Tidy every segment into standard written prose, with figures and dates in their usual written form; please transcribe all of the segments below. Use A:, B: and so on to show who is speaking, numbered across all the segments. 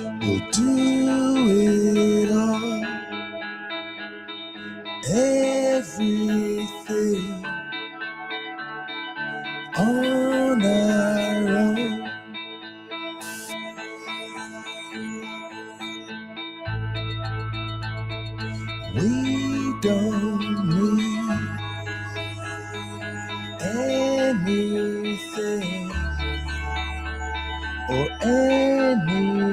A: We'll do it all, everything on our own. We don't need anything or anyone.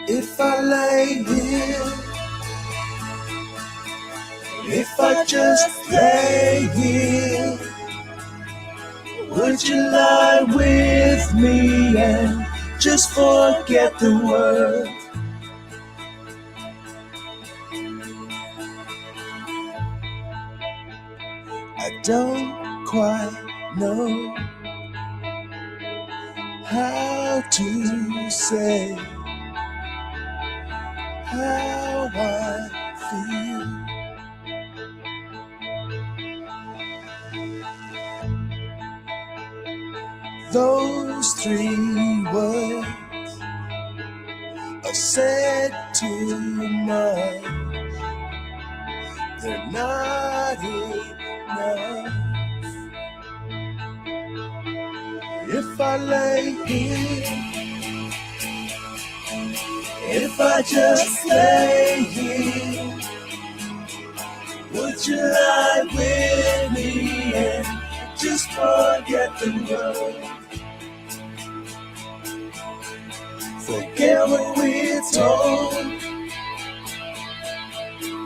A: If I lay here, if I just lay here, would you lie with me and just forget the world? I don't quite know how to say how I feel. Those three words are said too much. They're not enough. If I lay here, if I just lay here, would you lie with me and just forget the world? Forget what we're told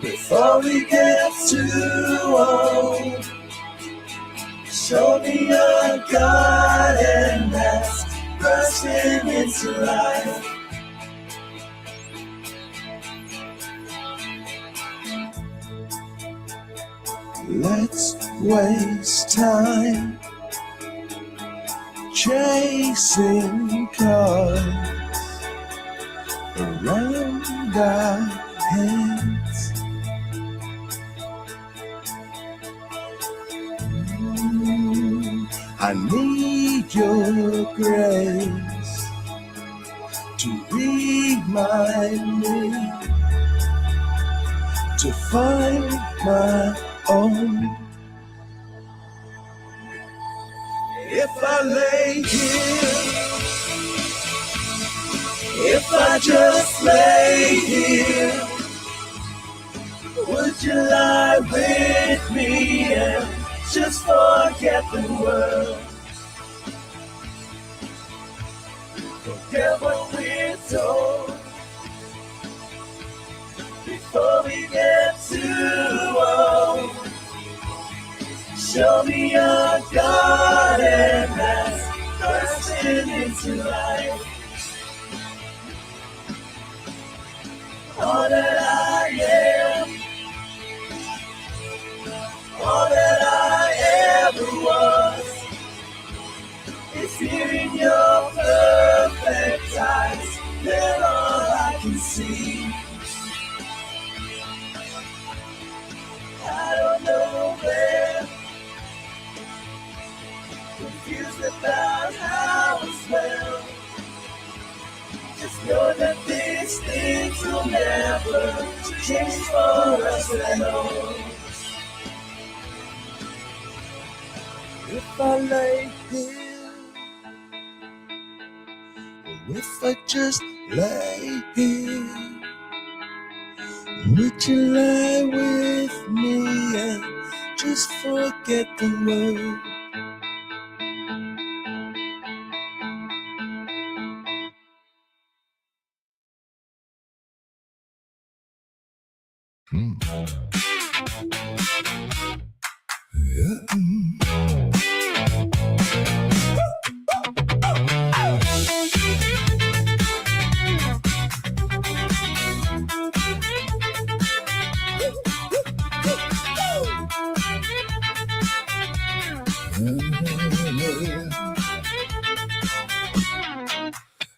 A: before we get too old. Show me your God and that's bursting into life. Let's waste time chasing cars around our heads. I need your grace to remind me to find my own. If I lay here, if I just lay here, would you lie with me and just forget the world? Forget what we're told before we get too old. Show me your God and that's bursting into life. All that I am, all that I ever was, is here in your perfect eyes. They're all I can see. I don't know where, confused about how as well. Just know that these things will never change for us at all. If I lay here, or if I just lay here, would you lie with me and just forget the world?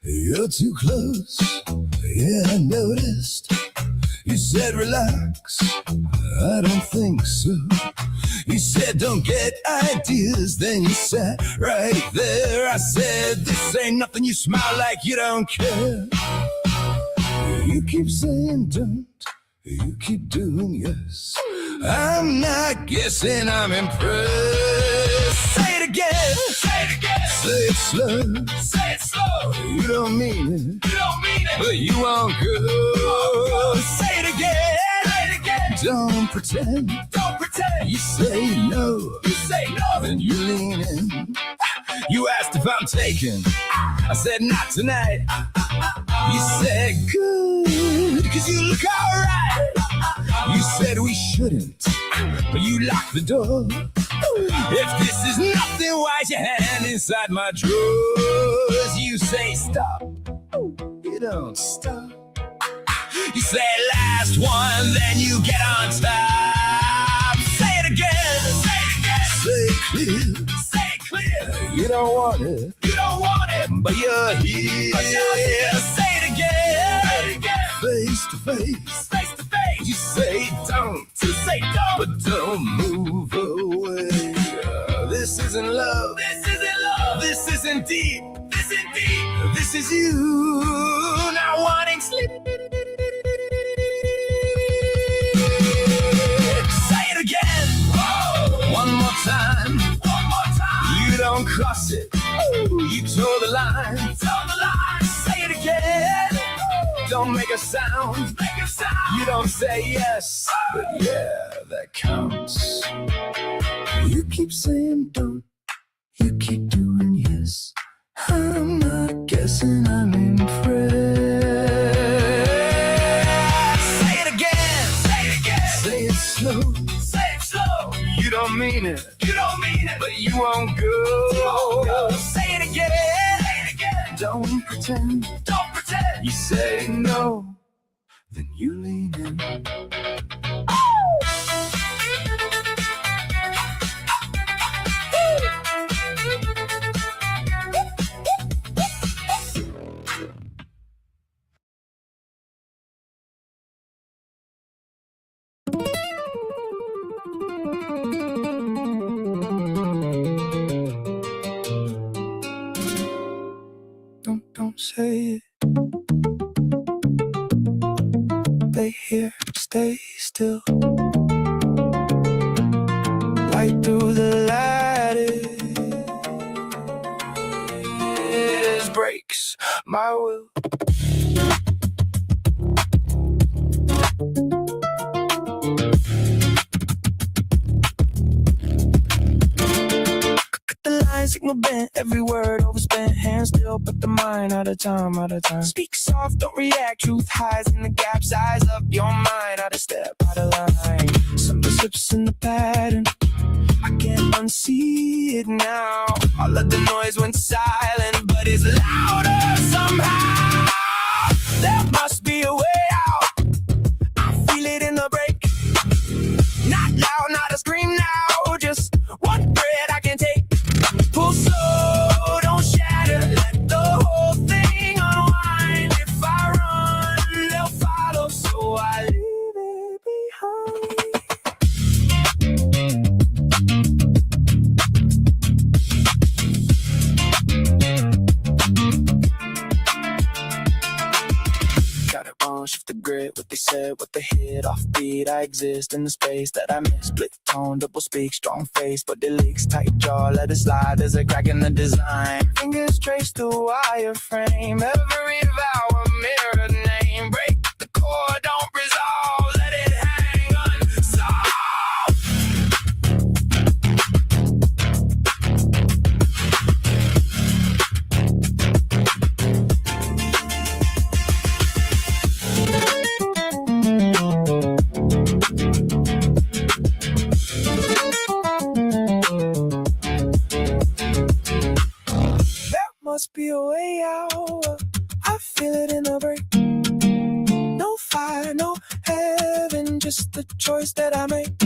A: You're too close, yeah, I noticed. You said relax, I don't think so. You said don't get ideas, then you sat right there. I said this ain't nothing, you smile like you don't care. You keep saying don't, you keep doing yes. I'm not guessing, I'm impressed. Say it again, say it again. Say it slow, say it slow. You don't mean it, you don't mean it, but you won't go. Say it again, say it again. Don't pretend, don't pretend. You say no, you say no, then you lean in. You asked if I'm taken, I said not tonight. You said good, cause you look alright. You said we shouldn't, but you locked the door. If this is nothing, why's your hand inside my drawers? You say stop, you don't stop. You say last one, then you get on top. Say it again, say it again. Say it clear, say it clear. You don't want it, you don't want it, but you're here. But you're here. Say it again, say it again. Face to face, face to face. You say don't, you say don't, but don't move away. This isn't love, this isn't love, this isn't deep, this isn't deep. This is you not wanting sleep. Say it again, whoa. One more time, one more time. You don't cross it, you toe the line, toe the line. Say it again. Don't make a sound, make a sound. You don't say yes, but yeah, that counts. You keep saying don't, you keep doing yes. I'm not guessing, I'm impressed. Say it again, say it again. Say it slow, say it slow. You don't mean it, you don't mean it, but you won't go. You won't go. Say it again, say it again. Don't pretend, don't pretend. You say no, then you lean in. Don't say it. Stay here, stay still. Right through the lattice breaks my will. Signal bent, every word overspent, hands still, but the mind out of time, out of time. Speak soft, don't react, truth hides in the gaps, eyes up, your mind out of step, out of line. Something slips in the pattern, I can't unsee it now. All of the noise went silent, but it's louder somehow. There must be a way out, I feel it in the break. Not loud, not a scream now, just one breath I can take. Pull slow, don't shatter, let the whole thing unwind. If I run, they'll follow, so I leave it behind. Got it wrong, shift the grid, what they said, what they hit, offbeat. I exist in the space that I miss. Split tone, double speak, strong face, but it leaks. Tight jaw, let it slide, there's a crack in the design. Fingers trace the wireframe, every vowel mirrored name. Break the cord, don't resolve, let it hang unsolved. Must be a way out, I feel it in the break. No fire, no heaven, just the choice that I make.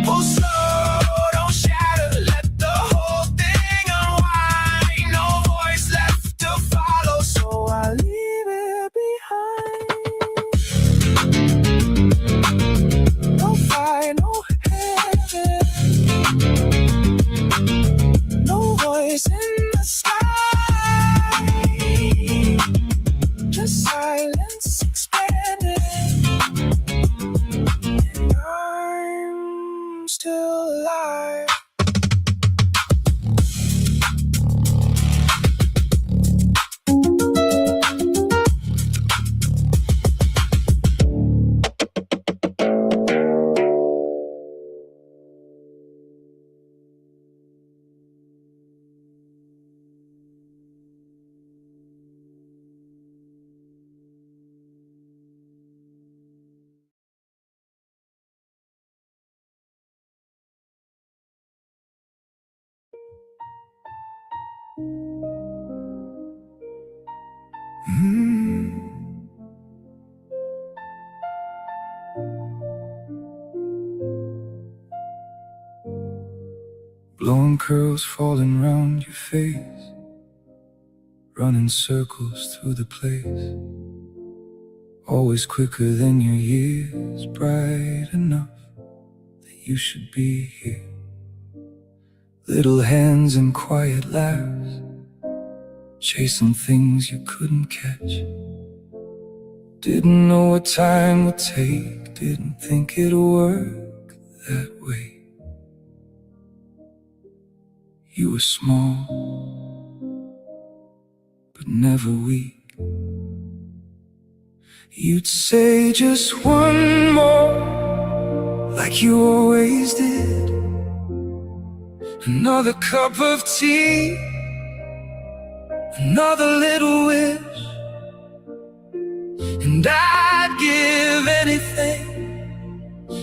A: Pull slow, don't shatter, let the whole thing unwind. No voice left to follow, so I leave it behind. No fire, no heaven. Blowing curls falling round your face, running circles through the place, always quicker than your years, bright enough that you should be here. Little hands and quiet laughs, chasing things you couldn't catch. Didn't know what time would take, didn't think it'd work that way. You were small, but never weak. You'd say just one more, like you always did. Another cup of tea, another little wish, and I'd give anything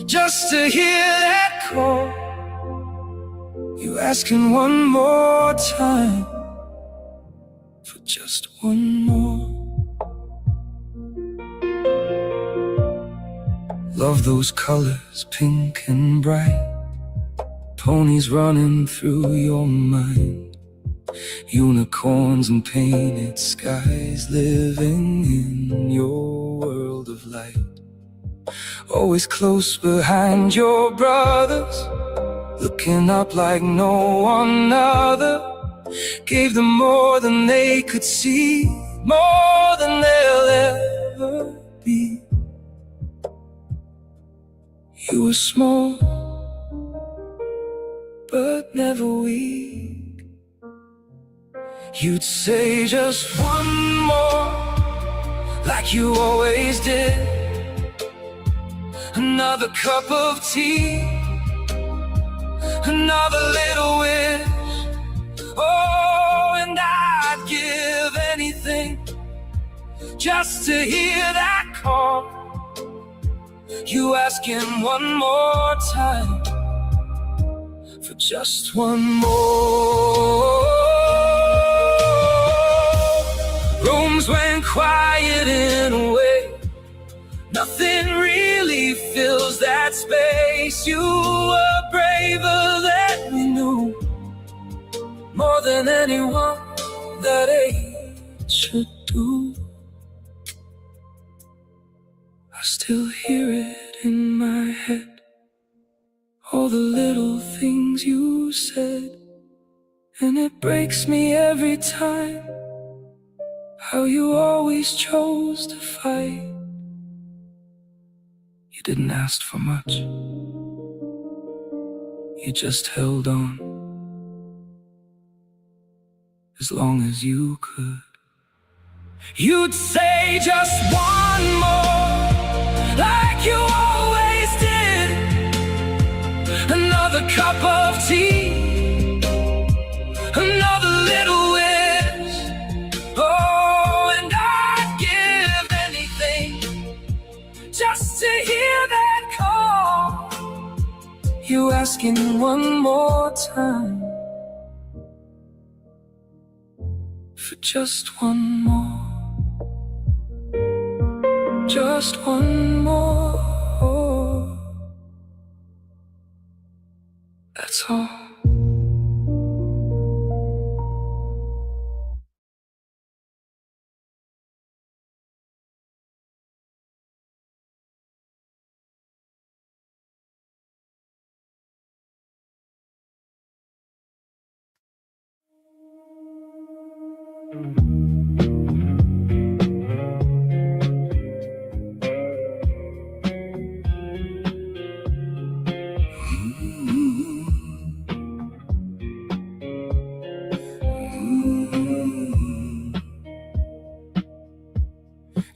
A: just to hear that call. You asking one more time, for just one more. Love those colors, pink and bright, ponies running through your mind, unicorns and painted skies, living in your world of light. Always close behind your brothers, looking up like no one other. Gave them more than they could see, more than they'll ever be. You were small, but never weak. You'd say just one more, like you always did. Another cup of tea, another little wish. Oh, and I'd give anything just to hear that call. You asking one more time, for just one more. Rooms went quiet in a way, nothing really fills that space. You were braver than we knew, more than anyone that age should do. I still hear it in my head, all the little things you said, and it breaks me every time, how you always chose to fight. You didn't ask for much, you just held on as long as you could. You'd say just one more, like you always did. Another cup of tea, another little wish. Oh, and I'd give anything just to hear that call. You asking one more time, for just one more, just one more. That's all.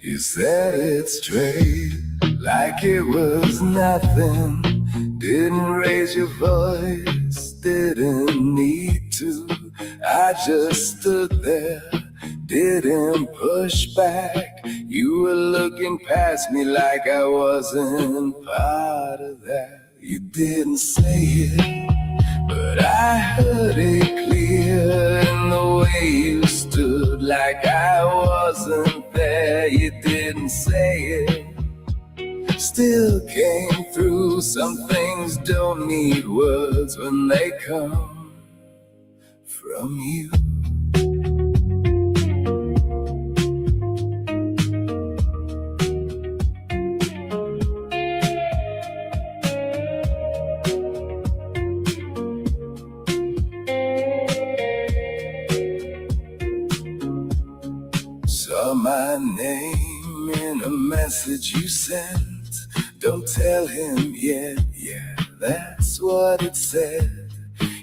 A: You said it straight, like it was nothing. Didn't raise your voice, didn't need to. I just stood there, didn't push back. You were looking past me like I wasn't part of that. You didn't say it, but I heard it clear in the way you stood, like I wasn't there. You didn't say it, still came through. Some things don't need words when they come from you. Saw my name in a message you sent. Don't tell him yet, yeah, that's what it said.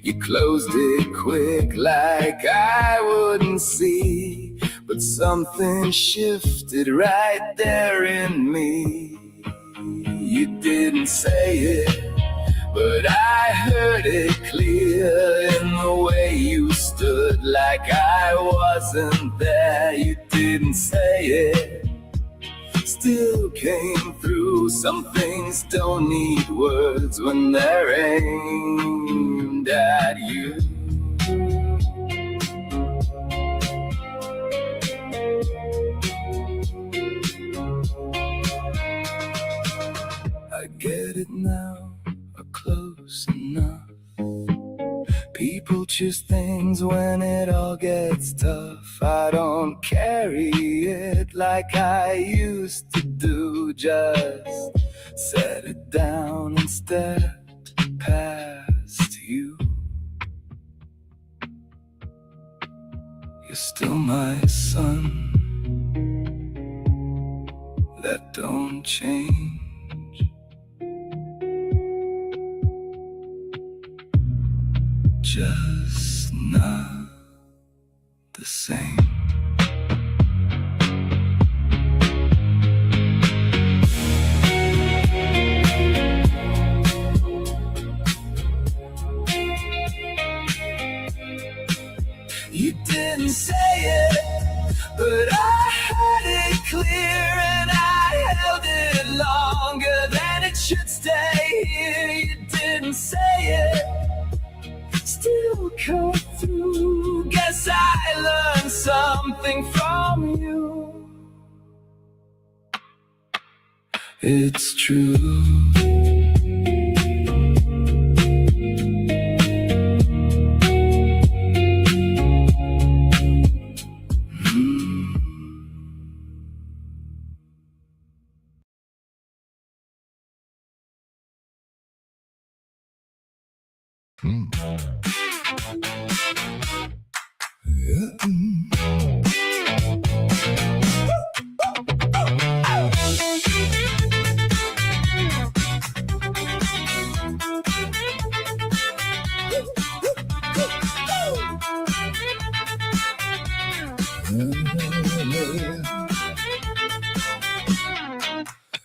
A: You closed it quick like I wouldn't see, but something shifted right there in me. You didn't say it, but I heard it clear in the way you stood, like I wasn't there. You didn't say it, still came through. Some things don't need words when they're aimed at you. I get it now, close enough. People choose things when it all gets tough. I don't carry it like I used to do. Just set it down and step past you. You're still my son, that don't change. Just not the same. You didn't say it, but I heard it clear, and I held it longer than it should stay here. You didn't say it, still come through. Guess I learned something from you. It's true.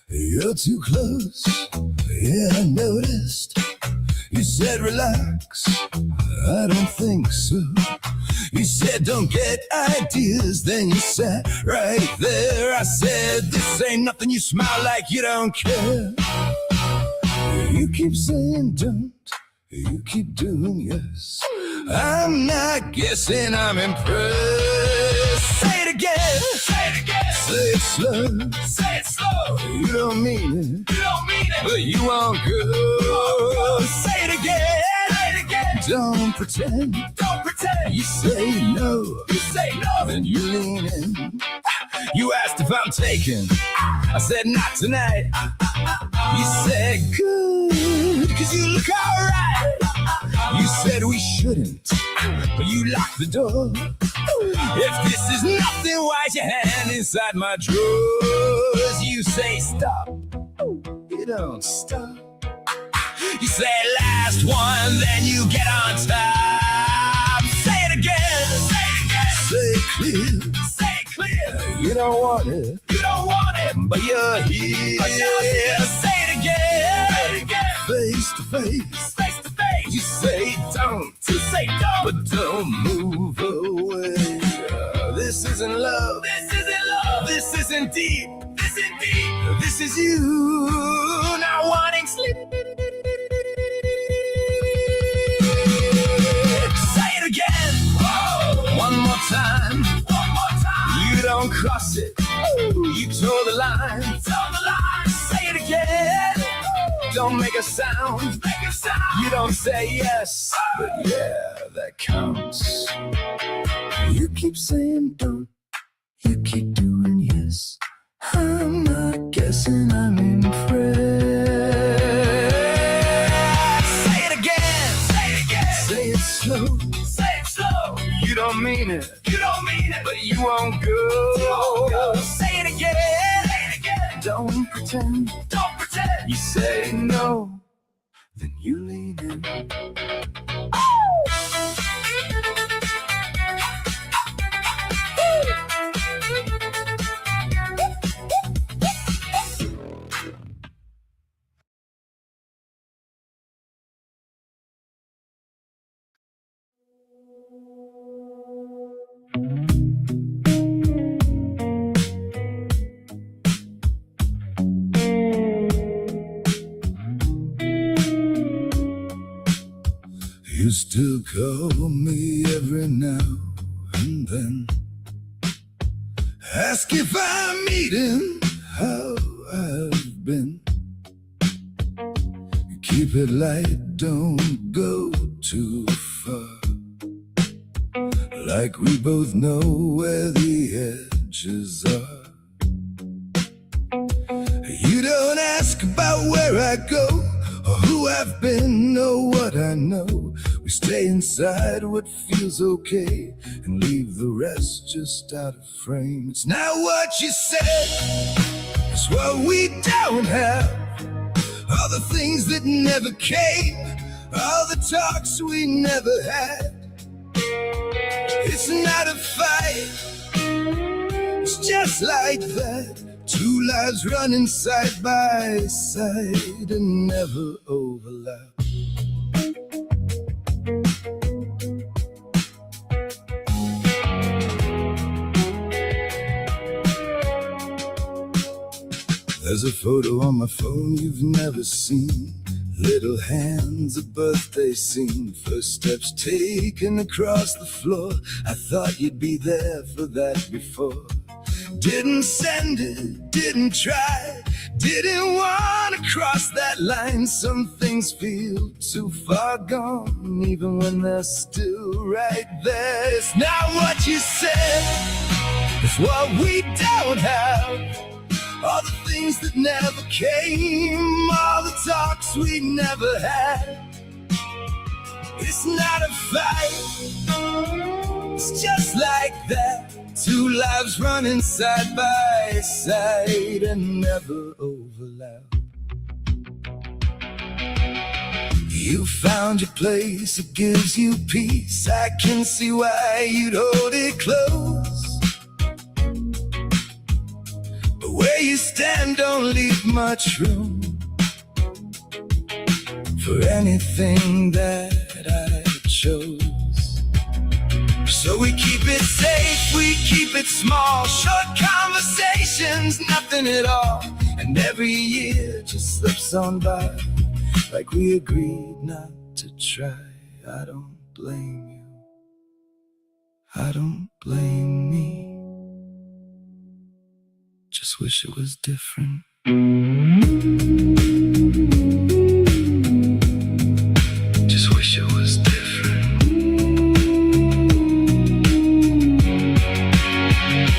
A: You're too close, yeah, I noticed. You said relax, I don't think so. You said don't get ideas, then you sat right there. I said this ain't nothing, you smile like you don't care. You keep saying don't, you keep doing yes. I'm not guessing, I'm impressed. Say it again, say it again. Say it slow, say it slow. You don't mean it, you don't mean it, but you won't go. Say it again, say it again. Don't pretend, don't pretend. You say no, you say no, then you lean in. You asked if I'm taken, I said not tonight. You said good, 'cause you look alright. You said we shouldn't, but you locked the door. If this is nothing, why's your hand inside my drawers? You say stop, you don't stop. You say last one, then you get on top. Say it again, say it again. Say it clear, say it clear. You don't want it, you don't want it, but you're here. But you're here. Say it again, say it again. Face to face, face to face. You say don't, you say don't, but don't move away. This isn't love, this isn't love, this isn't deep, this isn't deep. This is you not wanting sleep. time. One more time. You don't cross it. You toe the line. Toe the line. Say it again. Don't make a sound. Make a sound. You don't say yes, but yeah, that counts. You keep saying don't. You keep doing yes. I'm not guessing, I'm impressed. Say it again. Say it again. Say it slow. Say it slow. You don't mean it. You don't mean it. But you won't go. You won't go. Say it again. Say it again. Don't pretend. Don't pretend. You say no, then you lean in. You still call me every now and then, ask if I'm eating, how I've been. Keep it light, don't go too far. Like we both know where the edges are. You don't ask about where I go, or who I've been, or what I know. We stay inside what feels okay, and leave the rest just out of frame. It's not what you said, it's what we don't have. All the things that never came, all the talks we never had. It's not a fight, it's just like that. Two lives running side by side and never overlap. There's a photo on my phone you've never seen. Little hands, a birthday scene. First steps taken across the floor. I thought you'd be there for that before. Didn't send it, didn't try, didn't want to cross that line. Some things feel too far gone, even when they're still right there. It's not what you said, it's what we don't have. All the things that never came, all the talks we never had. It's not a fight, it's just like that. Two lives running side by side and never overlap. You found your place, it gives you peace. I can see why you'd hold it close. But where you stand don't leave much room for anything that I chose. So we keep it safe, we keep it small. Short conversations, nothing at all. And every year just slips on by, like we agreed not to try. I don't blame you, I don't blame me. Just wish it was different. Just wish it was different.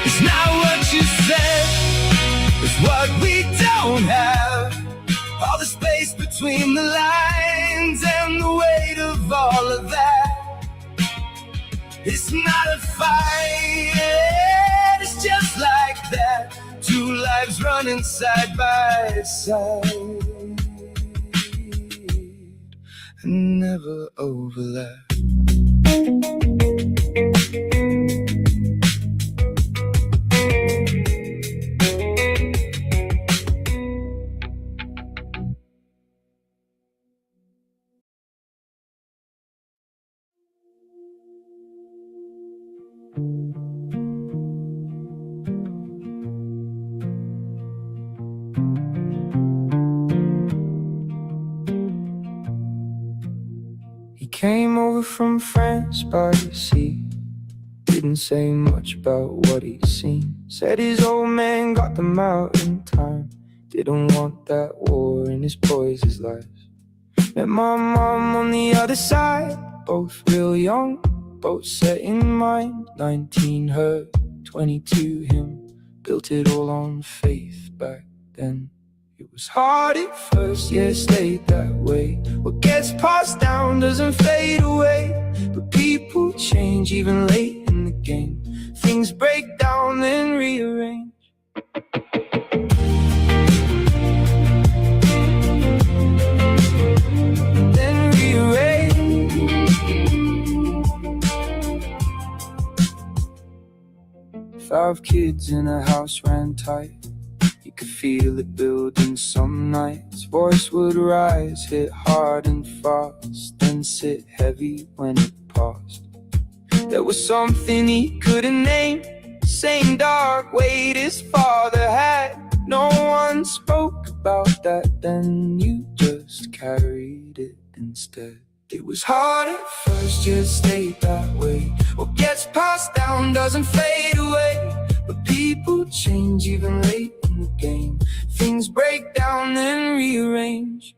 A: It's not what you said, it's what we don't have. All the space between the lines and the weight of all of that. It's not a fight, it's just like that. Two lives running side by side and never overlap.
B: He came over from France by the sea. Didn't say much about what he'd seen. Said his old man got them out in time. Didn't want that war in his boys' lives. Met my mom on the other side, both real young, both set in mind. 19 her, 22 him. Built it all on faith back then. It was hard at first, yeah, it stayed that way. What gets passed down doesn't fade away. But people change even late in the game. Things break down, then rearrange. Then rearrange. 5 kids in a house ran tight. You could feel it building some nights. Voice would rise, hit hard and fast, then sit heavy when it passed. There was something he couldn't name, same dark weight his father had. No one spoke about that then, you just carried it instead. It was hard at first, just stayed that way. What gets passed down doesn't fade away. But people change even late in the game. Things break down, then rearrange.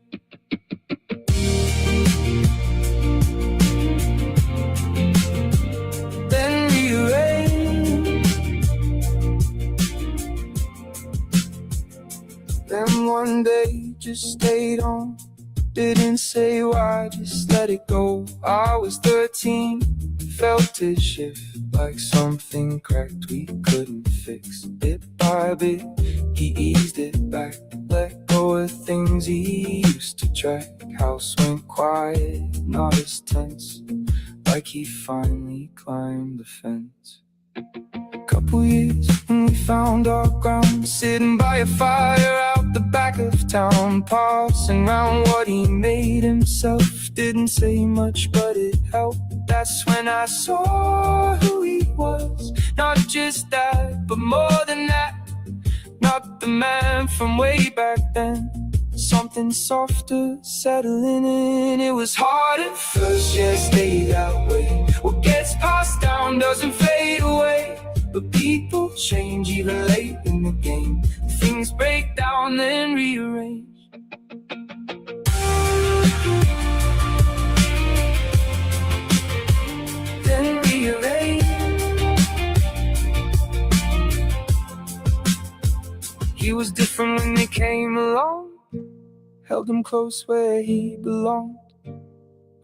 B: Then rearrange. Then one day just stayed on. Didn't say why, just let it go. I was 13, felt it shift like something cracked we couldn't fix. Bit by bit, he eased it back, let go of things he used to track. House went quiet, not as tense, like he finally climbed the fence. Couple years when we found our ground, sitting by a fire out the back of town, passing round what he made himself. Didn't say much but it helped. That's when I saw who he was. Not just that, but more than that. Not the man from way back then. Something softer settling in. It was hard at first, yeah, stay that way. What gets passed down doesn't fade away. But people change even late in the game. Things break down, then rearrange. Then rearrange. He was different when they came along. Held him close where he belonged.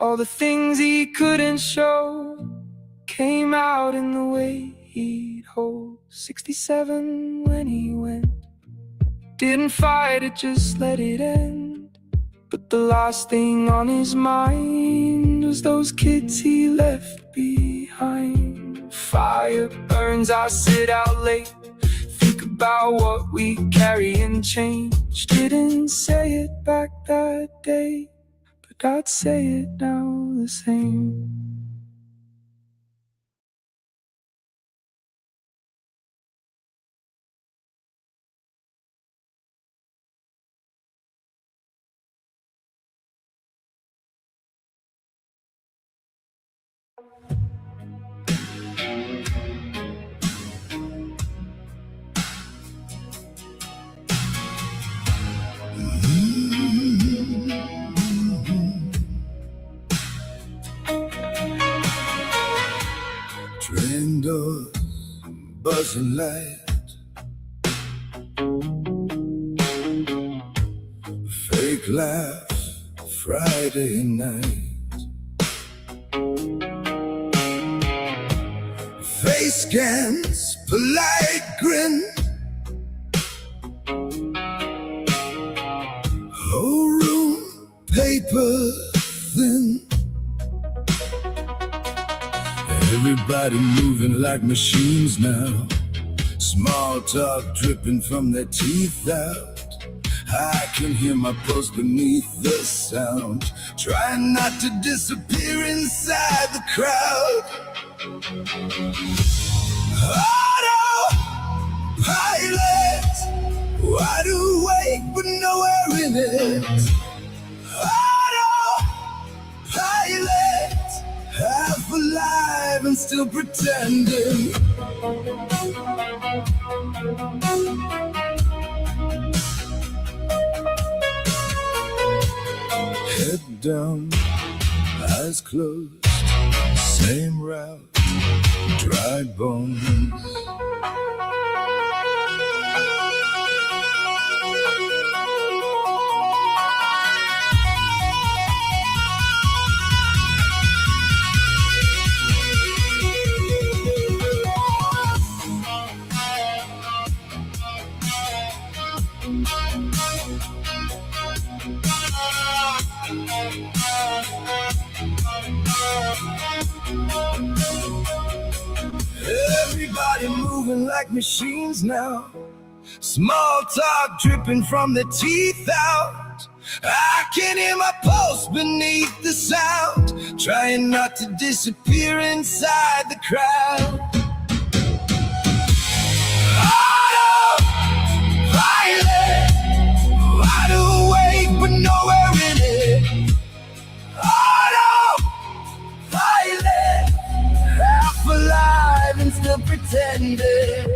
B: All the things he couldn't show came out in the way he'd hold. 67 when he went. Didn't fight it, just let it end. But the last thing on his mind was those kids he left behind. Fire burns, I sit out late, think about what we carry and change. Didn't say it back that day, but I'd say it now the same.
A: Train doors, buzzing light, fake laugh, Friday night. Face scans, polite grin, whole room paper thin. Everybody moving like machines now. Small talk dripping from their teeth out. I can hear my pulse beneath the sound. Trying not to disappear inside the crowd. Autopilot, wide awake but nowhere in it. Autopilot, half alive and and still pretending. Head down, eyes closed, same route, dry bones. Everybody moving like machines now. Small talk dripping from their teeth out. I can hear my pulse beneath the sound, trying not to disappear inside the crowd. Autopilot, wide awake but nowhere in it. Autopilot, half alive and still pretending.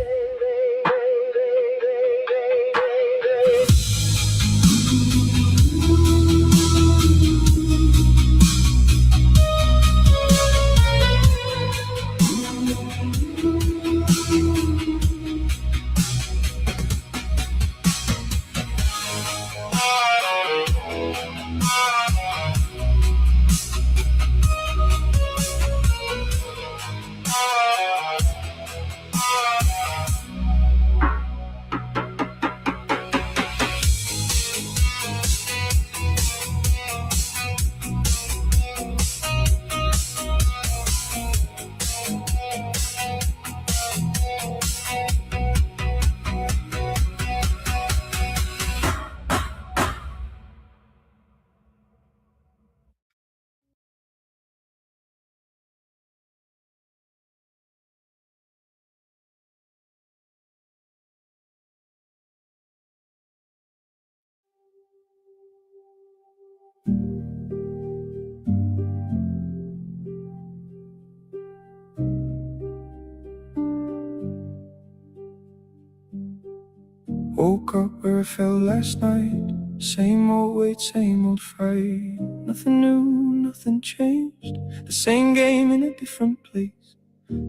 B: Woke up where I fell last night. Same old weight, same old fight. Nothing new, nothing changed. The same game in a different place.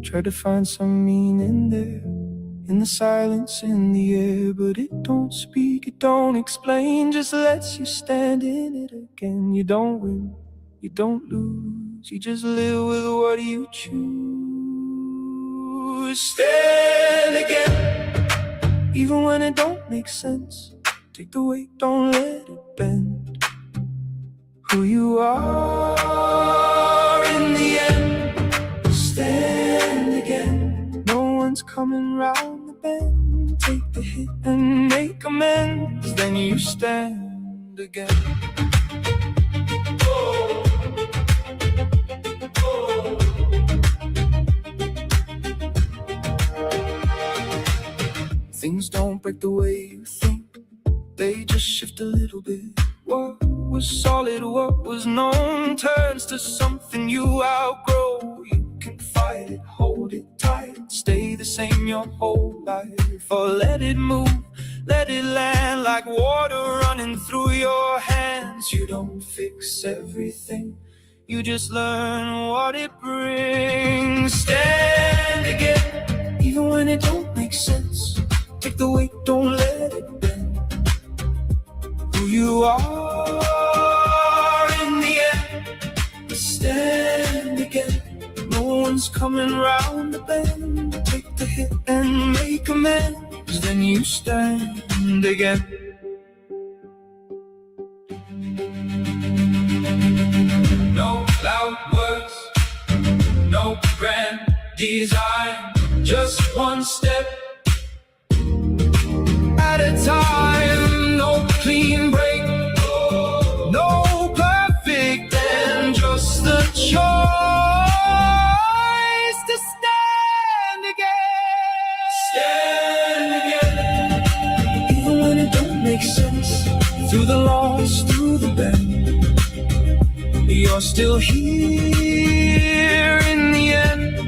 B: Tried to find some meaning there, in the silence in the air. But it don't speak, it don't explain, just lets you stand in it again. You don't win, you don't lose, you just live with what you choose. Stand again, even when it don't make sense. Take the weight, don't let it bend. Who you are in the end. Stand again. No one's coming round the bend. Take the hit and make amends. Then you stand again. Things don't break the way you think, they just shift a little bit. What was solid, what was known, turns to something you outgrow. You can fight it, hold it tight, stay the same your whole life. Or let it move, let it land like water running through your hands. You don't fix everything, you just learn what it brings. Stand again, even when it don't make sense. Take the weight, don't let it bend. Who you are in the end. Stand again. No one's coming round the bend. Take the hit and make amends. Then you stand again. No loud words, no grand design, just one step at a time. No clean break, no perfect end, just the choice to stand again. Stand again, even when it don't make sense. Through the loss, through the bend, you're still here in the end.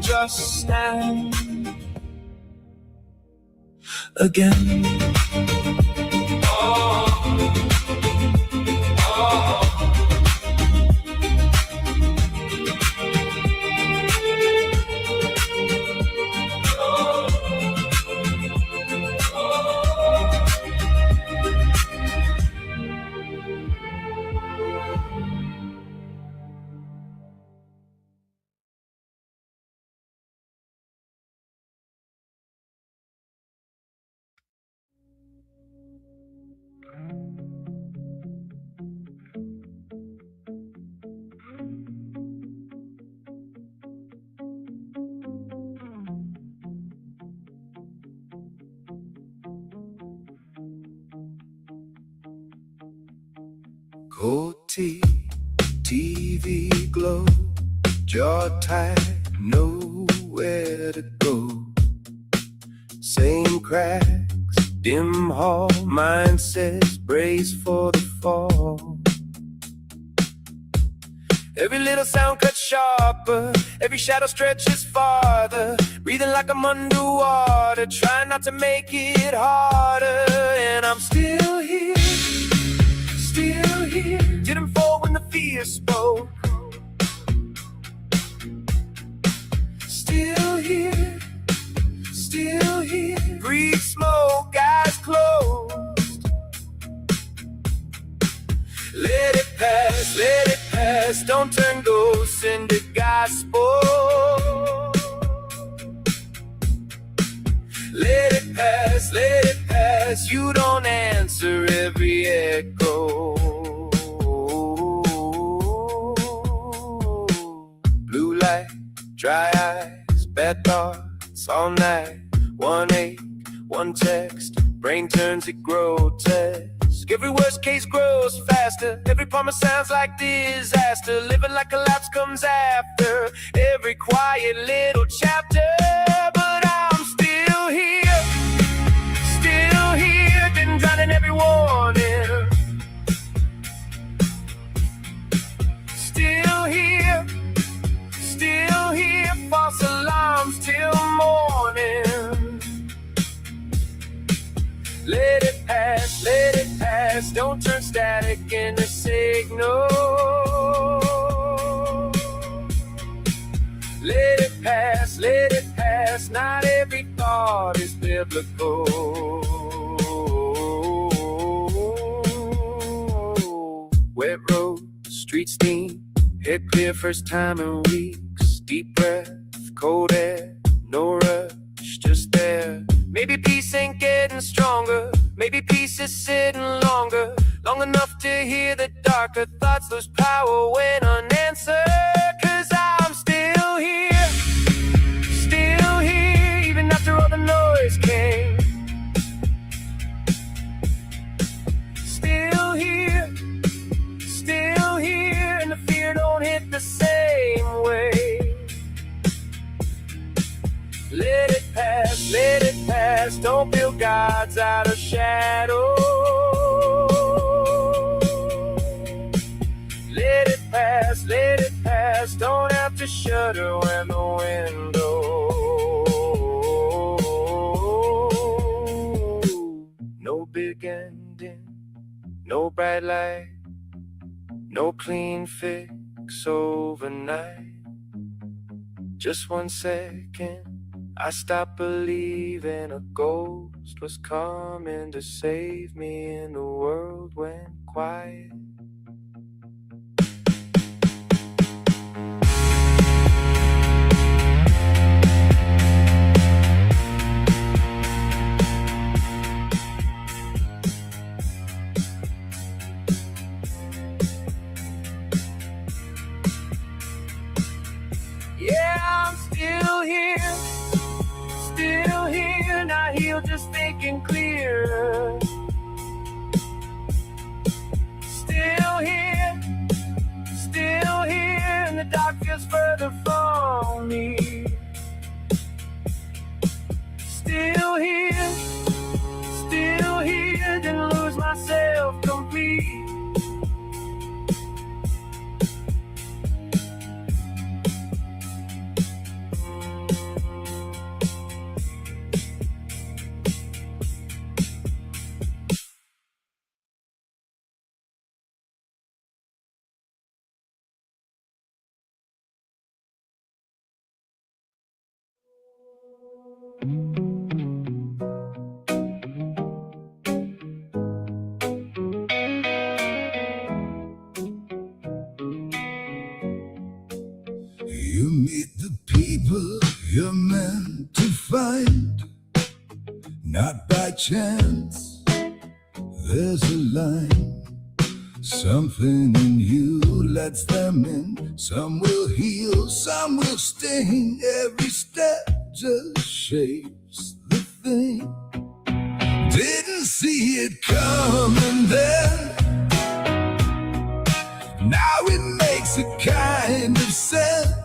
B: just stand again.
A: Goatee, TV glow, jaw tight, nowhere to go. Same cracks, dim hall, mind says brace for the fall. Every little sound cuts sharper, every shadow stretches farther. Breathing like I'm underwater, trying not to make it harder. And I'm still here, still here. Didn't fall when the fear spoke. Still here, still here. Breathe smoke, eyes closed. Let it pass, let it pass. Don't turn ghosts into gospel. Let it pass, let it pass. You don't answer every echo. Blue light, dry eyes, bad thoughts all night. One ache, one text, brain turns it grotesque. Every worst case grows faster, every promise sounds like disaster. Living like collapse comes after every quiet little chapter. But I'm still here, been drowning every warning. Still here, false alarms till morning. Let it pass, let it pass. Don't turn static into signal. Let it pass, let it pass. Not every thought is biblical. Wet road, street steam, head clear first time in weeks. Deep breath, cold air, no rush, just there. Maybe peace ain't getting stronger. Maybe peace is sitting longer. Long enough to hear the darker thoughts lose power when unanswered. 'Cause I'm still here, even after all the noise came. Still here, and the fear don't hit the same way. Let it pass, let it pass. Don't build gods out of shadow. Let it pass. Don't have to shudder when the window. No big ending, no bright light, no clean fix overnight. Just 1 second, I stopped believing a ghost was coming to save me, and the world went quiet. Yeah, I'm still here, not healed, just thinking clearer. Still here, and the dark feels further from me. Still here, didn't lose myself complete. You meet the people you're meant to find, not by chance. There's a line, something in you lets them in. Some will heal, some will sting. Every step just shapes the thing. Didn't see it coming then. Now it makes a kind of sense.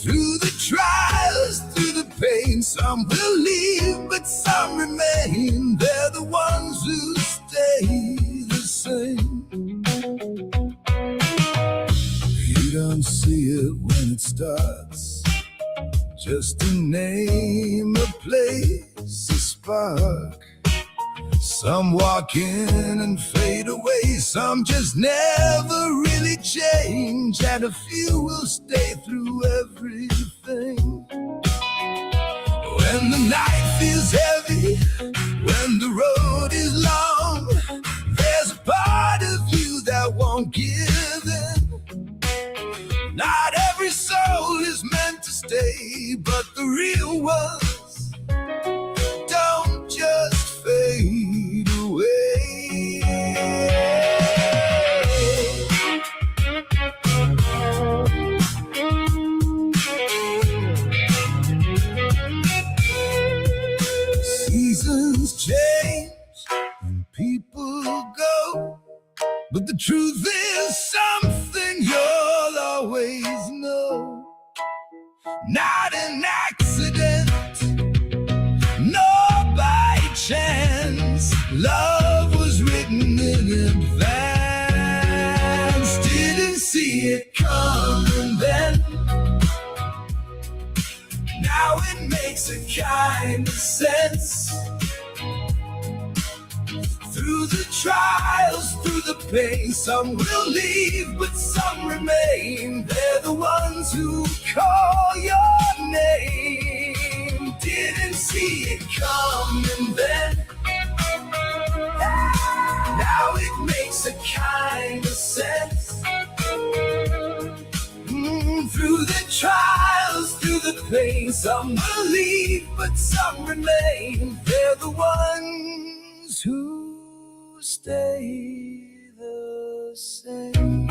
A: Through the trials, through the pain, some will leave, but some remain. They're the ones who stay the same. You don't see it when it starts, just a name, a place, a spark. Some walk in and fade away, some just never really change, and a few will stay through everything. When the night feels heavy, when the road is long, there's a part of you that won't give in. Not every soul is meant to stay, but the real ones don't just fade away. Seasons change and people go, but the truth is something you'll always know. Not an accident, no by chance. Love was written in advance. Didn't see it coming then. Now it makes a kind of sense. Through the trials, through the pain, some will leave, but some remain. They're the ones who call your name. Didn't see it coming then. Now it makes a kind of sense. Through the trials, through the pain, some will leave, but some remain. They're the ones who stay the same.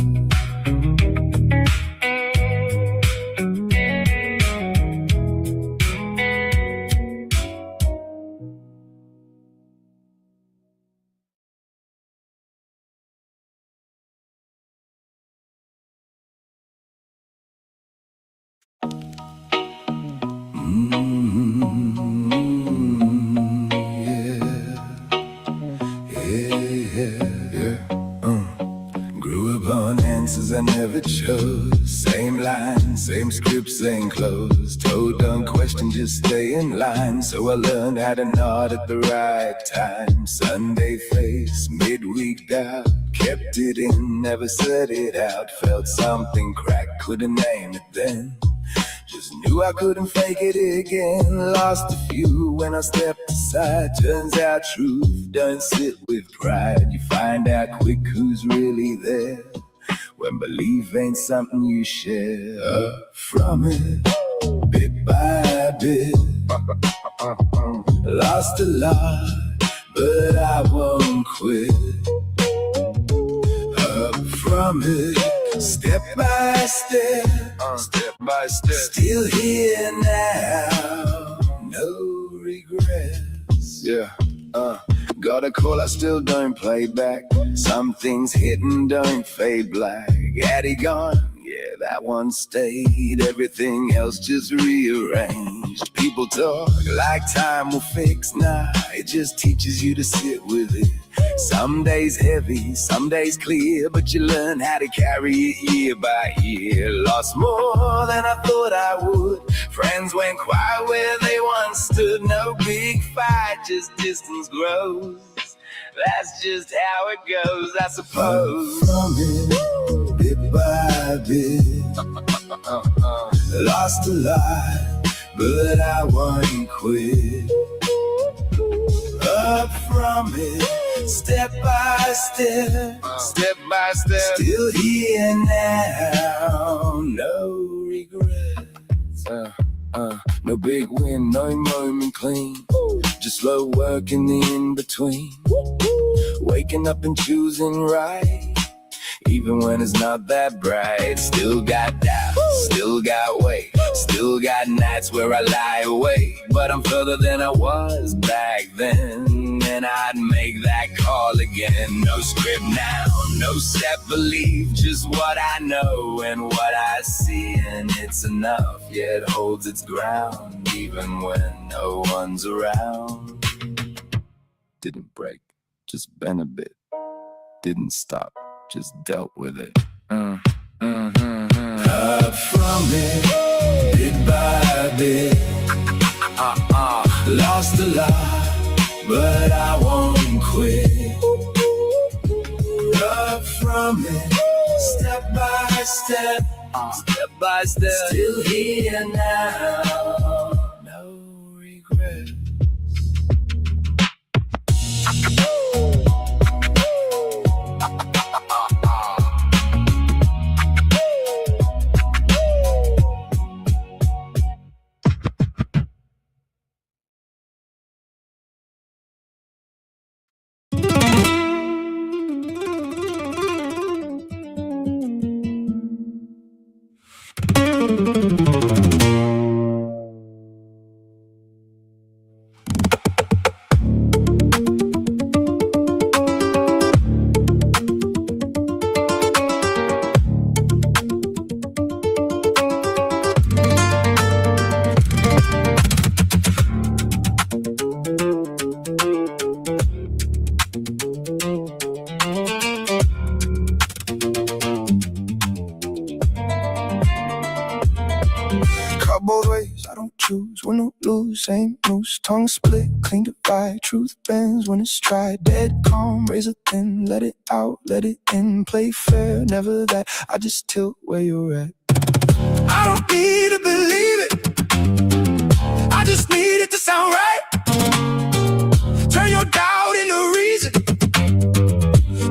A: Grew up on answers I never chose. Same line, same script, same clothes. Told don't question, just stay in line. So I learned how to nod at the right time. Sunday face, midweek doubt. Kept it in, never said it out. Felt something crack, couldn't name it then. Just knew I couldn't fake it again. Lost a few when I stepped aside. Turns out truth doesn't sit with pride. You find out quick who's really there, when belief ain't something you share. From it, bit by bit, lost a lot, but I won't quit. Up from it, step by step, step by step, still here now, no regrets. Yeah, got a call, I still don't play back. Some things hit and don't fade black. Addy gone, yeah, that one stayed. Everything else just rearranged. People talk like time will fix. Nah, it just teaches you to sit with it. Some days heavy, some days clear, but you learn how to carry it year by year. Lost more than I thought I would. Friends went quiet where they once stood. No big fight, just distance grows. That's just how it goes, I suppose. From it, bit by bit, lost a lot, but I won't quit. Up from it, step by step, step by step, still here now, No big win, no moment clean. Just slow work in the in-between. Waking up and choosing right, even when it's not that bright. Still got doubt, still got weight, still got nights where I lie awake. But I'm further than I was back then, and I'd make that call again. No script now, no step belief, just what I know and what I see. And it's enough, yeah, it holds its ground, even when no one's around. Didn't break, just bent a bit. Didn't stop, just dealt with it. Up from it, bit by bit. Lost a lot, but I won't quit. Up from it, step by step, step by step. Still here now, no regrets. Both ways, I don't choose, win or lose, same news, tongue split, clean divide, truth bends when it's tried, dead calm, razor thin, let it out, let it in, play fair, never that, I just tilt where you're at. I don't need to believe it, I just need it to sound right, turn your doubt into reason,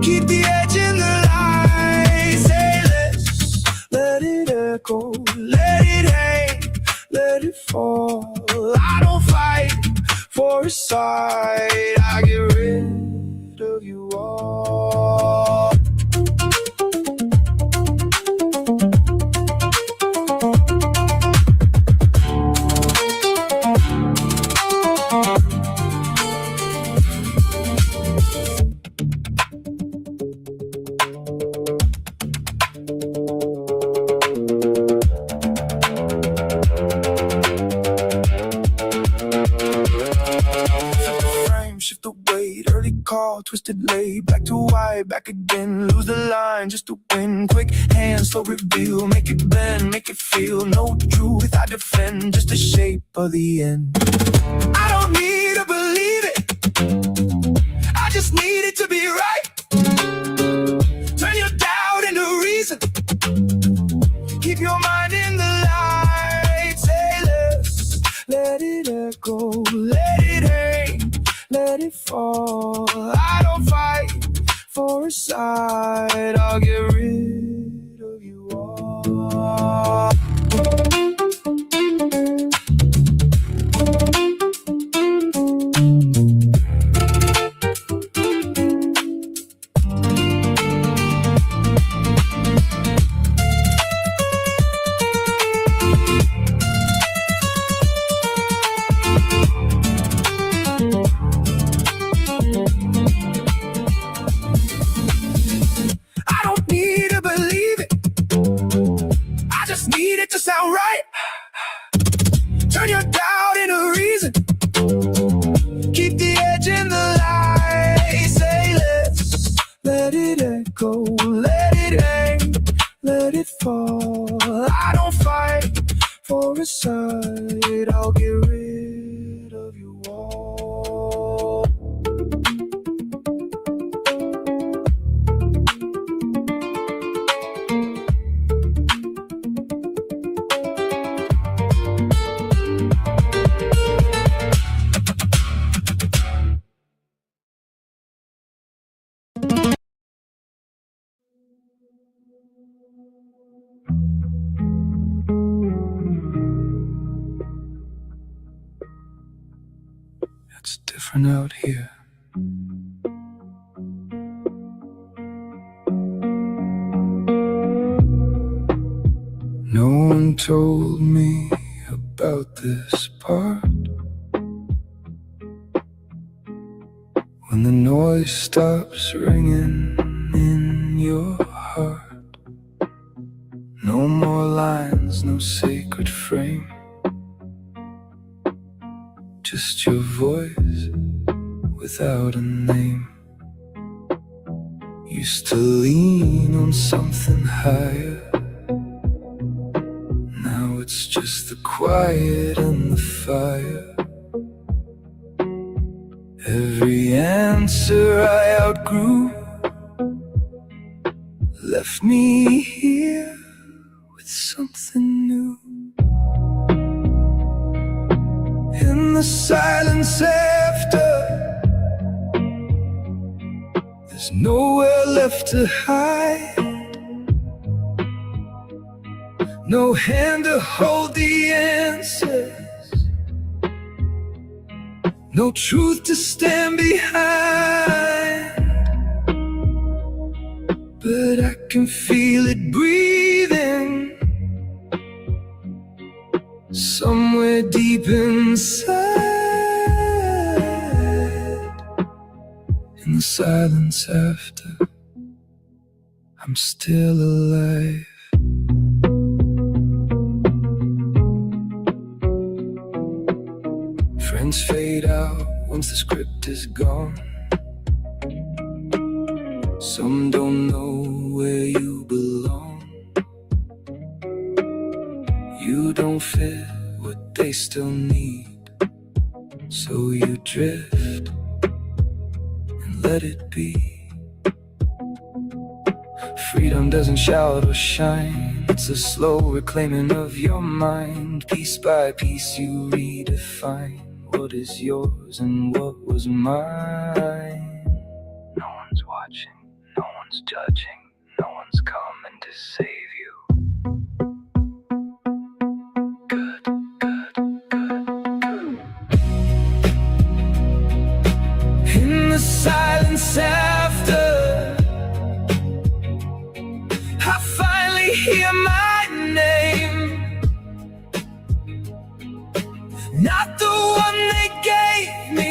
A: keep the edge in the light, say less, let it echo, let it hang, let it fall. I don't fight for a side, I get rid of you all. Twisted lay, back to white, back again, lose the line just to win, quick hands, slow reveal, make it bend, make it feel, no truth I defend, just the shape of the end. I don't need to believe it, I just need it to be right, turn your doubt into reason, keep your mind in the light, say less, let it echo, let it hang, let it fall. I don't fight for a side, I'll get rid of you all. Sound right, turn your doubt into reason, keep the edge in the light, say let's, let it echo, let it hang, let it fall, I don't fight for a side, I'll get rid of you all.
B: different out here. No one told me about this part. When the noise stops ringing in your heart, no more lines, no sacred frame, just your voice without a name. Used to lean on something higher, now it's just the quiet and the fire. Every answer I outgrew left me here with something new. In the silence after, there's nowhere left to hide, no hand to hold the answers, no truth to stand behind. But I can feel it breathing somewhere deep inside. In the silence after, I'm still alive. Friends fade out once the script is gone. Some don't know where you belong. You don't fit what they still need, so you drift and let it be. Freedom doesn't shout or shine, it's a slow reclaiming of your mind. Piece by piece you redefine what is yours and what was mine. No one's watching, no one's judging, no one's coming to save you. Good, good, good, good. In the silence after, I finally hear my name. Not the one they gave me,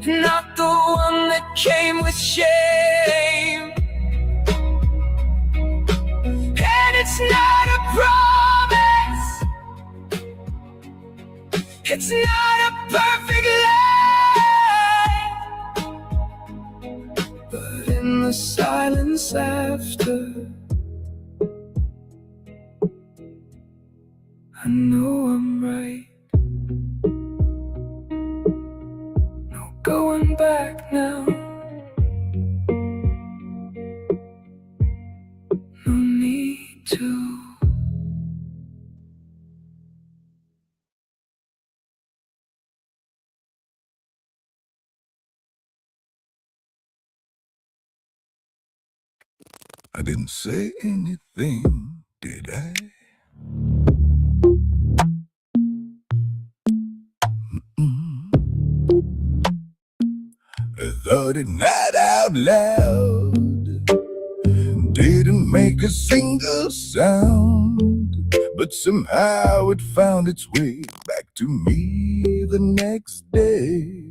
B: not the one that came with shame. And it's not a promise, it's not a perfect life, but in the silence after, I know I'm right. No going back now. No need to.
A: I didn't say anything, did I? I thought it not out loud, didn't make a single sound, but somehow it found its way back to me the next day.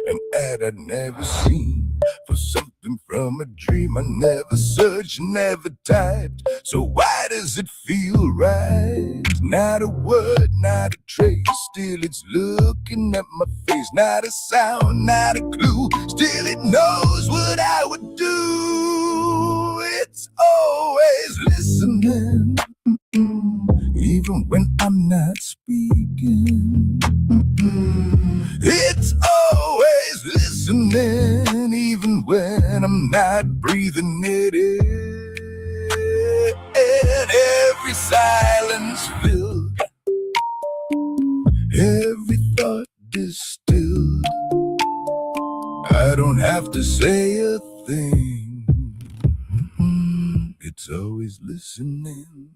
A: An ad I'd never seen, for something from a dream. I never searched, never typed, so why does it feel right? Not a word, not a trace, still it's looking at my face. Not a sound, not a clue, still it knows what I would do. It's always listening, even when I'm not speaking. It's always listening, even when I'm not breathing it in. And every silence filled, every thought distilled. I don't have to say a thing, it's always listening.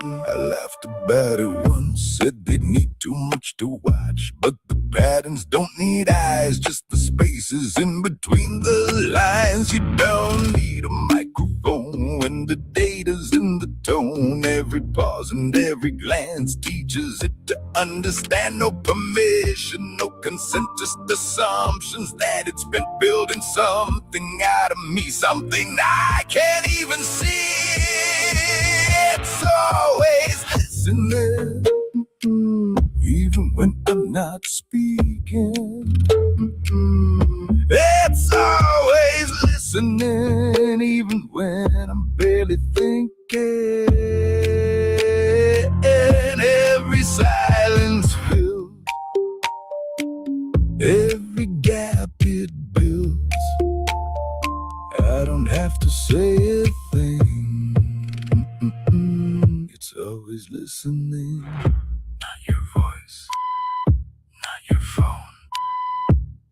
A: I laughed about it once, said they need too much to watch. But the patterns don't need eyes, just the spaces in between the lines. You don't need a microphone when the data's in the tone. Every pause and every glance teaches it to understand. No permission, no consent, just assumptions that it's been building something out of me, something I can't even see. It's always listening, even when I'm not speaking. It's always listening, even when I'm barely thinking. Every silence fills, every gap it builds. I don't have to say a thing. It's always listening. Not your voice, not your phone,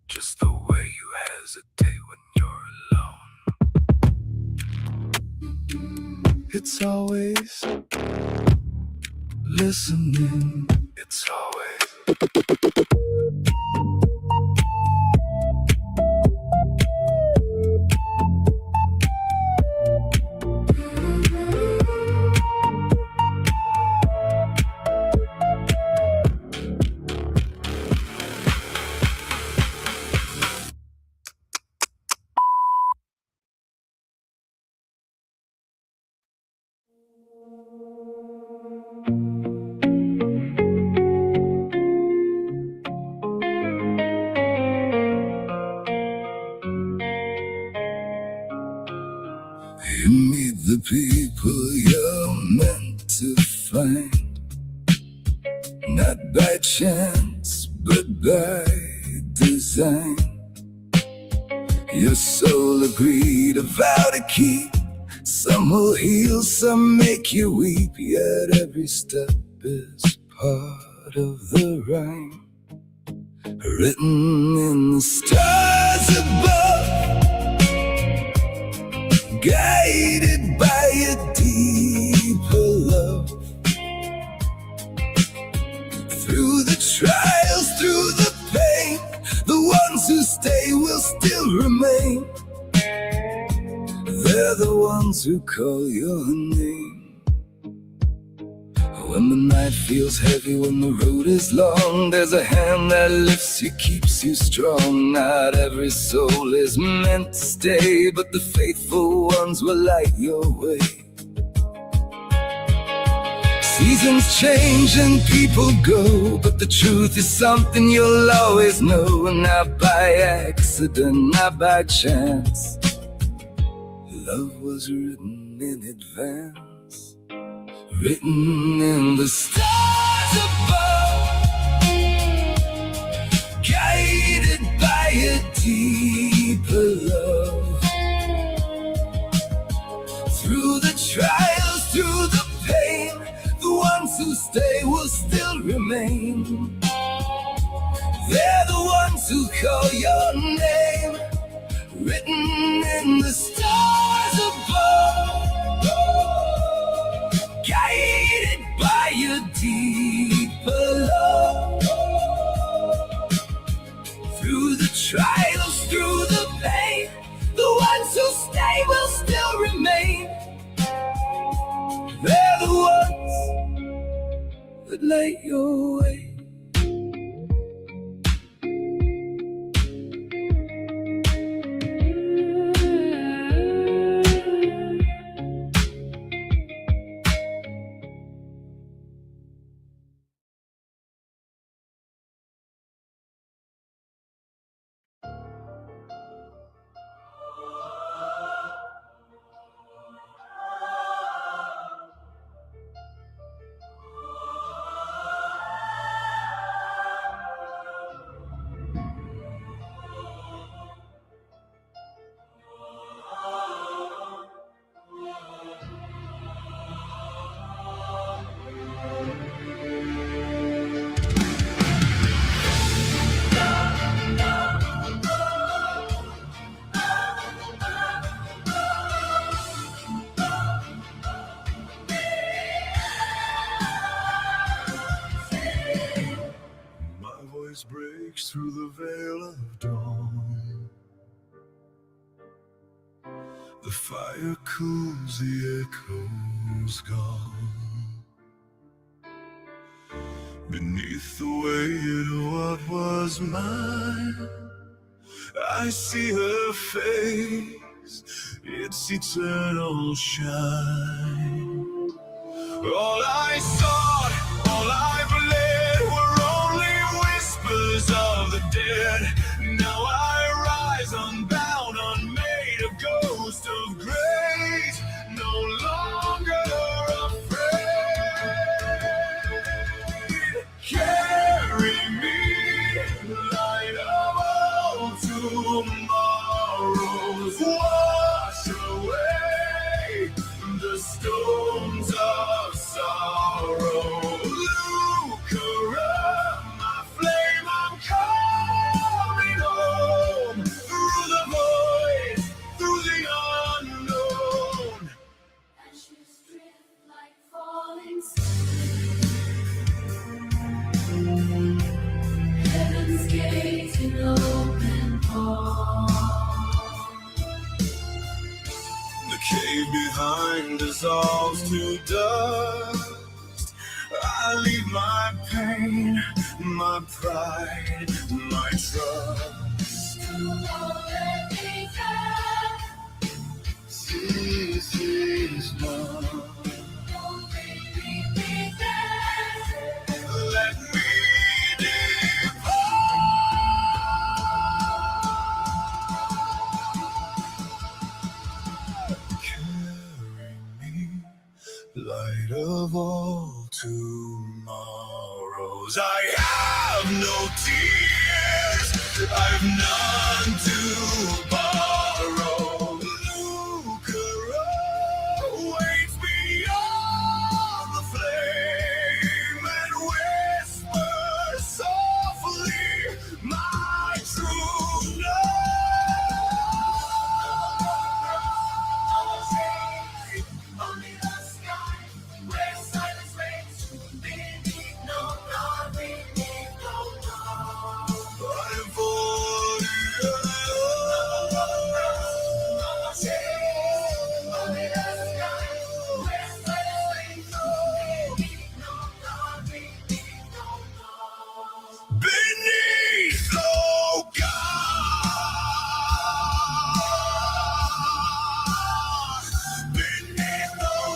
A: just the way you hesitate when you're alone. It's always listening. It's always you meet the people you're meant to find, not by chance, but by design. Your soul agreed, a vow to keep. Some will heal, some make you weep. Yet every step is part of the rhyme, written in the stars above, guided by a deeper love. Through the trials, through the pain, the ones who stay will still remain. They're the ones who call your name. When the night feels heavy, when the road is long, there's a hand that lifts you, keeps you strong. Not every soul is meant to stay, but the faithful ones will light your way. Seasons change and people go, but the truth is something you'll always know. Not by accident, not by chance. Love was written in advance, written in the stars above, guided by a deeper love. Through the trials, through the pain, the ones who stay will still remain. They're the ones who call your name, written in the stars above, guided by a deeper love. Through the trials, through the pain, the ones who stay will still remain. They're the ones that light your way. the veil of dawn. The fire cools, the echoes gone. Beneath the weight of what was mine, I see her face, its eternal shine. All I sought, all I bled, were only whispers of the dead. Now I rise unbound, unmade, a ghost of grace, no longer afraid. Carry me, light of all tomorrows, wash away the storms of sorrow. Look around, my flame, I'm coming home. Through the void, through the unknown.
C: Ashes drift like falling snow. Heaven's gates in open palm.
A: The cave behind dissolves to dust. I leave my pain, my pride, my trust.
C: Don't let me down.
A: This is love.
C: Don't bring me down.
A: Let me depart. Carry me, light of all tomorrows. I have no tears, I've none to borrow. Look around, waits beyond the flame, and whisper softly my true love.
C: Only the sky, where silence reigns. Beneath no dawn, beneath no dawn.
A: I'm for you.
C: Only the sky, where silence reigns. Beneath no dawn, beneath no dawn.
A: Beneath, oh God, beneath, oh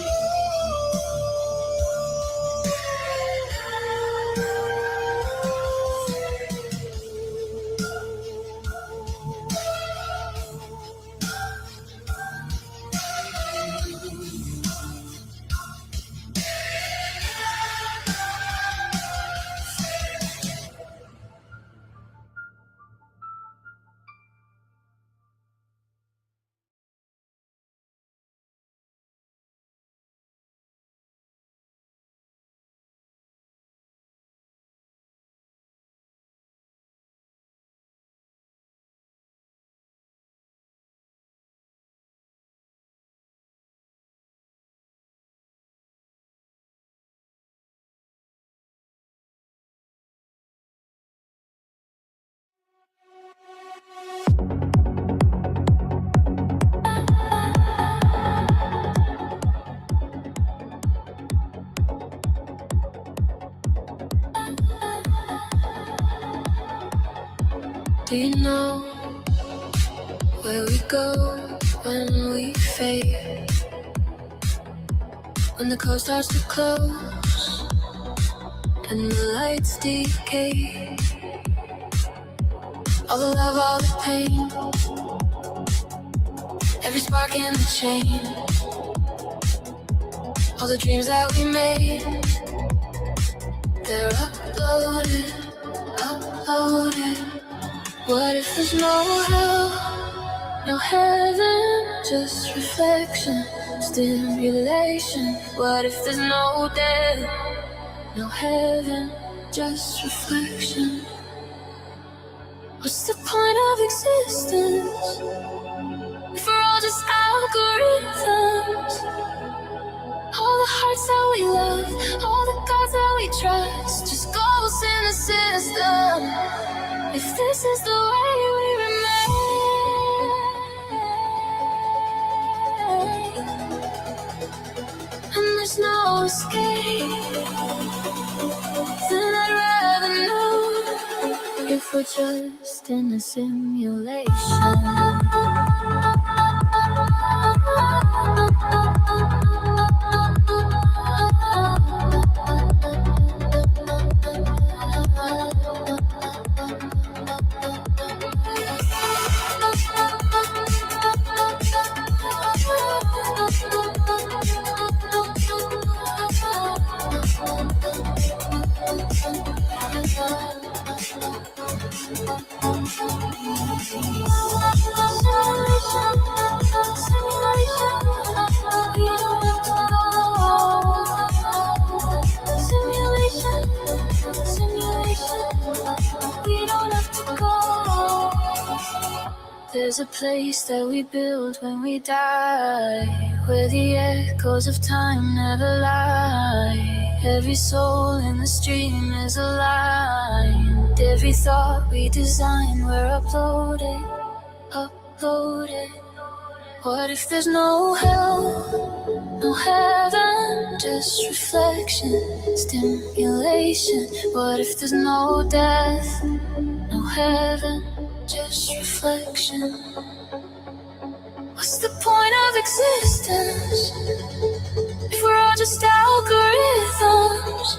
C: Do you know where we go when we fade? When the coast starts to close and the lights decay. All the love, all the pain, every spark in the chain. All the dreams that we made, they're uploaded, uploaded. What if there's no hell, no heaven, just reflection, stimulation? What if there's no death, no heaven, just reflection? What's the point of existence if we're all just algorithms? All the hearts that we love, all the gods that we trust, just ghosts in the system. if this is the way we remain, and there's no escape, then I'd rather know if we're just in a simulation. There's a place that we build when we die, where the echoes of time never lie. Every soul in the stream is aligned. Every thought we design, we're uploaded. What if there's no hell, no heaven, just reflection, stimulation? What if there's no death, no heaven, just reflection? What's the point of existence if we're all just algorithms?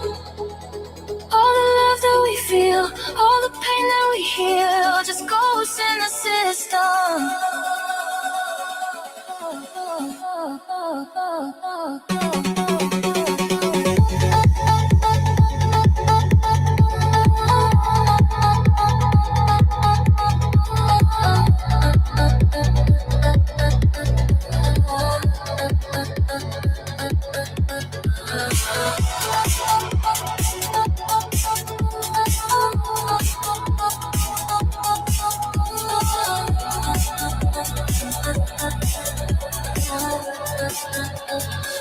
C: All the love that we feel, all the pain that we heal, just goes in the system.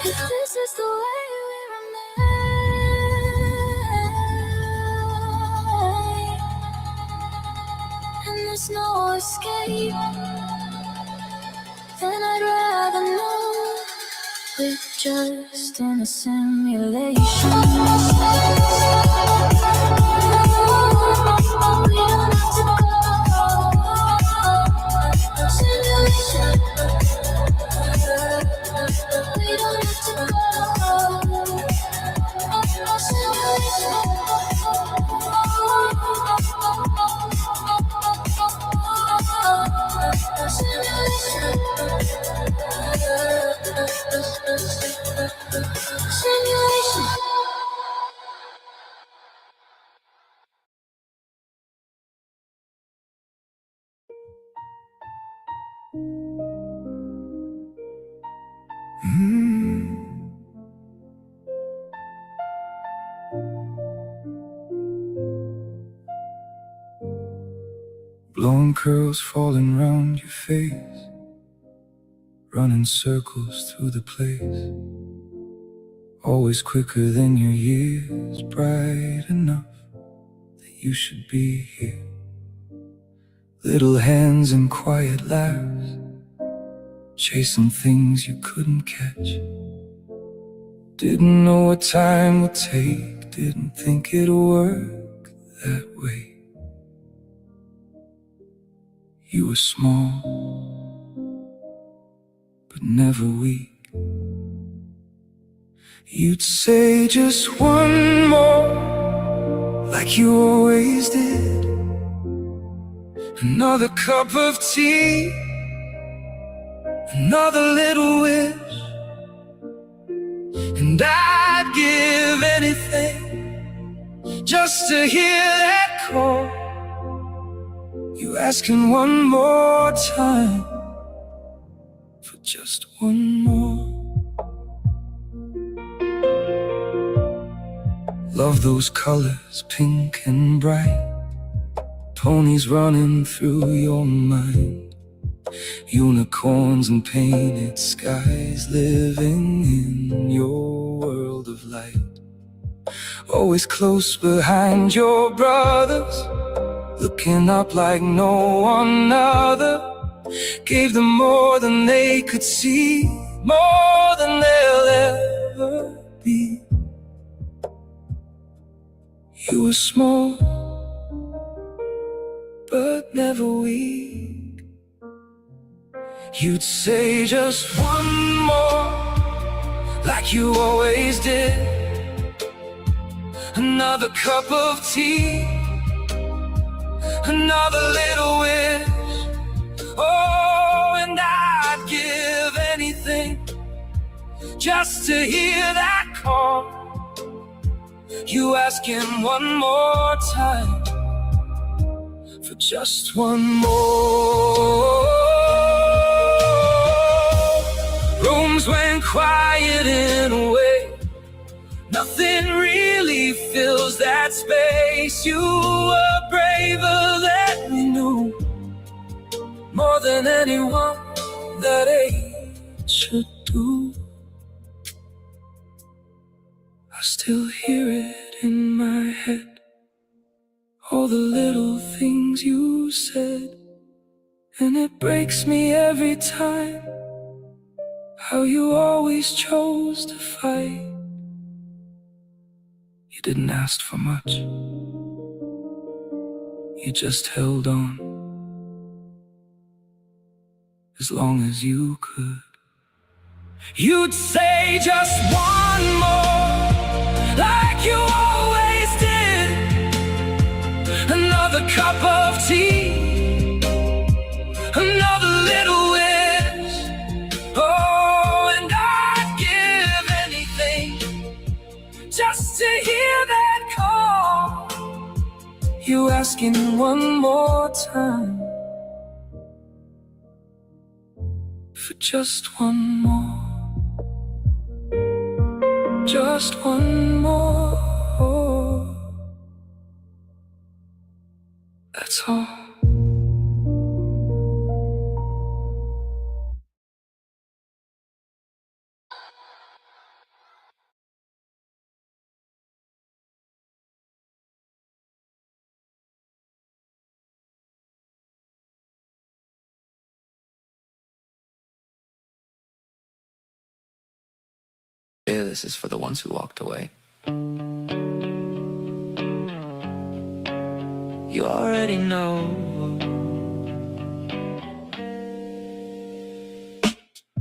C: If this is the way we remain, and there's no escape, then I'd rather know we're just in a simulation. We don't have to go. Simulation. We don't have to go. Simulation.
B: Blonde curls falling round your face, running circles through the place. Always quicker than your years, bright enough that you should be here. Little hands and quiet laughs, chasing things you couldn't catch. Didn't know what time would take, didn't think it'd work that way. You were small, but never weak. You'd say just one more, like you always did. Another cup of tea, another little wish, and I'd give anything just to hear that call. You asking one more time for just one more. Love those colors, pink and bright, ponies running through your mind, unicorns and painted skies, living in your world of light. Always close behind your brothers, looking up like no one other. Gave them more than they could see, more than they'll ever be. You were small, but never weak. You'd say just one more, like you always did. Another cup of tea, another little wish. Oh, and I'd give anything just to hear that call. You asking one more time for just one more. Rooms went quiet in a way nothing really fills that space. You were braver than we knew, more than anyone that age should do. I still hear it in my head, all the little things you said, and it breaks me every time how you always chose to fight. You didn't ask for much, you just held on as long as you could. You'd say just one more, like you always did. Another cup of tea, another little wish. Oh, and I'd give anything just to hear that call. You asking one more time for just one more, just one more. That's all.
D: Yeah, this is for the ones who walked away. You already know.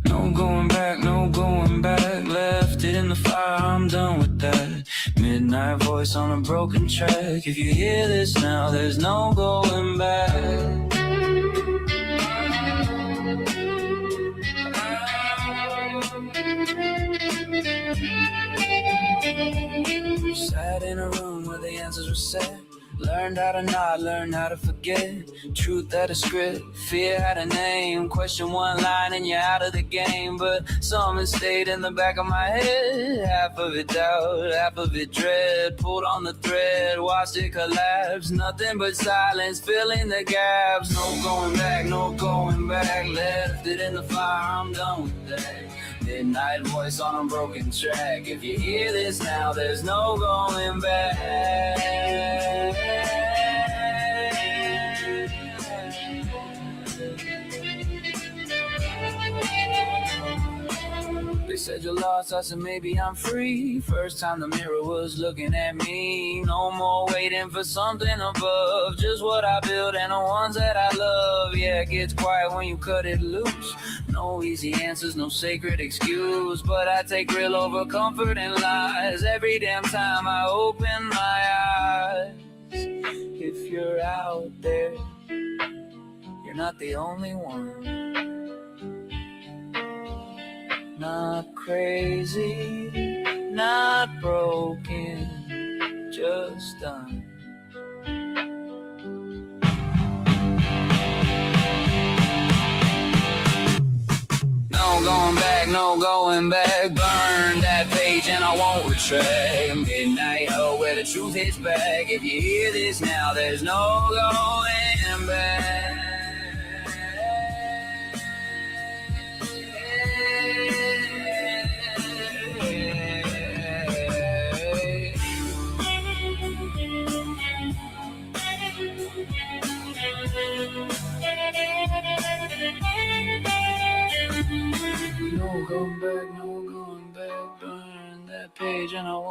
B: No going back, no going back. Left it in the fire, I'm done with that. Midnight voice on a broken track. If you hear this now, there's no going back. Sat in a room where the answers were said. Learned how to not, learned how to forget. Truth had a script, fear had a name. Question one line and you're out of the game. But something stayed in the back of my head. Half of it doubt, half of it dread. Pulled on the thread, watched it collapse. Nothing but silence, filling the gaps. No going back, no going back. Left it in the fire, I'm done with that. Midnight voice on a broken track. If you hear this now, there's no going back. They said you're lost, I said maybe I'm free. First time the mirror was looking at me. No more waiting for something above. Just what I build and the ones that I love. Yeah, it gets quiet when you cut it loose. No easy answers, no sacred excuse. But I take real over comfort and lies every damn time I open my eyes. If you're out there, you're not the only one. Not crazy, not broken, just done. No going back, no going back. Burn that page and I won't retract. Midnight, oh, where the truth hits back. If you hear this now, there's no going back.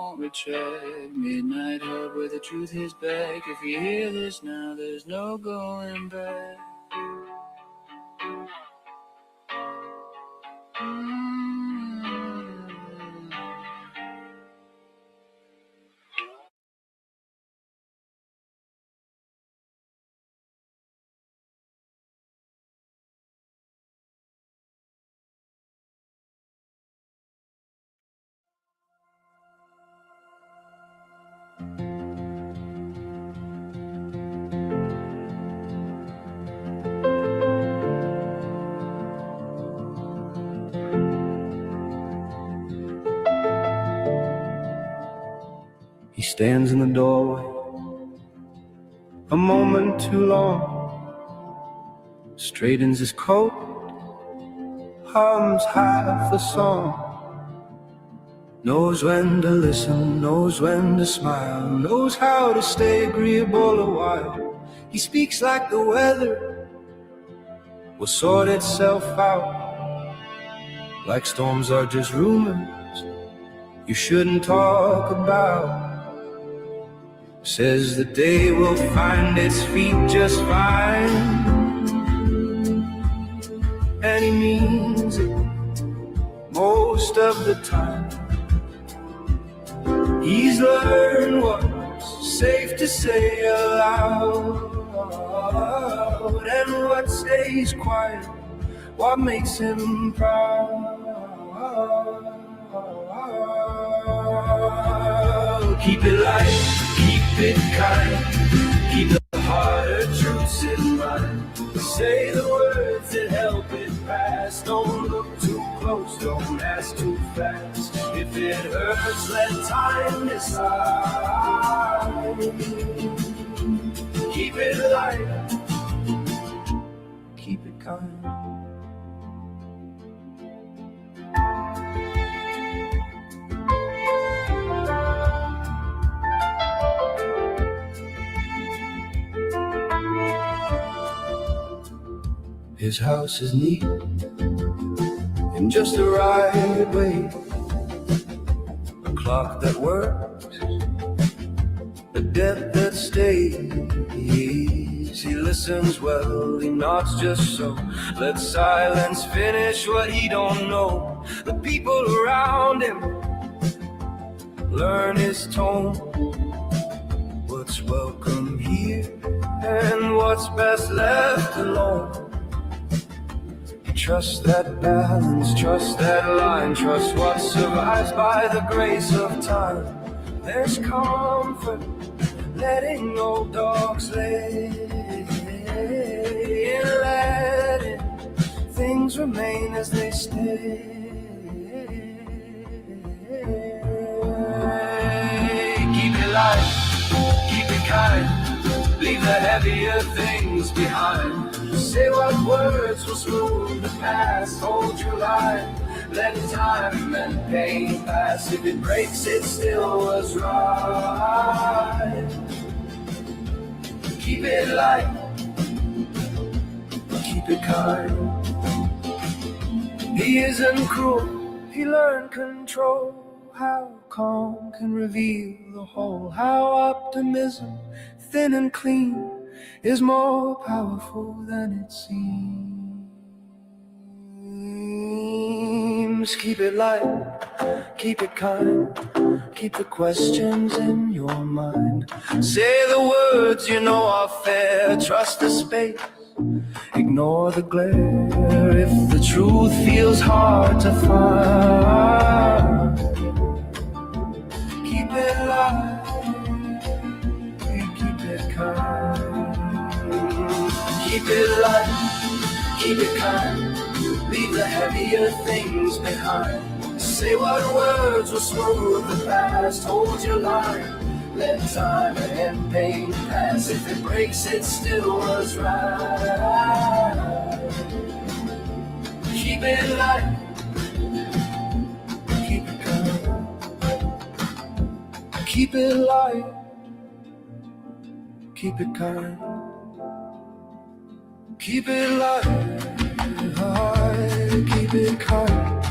E: won't retread. Midnight hub where the truth is back. If you hear this now, there's no going back.
B: He stands in the doorway a moment too long, straightens his coat, hums half a song, knows when to listen, knows when to smile, knows how to stay agreeable a while. He speaks like the weather will sort itself out, like storms are just rumors you shouldn't talk about. Says the day will find its feet just fine, and he means it most of the time. He's learned what's safe to say aloud, and what stays quiet, what makes him proud. Keep it light, keep it kind, keep the harder truths in mind. Say the words that help it pass. Don't look too close, don't ask too fast. If it hurts, let time decide. Keep it light, keep it kind. His house is neat in just the right way, a clock that works, a debt that stays. He listens well, he nods just so. Let silence finish what he don't know. The people around him learn his tone, what's welcome here and what's best left alone. Trust that balance, trust that line, trust what survives by the grace of time. There's comfort letting old dogs lay, and letting things remain as they stay. Keep it light, keep it kind, leave the heavier things behind. Say what words will smooth the past. Hold your line, let time and pain pass. If it breaks, it still was right. Keep it light, keep it kind. He isn't cruel, he learned control. How calm can reveal the whole. How optimism, thin and clean, is more powerful than it seems. Keep it light, keep it kind, keep the questions in your mind. Say the words you know are fair, trust the space, ignore the glare. If the truth feels hard to find, keep it light, keep it kind. Keep it light, keep it kind, leave the heavier things behind. Say what words will smooth the past. Hold your line, let time and pain pass. If it breaks, it still was right. Keep it light, keep it kind. Keep it light, keep it kind. Keep it light, keep it kind.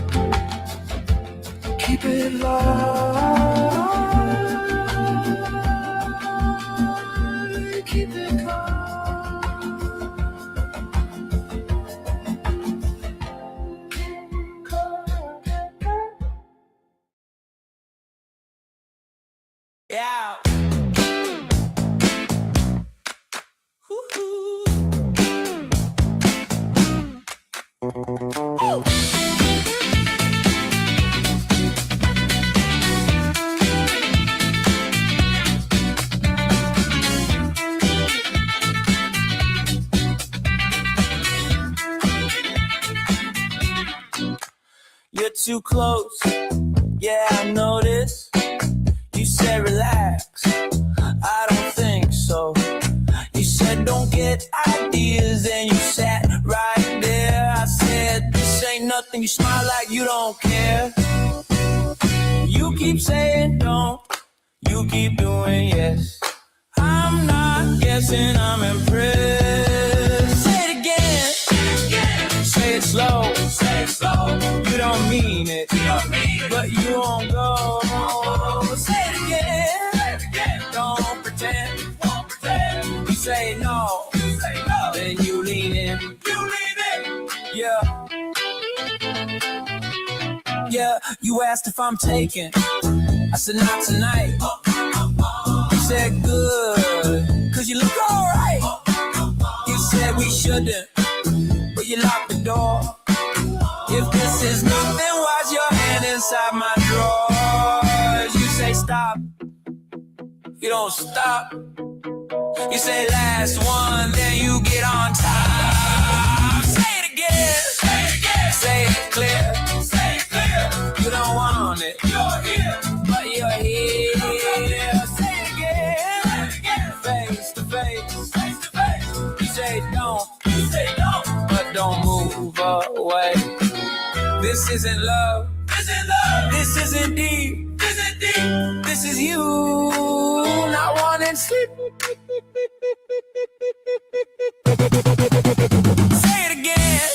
B: Keep it light.
F: Yeah. Woo-hoo. You're too close, yeah, I notice. You said relax, I don't think so. You said don't get ideas, and you sat right there. I said this ain't nothing, you smile like you don't care. You keep saying don't, you keep doing yes. I'm not guessing, I'm impressed. Say it again, say it slow, say it slow. You don't mean it, but you won't go. Say it again, don't pretend. You say no, then you lean in. Yeah. Yeah, you asked if I'm taking. I said not tonight. You said good, cause you look alright. You said we shouldn't, but you locked the door. If this is nothing, why's your hand inside my drawers? You say stop, you don't stop. You say last one, then you get on top. Say it again, say it clear. You don't want it, you're here, but you're here. Say it again, face to face. You say don't, but don't move away. This isn't love, this isn't deep, this is you not wanting sleep. Say it again,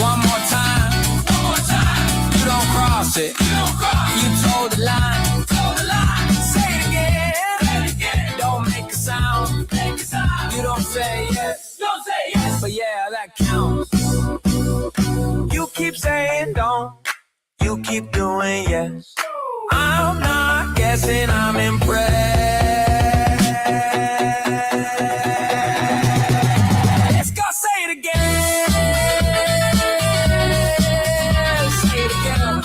F: one more time. You don't cross it, you told the line. Say it again, don't make a sound. You don't say yes, but yeah, that counts. You keep saying don't, you keep doing yes. I'm not guessing, I'm impressed. Let's go, say it again. Say it again.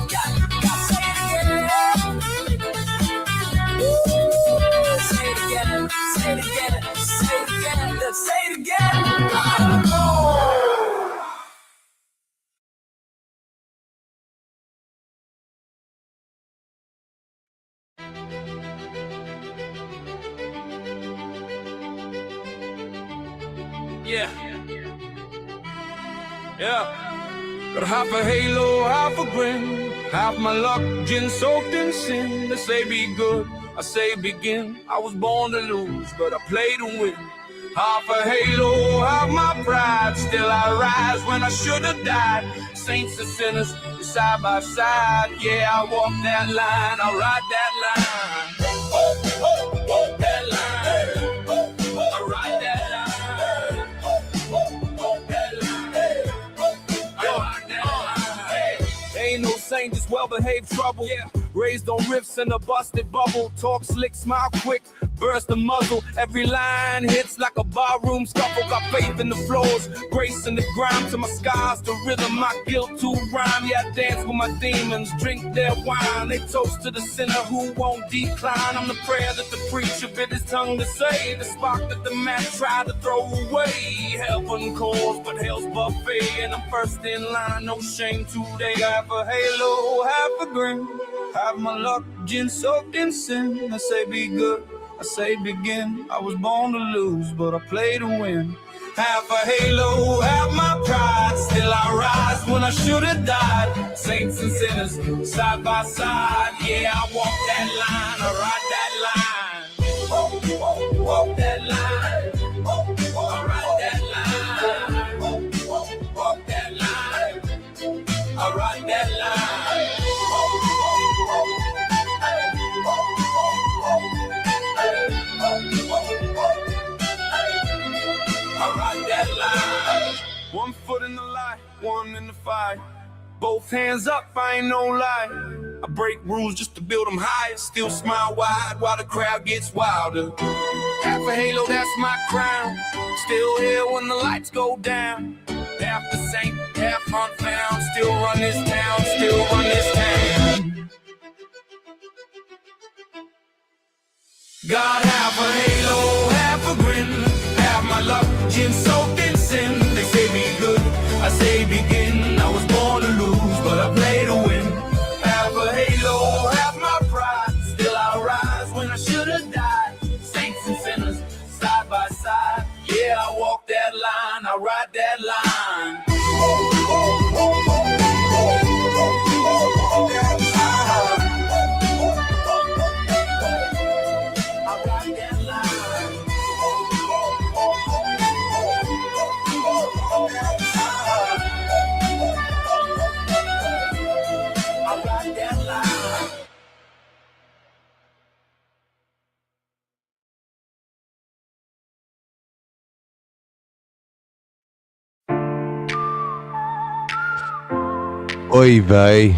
F: Got say it again. Ooh, say it again. Say it again. Say it again. Let's say it again.
G: Yeah. Got half a halo, half a grin, half my luck, gin soaked in sin. They say be good, I say begin. I was born to lose, but I play to win. Half a halo, half my pride. Still I rise when I should have died. Saints and sinners, side by side. Yeah, I walk that line, I ride that line. Walk that line. I ride that line. Walk that line. I ride that line. Ain't no saint, just well-behaved trouble. Yeah. Raised on riffs in a busted bubble. Talk slick, smile quick, burst the muzzle. Every line hits like a barroom scuffle. Got faith in the floors, grace in the grime. To my skies, the rhythm, my guilt to rhyme. Yeah, I dance with my demons, drink their wine. They toast to the sinner who won't decline. I'm the prayer that the preacher bit his tongue to say. The spark that the man tried to throw away. Heaven calls, but hell's buffet. And I'm first in line, no shame today. Half a halo, half a grin. Have my luck, gin soaked in sin. I say be good, I say begin. I was born to lose, but I play to win. Half a halo, half my pride. Still I rise when I should have died. Saints and sinners, side by side. Yeah, I walk that line, I ride that line. Walk that line. I ride that line. Walk that line. I ride that line. I ride that line. 1 foot in the light, 1 in the fire. Both hands up, I ain't no lie. I break rules just to build them higher. Still smile wide while the crowd gets wilder. Half a halo, that's my crown. Still here when the lights go down. Half the saint, half unfound. Still run this town, still run this town. Got half a halo, half a grin. Half my luck, gin soaked in sin. They say be good, I say begin. I was born to lose, but I play to win. Half a halo, half my pride. Still I rise when I should have died. Saints and sinners, side by side. Yeah, I walk that line, I ride that line.
H: Oy vey.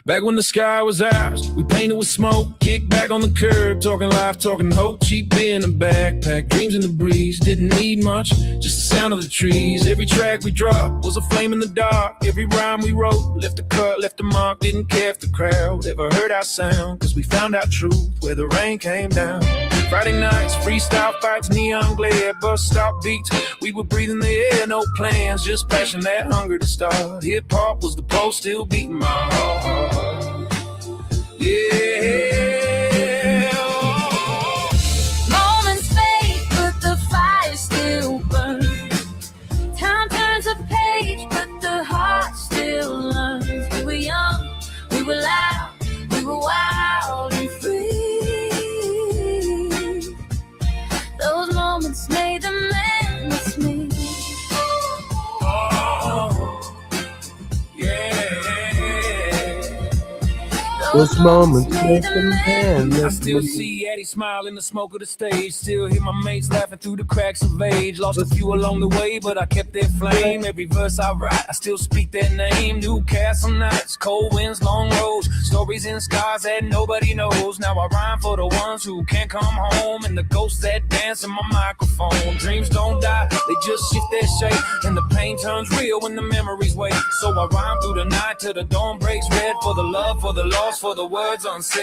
G: Back when the sky was ours, we painted with smoke, kicked back on the curb, talking life, talking hope, cheap beer in a backpack, dreams in the breeze, didn't need much, just the sound of the trees. Every track we dropped was a flame in the dark, every rhyme we wrote left a cut, left a mark, didn't care if the crowd ever heard our sound, cause we found out truth where the rain came down. Friday nights, freestyle fights, neon glare, bus stop beats, we were breathing the air, no plans, just passion, that hunger to start. Hip-hop was the pulse, still beating my heart. Yeah.
C: Moments fade, but the fire still burns. Time turns a page, but the heart still learns. We were young, we were loud, we were wild and free. Those moments made the man with me.
H: Those moments make them hand.
G: I still see Eddie smile in the smoke of the stage. Still hear my mates laughing through the cracks of age. Lost a few along the way, but I kept their flame. Every verse I write, I still speak their name. Newcastle nights, cold winds, long roads, stories in skies that nobody knows. Now I rhyme for the ones who can't come home, and the ghosts that dance in my microphone. Dreams don't die, they just shift their shape, and the pain turns real when the memories wait. So I rhyme through the night till the dawn breaks red, for the love, for the loss, for the words unsaid.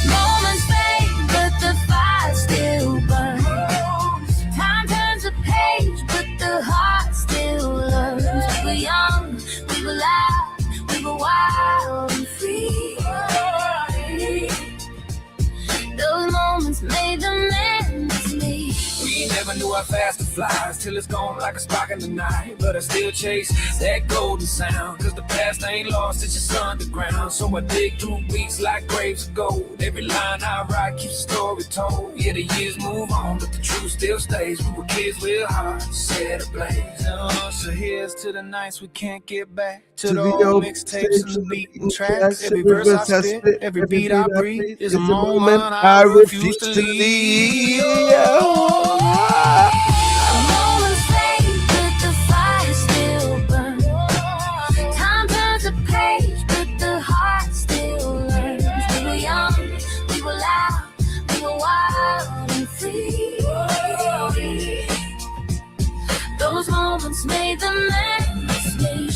C: Moments fade, but the fire still burns. Time turns a page, but the heart still learns. We were young, we were loud, we were wild and free. Those moments made the man with me.
G: We never knew how fast it flies till it's gone like a spark in the night. But I still chase that golden sound, cause the past ain't lost, it's just underground. So I dig through beats like graves of gold. Every line I write keeps a story told. Yeah, the years move on, but the truth still stays. We were kids with hearts set ablaze. So here's to the nights we can't get back, to the old mixtapes and the beaten tracks. Every verse I spit, every beat I breathe is a moment I refuse to leave.
C: Moments fade, but the fire still burns. Time turns a page, but the heart still learns. We were young, we were loud, we were wild and free. Those moments made the man with me.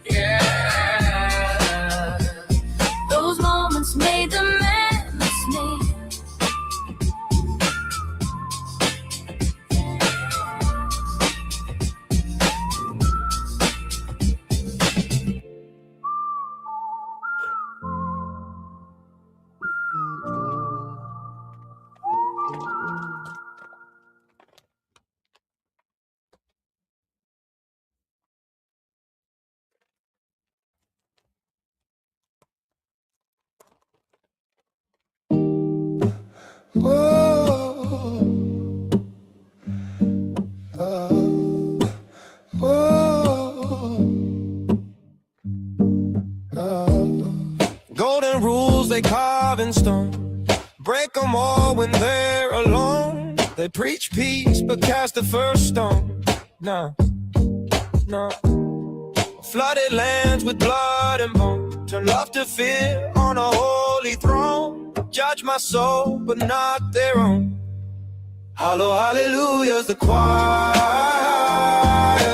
G: Yeah.
C: Those moments made the man with me.
B: They preach peace, but cast the first stone. No, no. Flooded lands with blood and bone. Turn love to fear on a holy throne. Judge my soul, but not their own. Hollow hallelujahs the choir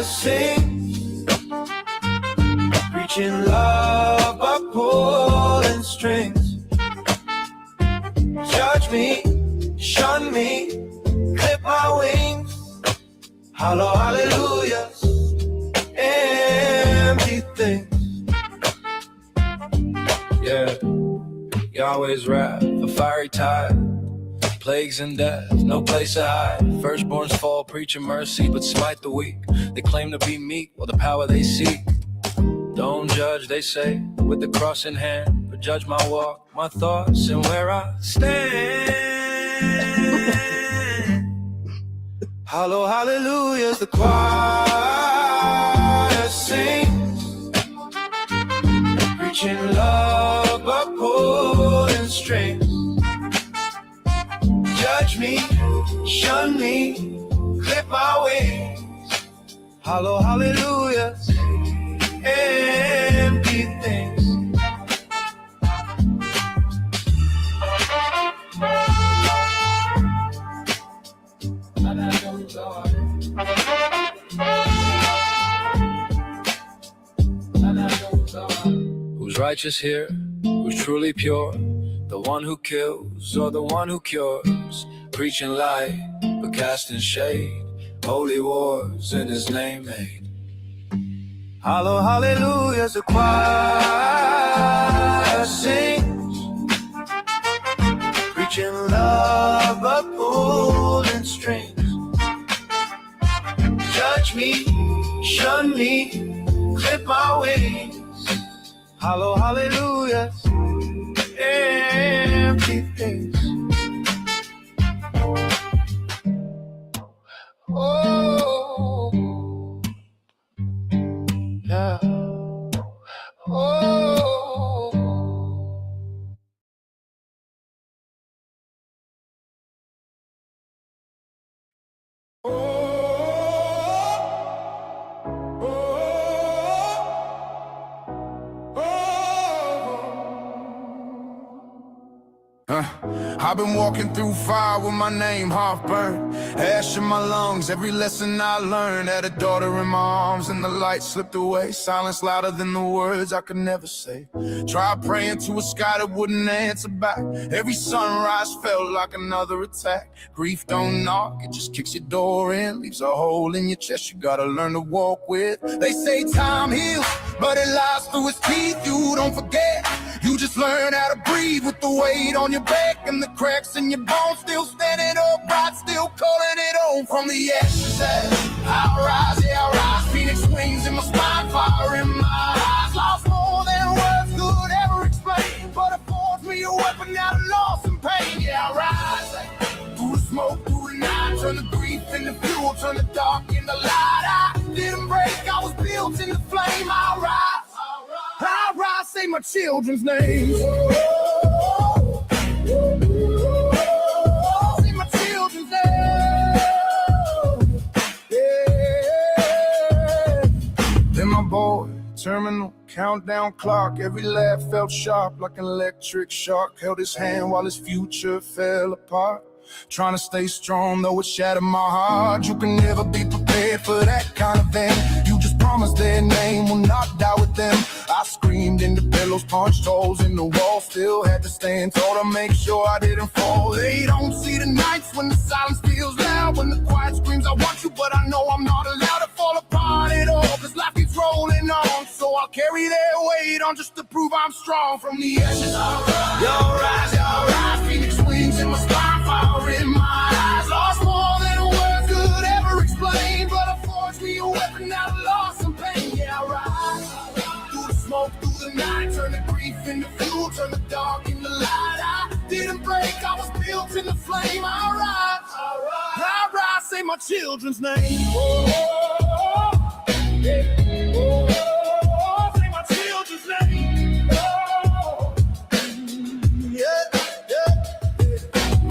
B: sings, preaching love but pulling strings. Judge me, shun me, clip my wings. Hollow hallelujahs, empty things. Yeah, Yahweh's wrath, a fiery tide, plagues and death, no place to hide. Firstborns fall, preaching mercy, but smite the weak. They claim to be meek, while the power they seek. Don't judge, they say, with the cross in hand, but judge my walk, my thoughts, and where I stand. Hollow hallelujahs the choir sings, preaching love but pulling strings. Judge me, shun me, clip my wings. Hollow hallelujahs, empty things. Who's righteous here? Who's truly pure? The one who kills or the one who cures? Preaching light but casting shade. Holy wars in his name made. Hollow hallelujahs the choir sings, preaching love but pulling strings. Judge me, shun me, clip my wings. Hollow hallelujahs, empty things. Oh, yeah. Oh.
A: I've been walking through fire with my name half burned, ash in my lungs. Every lesson I learned, had a daughter in my arms and the light slipped away. Silence louder than the words I could never say. Tried praying to a sky that wouldn't answer back. Every sunrise felt like another attack. Grief don't knock, it just kicks your door in, leaves a hole in your chest you gotta learn to walk with. They say time heals, but it lies through its teeth. You don't forget, you just learn how to breathe with the weight on your back and the cracks in your bones. Still standing upright, still calling it home from the ashes. I'll rise, yeah, I'll rise. Phoenix wings in my spine, fire in my eyes. Lost more than words could ever explain, but it forged me a weapon out of loss and pain. Yeah, I'll rise through the smoke, through the night. Turn the grief into fuel, turn the dark into light. I didn't break, I was built in the flame. I'll rise, I'll rise, say my children's names. Say my children's names. Yeah. Then my boy, terminal countdown clock. Every laugh felt sharp like an electric shock. Held his hand while his future fell apart. Trying to stay strong though it shattered my heart. You can never be prepared for that kind of thing. You just promised their name will not die with them. I screamed into pillows, punched holes in the wall. Still had to stand tall to make sure I didn't fall. They don't see the nights when the silence feels loud, when the quiet screams I want you but I know I'm not allowed to fall apart at all. Cause life keeps rolling on, so I'll carry their weight on just to prove I'm strong. From the ashes I'll rise, you'll rise. Phoenix wings in my spine, fire in my eyes. Lost more than words could ever explain, but I forged me a weapon out of loss and pain. Yeah, I rise through the smoke, through the night. Turn the grief into fuel, turn the dark into light. I didn't break, I was built in the flame. I rise, say my children's name. Oh, yeah. Oh, say my children's name. Oh, yeah, yeah.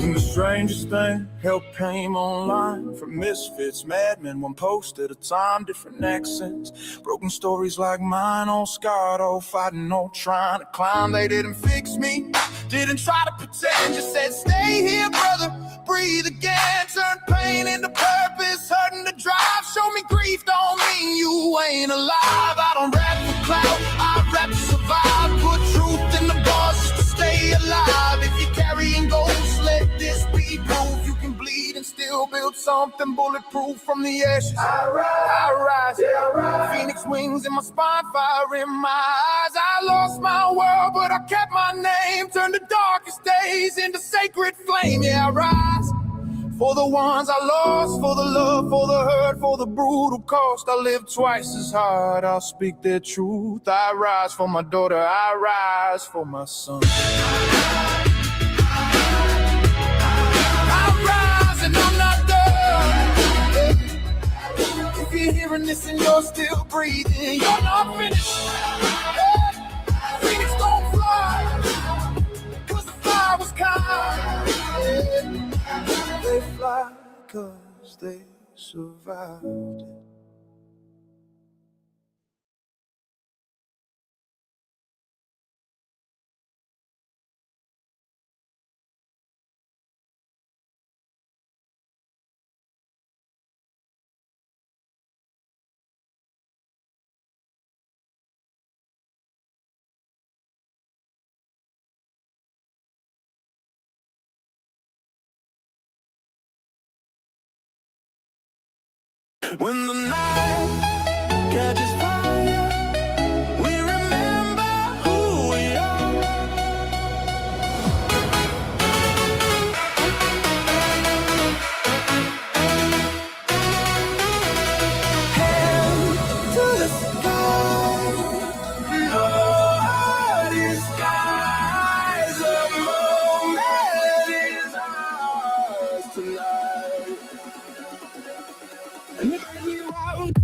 A: And the strangest thing
I: Help came online from misfits, madmen, one post at a time, different accents. Broken stories like mine, all scarred, all fighting, all trying to climb. They didn't fix me, didn't try to pretend, just said, stay here, brother, breathe again. Turn pain into purpose, hurting to drive. Show me grief, don't mean you ain't alive. I don't rap for clout, I rap to survive. Put truth in the bars just to stay alive. If you're carrying ghosts, let this be proof. You can bleed and still build something bulletproof from the ashes. I rise, yeah, I rise. Phoenix wings in my spine, fire in my eyes. I lost my world, but I kept my name. Turned the darkest days into sacred flame. Yeah, I rise for the ones I lost, for the love, for the hurt, for the brutal cost. I live twice as hard, I'll speak their truth. I rise for my daughter, I rise for my son. And I'm not done. If you're hearing this and you're still breathing, you're not finished. Phoenix don't fly, cause the fly was kind. They fly cause they survived. When the night catches fire, we remember who we are. Hand to the sky, no disguise. The moment is ours tonight. And if we want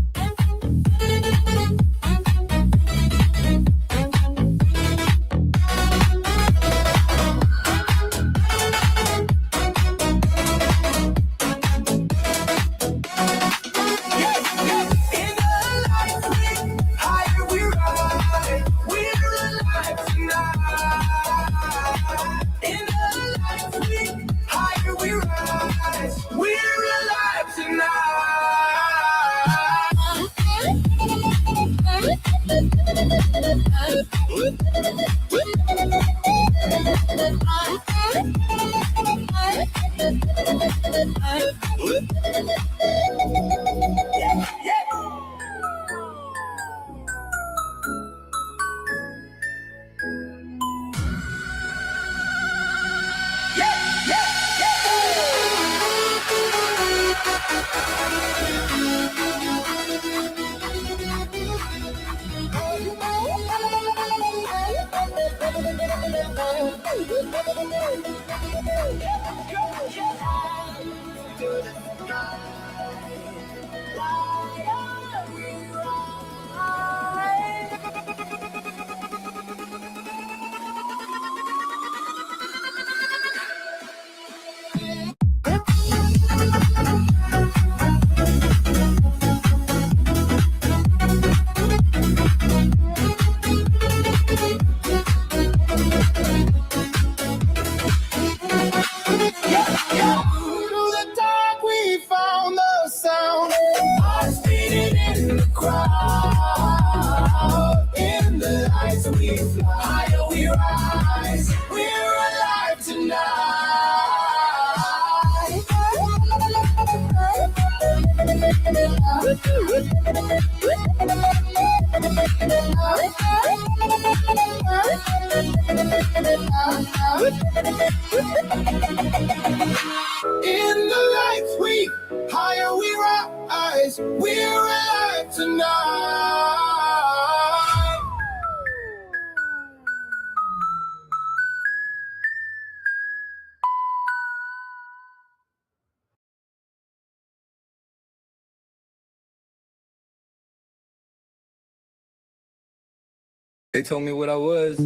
I: in the lights we higher we rise, we're alive tonight.
D: They told me what I was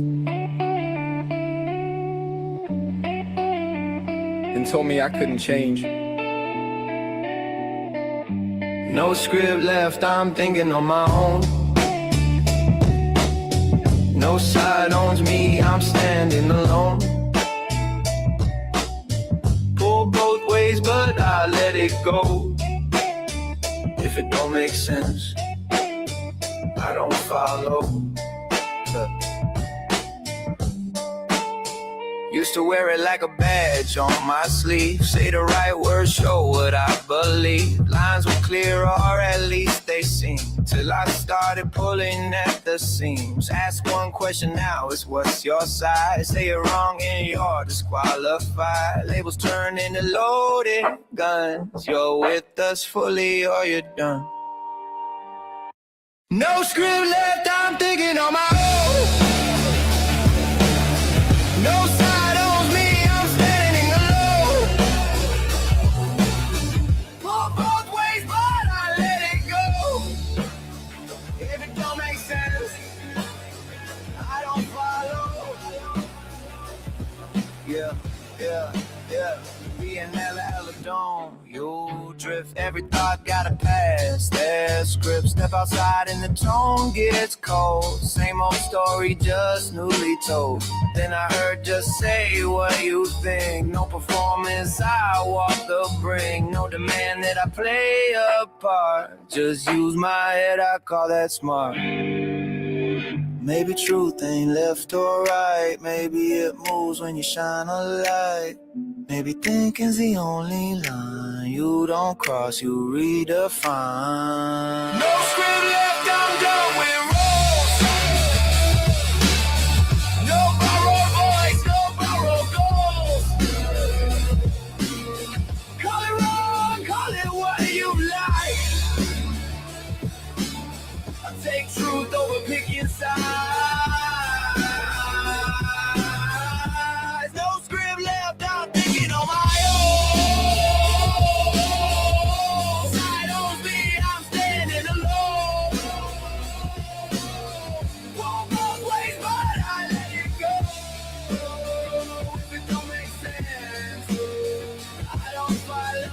D: told me I couldn't change.
B: No script left, I'm thinking on my own. No side owns me, I'm standing alone. Pull both ways, but I let it go. If it don't make sense, I don't follow. Used to wear it like a badge on my sleeve. Say the right words, show what I believe. Lines were clear, or at least they seemed, till I started pulling at the seams. Ask one question now, it's what's your side? Say it wrong and you're disqualified. Labels turn into loaded guns. You're with us fully or you're done. No script left, I'm thinking on my own. No side owns me, I'm standing alone. Pull both ways, but I let it go. If it don't make sense, I don't follow. Yeah. Being hella dome. You drift, every thought got a pass. There's script, step outside and the tone gets cold. Same old story, just newly told. Then I heard just say what you think. No performance, I walk the brink. No demand that I play a part. Just use my head, I call that smart. Maybe truth ain't left or right. Maybe it moves when you shine a light. Maybe thinking's the only line you don't cross, you redefine. No script left, I'm done with roles. No borrowed voice, no borrowed goals. Call it wrong, call it what you like. I take truth over picking sides. No script left, I'm thinking on my own. Side owns me, I'm standing alone. Pull both ways, but I let it go. If it don't make sense, I don't follow.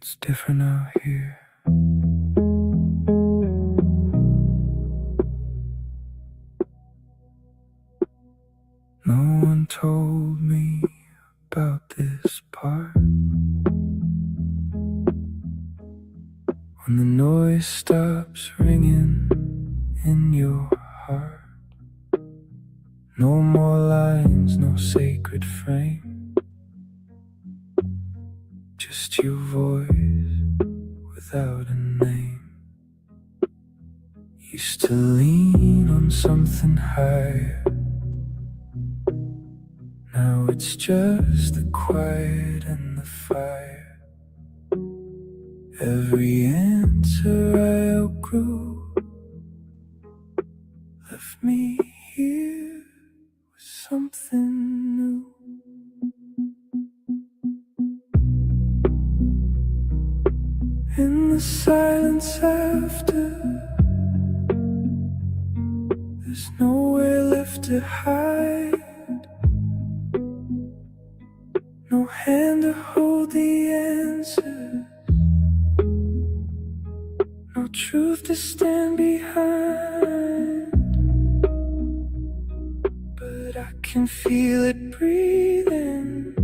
B: It's different out here. No one told me about this part. When the noise stops ringing in your heart, no more lines, no sacred frame, just your voice without a name. Used to lean on something higher. Now it's just the quiet and the fire. Every answer I outgrew left me here with something new. In the silence after, there's nowhere left to hide. No hand to hold the answers, no truth to stand behind. But I can feel it breathing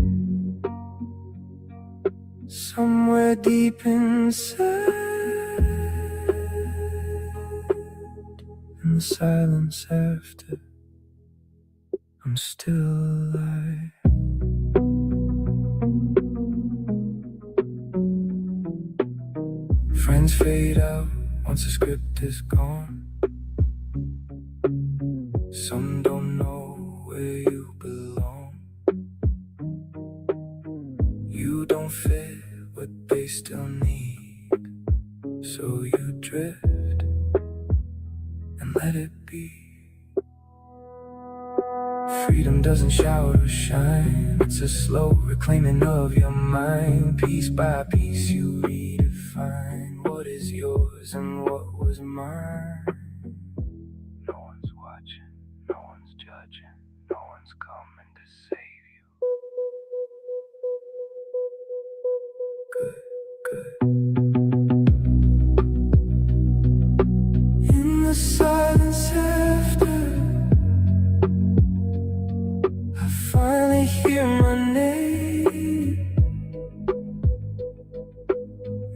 B: somewhere deep inside. In the silence after, I'm still alive. Friends fade out once the script is gone. Some don't know where you belong. you don't fit what they still need. So you drift and let it be. Freedom doesn't shower or shine. It's a slow reclaiming of your mind. Piece by piece you redefine what is yours and what was mine. No one's watching, no one's judging, no one's coming to save you. Good, good. In the silence after, I finally hear my name.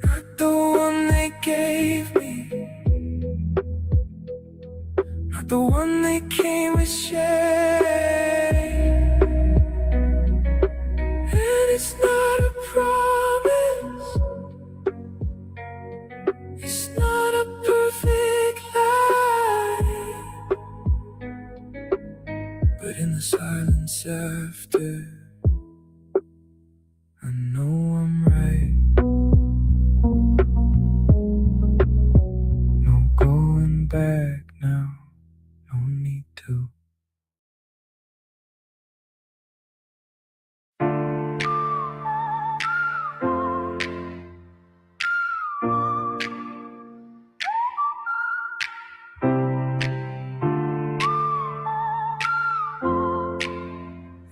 B: Not the one they gave me, not the one they came with shame. And it's not a promise, it's not a perfect life, but in the silence after, I know I'm right. No going back now, no need to.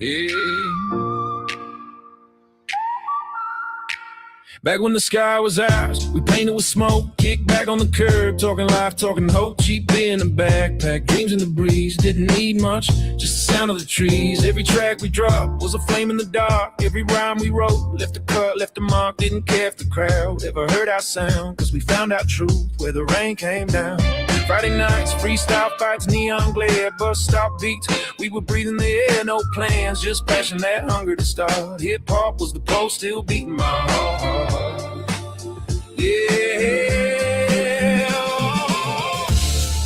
G: Yeah. Back when the sky was ours, we painted with smoke, kicked back on the curb, talking life, talking hope, cheap beer in a backpack, dreams in the breeze, didn't need much, just the sound of the trees. Every track we dropped was a flame in the dark, every rhyme we wrote left a cut, left a mark, didn't care if the crowd ever heard our sound, cause we found out truth where the rain came down. Friday nights, freestyle fights, neon glare, bus stop beats, we were breathing the air, no plans, just passion, that hunger to start. Hip-hop was the pulse, still beating my heart. Yeah.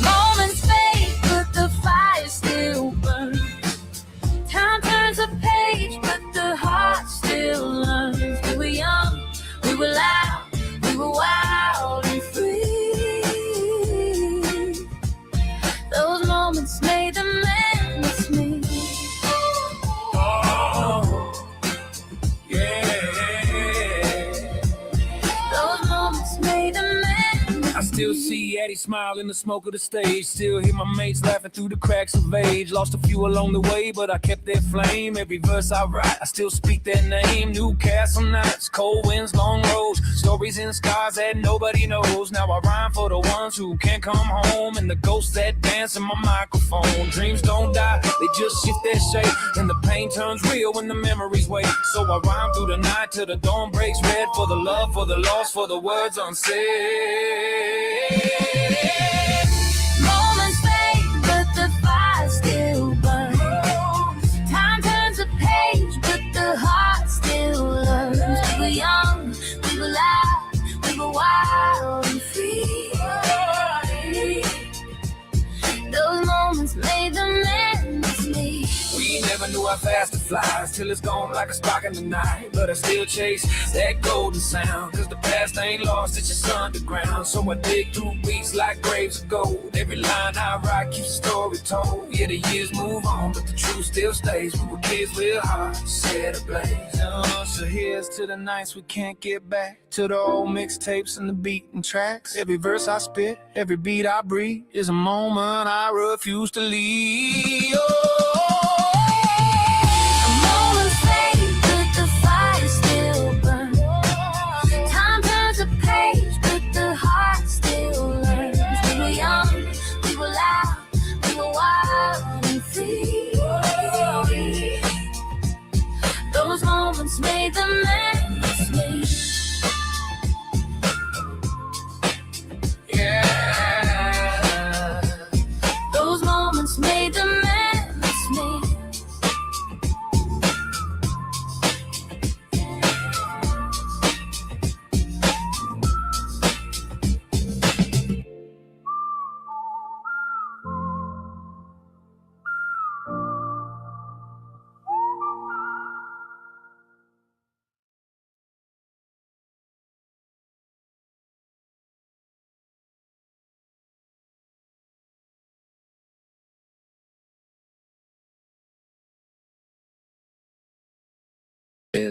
C: Moments fade, but the fire still burns. Time turns a page, but the heart still learns. We were young, we were loud, we were wild and free. Those moments made the man with me.
G: Oh, yeah.
C: Those moments made a man.
G: I still see Eddie smile in the smoke of the stage. Still hear my mates laughing through the cracks of age. Lost a few along the way, but I kept their flame. Every verse I write, I still speak their name. Newcastle nights, cold winds, long roads, stories in skies that nobody knows. Now I rhyme for the ones who can't come home, and the ghosts that dance in my microphone. Dreams don't die, they just shift their shape, and the pain turns real when the memories wait. So I rhyme through the night till the dawn breaks red, for the love, for the loss, for the words unsaid.
C: Moments fade, but the fire still burns. Time turns a page, but the heart still learns. We were young, we were loud, we were wild and free. Those moments made the man with me.
G: We never knew how fast it flies till it's gone like a spark in the night. But I still chase that golden sound, cause the past ain't lost, it's just underground. So I dig through beats like graves of gold. Every line I write keeps a story told. Yeah, the years move on, but the truth still stays. We were kids with hearts set ablaze. So here's to the nights we can't get back, to the old mixtapes and the beaten tracks. Every verse I spit, every beat I breathe is a moment I refuse to leave.
C: Moments fade, but the fire still burns. Time turns a page, but the heart still learns. We were young, we were loud, we were wild and free. Those moments made the man with me.
G: Yeah.
C: Those moments made the man with me.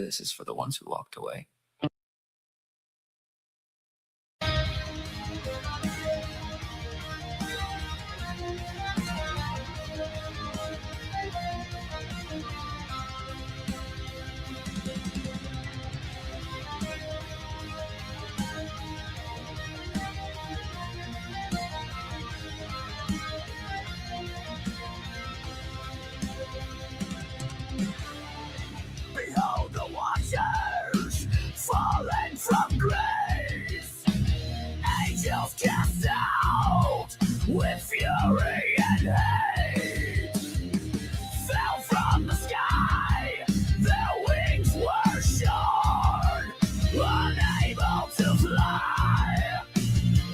E: this is for the ones who walked away.
F: Behold the watchers fallen from grace, angels cast out with fury and hate, fell from the sky, their wings were shorn, unable to fly,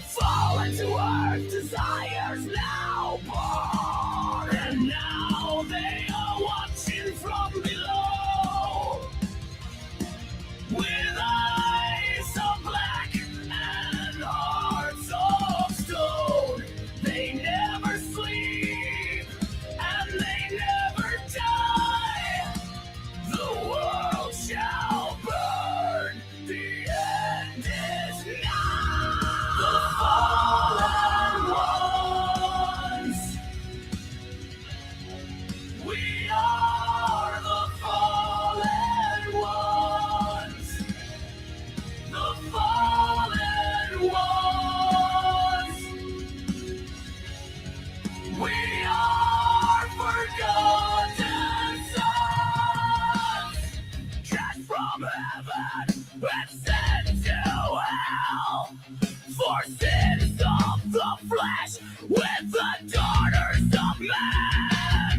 F: fallen to earth, desires now born, and now they are watching from below, with eyes of black and hearts of stone. They never sleep and they never die. The world shall burn. The end is nigh. The fallen ones. We are the fallen ones. The fallen ones. We are forgotten sons, cast from heaven and sent to hell, for sins of the flesh with the daughters of men.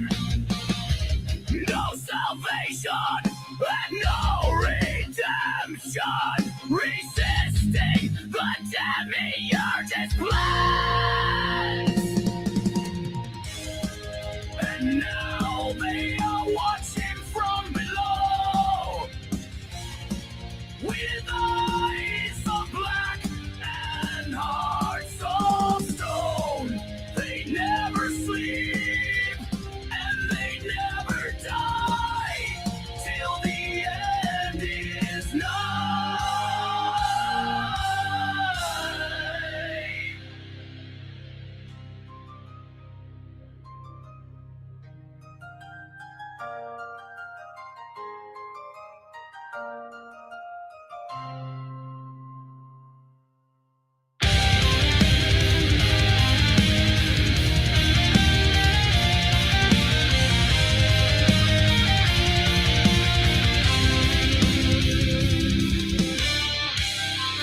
F: No salvation and no redemption, resisting the demiurge's plans. And now they are watching from below, with eyes of black and hearts of stone. They never sleep and they never die, till the end is nigh.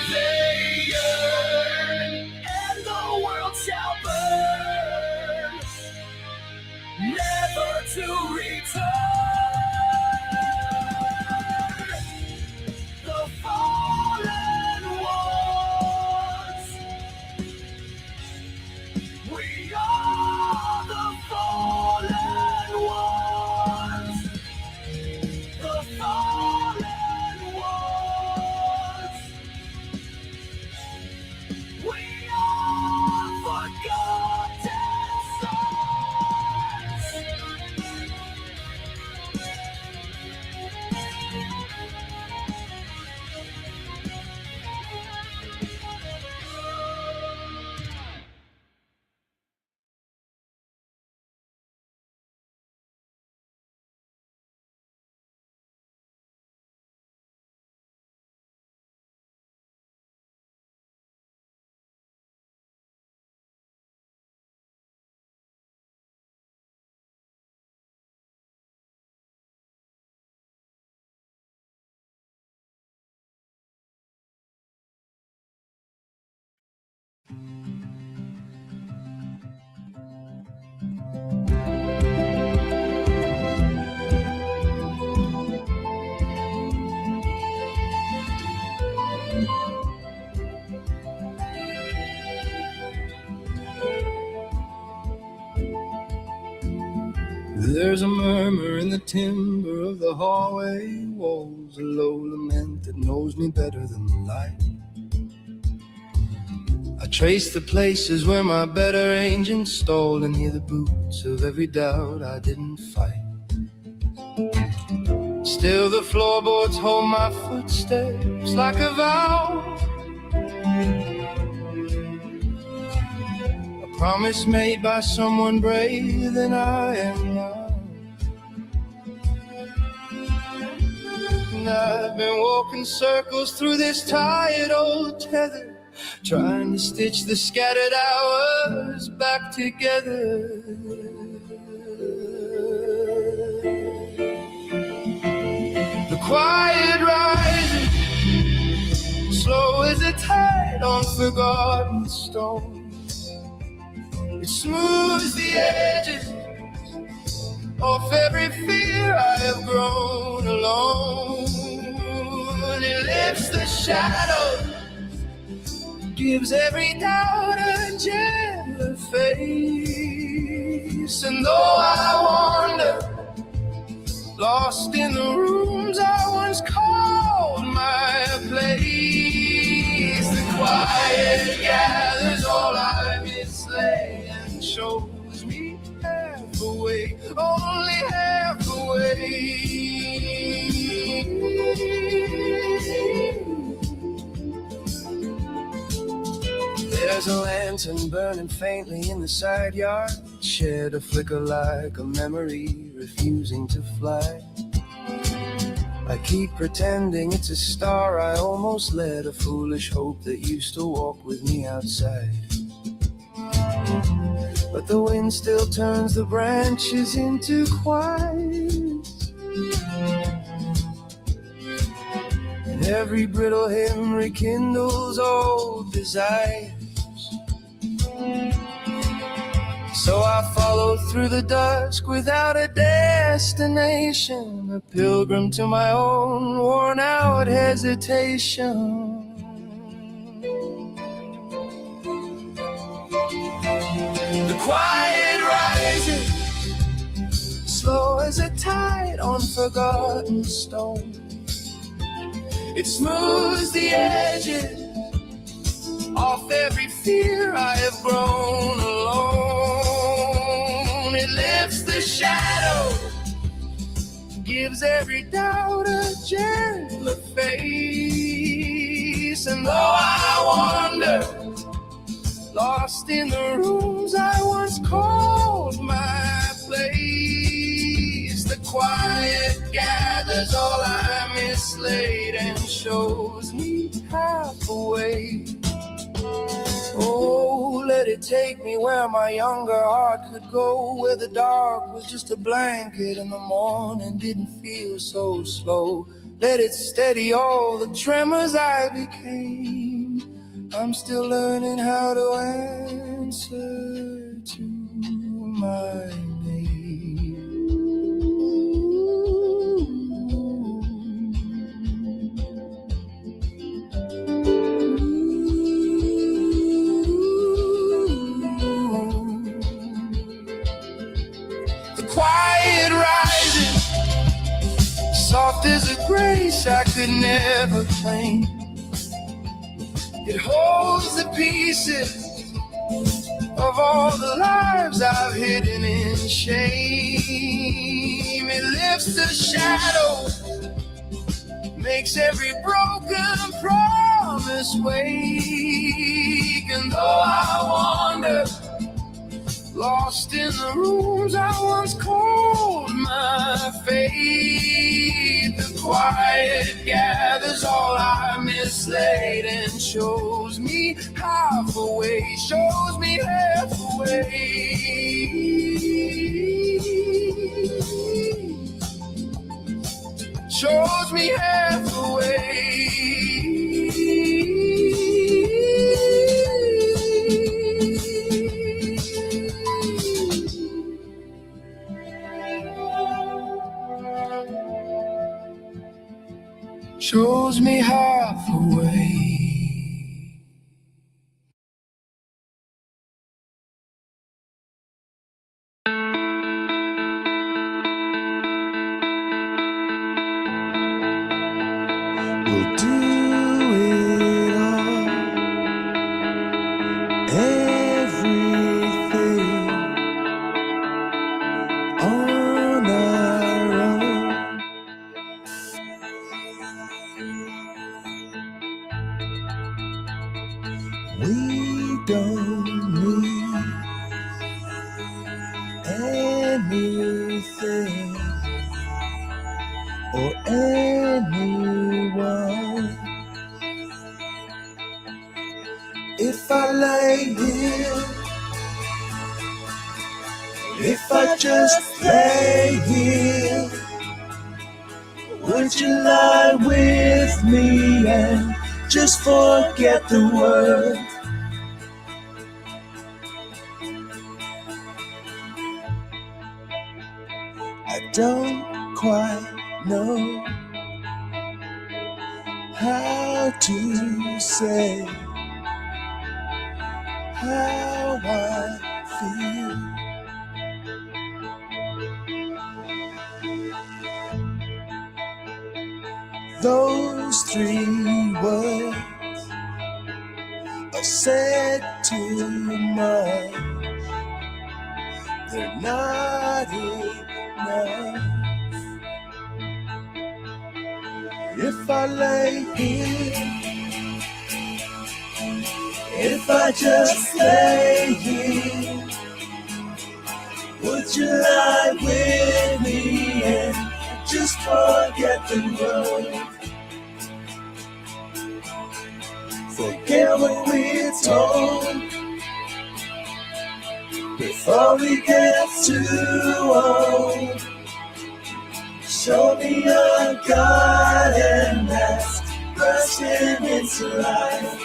F: They yearn, and the world shall burn, never to return. The fallen ones. We are the fallen ones. The fallen ones. We are forgotten sons.
A: There's a murmur in the timber of the hallway walls, a low lament that knows me better than the light. I trace the places where my better angel stalled, and hear the boots of every doubt I didn't fight.
B: Still the floorboards hold my footsteps like a vow. A promise made by someone braver than I am now. And I've been walking circles through this tired old tether, trying to stitch the scattered hours back together. The quiet rising, slow as a tide on forgotten stones. It smooths the edges off every fear I have grown alone. It lifts the shadow, gives every doubt a gentler face. And though I wander, lost in the rooms I once called my place, the quiet gathers all I mislay and shows me half away, only half away. There's a lantern burning faintly in the side yard, shed a flicker like a memory refusing to fly. I keep pretending it's a star I almost led, a foolish hope that used to walk with me outside. But the wind still turns the branches into quiet, and every brittle hymn rekindles old desires. So I follow through the dusk without a destination, a pilgrim to my own worn out hesitation. The quiet rises, slow as a tide on forgotten stone. It smooths the edges off every fear I have grown alone. It lifts the shadow, gives every doubt a gentler face. And though I wander, lost in the rooms I once called my place, the quiet gathers all I mislaid and shows me half away. Oh, let it take me where my younger heart could go, where the dark was just a blanket and the morning didn't feel so slow. Let it steady all the tremors I became. I'm still learning how to answer to my name. Quiet rising, soft as a grace I could never claim. It holds the pieces of all the lives I've hidden in shame. It lifts the shadow, makes every broken promise wake. And though I wander, lost in the rooms I once called my fate, the quiet gathers all I mislaid and shows me half away, shows me half away. Shows me half away. Shows me half away.
A: We'll do it all, everything on our own. We don't need anything or anyone. If I lay here, if I just lay here, would you lie with me and just forget the world? I don't quite know how to say how I feel. Those three words are said too much. They're not enough. If I lay here, if I just lay here, would you lie with me and just forget the world? Forget what we're told before we get too old. Show me a garden that's bursting into life.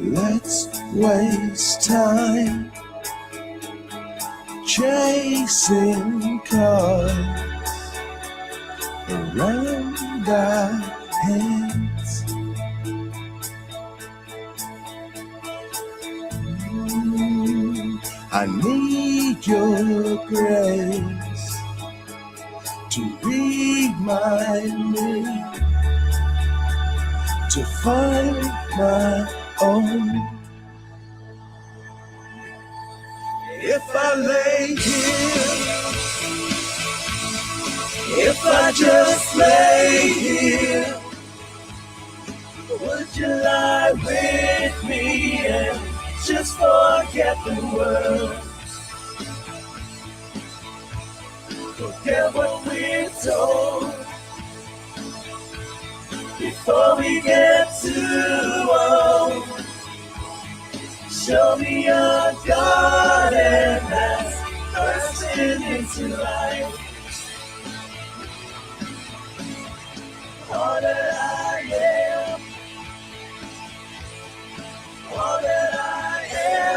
A: Let's waste time chasing cars around our heads. I need your grace to remind me to find my own. If I lay here, if I just lay here, would you lie with me and just forget the world? Forget what we're told before we get too old. Show me a garden that's bursting into life. All that I am, all that I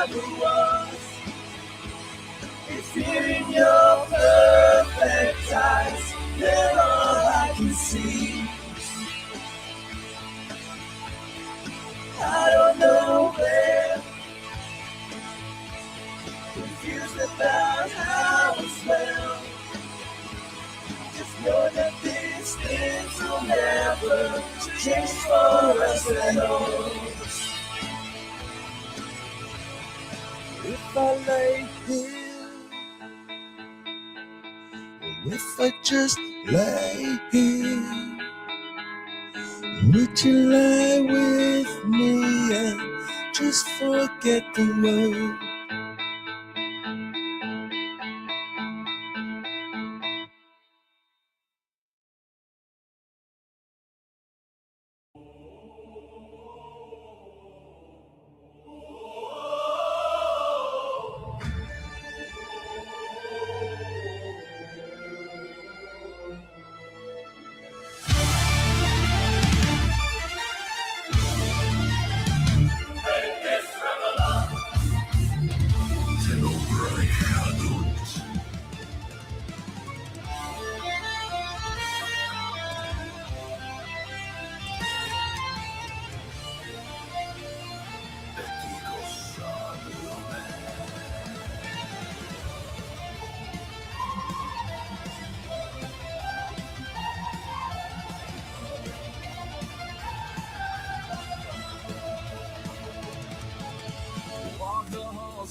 A: ever was, is here in your perfect eyes. They're all I can see. I don't know where, confused about how it's well. Just know that these things will never change for us at all. If I lay here, or if I just lay here, would you lie with me and just forget the world?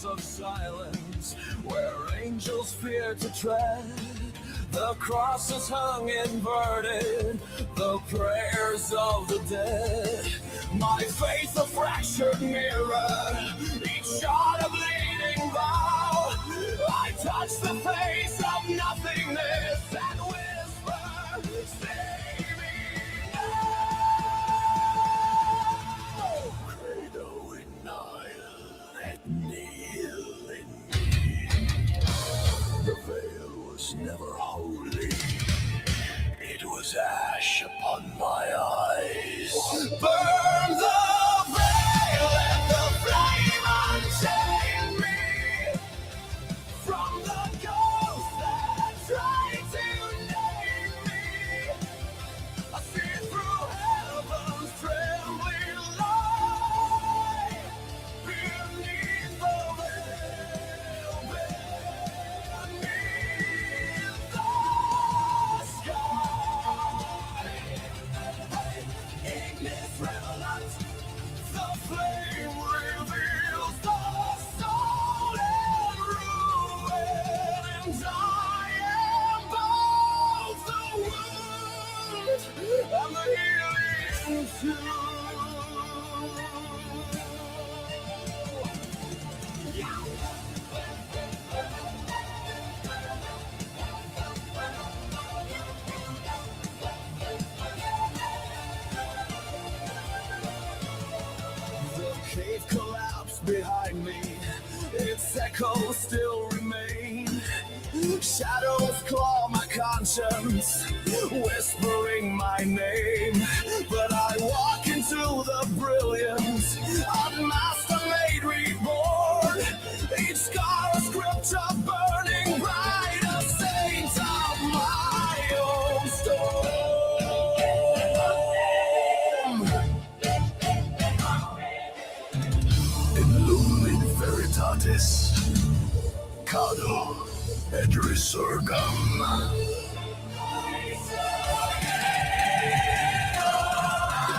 G: Of silence, where angels fear to tread,
F: The crosses hung inverted, the prayers of the dead. My faith a fractured mirror, each shot a bleeding vow. I touch the face of nothingness and whisper, save me now. Credo in Nile, et nihil in me. The veil was never holy. It was ash upon my eyes. Burn the veil, let the flame unchain me from the ghost that tried to name me. I see through heaven's trembling light beneath the veil, beneath the sky. Ignis revelant, the flame reveals the soul and ruin, and I am both the wound and the healing too. The cave collapsed behind me, its echoes still remain. Shadows claw my conscience, whispering my name. But I walk into the brilliance of master-made reborn. Each scar a scripture burning bright, a saint of my own storm. Illumine veritatis, Cado et resurgam.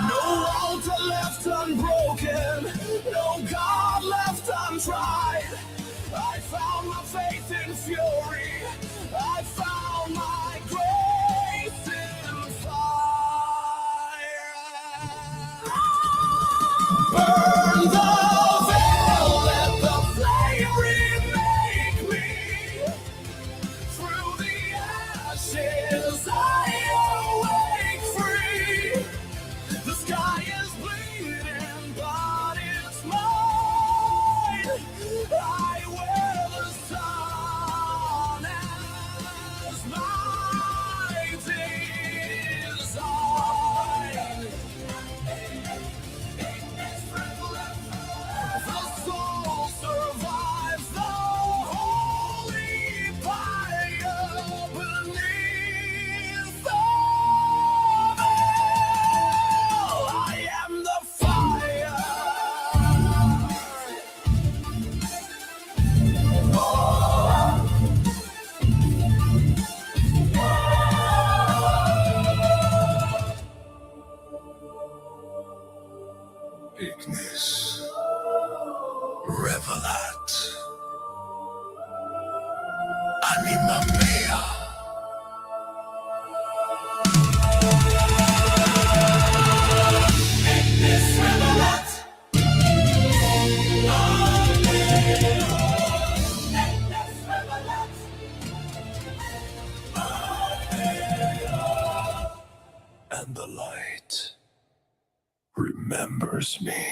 F: No altar left unbroken, no God left untried. I found my faith in fury, I found my grace in fire. Burn the veil, let the flame remake me. Through the ashes I awake free. The sky is bleeding, but it's mine. I wear the sun as my design. The soul survives the holy fire beneath the veil. I am the fire. Ignis revelat, anima mea. Ignis revelat, Ignis revelat, and the light remembers me.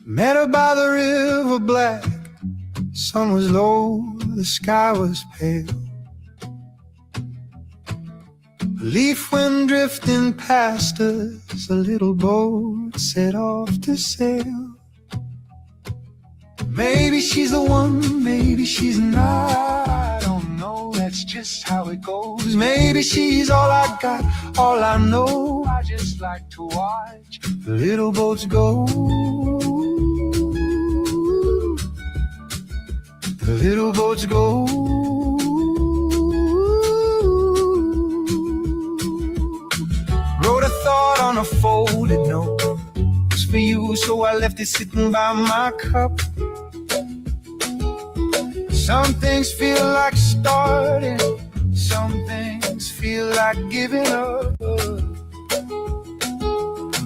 B: Met her by the river black. Sun was low, the sky was pale. A leaf went drifting past us, a little boat set off to sail. Maybe she's the one, maybe she's not, I don't know, that's just how it goes. Maybe she's all I got, all I know, I just like to watch the little boats go. The little boats go. Wrote a thought on a folded note. It's for you, so I left it sitting by my cup. Some things feel like starting, some things feel like giving up.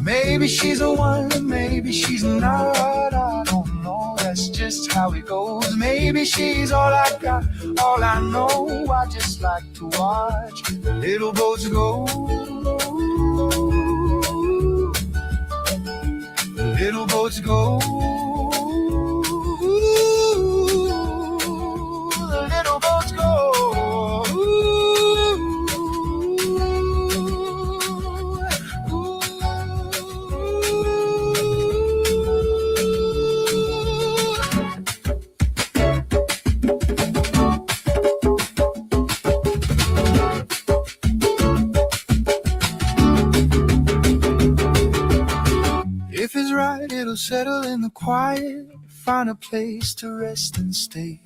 B: Maybe she's the one, maybe she's not, I don't know, that's just how it goes. Maybe she's all I got, all I know, I just like to watch the little boats go. The little boats go. The little boats go. If it's right, it'll settle in the quiet, find a place to rest and stay.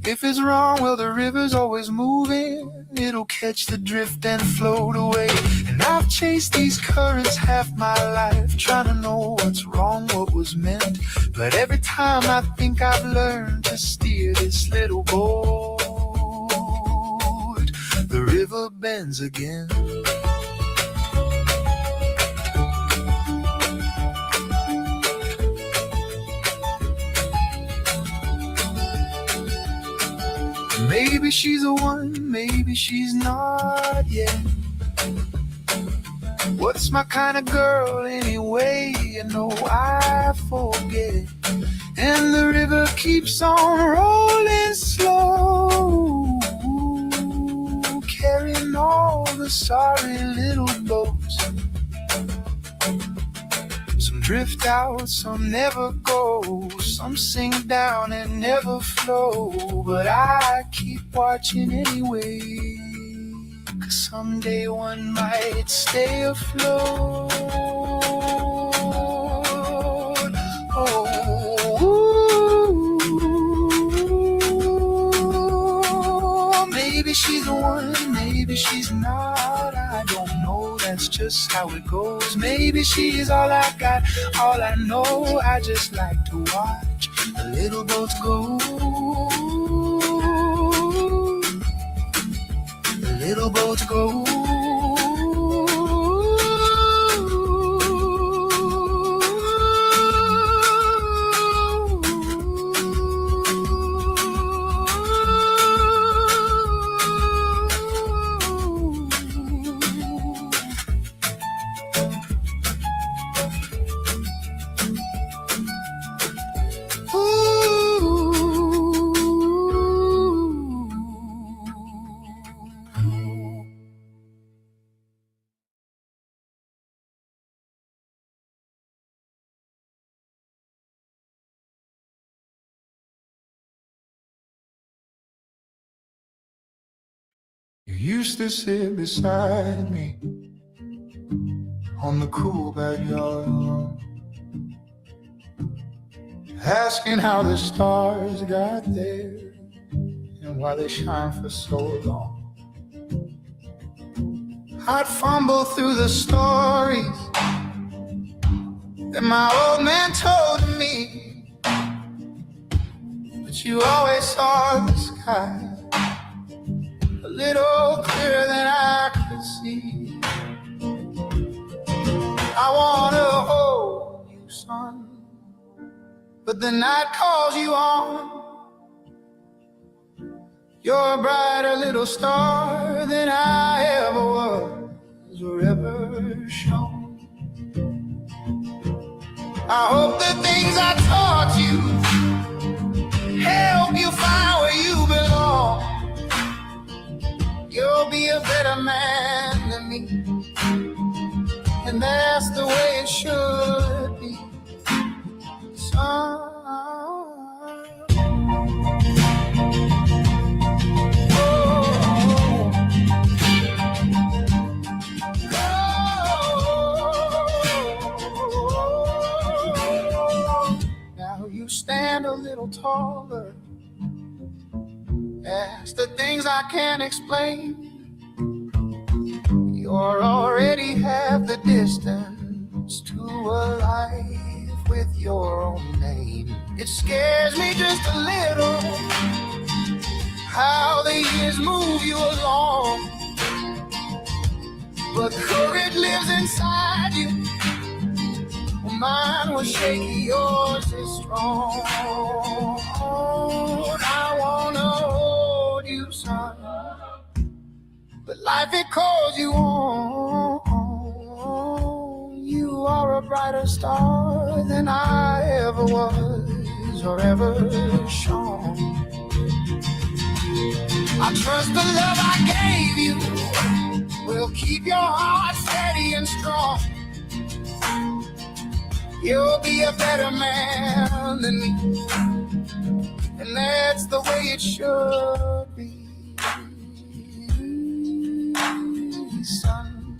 B: If it's wrong, well, the river's always moving, it'll catch the drift and float away. And I've chased these currents half my life, trying to know what's wrong, what was meant. But every time I think I've learned to steer this little boat, the river bends again. Maybe she's the one, maybe she's not yet. What's my kind of girl anyway? You know I forget. And the river keeps on rolling slow, carrying all the sorry little boats. Some drift out, some never go, some sink down and never flow. But I keep watching anyway, 'cause someday one might stay afloat. Oh, maybe she's the one, maybe she's not, I don't know, that's just how it goes. Maybe she's all I got, all I know, I just like to watch the little boats go. The little boats go. You used to sit beside me on the cool backyard lawn, asking how the stars got there and why they shine for so long. I'd fumble through the stories that my old man told me, but you always saw the sky a little clearer than I could see. I wanna hold you, son, but the night calls you on. You're a brighter little star than I ever was or ever shone.
I: I hope the things I taught you help you find where you belong. You'll be a better man than me, and that's the way it should be, son. Now you stand a little taller. As the things I can't explain, you already have the distance to a life with your own name. It scares me just a little how the years move you along, but courage lives inside you. Mine was shaky, yours is strong. I wanna hold you, son, but life it calls you on. You are a brighter star than I ever was or ever shone. I trust the love I gave you will keep your heart steady and strong. You'll be a better man than me, and that's the way it should be, son.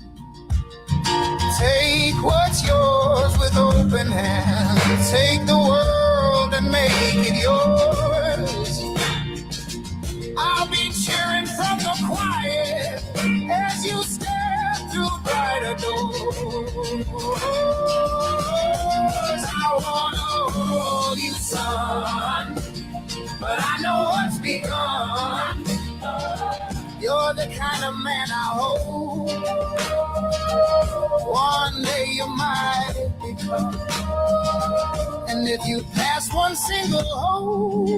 I: Take what's yours with open hands. Take the world and make it yours. I'll be cheering from the quiet as you step through brighter doors. I wanna hold you, son, but I know what's begun. You're the kind of man I hope one day you might become. And if you pass one single hope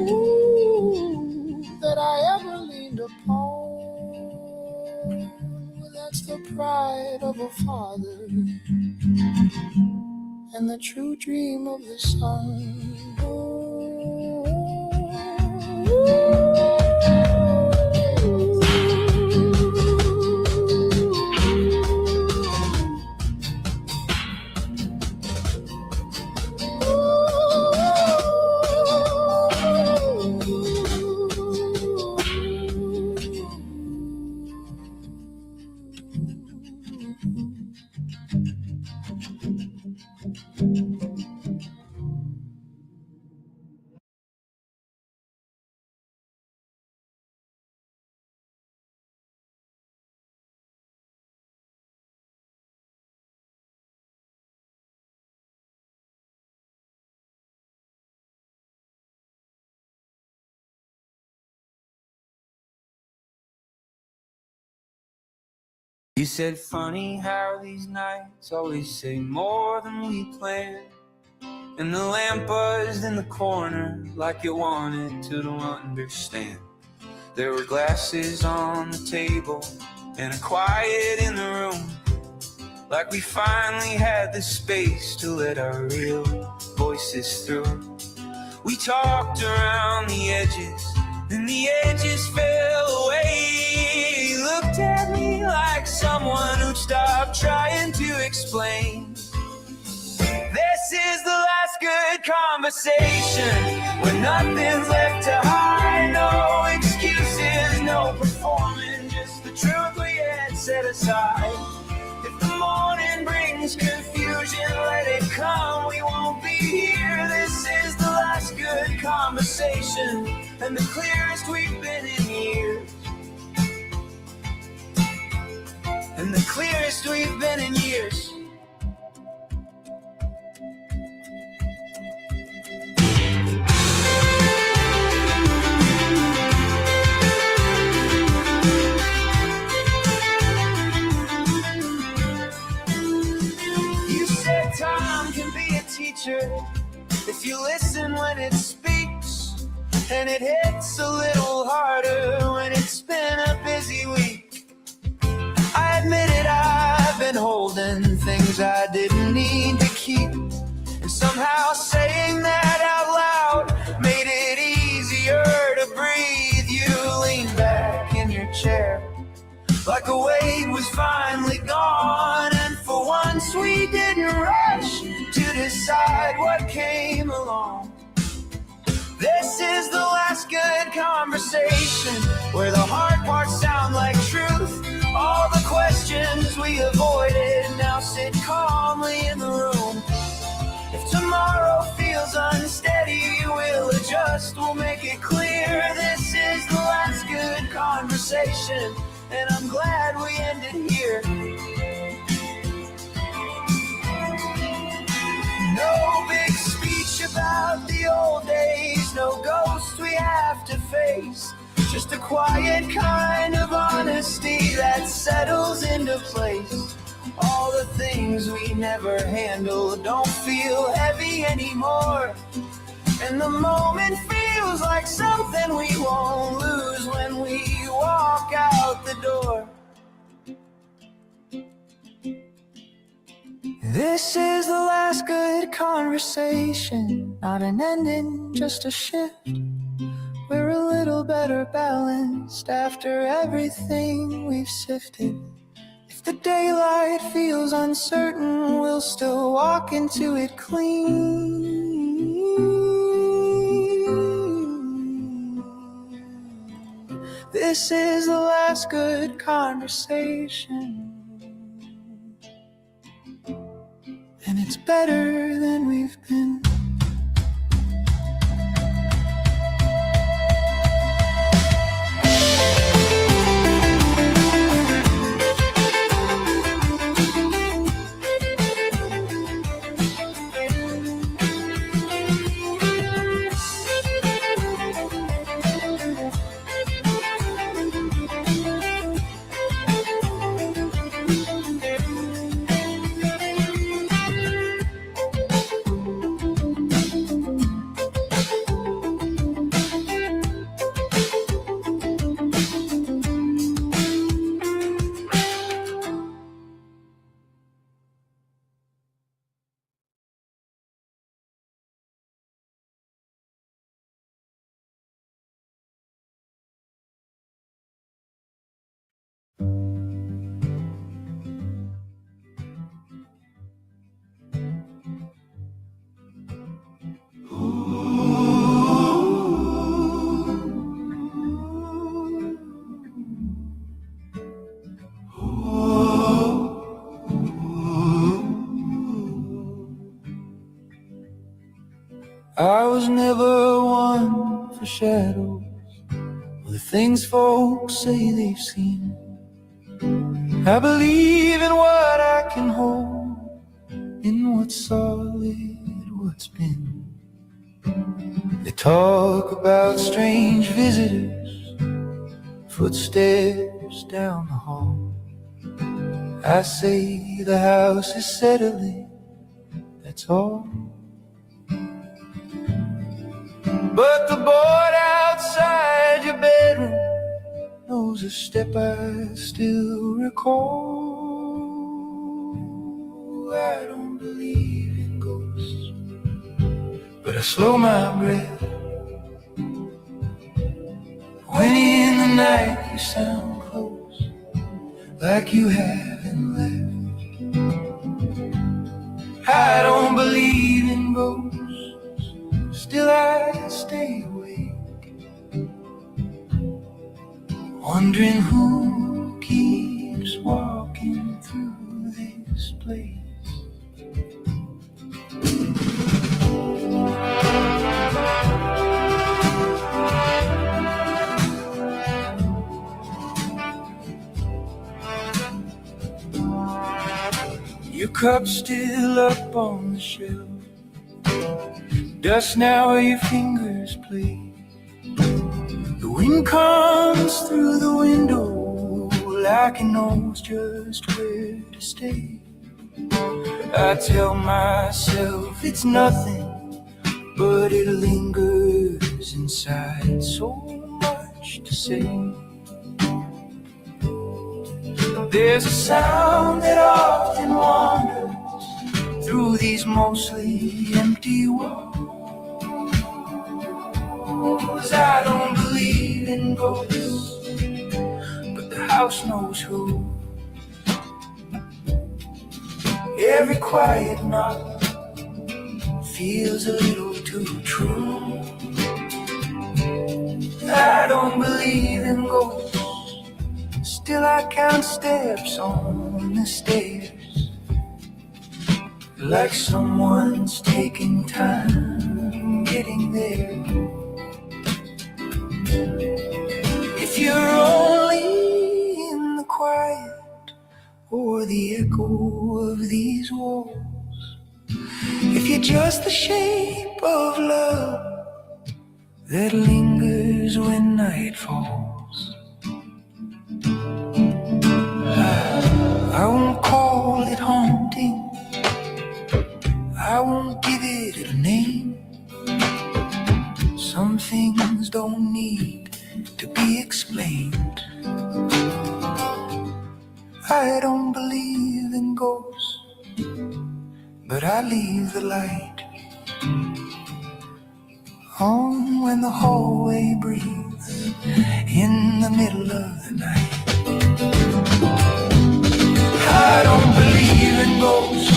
I: that I ever leaned upon, that's the pride of a father and the true dream of the sun.
F: You said funny how these nights always say more than we planned, and the lamp buzzed in the corner like it wanted to understand. There were glasses on the table and a quiet in the room, like we finally had the space to let our real voices through. We talked around the edges and the edges fell away. You looked at me like someone who'd stopped trying to explain. This is the last good conversation when nothing's left to hide. No excuses, no performing, just the truth we had set aside. If the morning brings confusion, let it come, we won't be here. This is the last good conversation and the clearest we've been in years. And the clearest we've been in years. You said time can be a teacher if you listen when it speaks, and it hits a little harder when it's been a busy week. I admit it, I've been holding things I didn't need to keep, and somehow
B: decide what came along. This is the last good conversation, where the hard parts sound like truth. All the questions we avoided now sit calmly in the room. If tomorrow feels unsteady, we'll adjust, we'll make it clear. This is the last good conversation, and I'm glad we ended here. No big speech about the old days, no ghosts we have to face. Just a quiet kind of honesty that settles into place. All the things we never handled don't feel heavy anymore, and the moment feels like something we won't lose when we walk out the door. This is the last good conversation, not an ending, just a shift. We're a little better balanced after everything we've sifted. If the daylight feels uncertain, we'll still walk into it clean. This is the last good conversation, and it's better than we've been. I was never one for shadows, or the things folks say they've seen. I believe in what I can hold, in what's solid, what's been. They talk about strange visitors, footsteps down the hall. I say the house is settling, that's all. But the board outside your bedroom knows a step I still recall. I don't believe in ghosts, but I slow my breath when in the night you sound close, like you haven't left. I don't believe in ghosts, still I stay awake, wondering who keeps walking through this place. Your cup's still up on the shelf, dust now where your fingers play. The wind comes through the window like it knows just where to stay. I tell myself it's nothing, but it lingers inside, so much to say. There's a sound that often wanders through these mostly empty walls. I don't believe in ghosts, but the house knows who. Every quiet knock feels a little too true. I don't believe in ghosts, still I count steps on the stairs, like someone's taking time getting there. If you're only in the quiet or the echo of these walls, if you're just the shape of love that lingers when night falls, I won't call it haunting, I won't give it a name. Some things don't need to be explained. I don't believe in ghosts, but I leave the light on when the hallway breathes in the middle of the night. I don't believe in ghosts,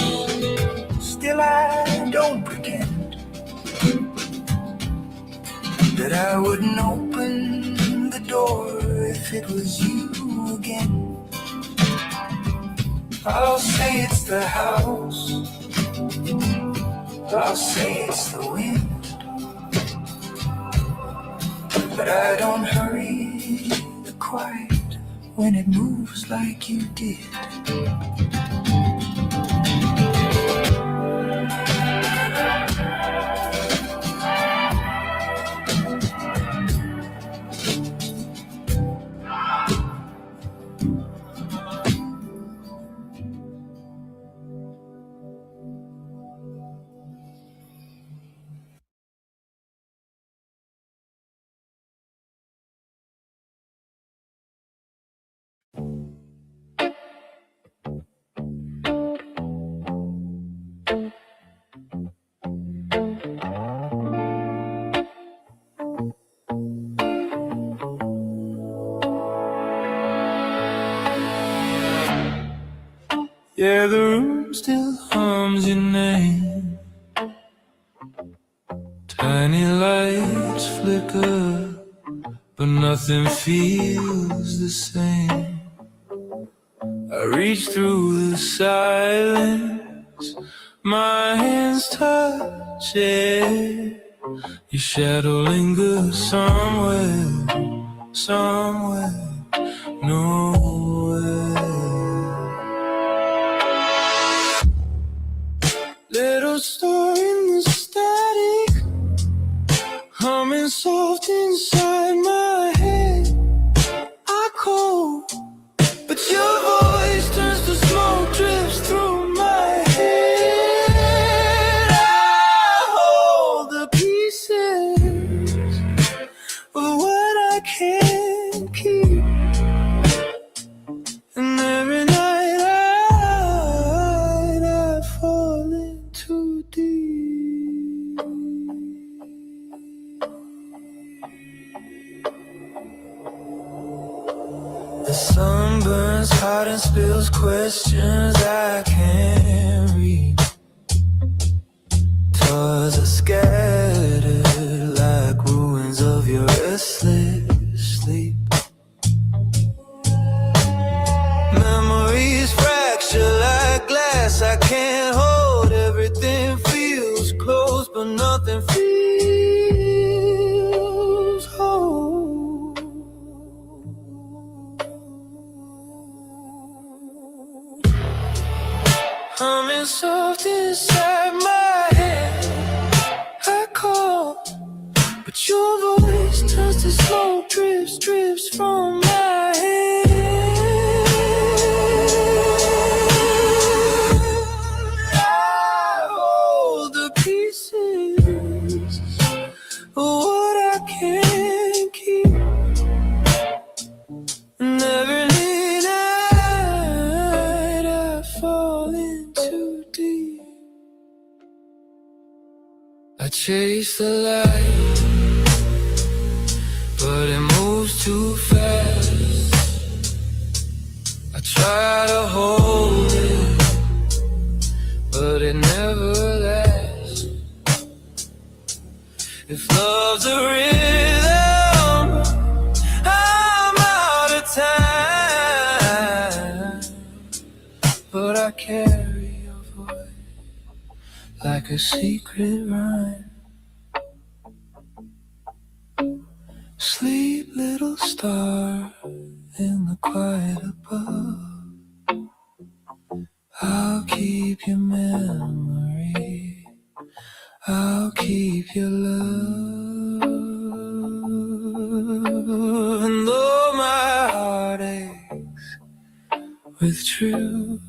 B: still I don't pretend that I wouldn't open the door if it was you again. I'll say it's the house, I'll say it's the wind, but I don't hurry the quiet when it moves like you did. Yeah, the room still hums your name. Tiny lights flicker, but nothing feels the same. I reach through the silence, my hands touch it. Your shadow lingers somewhere, nowhere. Little star in the static, humming soft inside my head. I call, but your voice turns to smoke drifts through my head. I hold the pieces of what I can't keep, and every night I fall in too deep. The sun burns hot and spills questions I can't read. Stars are scattered like ruins of your restless sleep. Memories fracture like glass I can't hold. Everything feels close, but nothing feels whole. Humming soft inside my head, I call, but your voice turns to smoke drifts from my head. I hold the pieces of what I can't keep, and every night I fall in too deep. I chase the light, but it moves too fast. I try to hold it, but it never lasts. If love's a rhythm, I'm out of time. But I carry your voice like a secret rhyme. Sleep, little star, in the quiet above. I'll keep your memory, I'll keep your love. And though my heart aches with truth,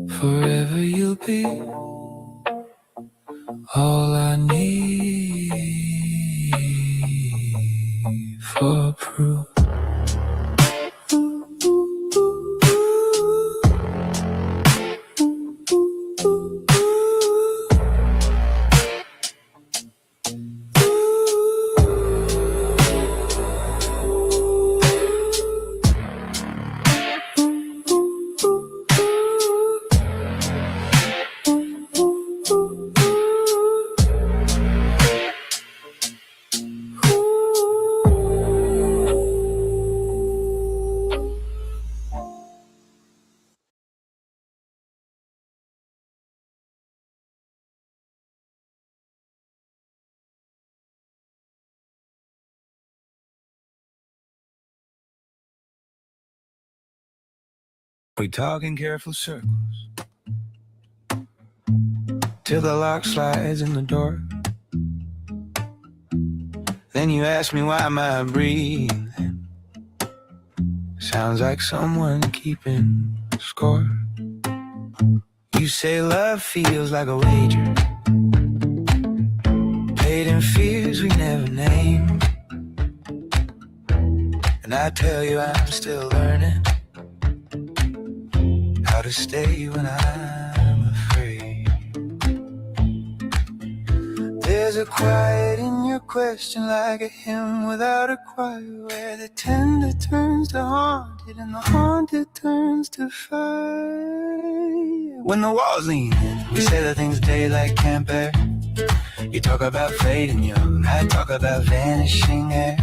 B: forever you'll be all I need for proof.
A: We talk in careful circles till the lock slides in the door. Then you ask me why am I breathing. Sounds like someone keeping score. You say love feels like a wager, paid in fears we never named. And I tell you I'm still learning how to stay when I'm afraid. There's a quiet in your question, like a hymn without a choir, where the tender turns to haunted and the haunted turns to fire. When the walls lean in, we say the things daylight can't bear. You talk about fading young, I talk about vanishing air.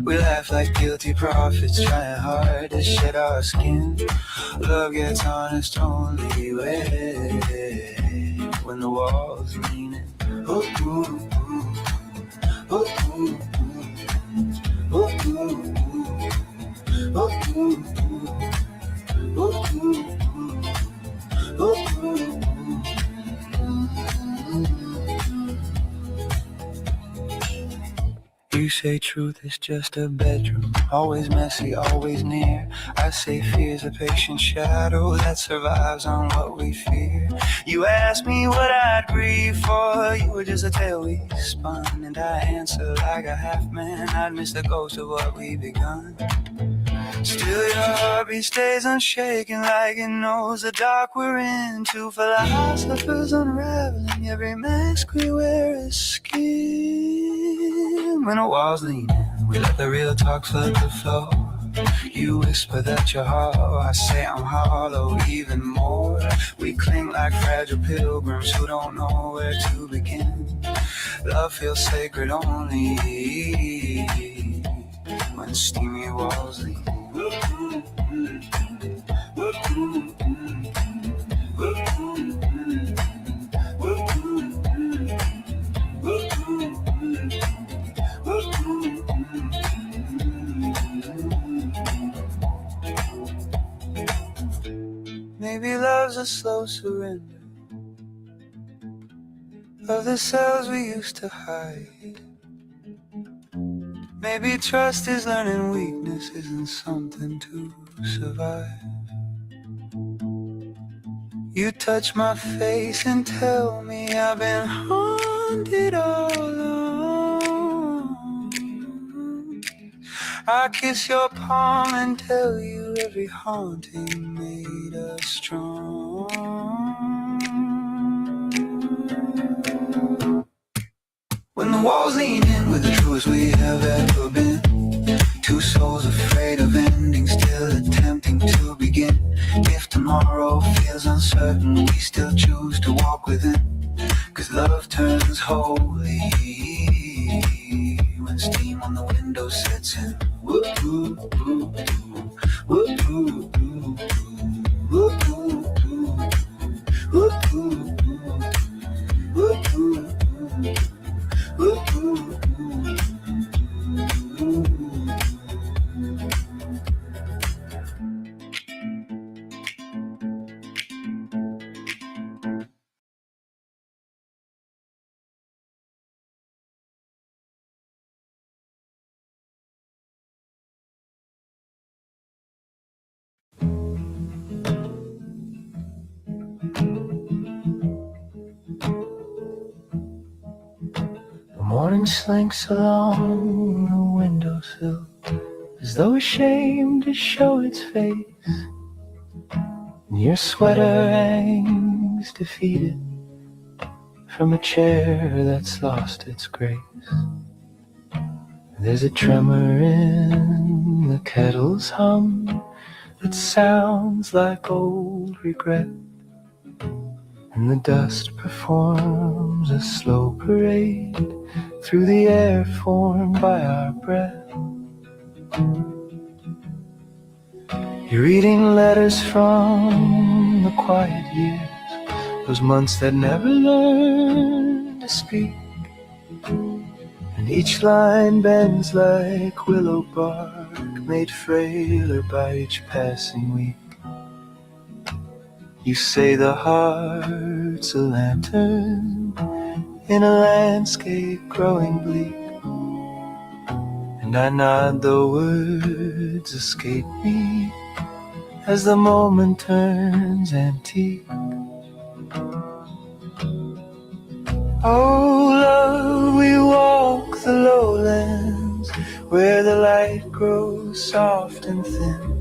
A: We laugh like guilty prophets, trying hard to shed our skin. Love gets honest only when the walls lean in. Oh, ooh, ooh. Oh, ooh, ooh. Oh, ooh, ooh. Oh, ooh, ooh. Oh, ooh, ooh. Oh, ooh, ooh. You say truth is just a bedroom, always messy, always near. I say fear's a patient shadow that survives on what we fear. You ask me what I'd grieve for, you were just a tale we spun. And I answer like a half man, I'd miss the ghost of what we begun. Still your heartbeat stays unshaken, like it knows the dark we're in. Two philosophers unraveling, every mask we wear is skin. When the walls lean in, we let the real talk flood the floor. You whisper that you're hollow, I say I'm hollow even more. We cling like fragile pilgrims who don't know where to begin. Love feels sacred only when steamy walls lean in. Maybe love's a slow surrender of the selves we used to hide. Maybe trust is learning weakness isn't something to survive. You touch my face and tell me I've been haunted all along. I kiss your palm and tell you every haunting made us strong. When the walls lean in, we're the truest we have ever been. Two souls afraid of ending, still attempting to begin. If tomorrow feels uncertain, we still choose to walk within. 'Cause love turns
B: holy when steam on the window sets in. Whoop, whoop, whoop, whoop, whoop, whoop, whoop, whoop, whoop, whoop, whoop. The morning slinks along the windowsill as though ashamed to show its face. And your sweater hangs defeated from a chair that's lost its grace. There's a tremor in the kettle's hum that sounds like old regret. And the dust performs a slow parade through the air formed by our breath. You're reading letters from the quiet years, those months that never learned to speak. And each line bends like willow bark, made frailer by each passing week. You say the heart's a lantern in a landscape growing bleak, and I nod though words escape me as the moment turns antique. Oh love, we walk the lowlands where the light grows soft and thin,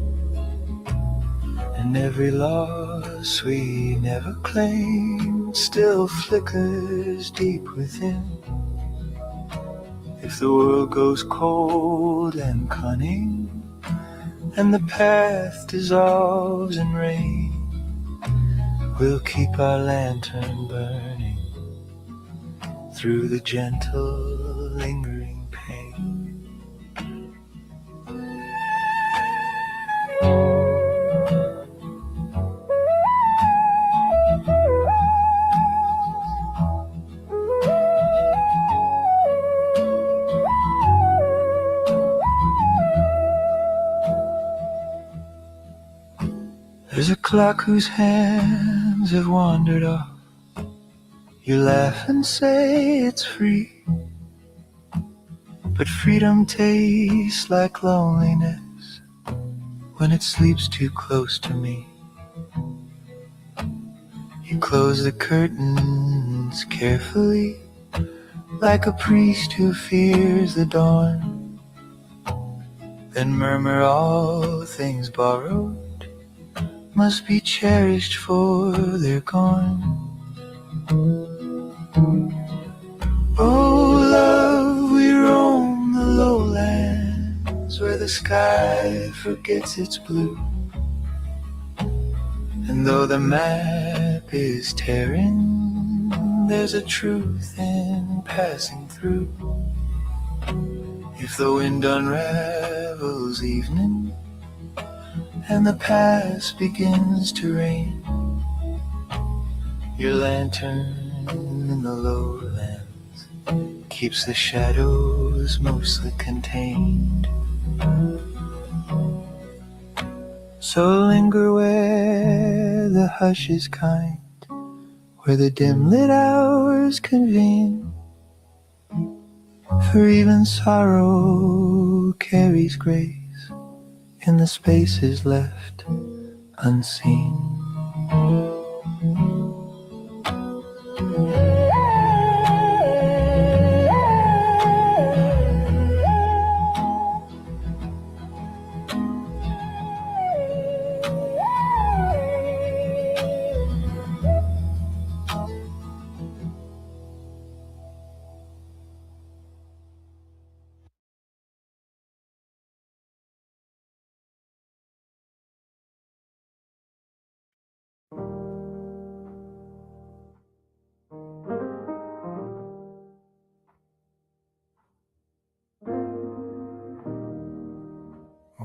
B: and every loss we never claimed still flickers deep within. If the world goes cold and cunning, and the path dissolves in rain, we'll keep our lantern burning through the gentle, lingering pain. There's a clock whose hands have wandered off. You laugh and say it's free, but freedom tastes like loneliness when it sleeps too close to me. You close the curtains carefully, like a priest who fears the dawn, then murmur all things borrowed must be cherished for they're gone. Oh love, we roam the lowlands where the sky forgets its blue, and though the map is tearing, there's a truth in passing through. If the wind unravels evening and the past begins to rain, your lantern in the lowlands keeps the shadows mostly contained. So linger where the hush is kind, where the dim-lit hours convene, for even sorrow carries grace in the spaces left unseen.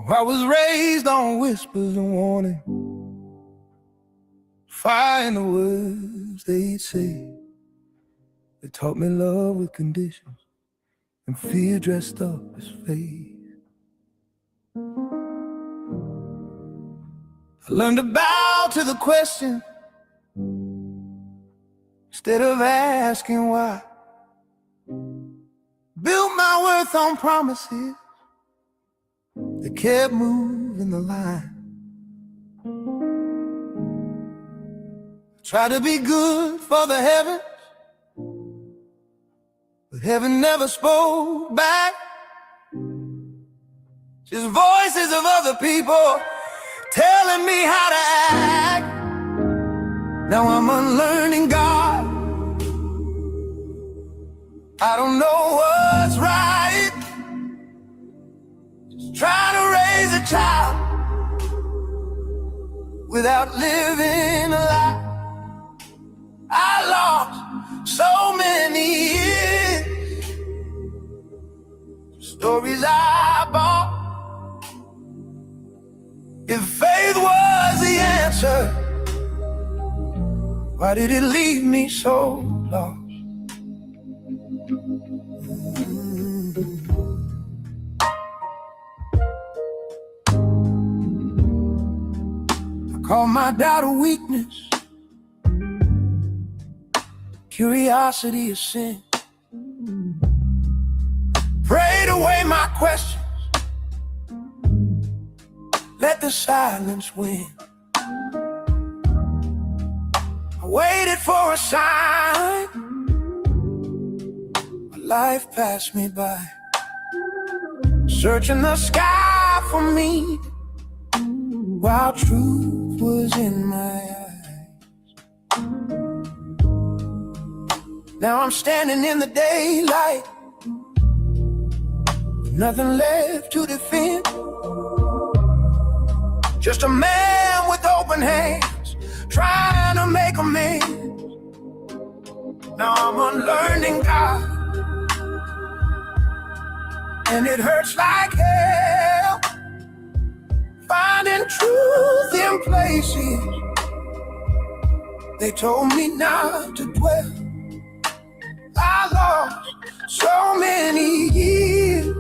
A: I was raised on whispers and warning, fire in the words they'd say. They taught me love with conditions and fear dressed up as faith. I learned to bow to the question instead of asking why. Built my worth on promises that kept moving the line. Tried to be good for the heavens, but heaven never spoke back. Just voices of other people telling me how to act. Now I'm unlearning God. I don't know what's right. Just trying to raise a child without living a lie. I lost so many years, stories I bought. If faith was the answer, why did it leave me so lost? I call my doubt a weakness, curiosity a sin. Prayed away my questions, let the silence win. I waited for a sign, my life passed me by. Searching the sky for me, while truth was in my eyes. Now I'm standing in the daylight, nothing left to defend. Just a man with open hands, trying to make amends. Now I'm unlearning God, and it hurts like hell, finding truth in places they told me not to dwell. I lost so many years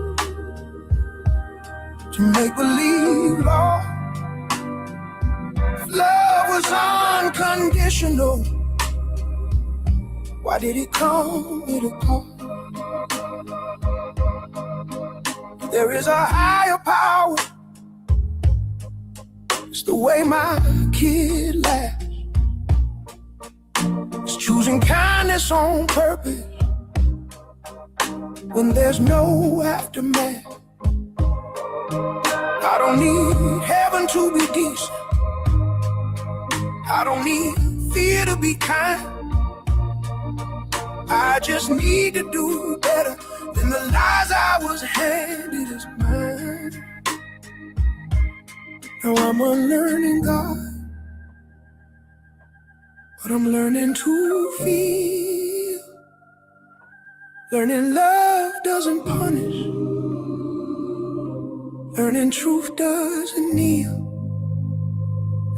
A: to make believe love. Love was unconditional. Why did it come with a cost? There is a higher power. It's the way my kid laughs. It's choosing kindness on purpose when there's no aftermath. I don't need heaven to be decent. I don't need fear to be kind. I just need to do better than the lies I was handed as mine. Now I'm unlearning God, but I'm learning to feel. Learning love doesn't punish. Learning truth doesn't kneel.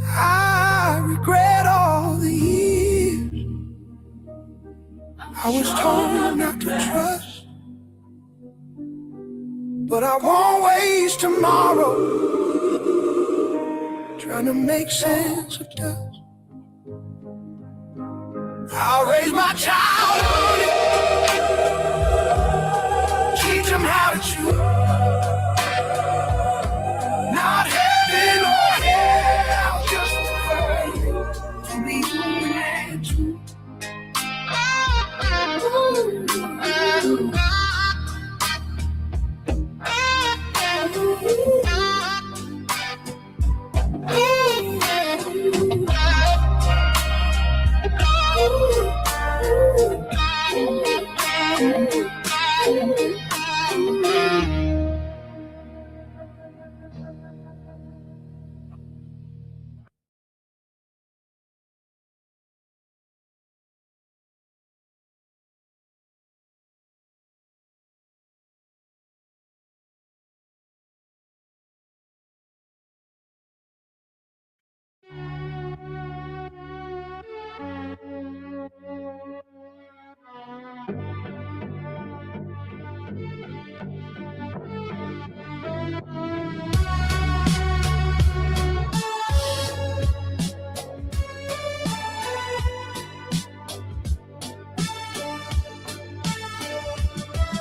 A: I regret all the years I was told not to trust, but I won't waste tomorrow trying to make sense of dust. I'll raise my child on it, teach him how to choose. Not heaven or hell, just to be human and true.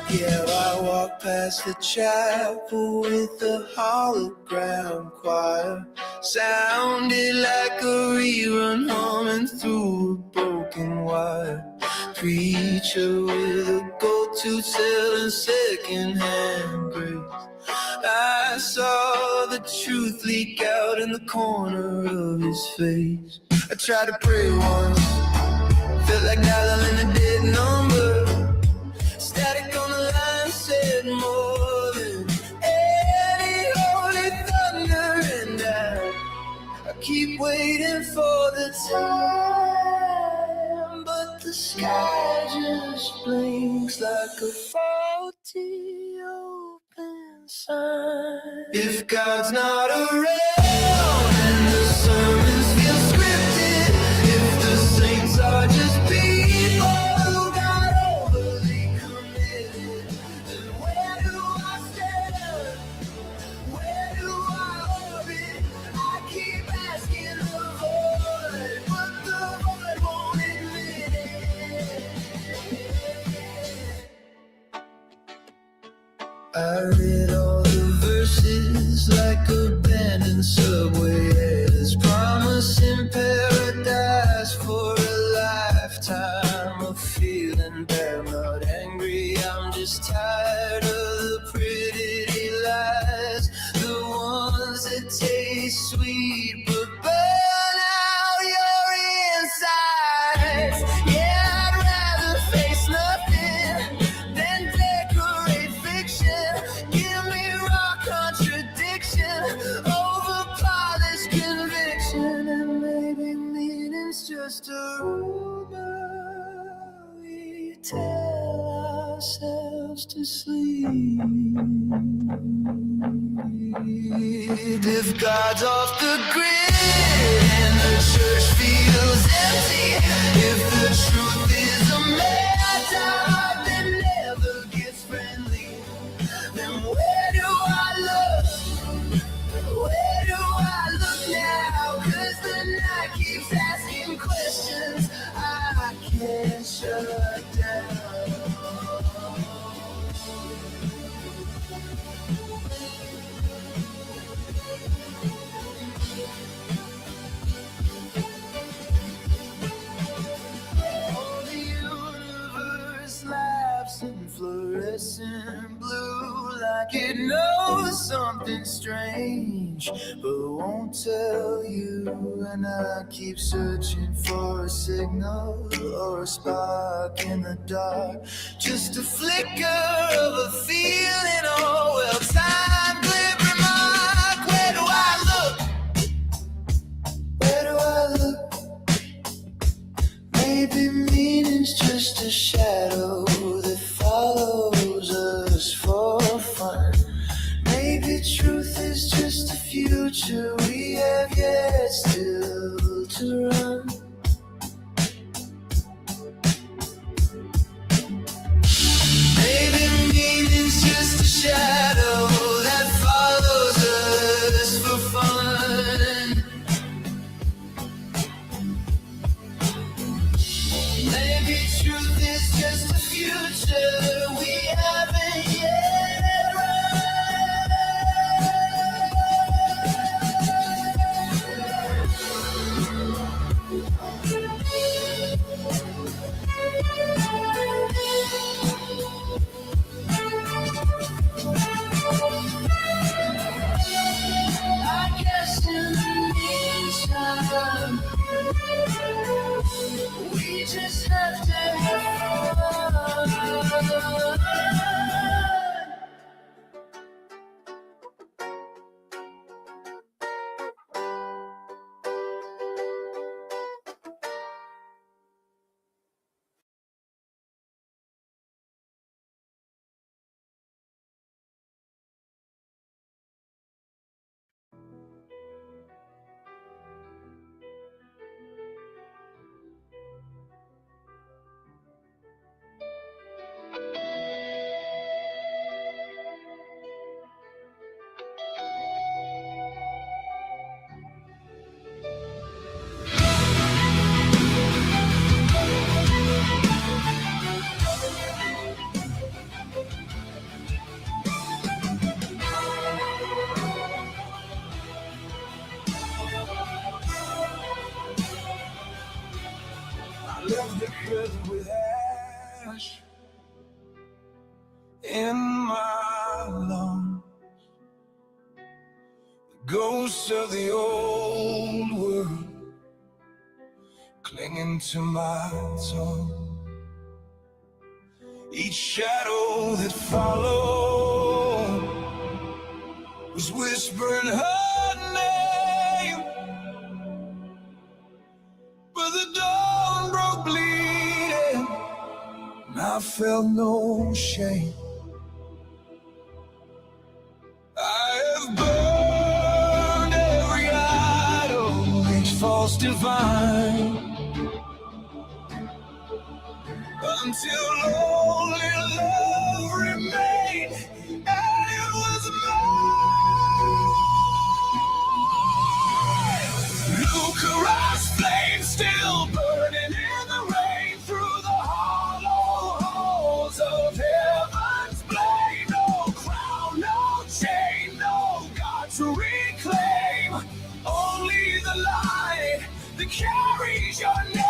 B: Yeah, I walk past the chapel with the hologram choir. Sounded like a rerun humming through a broken wire. Preacher with a go-to selling second-hand grace. I saw the truth leak out in the corner of his face. I tried to pray once, felt like dialing a dead number. Static on the line said more than any holy thunder, and I keep waiting for the time, but the sky just blinks like a faulty open sign. If God's not around and the sermons feel scripted, if the saints are just people who got overly committed, then where do I stand? Where do I orbit? I keep asking the void, but the void won't admit it. I read all the verses like abandoned subway headers, promising paradise for a lifetime of feeling bad, not angry. I'm just tired of the pretty lies, the ones that taste sweet but burn out your insides. Yeah, I'd rather face nothing than decorate fiction. Give me raw contradiction over polished conviction, and maybe meaning's just a rumor we tell ourselves to sleep. If God's off the grid and the church feels empty, if the truth is a mad dog that never gets friendly, then where do I look? Where do I look now? 'Cause the night keeps asking questions I can't shut down. All the universe laughs in fluorescent blue, like it knows something strange, but won't tell you. And I keep searching for a signal or a spark in the dark, just a flicker of a feeling. Oh well, time glib remark. Where do I look? Where do I look? Maybe meaning's just a shadow that follows us for fun. Maybe truth is just a future we have yet still to run. Maybe meaning's just a shadow that follows us for fun. Maybe truth is just a future we haven't yet run. I guess in the meantime, we just have to have fun.
A: in my lungs. The ghosts of the old world clinging to my tongue. Each shadow that followed was whispering her name, but the dawn broke bleeding, and I felt no shame. I have burned every idol, each false divine, until only love remained, and it was mine. Lucarous flames still burning in the rain, through the hollow halls of heaven's blade. No crown, no chain, no God to reclaim, only the light that carries your name.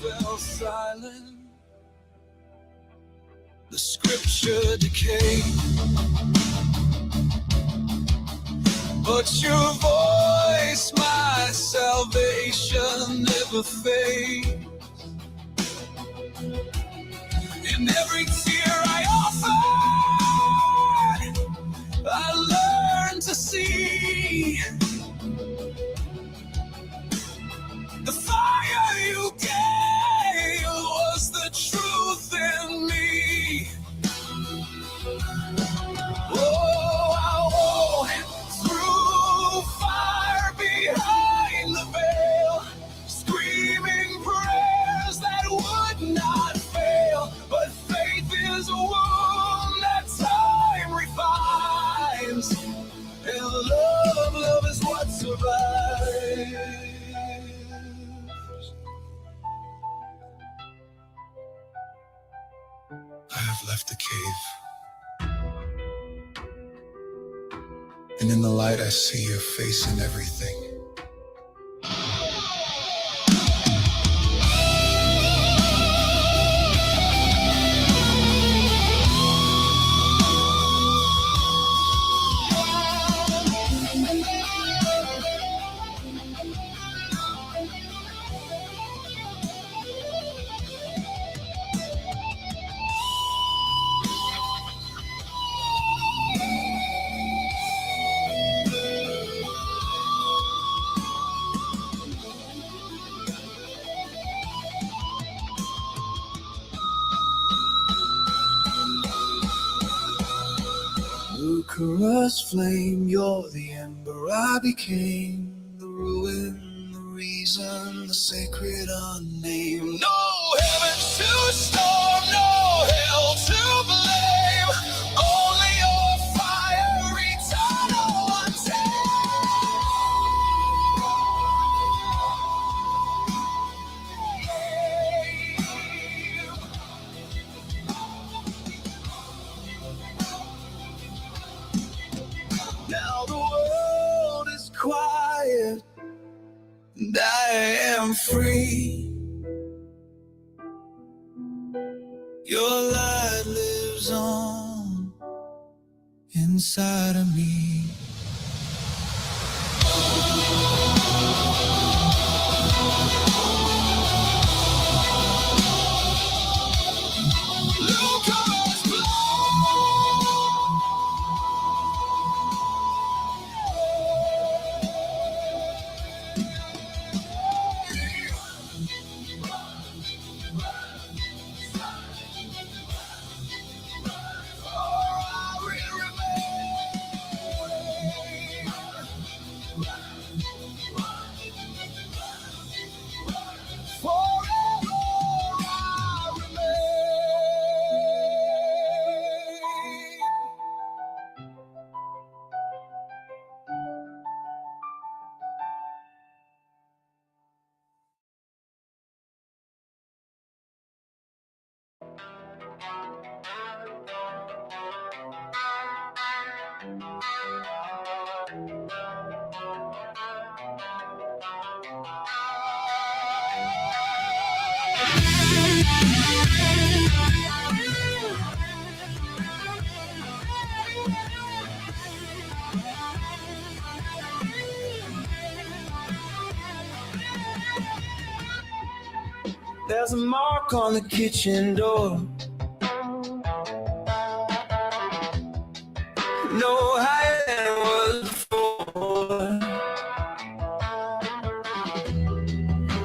A: Fell silent, the scripture decayed, but your voice, my salvation, never fades. In every tear I offered, I learned to see the fire you gave was the truth in me. Oh, I walked through fire behind the veil, screaming prayers that would not fail. But faith is a wound that time refines, and love is what survives. I have left the cave, and in the light I see your face in everything. Lucarous flame, you're the ember I became, the ruin, the reason, the sacred unnamed. No heaven to storm, no hell to blame, only your fire eternal Now the world is quiet, and I am free. Your light lives on inside of me.
F: There's a mark on the kitchen door. No higher than it was before.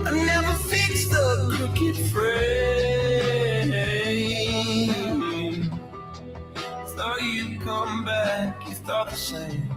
F: I never fixed the crooked frame. Thought you'd come back, you thought the same.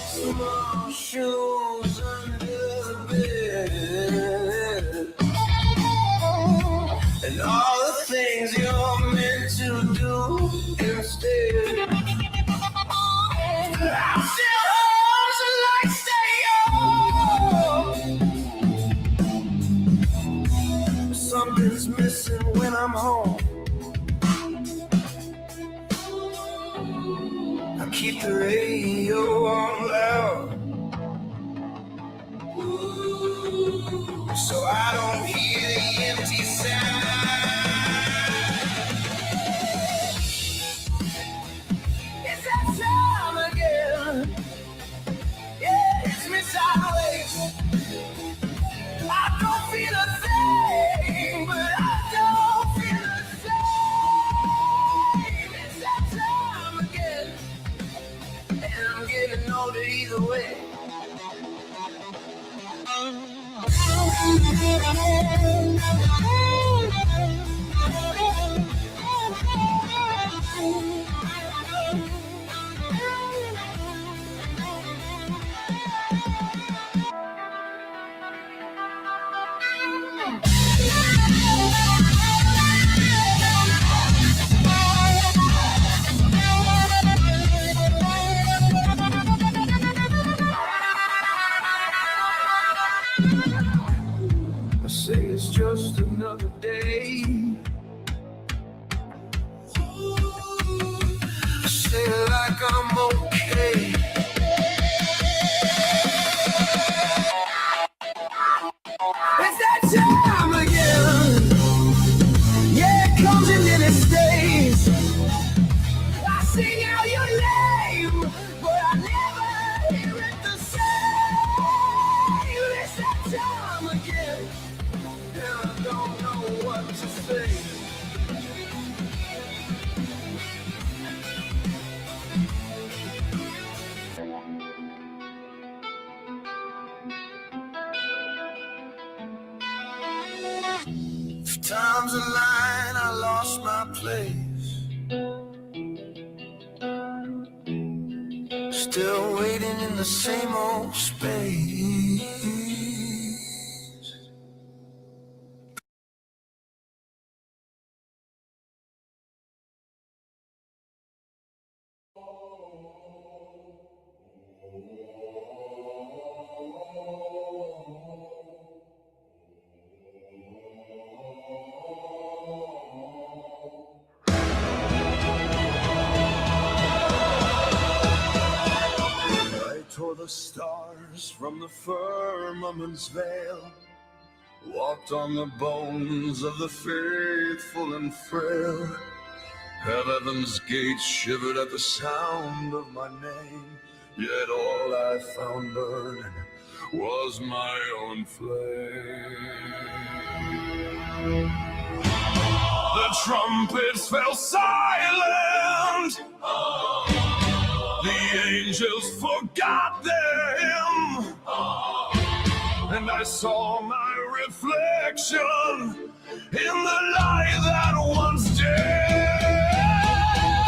F: Small shoes under the bed, and all the things you're meant to do instead. I'm still home, so like stay on. Something's missing when I'm home. I keep the radio on loud, so I don't hear the empty sound. It's that time again. Yeah, it's me sideways. I don't feel a thing, but I don't feel the same. It's that time again. And I'm getting older either way. I say it's just another day. I say it like I'm okay. It's that time again. Yeah, it comes and then it stays. I sing out your name, but I never hear it the same. It's that time again. And I don't know what to say. Times a line, I lost my place. Still waiting in the same old space. Tore the stars from the firmament's veil, walked on the bones of the faithful and frail. Heaven's gates shivered at the sound of my name, yet all I found burning was my own flame. The trumpets fell silent. The angels forgot their hymn, and I saw my reflection in the light that once dared.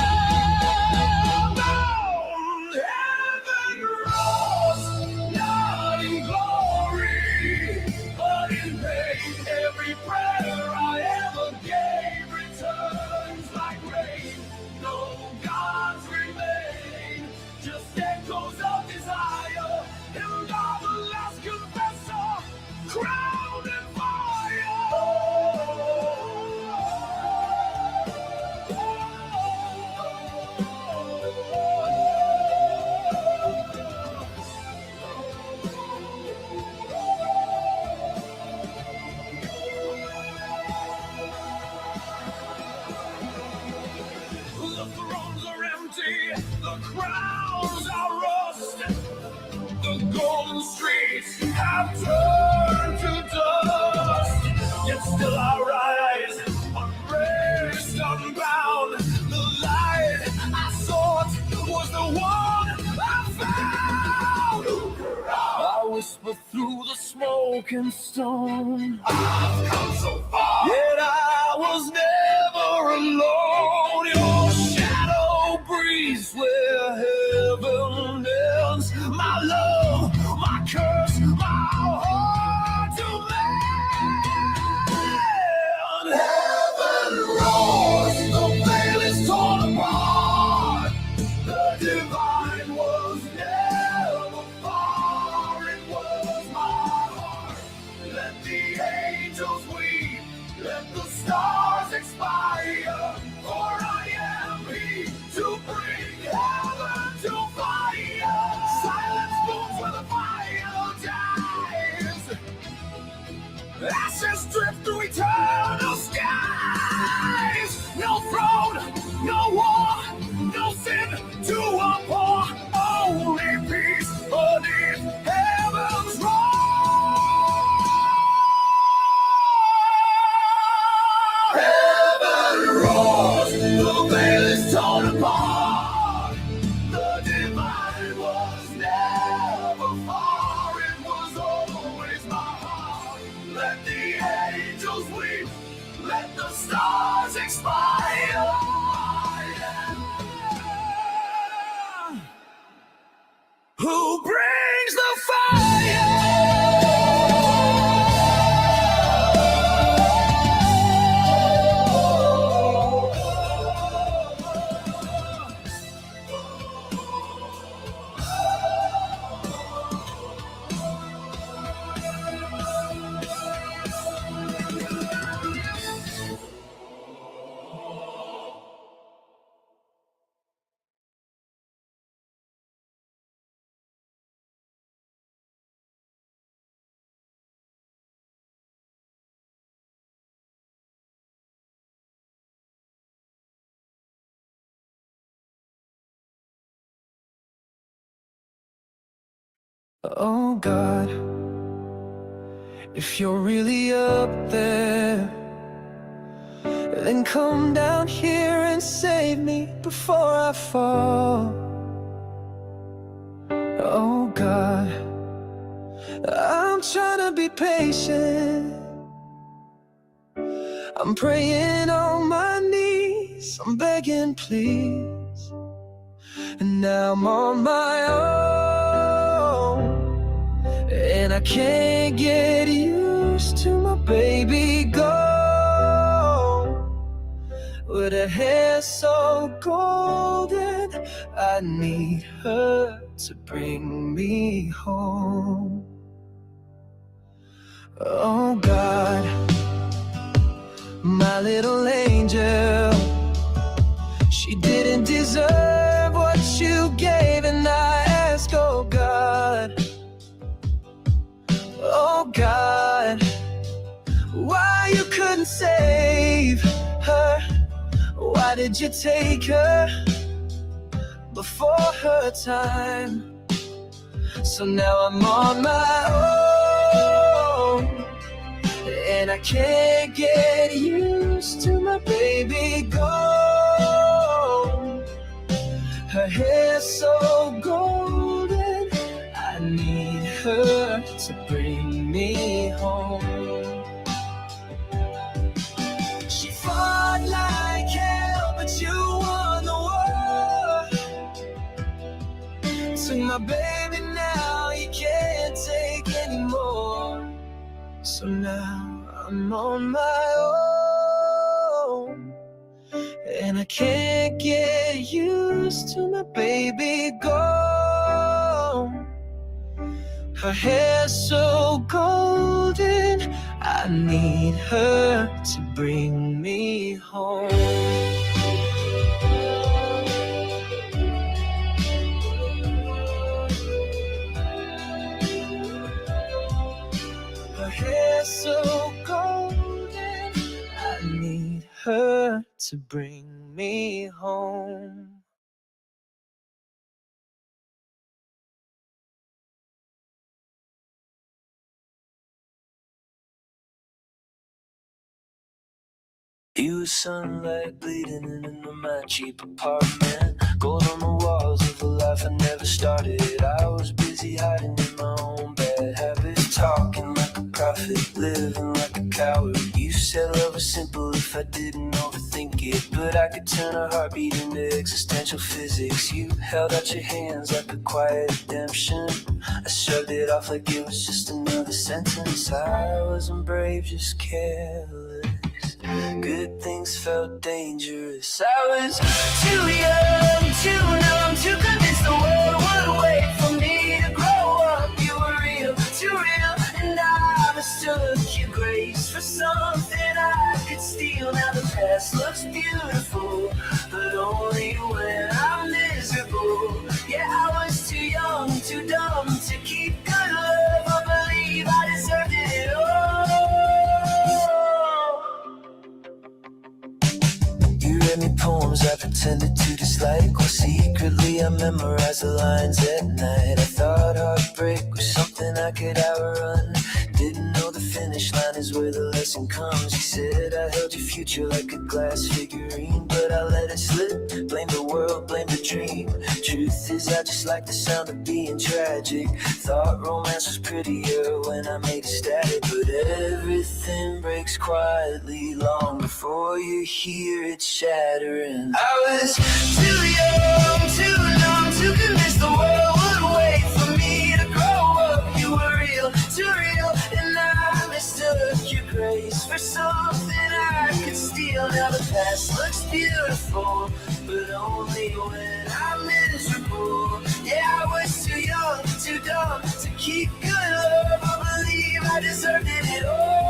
A: broken stone. I've come so far, yet I was never alone. Your shadow breathes where heaven ends. My love, my curse, my heart to mend. Heaven roars, the veil is torn apart. The divine was never far. It was my heart. Let the angels weep. Let the stars expire. For I am he to bring heaven to fire. Silence moves where the fire dies. Ashes drift through eternal skies. No throne, no war, no sin to abhor. Only peace beneath heaven's roar. Heaven roars, the veil is torn apart. The divine was never far. It was always my heart. Let the angels weep. Let the stars expire. Who brings the fire? Oh God, if you're really up there, then come down here and save me before I fall. Oh God, I'm trying to be patient. I'm praying on my knees, I'm begging please. And now I'm on my own, and I can't get used to my baby gone. With her hair so golden, I need her to bring me home. Oh God, my little angel, she didn't deserve what you gave, and I ask, oh God, oh God, why you couldn't save her? Why did you take her before her time? So now I'm on my own, and I can't get used to my baby gone. Her hair so golden, I need her to bring me home. She fought like hell, but you won the war. To my baby now, you can't take anymore. So now I'm on my own, and I can't get used to my baby gone. Her hair so golden, I need her to bring me home. Her hair so golden, I need her to bring me home. You were sunlight bleeding in my cheap apartment. Gold on the walls of a life I never started. I was busy hiding in my own bad habits, talking like a
B: prophet, living like a coward. You said love was simple if I didn't overthink it, but I could turn a heartbeat into existential physics. You held out your hands like a quiet redemption. I shrugged it off like it was just another sentence. I wasn't brave, just careless. Good things felt dangerous. I was too young, too numb, too convinced the world would wait for me to grow up. You were real, too real, and I mistook your grace for something I could steal. Now the past looks beautiful, but only when I'm miserable. Yeah, I was too young, too dumb to keep good love. I believe I deserved it all. You read me poems I pretended to dislike, while secretly I memorized the lines at night. I thought heartbreak was something I could outrun. Didn't know the finish line is where the lesson comes. You said I held your future like a glass figurine, but I let it slip. Blame the world, blame the dream. Truth is I just like the sound of being tragic. Thought romance was prettier when I made it static, but everything breaks quietly long before you hear it shattering. I was too young, too numb, too convinced the world would wait for me to grow up. You were real, too real, and I mistook your grace for something I could steal. Now the past looks beautiful, but only when I'm miserable. Yeah, I was too young, too dumb to keep good love. I believe I deserved it all.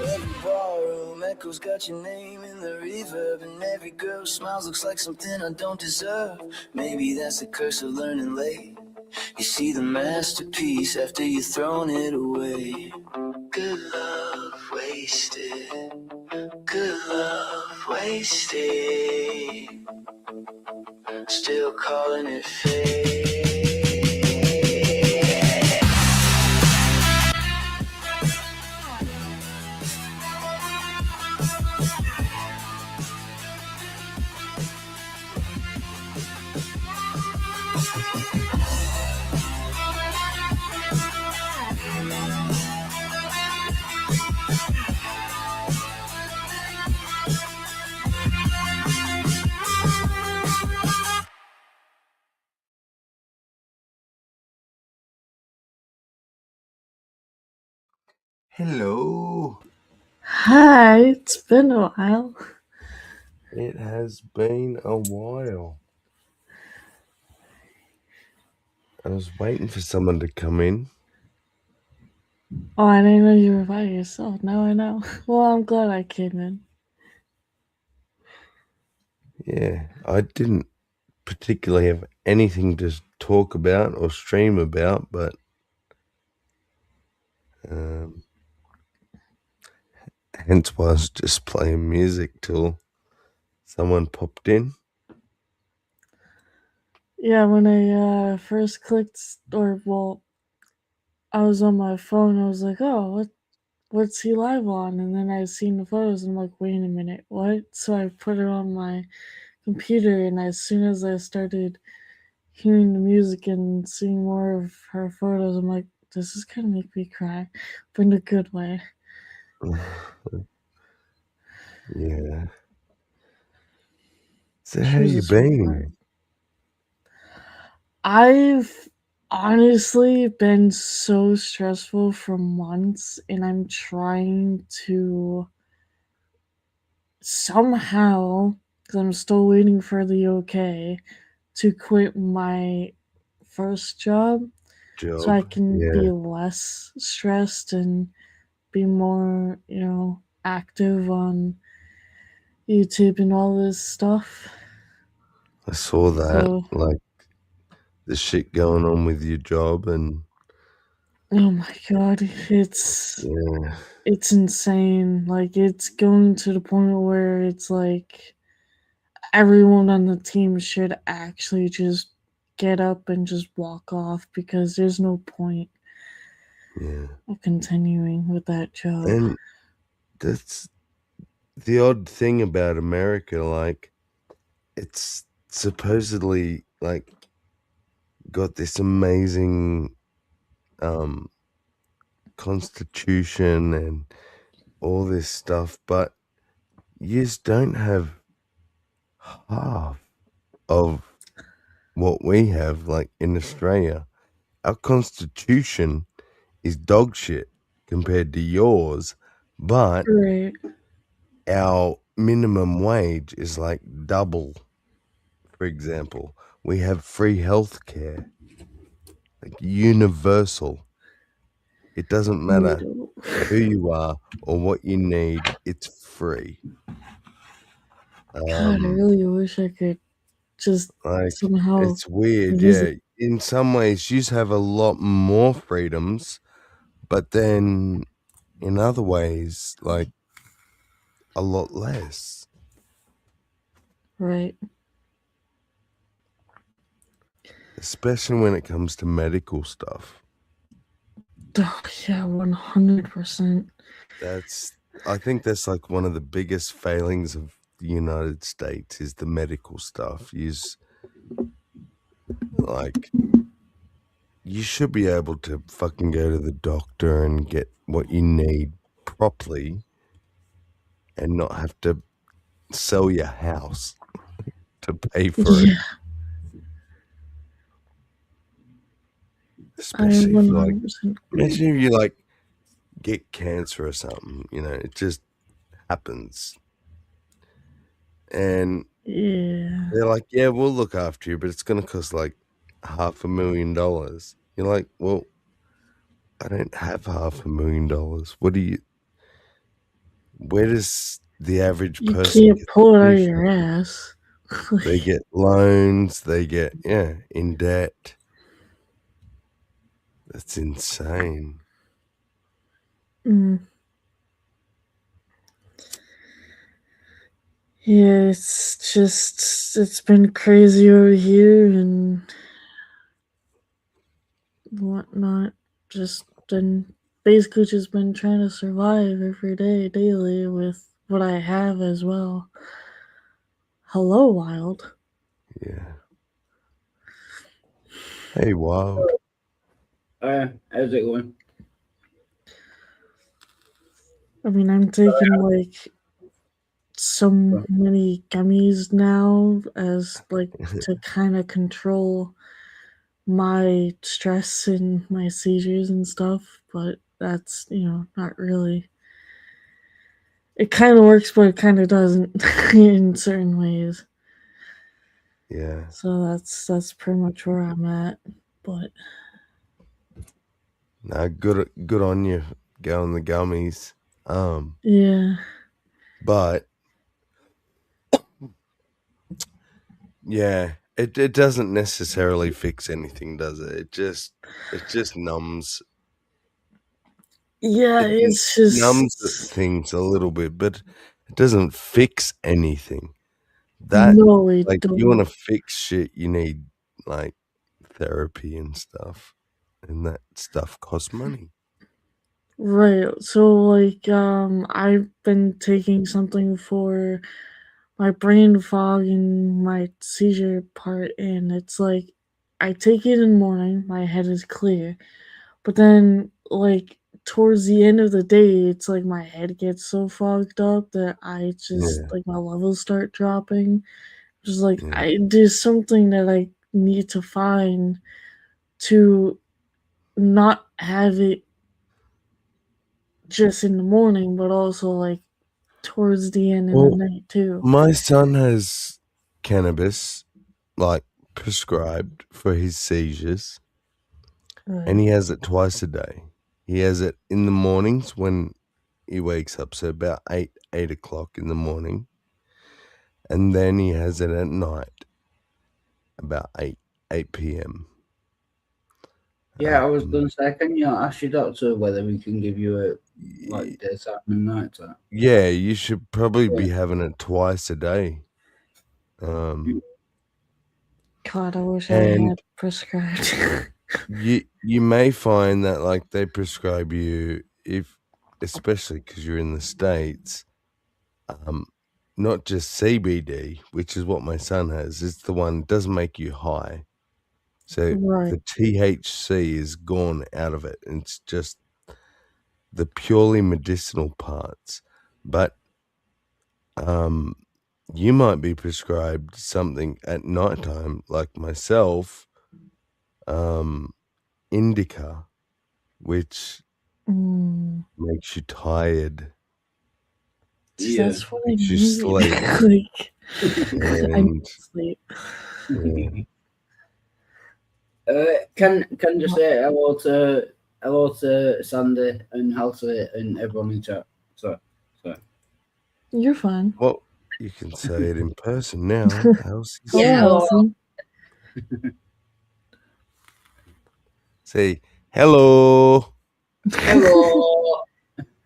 B: Every ballroom echo's got your name in the reverb, and every girl smiles looks like something I don't deserve. Maybe that's the curse of learning late. You see the masterpiece after you've thrown it away. Good love wasted. Good love wasted. Still calling it fate.
H: Hello.
J: Hi, it's been a while.
H: It has been a while. I was waiting for someone to come in.
J: Oh, I didn't know you were by yourself. Now I know. Well, I'm glad I came in.
H: Yeah, I didn't particularly have anything to talk about or stream about, but hence why I was just playing music till someone popped in.
J: Yeah, when I first clicked, I was on my phone. I was like, oh, what's he live on? And then I seen the photos, and I'm like, wait a minute, what? So I put it on my computer, and as soon as I started hearing the music and seeing more of her photos, I'm like, this is gonna make me cry, but in a good way.
H: Yeah. So
J: She
H: how
J: was
H: you
J: a sweetheart.
H: been?
J: I've honestly been so stressful for months, and I'm trying to somehow, because I'm still waiting for the okay, to quit my first job so I can be
H: Yeah.
J: less stressed and be more, active on YouTube and all this stuff.
H: I saw that,
J: So,
H: like the shit going on with your job, and
J: oh my god, it's
H: yeah,
J: it's insane. Like, it's going to the point where it's like everyone on the team should actually just get up and just walk off, because there's no point
H: yeah.
J: of continuing with that job.
H: And that's the odd thing about America. Like, it's supposedly like got this amazing constitution and all this stuff, but you just don't have half of what we have. Like in Australia, our constitution is dog shit compared to yours, but
J: Right.
H: our minimum wage is like double. For example, we have free health care, like universal. It doesn't
J: We
H: matter
J: don't.
H: who you are or what you need, it's free.
J: God, I really wish I could just
H: Like,
J: somehow
H: it's weird, yeah.
J: visit.
H: In some ways, you have a lot more freedoms, but then in other ways, like, a lot less.
J: Right.
H: Especially when it comes to medical stuff.
J: Oh, yeah, 100%.
H: I think that's like one of the biggest failings of the United States is the medical stuff. Like, you should be able to fucking go to the doctor and get what you need properly and not have to sell your house to pay for it.
J: Yeah, I
H: Especially if, like,
J: 100%
H: imagine
J: agree.
H: if you, like, get cancer or something, you know, it just happens. And
J: Yeah.
H: they're like, yeah, we'll look after you, but it's going to cost like $500,000. You're like, well, I don't have $500,000. Where does the average
J: You
H: person
J: can't
H: get
J: pull it out
H: money
J: of your
H: from?
J: ass.
H: They get loans, they get, in debt. That's insane.
J: Mm. Yeah, it's been crazy over here and whatnot. Basically just been trying to survive every day, daily, with what I have as well. Hello, Wild.
H: Yeah. Hey, Wild.
E: How's it going?
J: I mean, I'm taking like so many gummies now as like to kind of control my stress and my seizures and stuff, but that's, not really. It kind of works, but it kind of doesn't in certain ways.
H: Yeah.
J: So that's pretty much where I'm at. But
H: No, good on you going the gummies.
J: yeah,
H: But yeah, it doesn't necessarily fix anything, does it? It just numbs.
J: yeah,
H: It
J: it's
H: numbs
J: just
H: things a little bit, but it doesn't fix anything. That,
J: no, it
H: like, you
J: don't.
H: want to fix shit, you need like therapy and stuff, and that stuff costs money.
J: Right. So like I've been taking something for my brain fog and my seizure part, and it's like I take it in the morning, my head is clear. But then like towards the end of the day, it's like my head gets so fogged up that I just
H: Yeah,
J: like my levels start dropping. Just like
H: yeah.
J: there's something that I need to find to not have it just in the morning, but also like towards the end of the
H: Well,
J: night too.
H: my son has cannabis, like, prescribed for his seizures, and
J: Right.
H: he has it twice a day. He has it in the mornings when he wakes up, so about 8 o'clock in the morning, and then he has it at night, about 8 p.m.
E: Yeah, I was going to say, can you ask your doctor whether we can give you a like daytime and nighttime?
H: Yeah, you should probably be
E: Yeah.
H: having it twice a day.
J: God, I wish I
H: And
J: had prescribed.
H: you may find that, like, they prescribe you, if especially because you're in the States, not just CBD, which is what my son has, it's the one that doesn't make you high. So
J: Right.
H: the THC is gone out of it. And it's just the purely medicinal parts. But you might be prescribed something at nighttime, like myself, indica, which makes you tired.
E: Yeah.
J: That's what I
H: Makes you
J: need.
H: sleep.
J: Like, I need
H: And
J: to sleep.
H: yeah.
E: Can just say hello to Sandy and Halsey and everyone in chat. So
J: You're fine.
H: Well, you can say it in person now. How's
J: Hello, Halsey.
H: Say hello.
E: hello.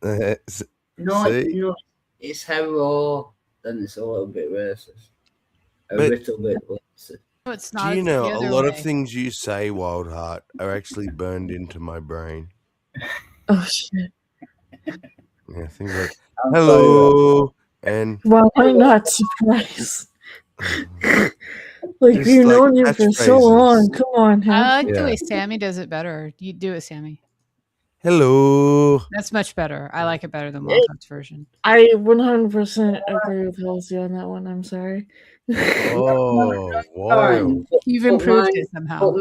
H: S-
E: No,
H: See?
E: it's hello. Then it's a little bit racist. A
H: But-
E: little bit racist.
K: No, it's not.
H: Do you
K: it's
H: know
K: the
H: a
K: other
H: lot of
K: way.
H: things you say, Wildheart, are actually burned into my brain?
J: Oh shit.
H: Yeah, things like
E: I'm
H: hello and
J: Well, I'm not surprised. Like
H: Just
J: we've
H: like
J: known you for so
H: catchphrases.
J: long. Come on,
K: I
J: Hal.
K: like the
H: Yeah.
K: way Sammy does it better. You do it, Sammy.
H: hello.
K: That's much better. I like it better than
J: Yeah.
K: Wildheart's version.
J: I 100% agree with Halsey on that one. I'm sorry.
H: Oh, wild.
K: You've
E: But
K: improved
E: mine-
K: it somehow.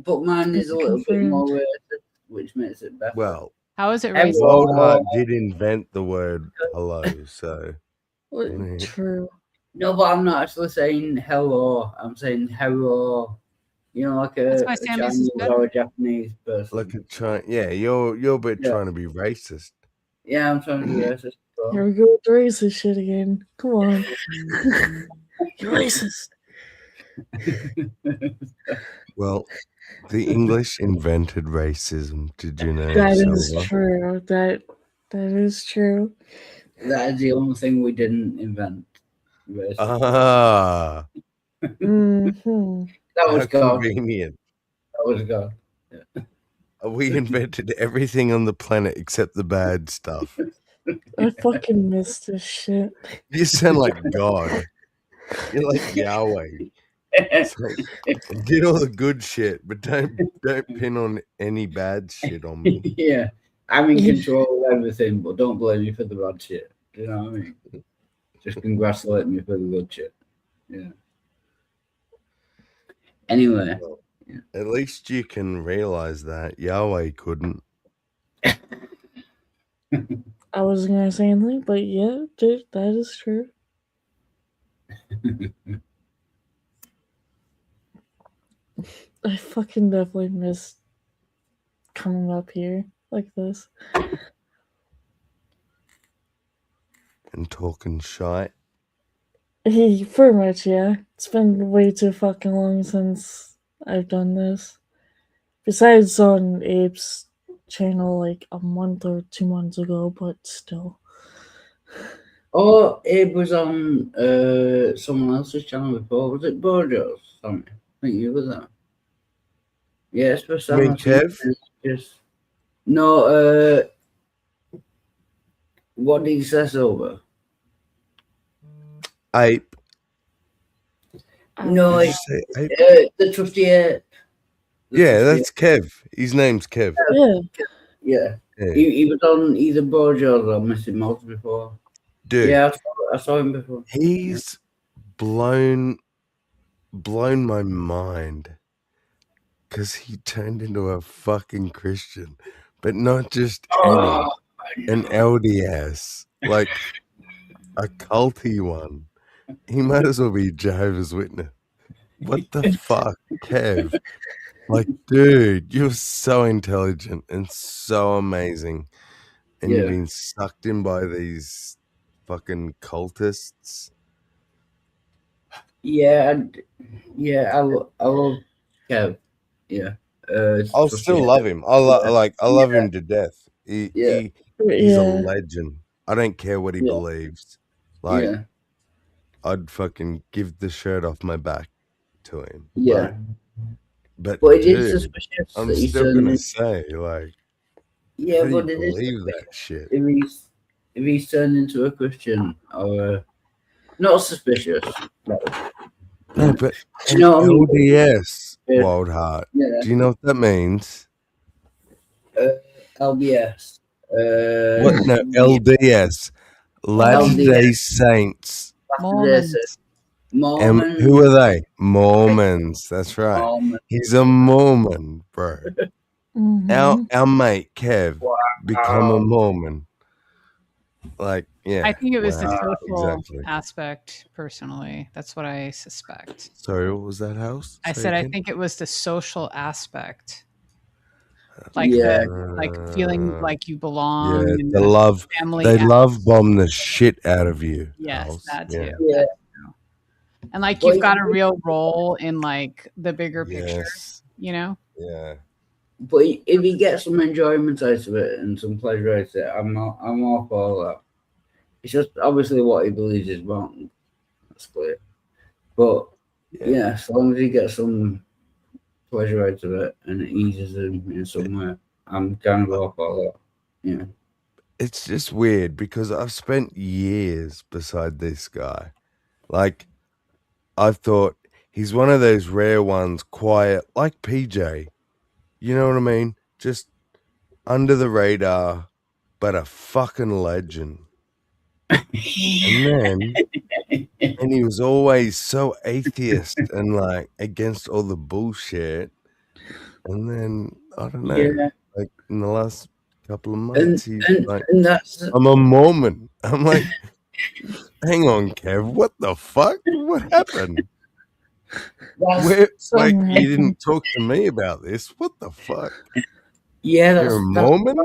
E: But mine is a little bit more
J: Confirmed.
E: racist, which makes it better.
H: Well,
K: How is it
E: Hello.
K: racist?
H: Wildheart did invent the word hello, so
J: True.
E: No, but I'm not actually saying hello. I'm saying hello. You know, like
K: That's
E: a
K: why Sammy's is
E: Chinese
K: better.
E: or a Japanese person.
H: look at trying. Yeah, you're a bit
E: Yeah.
H: trying to be racist.
E: Yeah, I'm trying to be racist. bro.
J: Here we go with the racist shit again. Come on. You're racist.
H: Well, the English invented racism. Did you know?
J: That is
H: Silver?
J: true. That is true.
E: That is the only thing we didn't invent. Racism.
H: Ah,
J: hmm
E: That
H: how
E: was God.
H: convenient.
E: That was God.
H: We invented everything on the planet except the bad stuff.
J: I fucking missed this shit.
H: You sound like God. You're like Yahweh. It's like, did all the good shit, but don't pin on any bad shit on me.
E: Yeah, I'm in control of everything, but don't blame me for the bad shit. Do you know what I mean? Just congratulate me for the good shit. Yeah. Anyway,
H: At least you can realize that Yahweh couldn't.
J: I wasn't gonna say anything, but yeah, dude, that is true. I fucking definitely miss coming up here like this.
H: And talking shite.
J: Pretty much, yeah. It's been way too fucking long since I've done this. Besides on Abe's channel like a month or 2 months ago, but still.
E: oh, Abe was on someone else's channel before. Was it Bojo's? Sammy? I think you were there. Yeah, it's for
H: You
E: Sammy.
H: mean Kev?
E: Just no. What did he say over?
H: Ape.
E: No,
H: Did you
E: it's
H: say ape?
E: the trusty ape. The
H: Yeah,
E: trusty
H: that's Kev. His name's Kev.
J: Yeah.
E: Yeah.
H: Yeah.
E: He was on either Bojo's or Missing Mouse before.
H: Dude,
E: Yeah, I saw him before.
H: he's blown my mind because he turned into a fucking Christian, but not just
E: Oh,
H: an LDS, like a culty one. He might as well be Jehovah's Witness. What the fuck, Kev? Like, dude, you're so intelligent and so amazing, and you've
E: Yeah.
H: been sucked in by these fucking cultists.
E: yeah, I love Kev. Yeah.
H: I'll
E: Trusty
H: still
E: Ape.
H: love him. I love him to death. He's
E: Yeah.
J: Yeah.
H: a legend. I don't care what he
E: Yeah.
H: believes. Like,
E: Yeah.
H: I'd fucking give the shirt off my back to him.
E: Yeah.
H: But
E: But it is
H: dude,
E: suspicious
H: I'm
E: that he's
H: still gonna
E: turning.
H: say, like,
E: Yeah,
H: How do you
E: but it is
H: believe that shit?
E: if he's turned into a Christian or not suspicious.
H: No, but
E: You
H: an
E: know what I mean?
H: LDS,
E: Yeah.
H: Wild Heart.
E: Yeah.
H: Do you know what that means?
E: LDS.
H: What? No, LDS. Latter Day Saints.
K: Mormons.
H: And
E: Mormon.
H: who are they? Mormons. That's right.
E: Mormon.
H: He's a Mormon, bro.
J: Mhm.
H: Our mate Kev
E: Wow.
H: become a Mormon. Like, yeah.
K: I think it was the
H: wow,
K: social
H: exactly.
K: aspect, personally. That's what I suspect.
H: Sorry, what was that, House?
K: I
H: Say
K: said I
H: again?
K: think it was the social aspect. Like
E: Yeah.
K: like feeling like you belong
H: Yeah,
K: and
H: the love.
K: family
H: They
K: aspect.
H: love bomb the shit out of you.
K: Yes,
H: House.
K: that too.
H: Yeah.
E: Yeah.
K: That too. And like
E: Well,
K: you've got a real role in like the bigger picture,
H: Yes.
K: you know?
H: Yeah.
E: But if he gets some enjoyment out of it and some pleasure out of it, I'm all for that. It's just obviously what he believes is wrong. That's clear. But yeah, as long as he gets some pleasure out of it and it eases him in some way, I'm kind of all for that. Yeah.
H: It's just weird because I've spent years beside this guy. Like, I've thought he's one of those rare ones, quiet, like PJ. You know what I mean? Just under the radar, but a fucking legend. And then, and he was always so atheist and like against all the bullshit. And then, I don't know,
E: Yeah.
H: like in the last couple of months, he's like,
E: And that's
H: I'm a Mormon. I'm like, hang on, Kev, what the fuck? What happened? Where, like, you didn't talk to me about this. What the fuck?
E: yeah,
H: You're a Mormon?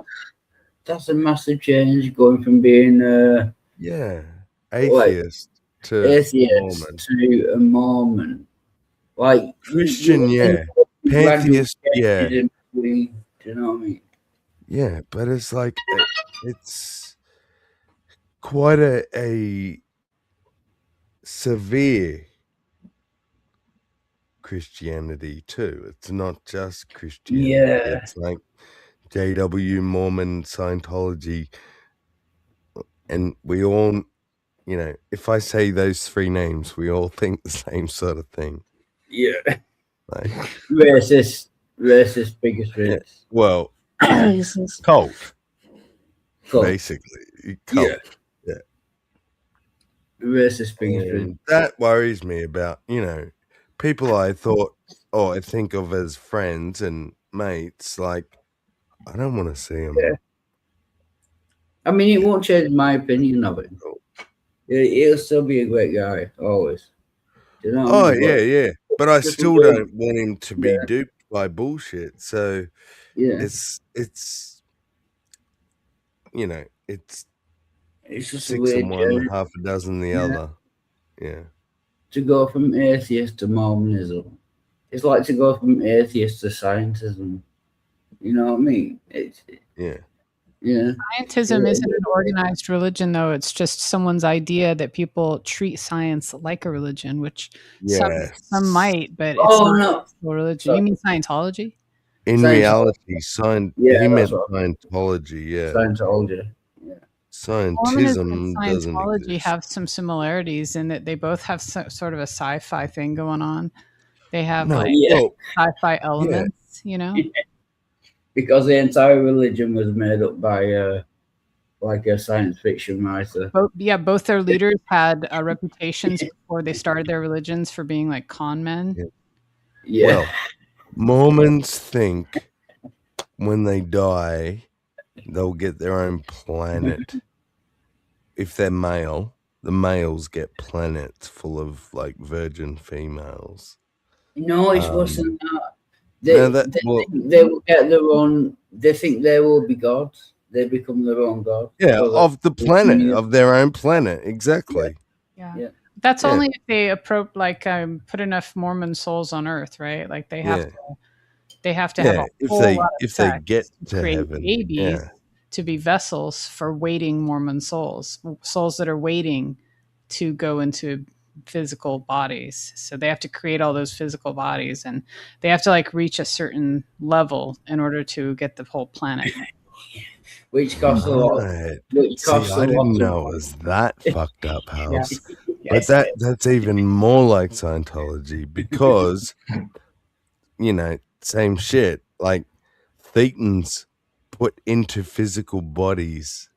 E: That's a massive change going from being
H: Yeah, atheist to Mormon.
E: to a Mormon. Like
H: Christian, yeah. Pantheist, yeah.
E: Do you know what I mean?
H: Yeah, but it's like it's quite a severe Christianity too. It's not just Christianity.
E: Yeah.
H: It's like JW, Mormon, Scientology, and we all, you know, if I say those three names, we all think the same sort of thing.
E: Yeah.
H: Like
E: racist, bigotry.
H: Yeah. Well, cult. Basically, cult. Yeah.
E: Racist bigotry.
H: And that worries me about, you know, people I thought or I think of as friends and mates. Like, I don't want to see them.
E: Yeah. I mean, it won't change my opinion of it. He'll still be a great guy, always. You know what I mean?
H: Yeah. But I still don't want him to be duped by bullshit. So it's you know, it's
E: just
H: 6
E: a weird
H: and one,
E: journey.
H: half a dozen the other. Yeah.
E: To go from atheist to Mormonism, it's like to go from atheist to scientism. You know what I mean?
H: Yeah.
K: Scientism isn't an organized religion, though. It's just someone's idea that people treat science like a religion, which some might, but it's not a religion. You mean Scientology?
H: In reality, he meant Scientology. Yeah.
E: Scientology. Yeah.
H: Scientism
K: and
H: doesn't
K: Scientology
H: exist.
K: have some similarities in that they both have sort of a sci-fi thing going on. They have sci-fi elements, you know.
E: Because the entire religion was made up by like a science fiction writer.
K: Both their leaders had reputations before they started their religions for being like con men.
E: Yeah.
H: Well, Mormons think when they die, they'll get their own planet. If they're male, the males get planets full of like virgin females.
E: No, it's worse than that. They will get their own. They think they will be gods. They become their own god.
H: Yeah, of the planet, of their own planet, exactly.
K: Yeah. That's only if they put enough Mormon souls on Earth, right? Like they have to have a whole lot of
H: if they
K: sex
H: get
K: to
H: to
K: create
H: heaven,
K: babies to be vessels for waiting Mormon souls that are waiting to go into physical bodies. So they have to create all those physical bodies, and they have to like reach a certain level in order to get the whole planet.
E: which costs a lot.
H: Right.
E: Which
H: See,
E: costs
H: I
E: a lot
H: didn't
E: of
H: know it
E: money.
H: was that fucked up, House.
E: Yes,
H: But that's even more like Scientology because, you know, same shit. Like thetans put into physical bodies.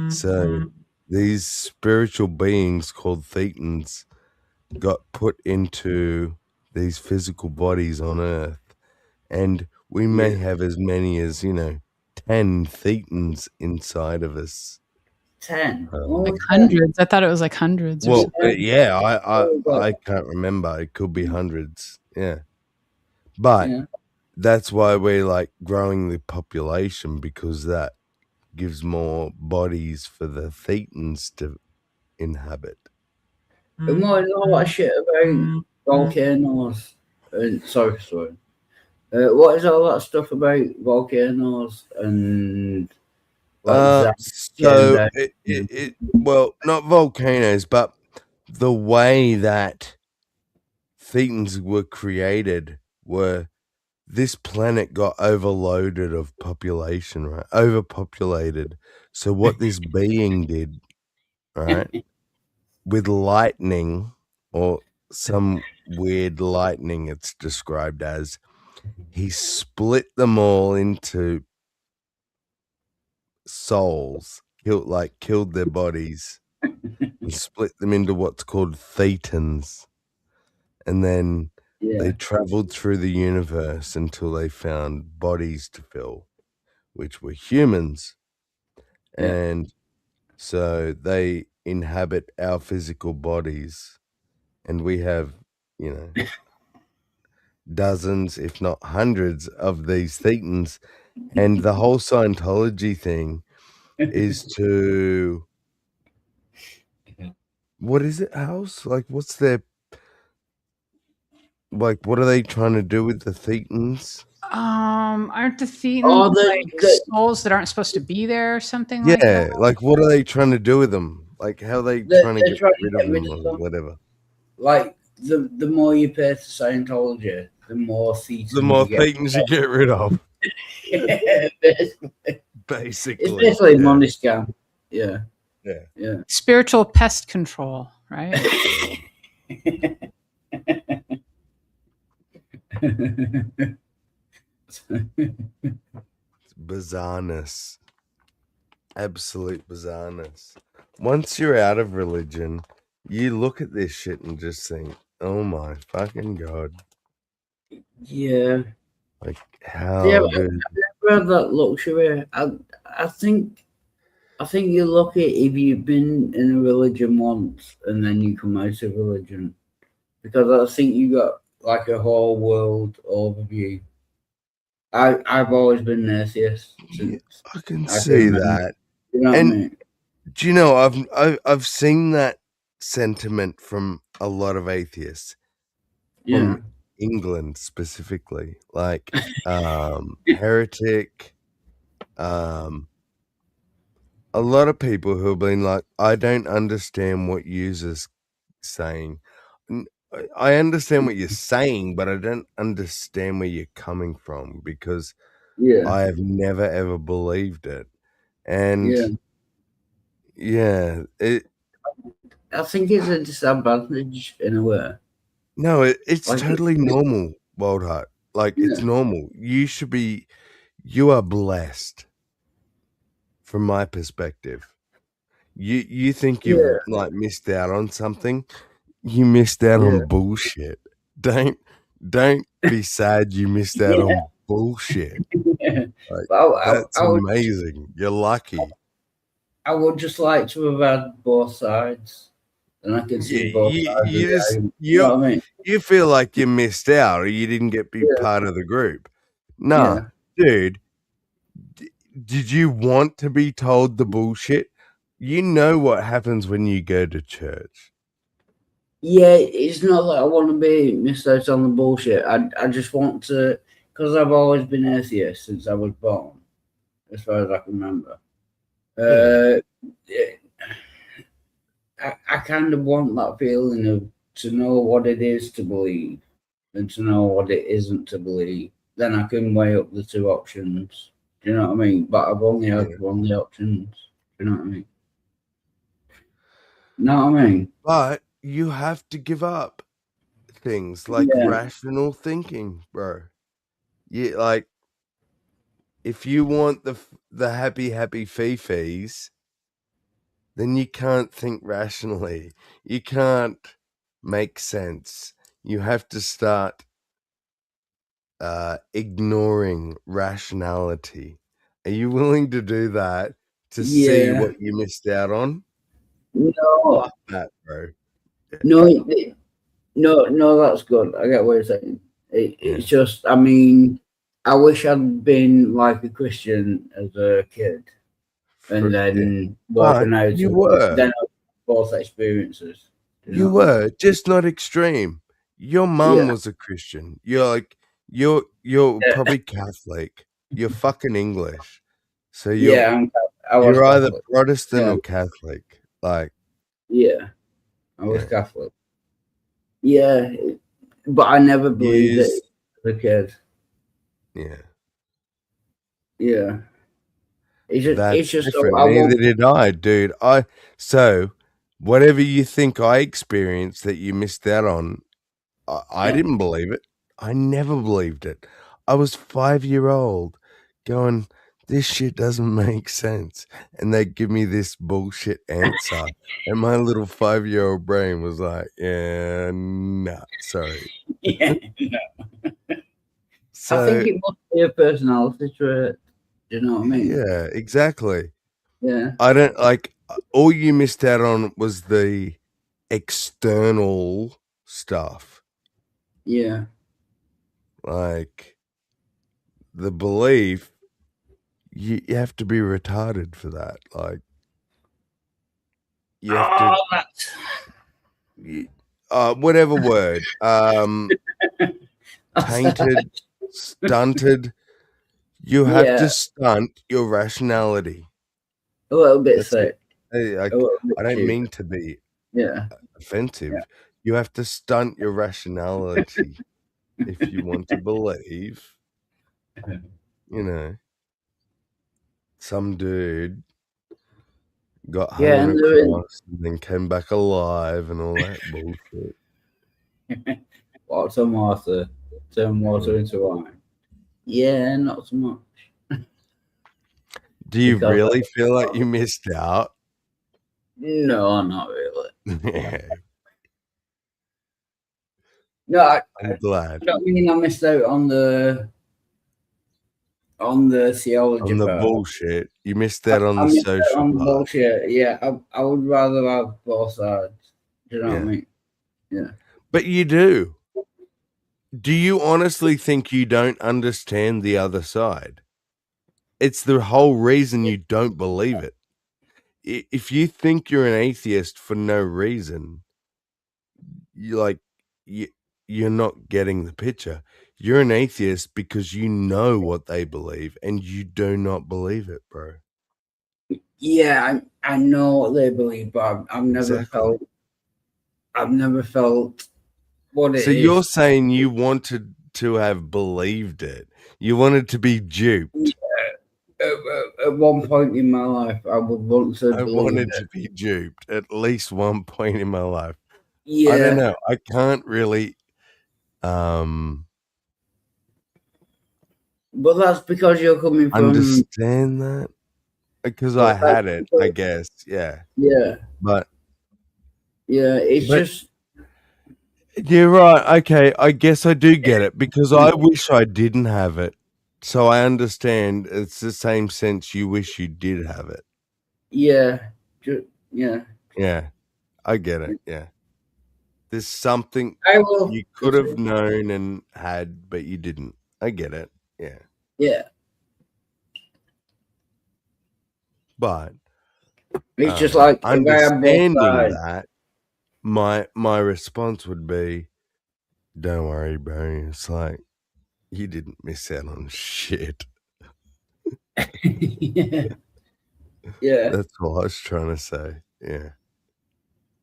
H: So these spiritual beings called thetans got put into these physical bodies on Earth. And we may have as many as, 10 thetans inside of us.
E: 10.
K: Like hundreds. I thought it was like hundreds. Or
H: Well,
K: something.
H: yeah, I can't remember. It could be hundreds. Yeah. But that's why we're like growing the population, because that gives more bodies for the thetans to inhabit.
E: And more a lot of shit about volcanoes. Sorry. What is all that stuff about volcanoes and like
H: so well, not volcanoes, but the way that thetans were created were this planet got overloaded of population, right? Overpopulated. So what this being did, right, with lightning or some weird lightning, it's described as, he split them all into souls, killed their bodies and split them into what's called thetans. And then they traveled through the universe until they found bodies to fill, which were humans. And so they inhabit our physical bodies. And we have, dozens, if not hundreds, of these thetans. And the whole Scientology thing is to, what is it, House? Like, what's their, like, what are they trying to do with the thetans?
K: Aren't the thetans like souls that aren't supposed to be there or something like that?
H: Yeah, like what are they trying to do with them? Like how are they trying to get rid of them or whatever?
E: Like the more you pay to Scientology, the more thetans
H: you get rid of.
E: Basically. It's basically a money scam. Yeah.
K: Spiritual pest control, right?
H: Bizarreness. Absolute bizarreness. Once you're out of religion, you look at this shit and just think, oh my fucking God.
E: Yeah.
H: Like how
E: I've never had that luxury. I think you're lucky if you've been in a religion once and then you come out of religion, because I think you got like a whole world overview. I've always been an atheist.
H: I can see that.
E: You know what I mean?
H: Do you know I've seen that sentiment from a lot of atheists. From England specifically. Like Heretic, a lot of people who have been like, I don't understand what you're saying. I understand what you're saying, but I don't understand where you're coming from, because I have never ever believed it. And
E: I think it's a disadvantage in a way.
H: No, it's like totally normal, Wildheart. Like it's normal. You are blessed. From my perspective, you think you've like missed out on something. You missed out on bullshit. Don't be sad you missed out on bullshit. Like, that's amazing. You're lucky.
E: I would just like to have had both sides. And I can see both sides. You know what I mean?
H: You feel like you missed out or you didn't get be part of the group. No, dude. Did you want to be told the bullshit? You know what happens when you go to church.
E: Yeah, it's not that I want to be missed out on the bullshit. I just want to, because I've always been atheist since I was born, as far as I can remember. I kind of want that feeling of to know what it is to believe and to know what it isn't to believe. Then I can weigh up the two options Do you know what I mean? But I've only had one of the options. Do you know what I mean? Know what I mean?
H: But you have to give up things like rational thinking, bro. You like if you want the happy fifis, then you can't think rationally. You can't make sense. You have to start ignoring rationality. Are you willing to do that to see what you missed out on?
E: No.
H: Fuck that, bro.
E: No, that's good. I get what you're saying. It's just, I mean, I wish I'd been like a Christian as a kid, and then walking out.
H: You were.
E: Then both experiences.
H: You were just not extreme. Your mum was a Christian. You're like you're probably Catholic. You're fucking English. So you're either Protestant or Catholic. Like
E: I was Catholic. Yeah, but I never believed it as a kid. Yeah. It's just
H: different. Neither did I, dude. So whatever you think I experienced that you missed out on, I didn't believe it. I never believed it. I was 5-year-old going, this shit doesn't make sense. And they give me this bullshit answer. And my little 5-year-old brain was like, yeah, nah, sorry.
E: So, I think it must be a personality trait. Do you know what I mean?
H: Yeah, exactly.
E: Yeah.
H: I don't like all you missed out on was the external stuff.
E: Yeah.
H: Like the belief, you have to be retarded for that. Like you have to whatever word. Tainted, stunted. You have to stunt your rationality.
E: A little bit so.
H: I don't mean to be offensive. You have to stunt your rationality if you want to believe, you know, some dude got hung on a cross and then came back alive and all that bullshit.
E: Water, Martha. Turn water into wine. Yeah, not so much.
H: Do you really feel like you missed out?
E: No, not really. No,
H: I'm glad.
E: I don't mean I missed out on the theology.
H: On the bullshit. You missed out on the social
E: on
H: part.
E: Bullshit. Yeah, I would rather have both sides. Do you know what I mean? Yeah.
H: But you do. Do you honestly think you don't understand the other side? It's the whole reason you don't believe it. If you think you're an atheist for no reason, you're not getting the picture. You're an atheist because you know what they believe and you do not believe it, bro.
E: Yeah, I know what they believe, but I've never felt what it is.
H: So you're saying you wanted to have believed it. You wanted to be duped.
E: At one point in my life, I would want to.
H: I wanted to be duped at least one point in my life.
E: Yeah.
H: I don't know. I can't really.
E: But that's because you're coming from.
H: Understand that? Because I had it, I guess. Yeah.
E: Yeah.
H: But.
E: Yeah, it's just.
H: You're right. Okay, I guess I do get it because I wish I didn't have it. So I understand it's the same sense you wish you did have it.
E: Yeah. Yeah.
H: Yeah. I get it. Yeah. There's something you could have known and had, but you didn't. I get it. Yeah.
E: Yeah.
H: But
E: it's just like
H: understanding that, my response would be, don't worry, bro. It's like you didn't miss out on shit.
E: Yeah. Yeah.
H: That's what I was trying to say. Yeah.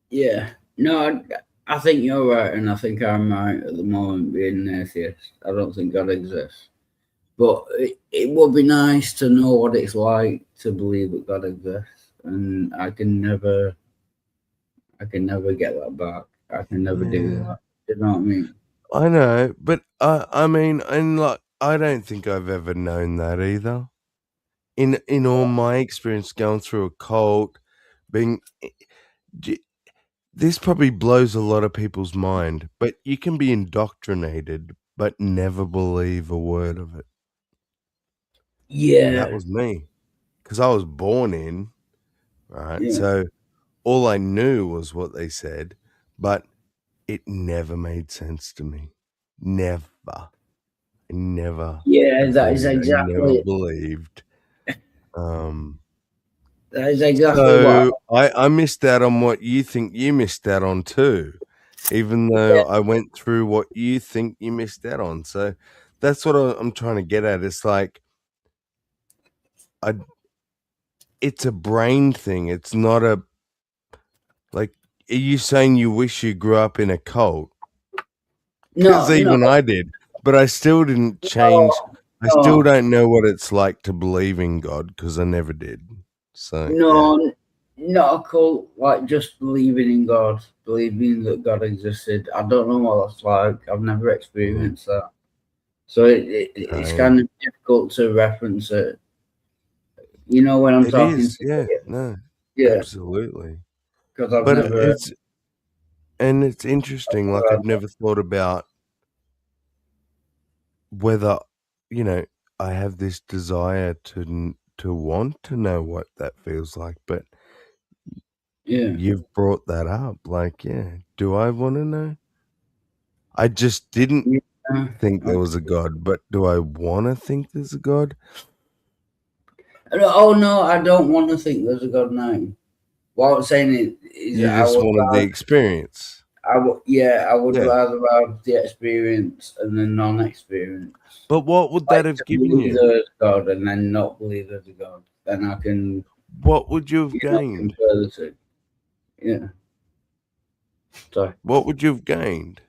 E: Yeah. No, I think you're right, and I think I'm right at the moment being an atheist. I don't think God exists. But it would be nice to know what it's like to believe that God exists, and I can never get that back. I can never do that. You know what I mean?
H: I know, but I mean, and like, I don't think I've ever known that either. In all my experience going through a cult, being this probably blows a lot of people's mind, but you can be indoctrinated but never believe a word of it.
E: Yeah,
H: that was me, because I was born in, right?
E: Yeah.
H: So all I knew was what they said, but it never made sense to me. Never. I never.
E: Yeah, that is
H: agreed. I never
E: exactly.
H: believed.
E: That is exactly
H: So
E: what.
H: I missed out on what you think you missed out on too, even though I went through what you think you missed out on. So that's what I'm trying to get at. It's like, it's a brain thing. It's not a, like, are you saying you wish you grew up in a cult? Because
E: No,
H: even
E: no,
H: I did, but I still didn't change. I still
E: no.
H: don't know what it's like to believe in God, because I never did. So yeah.
E: No, not a cult. Like just believing in God, believing that God existed. I don't know what that's like. I've never experienced that, so it's kind of difficult to reference it. You know, when I'm
H: It
E: talking
H: is,
E: to
H: yeah,
E: you,
H: no,
E: yeah,
H: absolutely.
E: because I've
H: But
E: never.
H: it's interesting. Like, I've never thought about whether, you know, I have this desire to want to know what that feels like. But
E: Yeah,
H: you've brought that up. Like, yeah, do I want to know? I just didn't think there was a God, but do I want to think there's a God?
E: Oh no, I don't want to think there's a God now. What I'm saying is
H: You
E: I
H: just
E: would
H: wanted the
E: rather,
H: experience.
E: I would
H: Yeah.
E: rather have the experience and the non-experience.
H: But what would
E: Like
H: that have
E: to
H: given
E: believe
H: you?
E: there's God and then not believe there's a God. Then I can.
H: What would you have gained?
E: Compare the two. Yeah. Sorry.
H: What would you have gained?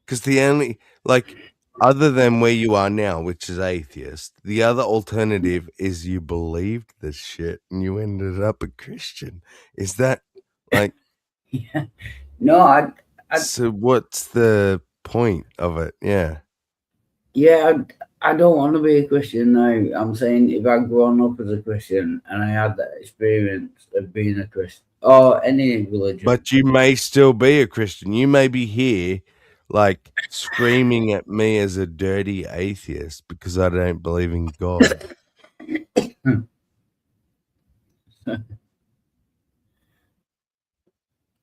H: Because the only, like, other than where you are now, which is atheist, the other alternative is you believed this shit and you ended up a Christian. Is that, like...
E: Yeah. No, I
H: So what's the point of it? Yeah.
E: Yeah, I don't want to be a Christian now. I'm saying if I'd grown up as a Christian and I had that experience of being a Christian or any religion.
H: But you may still be a Christian. You may be here, like, screaming at me as a dirty atheist because I don't believe in God.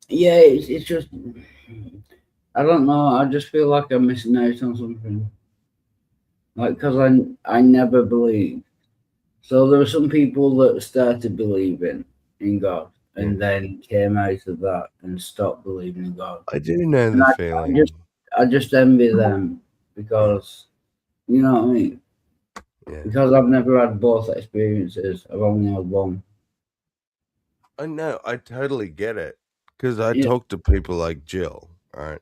E: Yeah, it's just, I don't know. I just feel like I'm missing out on something. Like, because I never believed. So there were some people that started believing in God and then came out of that and stopped believing in God.
H: I do know the feeling.
E: I just envy them because, you know what I mean?
H: Yeah.
E: Because I've never had both experiences. I've only had one.
H: I know. I totally get it. Because I talk to people like Jill, right?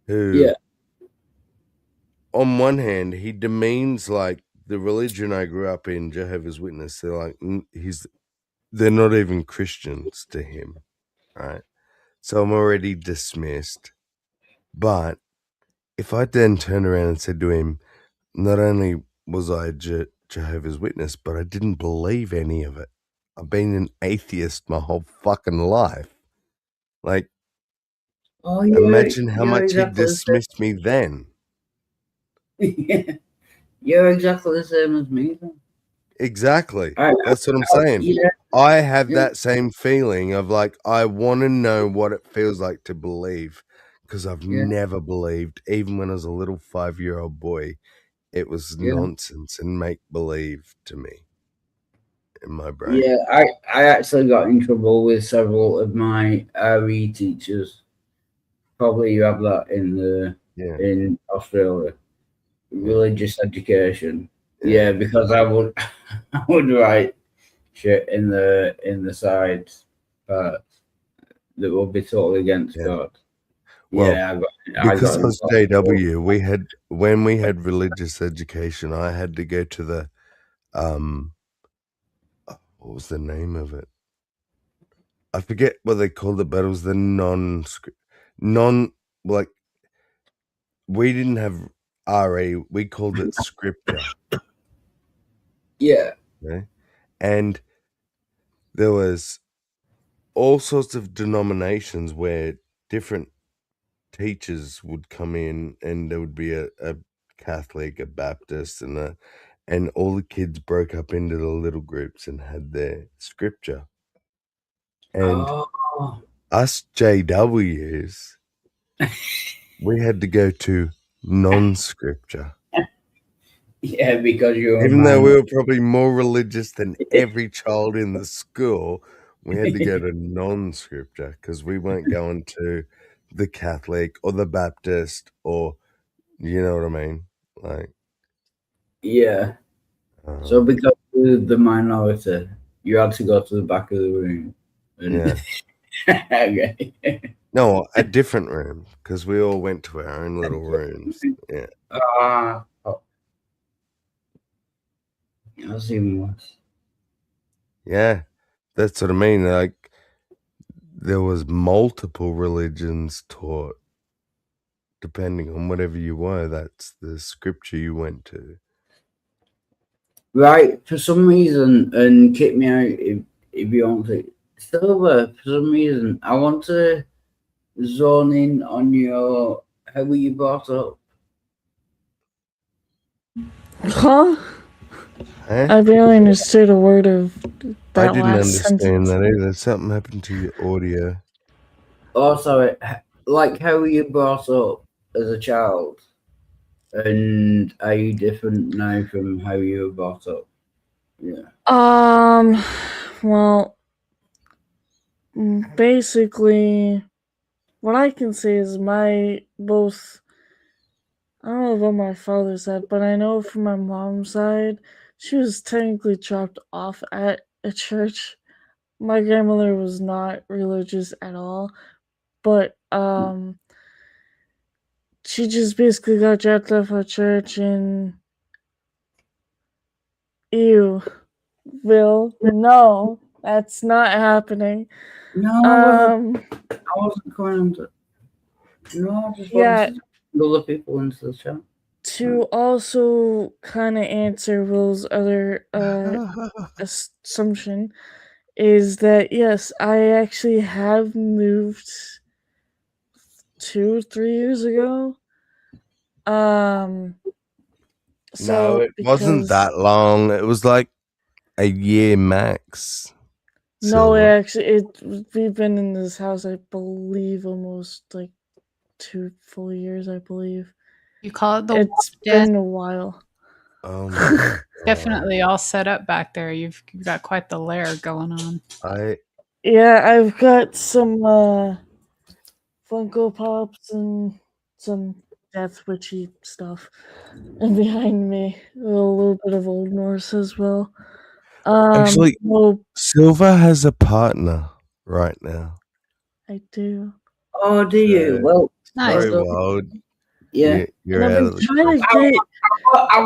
H: Who, on one hand, he demeans, like, the religion I grew up in, Jehovah's Witness. They're like, they're not even Christians to him, right? So I'm already dismissed. But if I then turned around and said to him, not only was I Jehovah's Witness, but I didn't believe any of it. I've been an atheist my whole fucking life. Like, imagine how much he dismissed me then.
E: You're exactly the same as me then.
H: Exactly. That's what I'm saying.
E: Yeah.
H: I have that same feeling of, like, I want to know what it feels like to believe, because I've never believed. Even when I was a little 5-year-old boy, it was nonsense and make-believe to me in my brain.
E: Yeah, I actually got in trouble with several of my RE teachers. Probably you have that in Australia. Religious education. Yeah, because I would write shit in the side parts that would be totally against God.
H: Well,
E: Yeah,
H: because I was JW, when we had religious education, I had to go to the what was the name of it? I forget what they called it, but it was the like we didn't have RA, we called it scripture.
E: Yeah.
H: Okay? And there was all sorts of denominations where different teachers would come in, and there would be a Catholic, a Baptist, and all the kids broke up into the little groups and had their scripture. And us JWs, we had to go to non-scripture.
E: Yeah, because
H: even though we were probably more religious than every child in the school, we had to go to non-scripture because we weren't going to the Catholic or the Baptist, or you know what I mean, like.
E: Yeah. So because the minority, you had to go to the back of the room.
H: Yeah.
E: Okay.
H: No, a different room because we all went to our own little rooms. Yeah.
E: That's even worse.
H: Yeah, that's what I mean. Like, there was multiple religions taught, depending on whatever you were. That's the scripture you went to.
E: Right. For some reason, and kick me out if you want to. Silver, for some reason, I want to zone in on your how were you brought up.
J: Huh? I barely understood a word of that.
H: I didn't
J: last
H: understand
J: sentence.
H: that either. Something happened to your audio.
E: Oh, sorry. Like, how were you brought up as a child? And are you different now from how you were brought up? Yeah.
J: Well, basically, what I can say is I don't know about my father's side, but I know from my mom's side, she was technically dropped off at a church. My grandmother was not religious at all, but she just basically got dropped off at church, and Will, no, that's not happening.
E: No, I wasn't going to. No, I just wanted to other people into the chat.
J: To also kind of answer Will's other assumption is that yes, I actually have moved 2-3 years ago.
H: No, it wasn't that long. It was like a year max.
J: No, we've been in this house, I believe, almost like 2 full years, I believe.
K: You call it the
J: It's been a while.
K: Definitely all set up back there. You've got quite the lair going on.
J: Yeah, I've got some Funko Pops and some Death Witchy stuff. And behind me, a little bit of Old Norse as well.
H: Actually, Silver has a partner right now.
J: I do.
E: Oh, do you? Well,
H: very well.
E: Yeah.
H: You're out of the
J: trying to get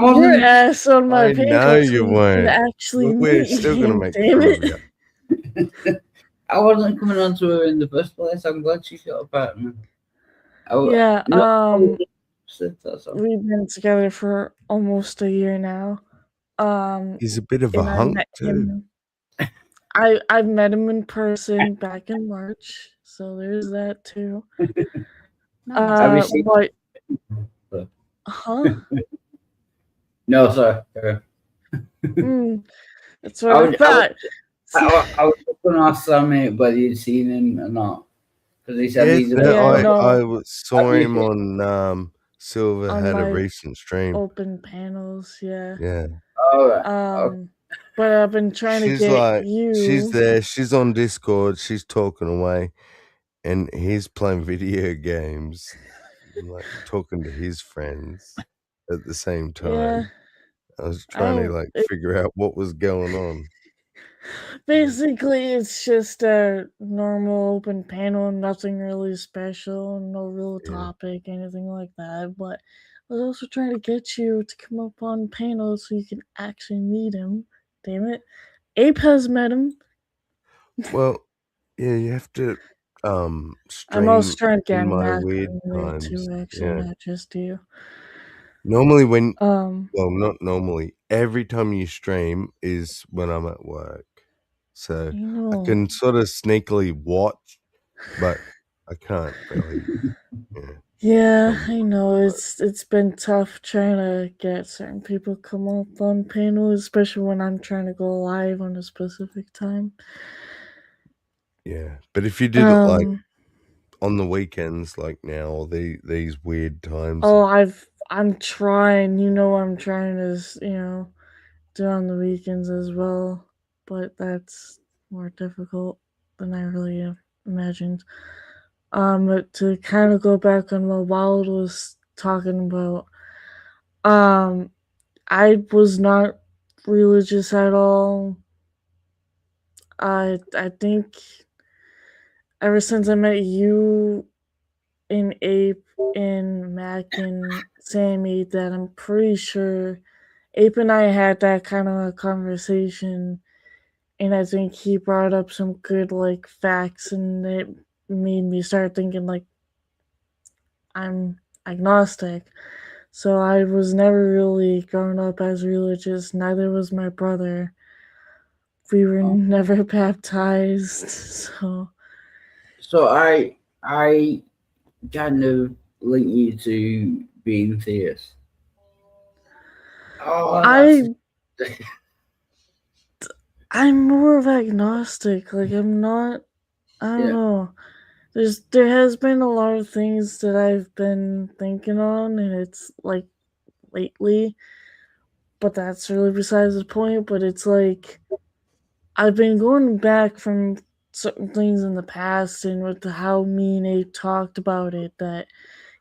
J: your ass on my page.
H: I know you weren't.
J: Actually,
H: we're still gonna make fun of you.
E: I wasn't coming on to her in the first place. I'm glad she got a partner.
J: We've been together for almost a year now.
H: He's a bit of a hunk too.
J: I've met him in person back in March, so there's that too. But
E: no, sorry.
J: That's what I thought.
E: I was going to ask Sammy whether you'd seen him or not, because he said he's.
H: I saw him on Silver
J: on
H: had a
J: my
H: recent stream.
J: Open panels, yeah.
H: Yeah.
E: All right.
J: But I've been trying to get you.
H: She's there. She's on Discord. She's talking away, and he's playing video games, like talking to his friends at the same time.
J: Yeah.
H: I was trying to figure out what was going on.
J: Basically, it's just a normal open panel, nothing really special, no real
H: Yeah.
J: topic, anything like that. But I was also trying to get you to come up on panels so you can actually meet him. Damn it. Ape has met him.
H: Well, yeah, you have to
J: I'm
H: stream
J: also trying to get
H: in my
J: Mac
H: weird
J: in there
H: times.
J: too, actually,
H: Yeah.
J: not just you.
H: Normally when
J: Um,
H: well, not normally. Every time you stream is when I'm at work. So
J: you
H: I
J: know,
H: can sort of sneakily watch, but I can't really.
J: yeah, I know it's been tough trying to get certain people come up on panels, especially when I'm trying to go live on a specific time.
H: Yeah, but if you did it like
J: Um,
H: on the weekends, like now, or these weird times.
J: oh, I'm trying. I'm trying to do on the weekends as well, but that's more difficult than I really imagined. But to kind of go back on what Wild was talking about, I was not religious at all. I think ever since I met you and Ape and Mac and Sammy, that I'm pretty sure Ape and I had that kind of a conversation, and I think he brought up some good like facts, and it made me start thinking like I'm agnostic. So I was never really growing up as religious. Neither was my brother. We were never baptized.
E: So I kind of link you to being theist. Oh,
J: I'm more of agnostic. Like I'm not. I don't know. There has been a lot of things that I've been thinking on, and it's like lately, but that's really besides the point. But it's like I've been going back from certain things in the past, and with how me and Abe talked about it, that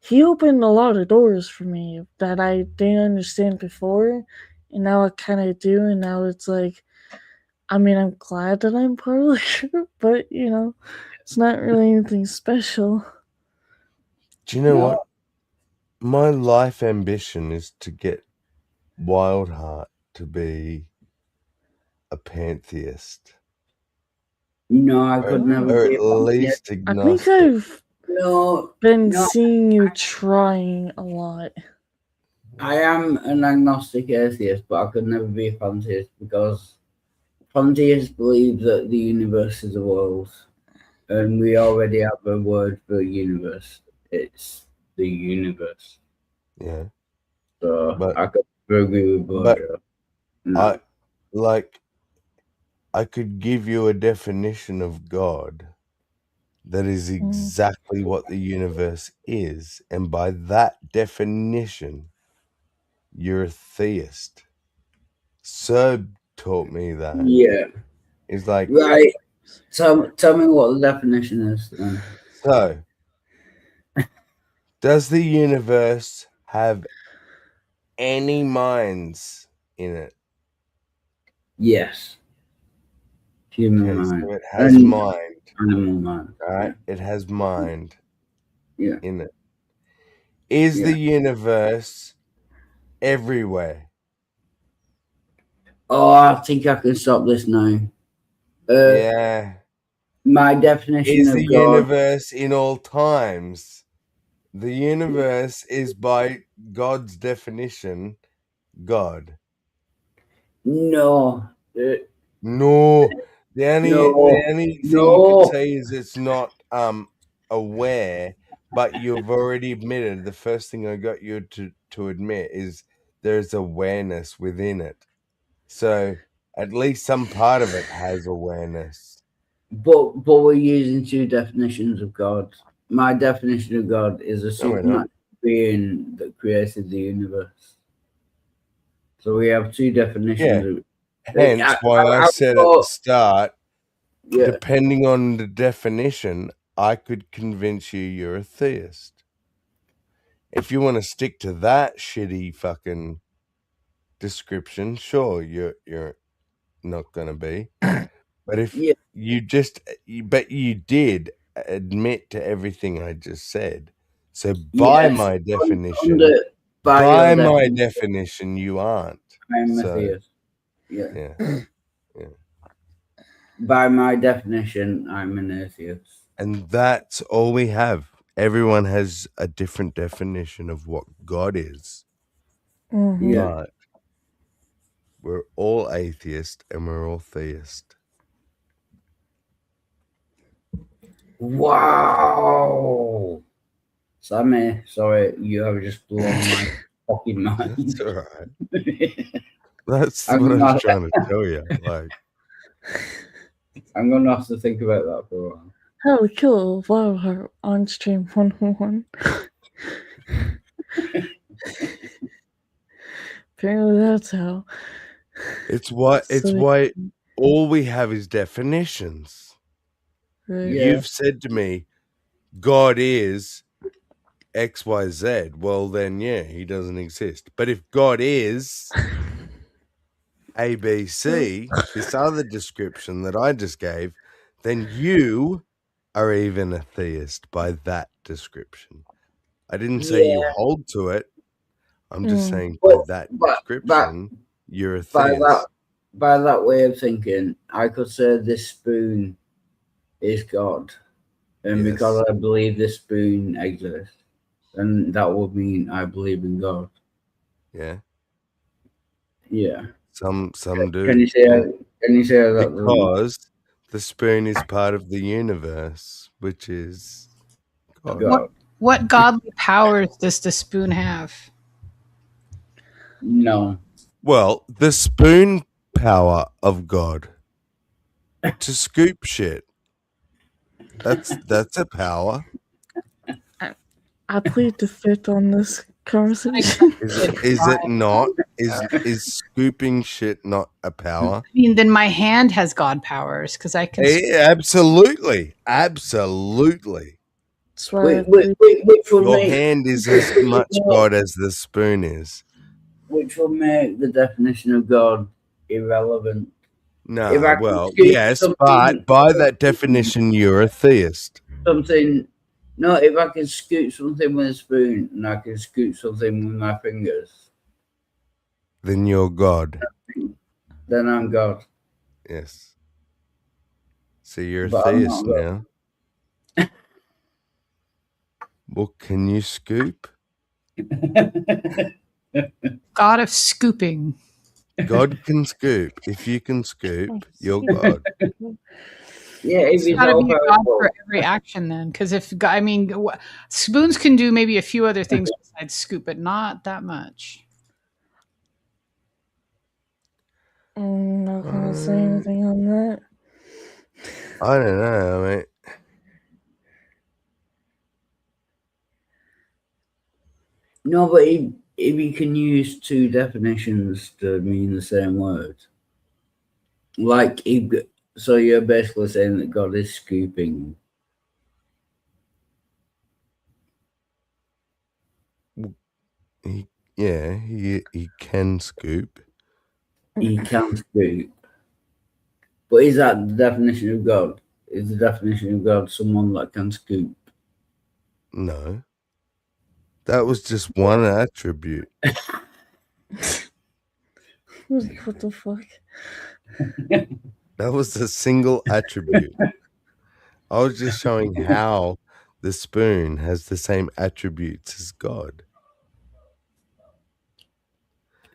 J: he opened a lot of doors for me that I didn't understand before, and now I kind of do. And now it's like, I mean, I'm glad that I'm part of the group, but it's not really anything special.
H: Do you know what? My life ambition is to get Wildheart to be a pantheist.
E: No, I could never
H: or
E: be
H: at least
J: I think
H: agnostic.
J: I've been
E: no.
J: seeing you trying a lot.
E: I am an agnostic atheist, but I could never be a pantheist because pantheists believe that the universe is a world, and we already have a word for universe. It's the universe.
H: Yeah.
E: So
H: But
E: I could agree with Bojo.
H: No. I could give you a definition of God that is exactly what the universe is, and by that definition, you're a theist. Serb taught me that.
E: Yeah.
H: It's like,
E: right. Tell me what the definition is then.
H: So, does the universe have any minds in it?
E: Yes. Human mind.
H: So it has mind.
E: Animal mind.
H: Right? It has mind in it.
E: Is
H: the universe everywhere?
E: Oh, I think I can stop this now.
H: Yeah.
E: My definition
H: is
E: of
H: the
E: God.
H: Universe in all times. The universe is, by God's definition, God.
E: No.
H: No. The only thing you could say is it's not aware, but you've already admitted. The first thing I got you to admit is there's awareness within it. So at least some part of it has awareness.
E: But we're using two definitions of God. My definition of God is a supernatural being that created the universe. So we have two definitions.
H: Hence why I said at the start, depending on the definition, I could convince you're a theist. If you want to stick to that shitty fucking description, sure, you're not going to be. But if
E: Yeah.
H: but you did admit to everything I just said. So by
E: Yes,
H: my definition,
E: under-
H: by
E: your
H: my
E: definition,
H: definition, you aren't.
E: I'm a
H: So
E: theist. Yeah.
H: yeah, yeah.
E: By my definition, I'm an atheist.
H: And that's all we have. Everyone has a different definition of what God is.
E: Yeah.
H: But we're all atheist and we're all theist.
E: Wow. Sammy, sorry, you have just blown my fucking mind.
H: That's all right. That's
E: I'm
H: what I
E: not-
H: was trying to tell you. Like,
E: I'm gonna have to think about that for a while.
J: How to kill a flower heart on stream 101. Apparently that's how.
H: it's why all we have is definitions.
J: Right.
E: Yeah.
H: You've said to me, God is XYZ. Well, then, yeah, he doesn't exist. But if God is ABC, this other description that I just gave, then you are even a theist by that description. I didn't say you hold to it. I'm just saying by that description, you're a theist.
E: By that way of thinking, I could say this spoon is God. And because I believe this spoon exists, then that would mean I believe in God.
H: Yeah.
E: Yeah.
H: Some do.
E: Can you say that?
H: Because the spoon is part of the universe, which is God.
K: What godly powers does the spoon have?
E: No.
H: Well, the spoon power of God to scoop shit. That's a power.
J: I plead the fifth on this conversation.
H: Is it not? Is scooping shit not a power?
K: I mean, then my hand has God powers because I can.
H: Absolutely. Your hand is as much God as the spoon is.
E: Which will make the definition of God irrelevant.
H: No, well, yes, but by that definition, you're a theist.
E: No, if I can scoop something with a spoon and I can scoop something with my fingers,
H: then you're God.
E: Then I'm God.
H: Yes. So you're a theist now. Well, can you scoop?
K: God of scooping.
H: God can scoop. If you can scoop, you're God.
E: Yeah,
K: it's got to be a God for every action then, because spoons can do maybe a few other things besides scoop, but not that much.
J: I'm not gonna say anything on that.
H: I don't know. I mean,
E: no, but if you can use two definitions to mean the same word, like so you're basically saying that God is scooping.
H: He can scoop.
E: He can scoop. But is that the definition of God? Is the definition of God someone that can scoop?
H: No. That was just one attribute.
J: What the fuck?
H: That was a single attribute. I was just showing how the spoon has the same attributes as God.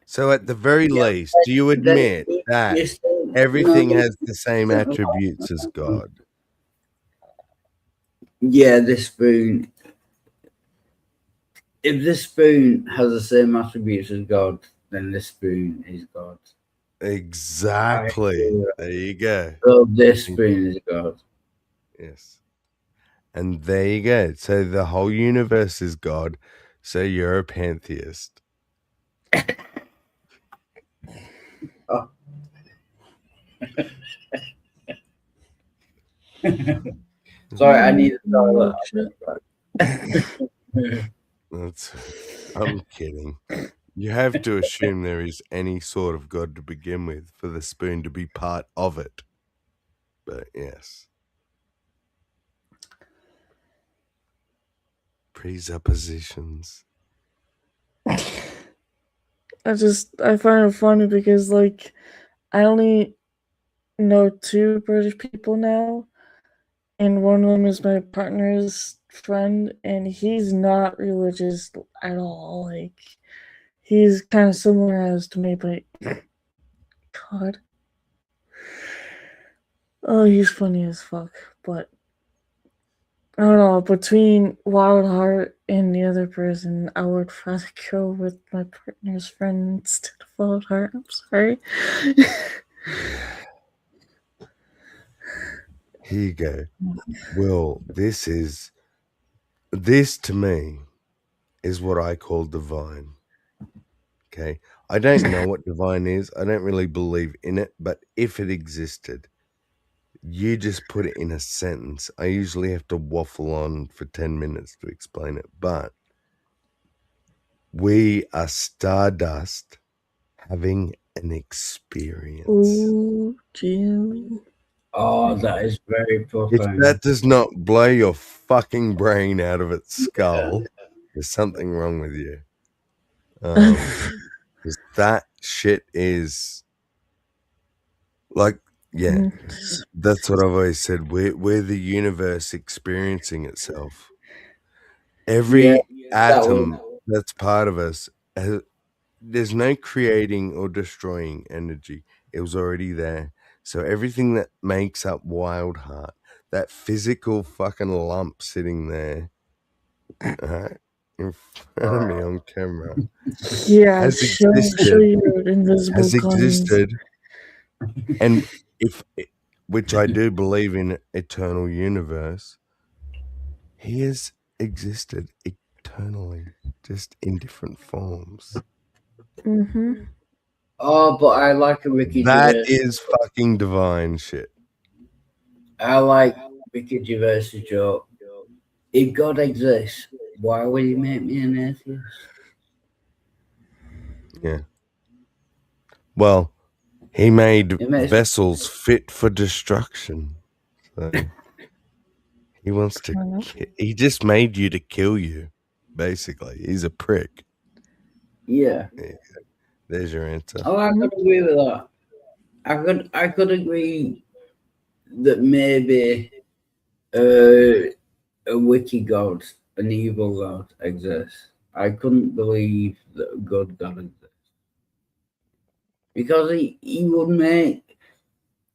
H: So at the very least, do you admit that everything has the same attributes as God?
E: Yeah, this spoon. If this spoon has the same attributes as God, then this spoon is God.
H: Exactly. There you go.
E: So this spoon is God.
H: Yes. And there you go. So the whole universe is God. So you're a pantheist.
E: Oh. Sorry, I need to
H: I'm kidding. You have to assume there is any sort of God to begin with for the spoon to be part of it. But yes. Presuppositions.
J: I find it funny because, like, I only know 2 British people now, and one of them is my partner's friend, and he's not religious at all. Like, he's kind of similar as to me, but God. Oh, he's funny as fuck, but I don't know, between Wild Heart and the other person, I would rather go with my partner's friend instead of Wild Heart. I'm sorry.
H: Here you go. Well, this to me is what I call divine. Okay. I don't know what divine is. I don't really believe in it, but if it existed, you just put it in a sentence. I usually have to waffle on for 10 minutes to explain it, but we are stardust having an experience.
J: Ooh, Jim.
E: Oh, that is very
H: If
E: profound.
H: that does not blow your fucking brain out of its skull, there's something wrong with you. 'Cause that shit is like, yeah, that's what I've always said. We're the universe experiencing itself. Every atom that's part of us, there's no creating or destroying energy. It was already there. So everything that makes up Wild Heart, that physical fucking lump sitting there, in front of me on camera,
J: Yeah,
H: has
J: show
H: existed.
J: your invisible
H: Has
J: guns.
H: existed. And which I do believe in eternal universe, he has existed eternally, just in different forms.
J: Mm-hmm.
E: Oh, but I like a Ricky
H: That
E: Gervais.
H: is fucking divine shit.
E: I like Ricky Gervais' joke. If God exists, why would he make me an atheist?
H: Yeah. Well, he made
E: It makes-
H: vessels fit for destruction. So he wants to. He just made you to kill you. Basically, he's a prick.
E: Yeah.
H: There's your answer.
E: Oh, I could agree with that. I could agree that maybe a witty god, an evil god exists. I couldn't believe that a good god exists. Because he would make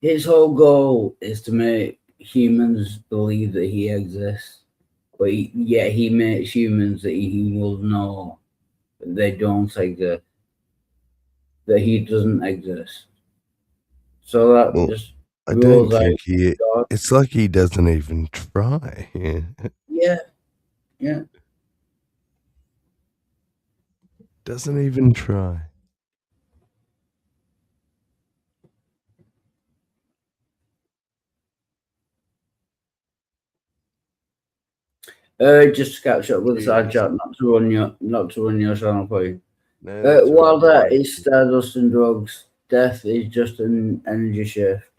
E: his whole goal is to make humans believe that he exists. But yet he makes humans that he will know that they don't exist. That he doesn't exist. So that just
H: I don't think he. It's like he doesn't even try.
E: Yeah. Yeah.
H: Doesn't even try.
E: Just to catch up with side chat, not to run your channel for you.
H: No,
E: While that is stardust and drugs, death is just an energy shift.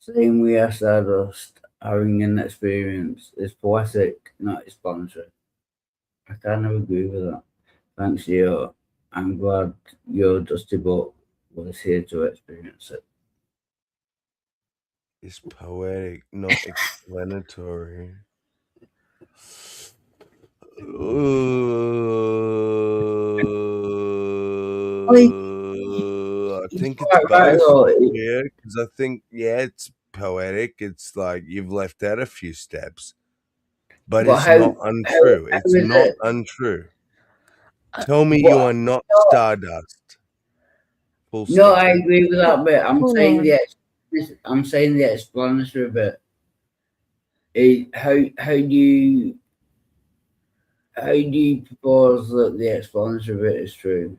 E: Saying we are stardust, having an experience is poetic, not explanatory. I kind of agree with that. Thanks, you. I'm glad your Dusty Butt was here to experience it.
H: It's poetic, not explanatory. I think it's both. Yeah, because I think it's poetic. It's like you've left out a few steps, but it's not untrue. It's not untrue. Tell me you are not stardust.
E: No, I agree with that bit. I'm saying the explanatory bit. How do you propose that the explanatory bit is true?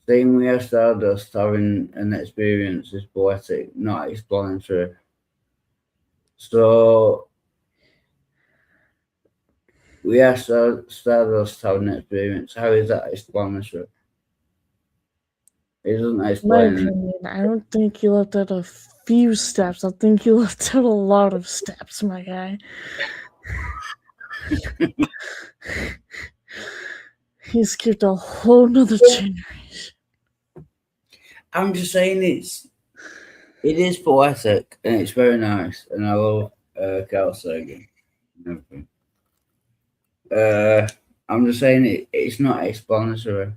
E: Saying we are stardust, having an experience is poetic, not explanatory. So we are stardust, having an experience. How is that explanatory? It doesn't
J: My
E: explain it.
J: opinion, I don't think you left out a few steps. I think you left out a lot of steps, my guy. He skipped a whole nother generation.
E: I'm just saying it is poetic and it's very nice, and I love Carl Sagan and everything. I'm just saying it's not explanatory.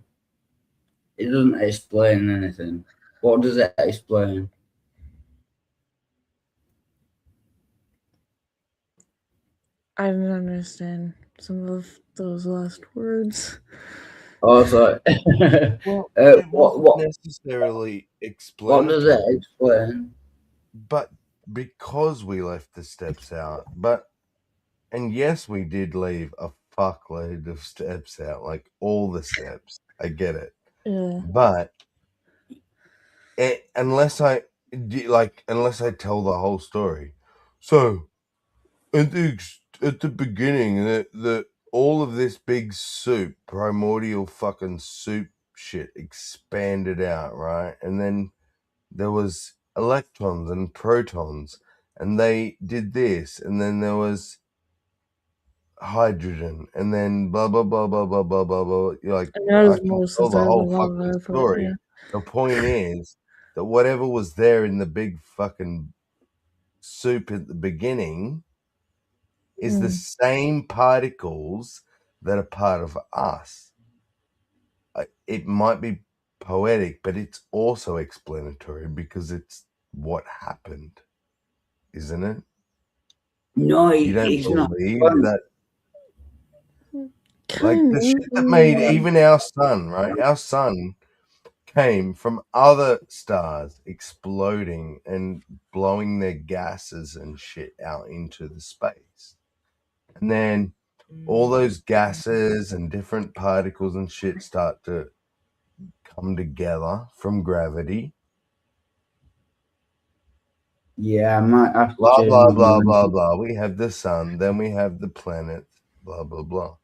E: It doesn't explain anything. What does it explain?
J: I didn't understand some of those last words.
E: Oh, sorry.
H: Well, it wasn't
E: what
H: necessarily
E: does
H: explanatory,
E: it explain?
H: but because we left the steps out, and yes, we did leave a fuckload of steps out, like all the steps. I get it,
J: Yeah.
H: but unless I tell the whole story, so at the beginning, the all of this big soup, primordial fucking soup shit expanded out, right? And then there was electrons and protons, and they did this, and then there was hydrogen, and then blah blah blah blah blah blah blah blah. Like I can tell the whole fucking story.
J: Yeah.
H: The point is that whatever was there in the big fucking soup at the beginning is the same particles that are part of us. It might be poetic, but it's also explanatory because it's what happened, isn't it?
E: No,
H: You don't
E: it's not.
H: believe that? Like the shit that made even our sun, right? Our sun came from other stars exploding and blowing their gases and shit out into the space. And then all those gases and different particles and shit start to come together from gravity.
E: Yeah, I might have to
H: Blah,
E: change
H: blah,
E: my
H: blah,
E: mind.
H: blah, blah. We have the sun, then we have the planet, blah, blah, blah.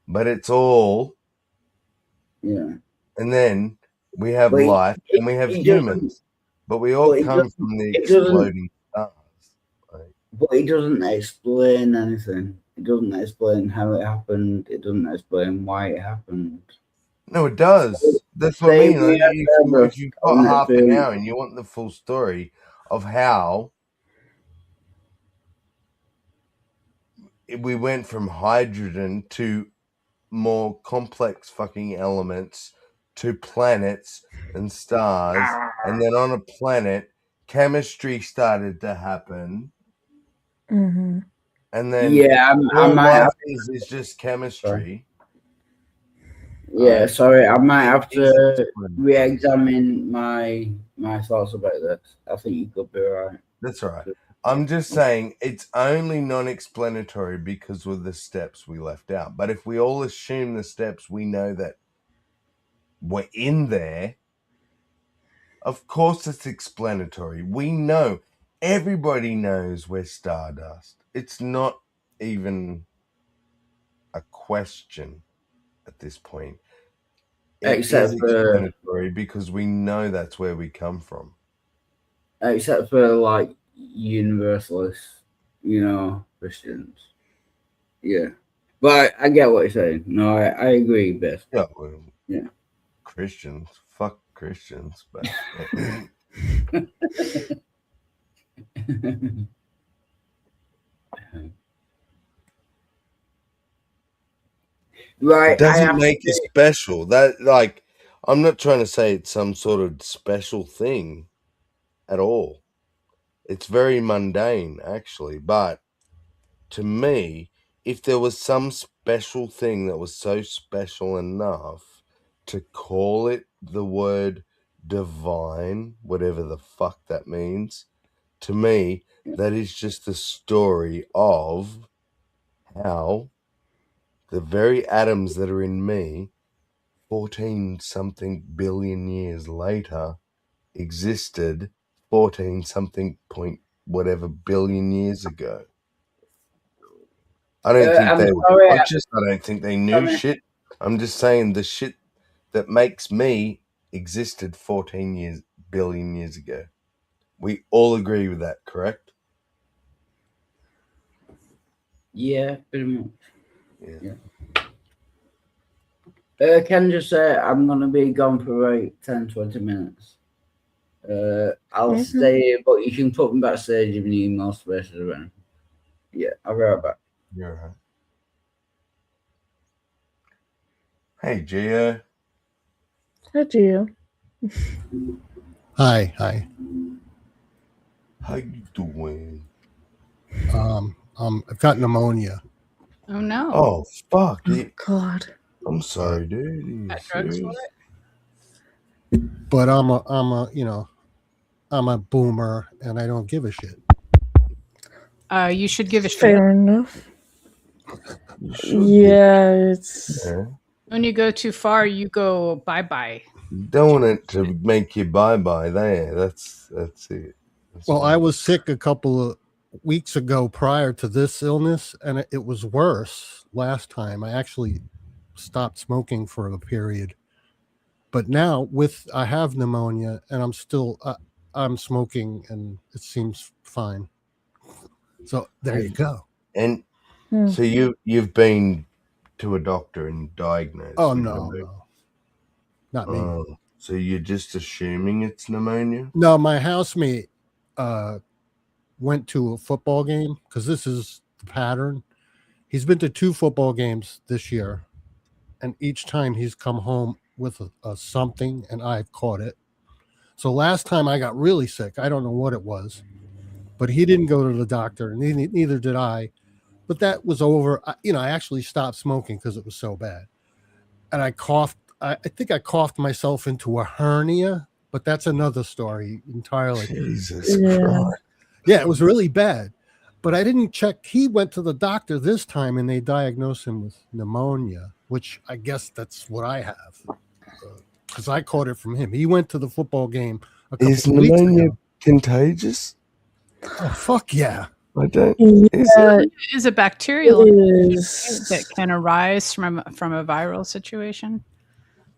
H: But it's all,
E: Yeah.
H: and then we have
E: But
H: life and we have humans. But we all come from the exploding stars.
E: But it doesn't explain anything. It doesn't explain how it happened. It doesn't explain why it happened.
H: No, it does. That's what I mean. Like, if you've got half an hour and you want the full story of how we went from hydrogen to more complex fucking elements to planets and stars, and then on a planet, chemistry started to happen.
J: Mm-hmm.
H: And then
E: I might have
H: is just chemistry.
E: Yeah, sorry, I might have to re-examine my thoughts about this. I think you could be right.
H: That's right. I'm just saying it's only non-explanatory because of the steps we left out. But if we all assume the steps, we know that we're in there. Of course it's explanatory. We know. Everybody knows we're stardust. It's not even a question at this point. It
E: Except
H: is explanatory because we know that's where we come from.
E: Except for like universalists, Christians. Yeah. But I get what you're saying. No, I agree, Beth.
H: Yeah. Well,
E: yeah.
H: Christians. Fuck Christians. But
E: right.
H: It doesn't make it special. That, like, I'm not trying to say it's some sort of special thing at all. It's very mundane, actually. But to me, if there was some special thing that was so special enough to call it the word divine, whatever the fuck that means, to me, that is just the story of how the very atoms that are in me 14 something billion years later existed 14 something point whatever billion years ago. I don't think they were conscious. I don't think they knew shit. I'm just saying the shit that makes me existed 14 billion years ago. We all agree with that, correct?
E: Yeah, pretty much.
H: Yeah.
E: Can just say I'm gonna be gone for about 10-20 minutes. I'll stay here, but you can put me backstage if you need more spaces around. Yeah, I'll be right back.
H: You're right. Hey, Gio.
J: Hi, Gio.
L: Hi.
H: How you doing?
L: I've got pneumonia.
K: Oh no.
H: Oh, fuck.
J: God.
H: I'm sorry, dude.
K: Got drugs for it?
L: But I'm a boomer and I don't give a shit.
K: You should give a shit.
J: Fair enough. Yeah, it's.
H: Yeah.
K: When you go too far, you go bye-bye.
H: You don't want it to make you bye-bye there. That's it.
L: Well, I was sick a couple of weeks ago prior to this illness, and it was worse last time. I actually stopped smoking for a period. But now I have pneumonia and I'm smoking and it seems fine. So there you go.
H: And so you've been to a doctor and diagnosed?
L: Oh, no. Not me.
H: So you're just assuming it's pneumonia?
L: No, my housemate went to a football game because this is the pattern. He's been to 2 football games this year, and each time he's come home with a something, and I've caught it. So last time I got really sick. I don't know what it was, but he didn't go to the doctor, and neither did I. But that was over. I actually stopped smoking because it was so bad. And I coughed. I think I coughed myself into a hernia, but that's another story entirely.
H: Jesus Christ.
L: Yeah, it was really bad. But I didn't check. He went to the doctor this time, and they diagnosed him with pneumonia, which I guess that's what I have. Because I caught it from him. He went to the football game a couple
H: Is
L: of weeks
H: pneumonia
L: ago.
H: contagious?
L: Oh, fuck yeah.
H: I don't.
K: Is a bacterial that can arise from a viral situation,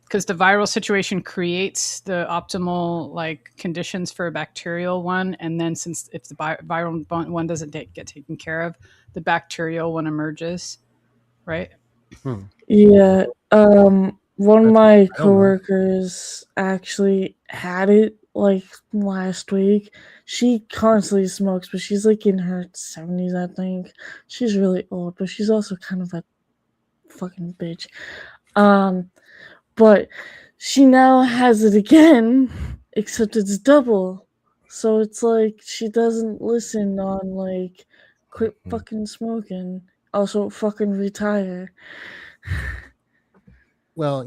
K: because the viral situation creates the optimal conditions for a bacterial one, and then if the viral one doesn't get taken care of, the bacterial one emerges, right?
J: Yeah. One of my coworkers actually had it last week. She constantly smokes, but she's in her 70s, I think. She's really old, but she's also kind of a fucking bitch. But she now has it again, except it's double. So it's she doesn't listen on quit fucking smoking. Also fucking retire.
L: Well,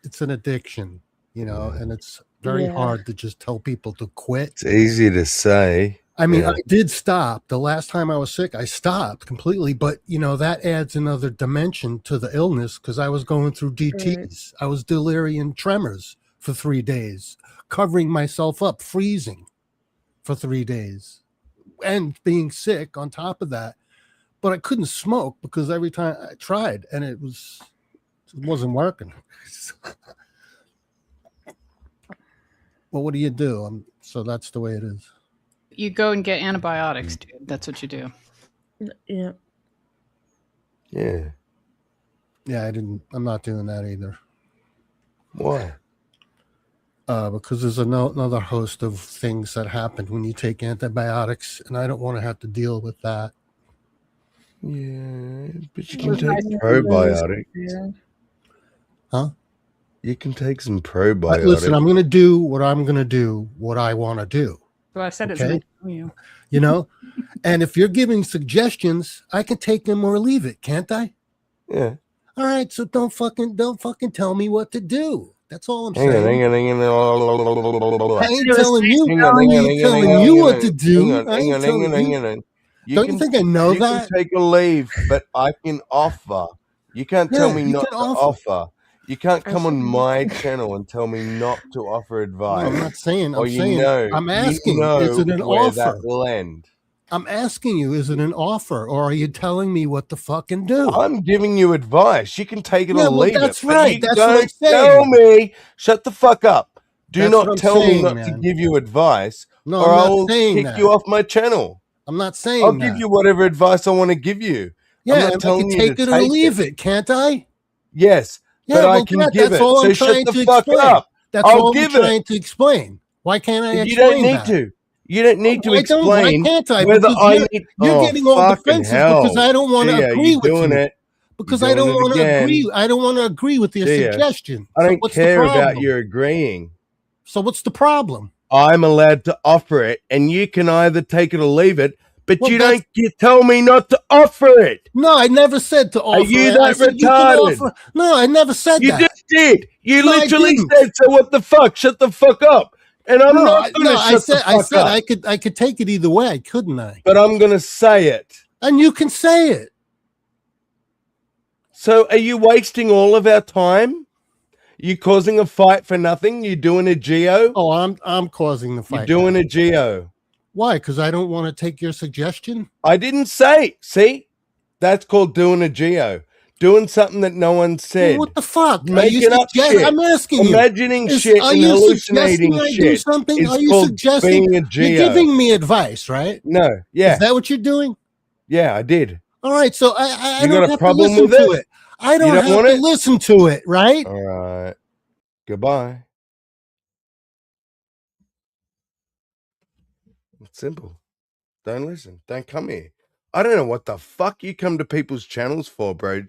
L: it's an addiction, and it's very hard to just tell people to quit.
H: It's easy to say.
L: I mean, I did stop. The last time I was sick, I stopped completely. But, that adds another dimension to the illness because I was going through DTs. Right. I was delirium tremors for 3 days, covering myself up, freezing for 3 days, and being sick on top of that. But I couldn't smoke because every time I tried, and it wasn't working. Well, what do you do? So that's the way it is.
K: You go and get antibiotics, dude. That's what you do.
J: Yeah.
H: Yeah.
L: Yeah, I'm not doing that either.
H: Why?
L: Because there's another host of things that happen when you take antibiotics, and I don't want to have to deal with that.
H: Yeah, but you can take probiotics.
J: Yeah.
L: Huh?
H: You can take some probiotics.
L: But listen, I'm going to do what I want to do.
K: Well, I said
L: okay?
K: It's you.
L: And if you're giving suggestions, I can take them or leave it, can't I?
H: Yeah.
L: All right, so don't fucking tell me what to do. That's all I'm saying.
H: Hang on.
L: I ain't telling you what to do. Don't you think I know that?
H: You can take a leave, but I can offer. You can't tell me not to offer. You can't come on my channel and tell me not to offer advice.
L: No, I'm not saying. I'm asking. Is it an
H: where
L: offer?
H: That will end.
L: I'm asking you, is it an offer, or are you telling me what to fucking do?
H: I'm giving you advice. You can take it or leave
L: that's
H: it. But
L: right.
H: you
L: That's what I'm
H: don't
L: saying.
H: tell me. Shut the fuck up. Do
L: That's what
H: not
L: I'm
H: tell me
L: saying,
H: not to
L: man.
H: give you advice,
L: No,
H: or
L: I'm
H: I
L: not
H: will
L: saying
H: kick
L: that.
H: you off my channel.
L: I'm not saying
H: I'll
L: that.
H: give you whatever advice I want to give you. I'm
L: Yeah,
H: not
L: and I
H: telling
L: can
H: you
L: take
H: to
L: it or
H: take
L: leave it, can't I?
H: Yes,
L: Yeah,
H: but I
L: well,
H: can
L: Brett,
H: give
L: that's
H: it.
L: all
H: So
L: I'm
H: shut
L: trying
H: the
L: to
H: fuck
L: explain.
H: up.
L: That's
H: I'll
L: all I'm
H: give
L: trying
H: it.
L: to explain. Why can't I
H: You
L: explain
H: don't need
L: that?
H: to. You don't need to
L: Why
H: explain
L: can't I?
H: whether
L: Because
H: I need.
L: you're
H: Oh,
L: getting all
H: fucking
L: defensive because
H: hell.
L: I don't want to
H: Gio,
L: agree
H: you're
L: with
H: doing
L: you.
H: it.
L: Because
H: You're
L: I
H: doing
L: don't
H: it
L: want to
H: again.
L: agree. I don't want to agree with your
H: Gio,
L: suggestion.
H: I
L: So
H: don't
L: what's the
H: care
L: problem?
H: about your agreeing.
L: So what's the problem?
H: I'm allowed to offer it, and you can either take it or leave it, but
L: Well,
H: you
L: that's-
H: don't tell me not to offer it.
L: No, I never said to offer.
H: you
L: it.
H: that
L: I said you can
H: retarded?
L: offer. No, I never said
H: You
L: that.
H: just did. You
L: No, I
H: literally
L: didn't.
H: said, so what the fuck? Shut the fuck up. And I'm not going to shut the fuck up.
L: I could take it either way, couldn't I?
H: But I'm going to say it.
L: And you can say it.
H: So are you wasting all of our time? You causing a fight for nothing? You doing a Geo?
L: Oh, I'm causing the fight.
H: You're doing a Geo.
L: Why? Because I don't want to take your suggestion?
H: I didn't say. See? That's called doing a Geo. Doing something that no one said.
L: Well, what the fuck?
H: Making up shit.
L: I'm asking you.
H: Imagining shit and hallucinating shit.
L: Are you suggesting?
H: Being a Geo.
L: You're giving me advice, right?
H: No. Yeah.
L: Is that what you're doing?
H: Yeah, I did.
L: All right. So I
H: You
L: don't
H: got a
L: have
H: problem
L: to listen
H: with
L: to
H: it?
L: it. I
H: You
L: don't
H: don't
L: have
H: want
L: to
H: it?
L: listen to it, right?
H: All right. Goodbye. It's simple. Don't listen. Don't come here. I don't know what the fuck you come to people's channels for, bro,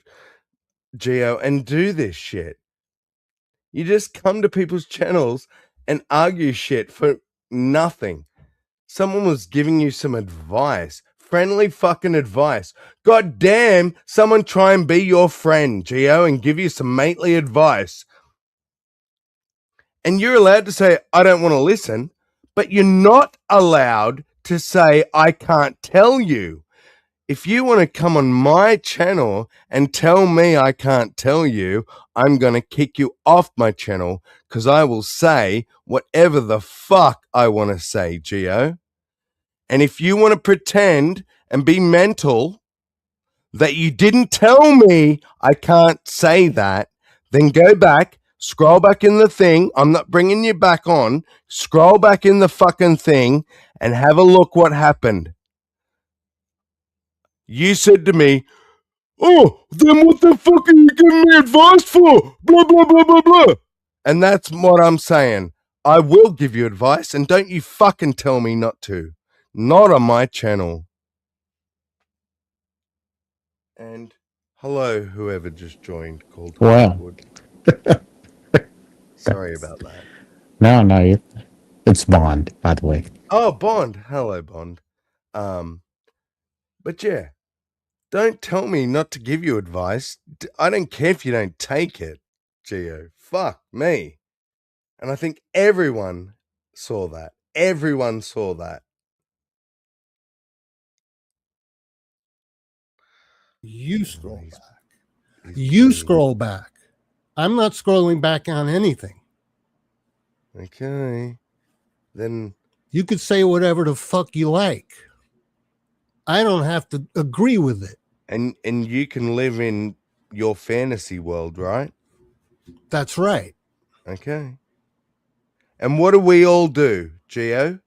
H: Geo, and do this shit. You just come to people's channels and argue shit for nothing. Someone was giving you some advice. Friendly fucking advice. God damn, someone try and be your friend, Geo, and give you some mately advice. And you're allowed to say, I don't want to listen, but you're not allowed to say, I can't tell you. If you want to come on my channel and tell me I can't tell you, I'm going to kick you off my channel because I will say whatever the fuck I want to say, Geo. And if you want to pretend and be mental that you didn't tell me I can't say that, then go back, scroll back in the thing. I'm not bringing you back on. Scroll back in the fucking thing and have a look what happened. You said to me, oh, then what the fuck are you giving me advice for? Blah, blah, blah, blah, blah. And that's what I'm saying. I will give you advice, and don't you fucking tell me not to. Not on my channel. And hello, whoever just joined, called
M: Wow.
H: Hollywood. Sorry about that.
M: No, it's Bond, by the way.
H: Oh, Bond. Hello, Bond. But yeah, don't tell me not to give you advice. I don't care if you don't take it, Geo. Fuck me. And I think everyone saw that. Everyone saw that.
L: You scroll back. You scroll back. I'm not scrolling back on anything.
H: Okay. Then
L: you could say whatever the fuck you like. I don't have to agree with it.
H: And you can live in your fantasy world, right?
L: That's right.
H: Okay. And what do we all do, Geo?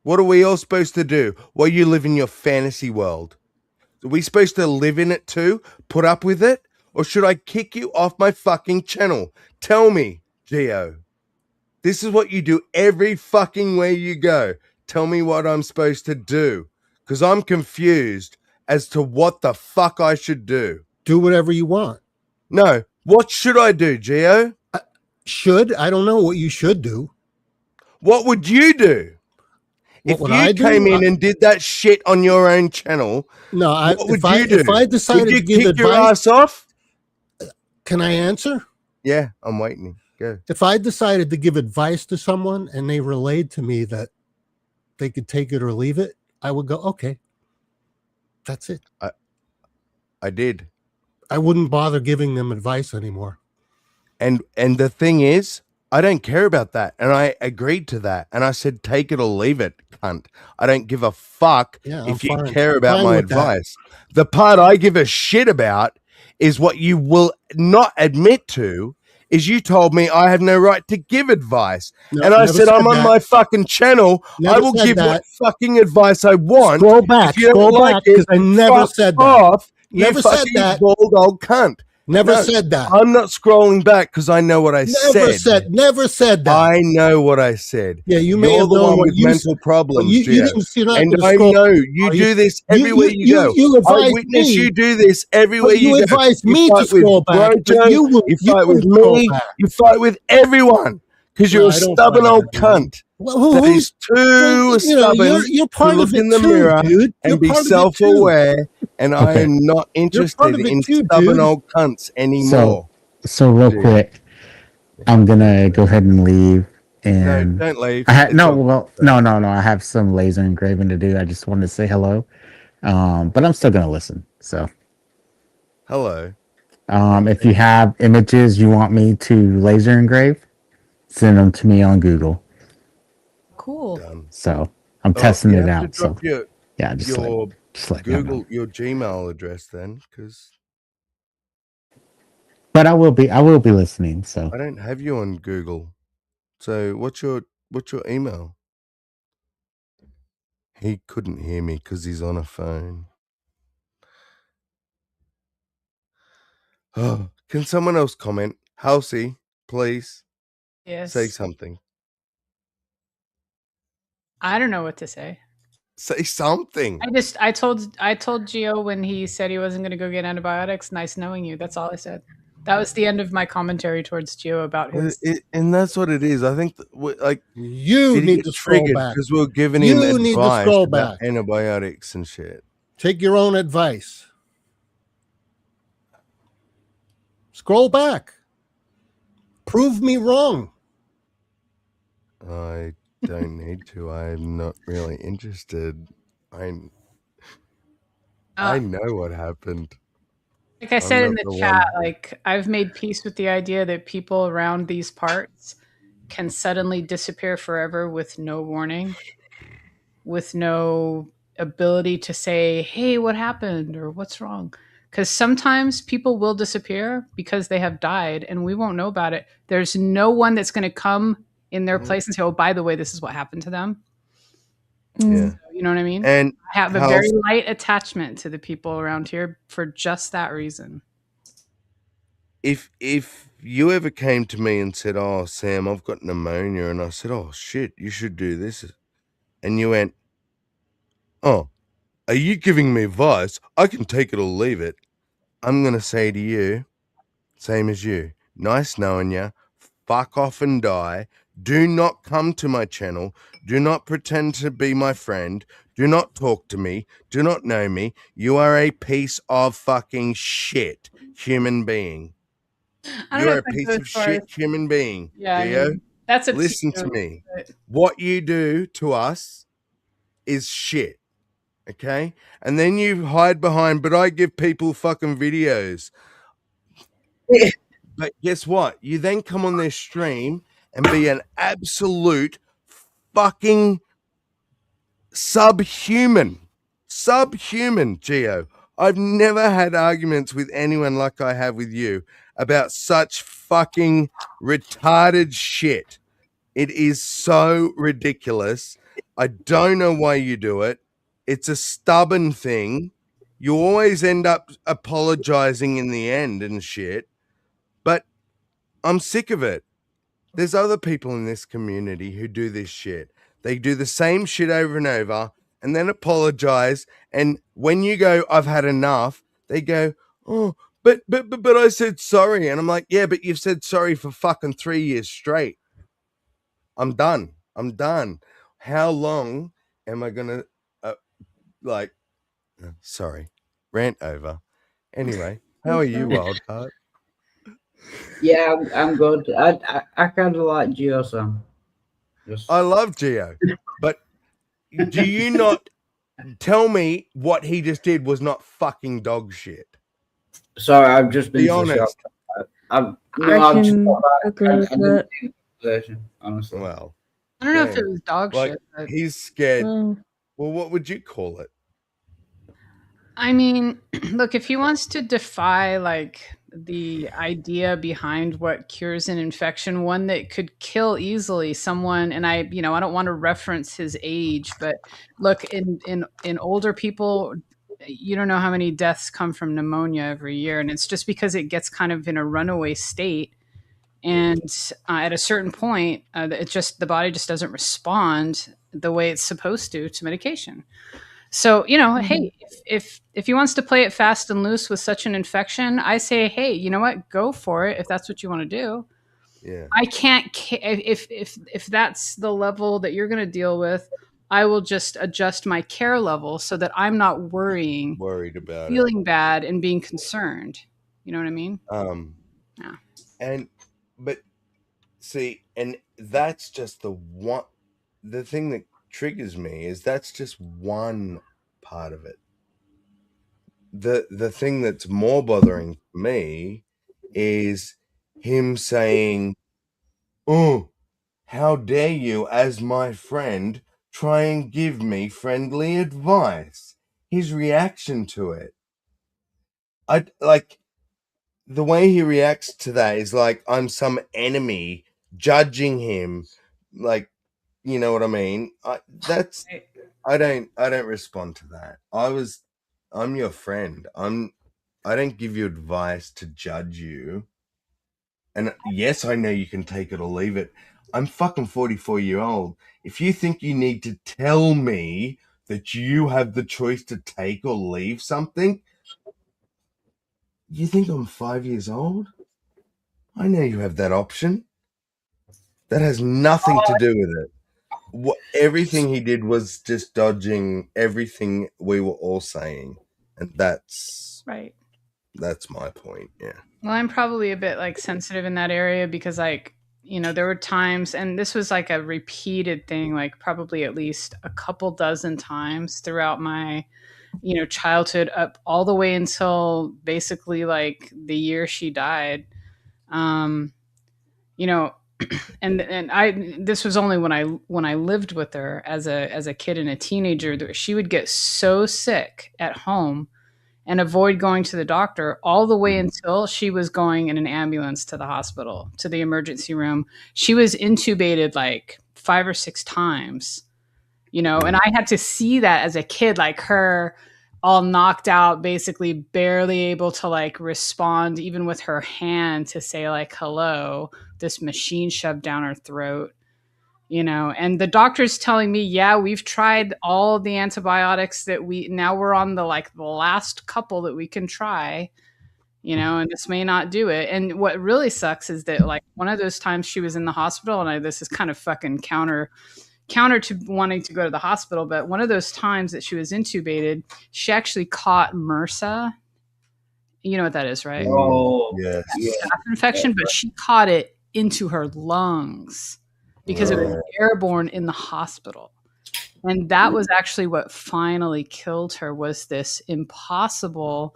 H: What are we all supposed to do while you live in your fantasy world? Are we supposed to live in it too? Put up with it? Or should I kick you off my fucking channel? Tell me, Geo. This is what you do every fucking way you go. Tell me what I'm supposed to do. Because I'm confused as to what the fuck I should do.
L: Do whatever you want.
H: No. What should I do, Geo?
L: Should? I don't know what you should do.
H: What would you do? If you came in and did that shit on your own channel,
L: no,
H: what would you do?
L: If I decided
H: would you
L: to give
H: kick your
L: advice,
H: ass off?
L: Can I answer?
H: Yeah, I'm waiting. Go.
L: If I decided to give advice to someone and they relayed to me that they could take it or leave it, I would go, okay, that's it.
H: I did.
L: I wouldn't bother giving them advice anymore.
H: And the thing is, I don't care about that. And I agreed to that. And I said, take it or leave it, cunt. I don't give a fuck
L: Yeah, I'm
H: if you
L: fine.
H: care
L: I'm
H: about
L: fine
H: my
L: with that.
H: advice. The part I give a shit about is what you will not admit to is you told me I have no right to give advice.
L: No,
H: and I
L: never
H: said, I'm on
L: that.
H: my fucking channel.
L: Never
H: I will
L: said
H: give what
L: that.
H: fucking advice I want.
L: Scroll back.
H: If you don't
L: Scroll
H: like
L: back,
H: it,
L: because I never
H: fuck
L: said that.
H: off,
L: Never
H: you
L: said
H: fucking
L: that.
H: bald old cunt.
L: Never
H: No,
L: said that.
H: I'm not scrolling back because I know what I
L: Never said that.
H: I know what I said.
L: Yeah, you may
H: You're
L: have
H: the
L: known
H: one
L: what
H: with
L: you
H: mental
L: said.
H: problems,
L: You
H: Gio.
L: didn't. You're not
H: And
L: going to
H: I
L: scroll.
H: know you do this everywhere you go.
L: You
H: I
L: advised
H: witness
L: me.
H: you do this everywhere
L: But you
H: you go.
L: advised
H: You
L: me to
H: fight with
L: scroll back, but
H: Brojo,
L: you
H: you fight with
L: wouldn't scroll
H: me,
L: back.
H: you fight with everyone because
L: No,
H: you're a
L: I don't
H: stubborn
L: fight
H: old
L: everyone.
H: cunt
L: Well,
H: that is too stubborn
L: you're
H: to
L: part
H: look
L: of it
H: in the
L: too,
H: mirror
L: dude. You're
H: and be
L: part of it too.
H: self-aware. And I
M: Okay.
H: am not
L: You're part
H: interested
L: of it
H: in
L: too,
H: stubborn
L: dude.
H: old cunts anymore.
M: So real
H: Dude.
M: quick, I'm gonna go ahead and leave.
H: No,
M: And
H: don't leave.
M: I had
H: It's all-
M: no. I have some laser engraving to do. I just wanted to say hello. But I'm still gonna listen. So
H: Hello.
M: if you have images you want me to laser engrave, send them to me on Google.
K: Cool.
M: So I'm testing
H: you
M: it
H: have to
M: out. So
H: drop your
M: yeah, just let me
H: Google
M: know.
H: your Gmail address then, because
M: But I will be listening. So
H: I don't have you on Google. So what's your email? He couldn't hear me because he's on a phone. Oh, can someone else comment? Halsey, please.
K: Yes.
H: Say something.
K: I don't know what to say.
H: Say something.
K: I told Gio when he said he wasn't going to go get antibiotics. Nice knowing you. That's all I said. That was the end of my commentary towards Gio about his.
H: And that's what it is. I think like
L: you
H: did he
L: need
H: get
L: to scroll
H: triggered
L: back
H: because we were giving
L: You
H: him
L: need to
H: advice
L: scroll
H: about
L: back.
H: antibiotics and shit.
L: Take your own advice. Scroll back. Prove me wrong.
H: I don't need to. I'm not really interested. I know what happened.
K: Like I said in the chat, like I've made peace with the idea that people around these parts can suddenly disappear forever with no warning, with no ability to say, hey, what happened or what's wrong? Because sometimes people will disappear because they have died and we won't know about it. There's no one that's going to come in their place and say, oh, by the way, this is what happened to them.
H: Yeah.
K: You know what I mean?
H: And
K: I have a very light attachment to the people around here for just that reason.
H: If you ever came to me and said, oh, Sam, I've got pneumonia, and I said, oh, shit, you should do this, and you went, oh, are you giving me advice? I can take it or leave it. I'm going to say to you, same as you, nice knowing you, fuck off and die. Do not come to my channel. Do not pretend to be my friend. Do not talk to me. Do not know me. You are a piece of fucking shit human being. You're a piece of shit human being.
K: Yeah,
H: Gio,
K: that's a
H: listen to me. What you do to us is shit. Okay? And then you hide behind, but I give people fucking videos. But guess what? You then come on their stream and be an absolute fucking subhuman, Gio. I've never had arguments with anyone like I have with you about such fucking retarded shit. It is so ridiculous. I don't know why you do it. It's a stubborn thing. You always end up apologizing in the end and shit. But I'm sick of it. There's other people in this community who do this shit. They do the same shit over and over and then apologize. And when you go, I've had enough, they go, oh, but I said sorry. And I'm like, yeah, but you've said sorry for fucking 3 years straight. I'm done. How long am I going to, sorry, rant over. Anyway, how are you, Wildheart?
E: Yeah, I'm good. I kind of like Gio, Sam.
H: I love Gio, but do you not tell me what he just did was not fucking dog shit?
E: Sorry, I've just been
H: be honest.
J: I can agree with that.
E: honestly.
H: Well,
K: I don't know if
H: damn.
K: it was dog
H: Like,
K: shit, but
H: he's scared.
J: Well,
H: Well, what would you call it?
K: I mean, look, if he wants to defy like the idea behind what cures an infection, one that could kill easily someone, and I don't want to reference his age, but look, in older people, you don't know how many deaths come from pneumonia every year, and it's just because it gets kind of in a runaway state, and at a certain point, the body just doesn't respond the way it's supposed to medication. So, hey, if he wants to play it fast and loose with such an infection, I say, hey, you know what? Go for it if that's what you want to do.
H: Yeah.
K: I can't if that's the level that you're going to deal with, I will just adjust my care level so that I'm not worried
H: about
K: feeling bad and being concerned. You know what I mean?
H: Yeah. But see, and that's just the thing that triggers me is that's just one part of it. The thing that's more bothering for me is him saying, "Oh, how dare you, as my friend, try and give me friendly advice?" His reaction to it, I like the way he reacts to that is like I'm some enemy judging him, like, you know what I mean? I don't respond to that. I'm your friend. I don't give you advice to judge you. And yes, I know you can take it or leave it. I'm fucking 44-year-old. If you think you need to tell me that you have the choice to take or leave something, you think I'm 5 years old? I know you have that option. That has nothing to do with it. Everything he did was just dodging everything we were all saying, and that's
K: right.
H: That's my point. Yeah.
K: Well, I'm probably a bit like sensitive in that area because like, there were times, and this was like a repeated thing, like probably at least a couple dozen times throughout my, childhood up all the way until basically like the year she died. You know, and this was only when I lived with her as a kid and a teenager, that she would get so sick at home and avoid going to the doctor all the way until she was going in an ambulance to the hospital, to the emergency room. She was intubated like 5 or 6 times, and I had to see that as a kid, like her all knocked out, basically barely able to like respond, even with her hand to say like, hello, this machine shoved down her throat. And the doctor's telling me, yeah, we've tried all the antibiotics that now we're on the last couple that we can try, and this may not do it. And what really sucks is that like one of those times she was in the hospital, and this is kind of fucking counter to wanting to go to the hospital, but one of those times that she was intubated, she actually caught MRSA. You know what that is, right?
E: Oh,
H: yes.
K: Staph infection, but she caught it into her lungs because it was airborne in the hospital. And that was actually what finally killed her, was this impossible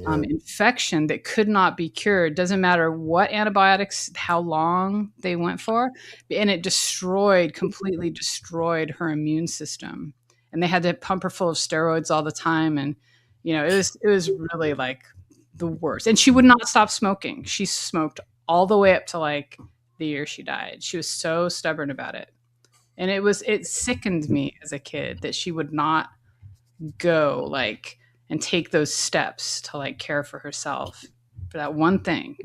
K: infection that could not be cured. Doesn't matter what antibiotics, how long they went for, and it completely destroyed her immune system. And they had to pump her full of steroids all the time. And, it was really like the worst. And she would not stop smoking. She smoked all the way up to like the year she died. She was so stubborn about it. And it sickened me as a kid that she would not go like and take those steps to like care for herself for that one thing,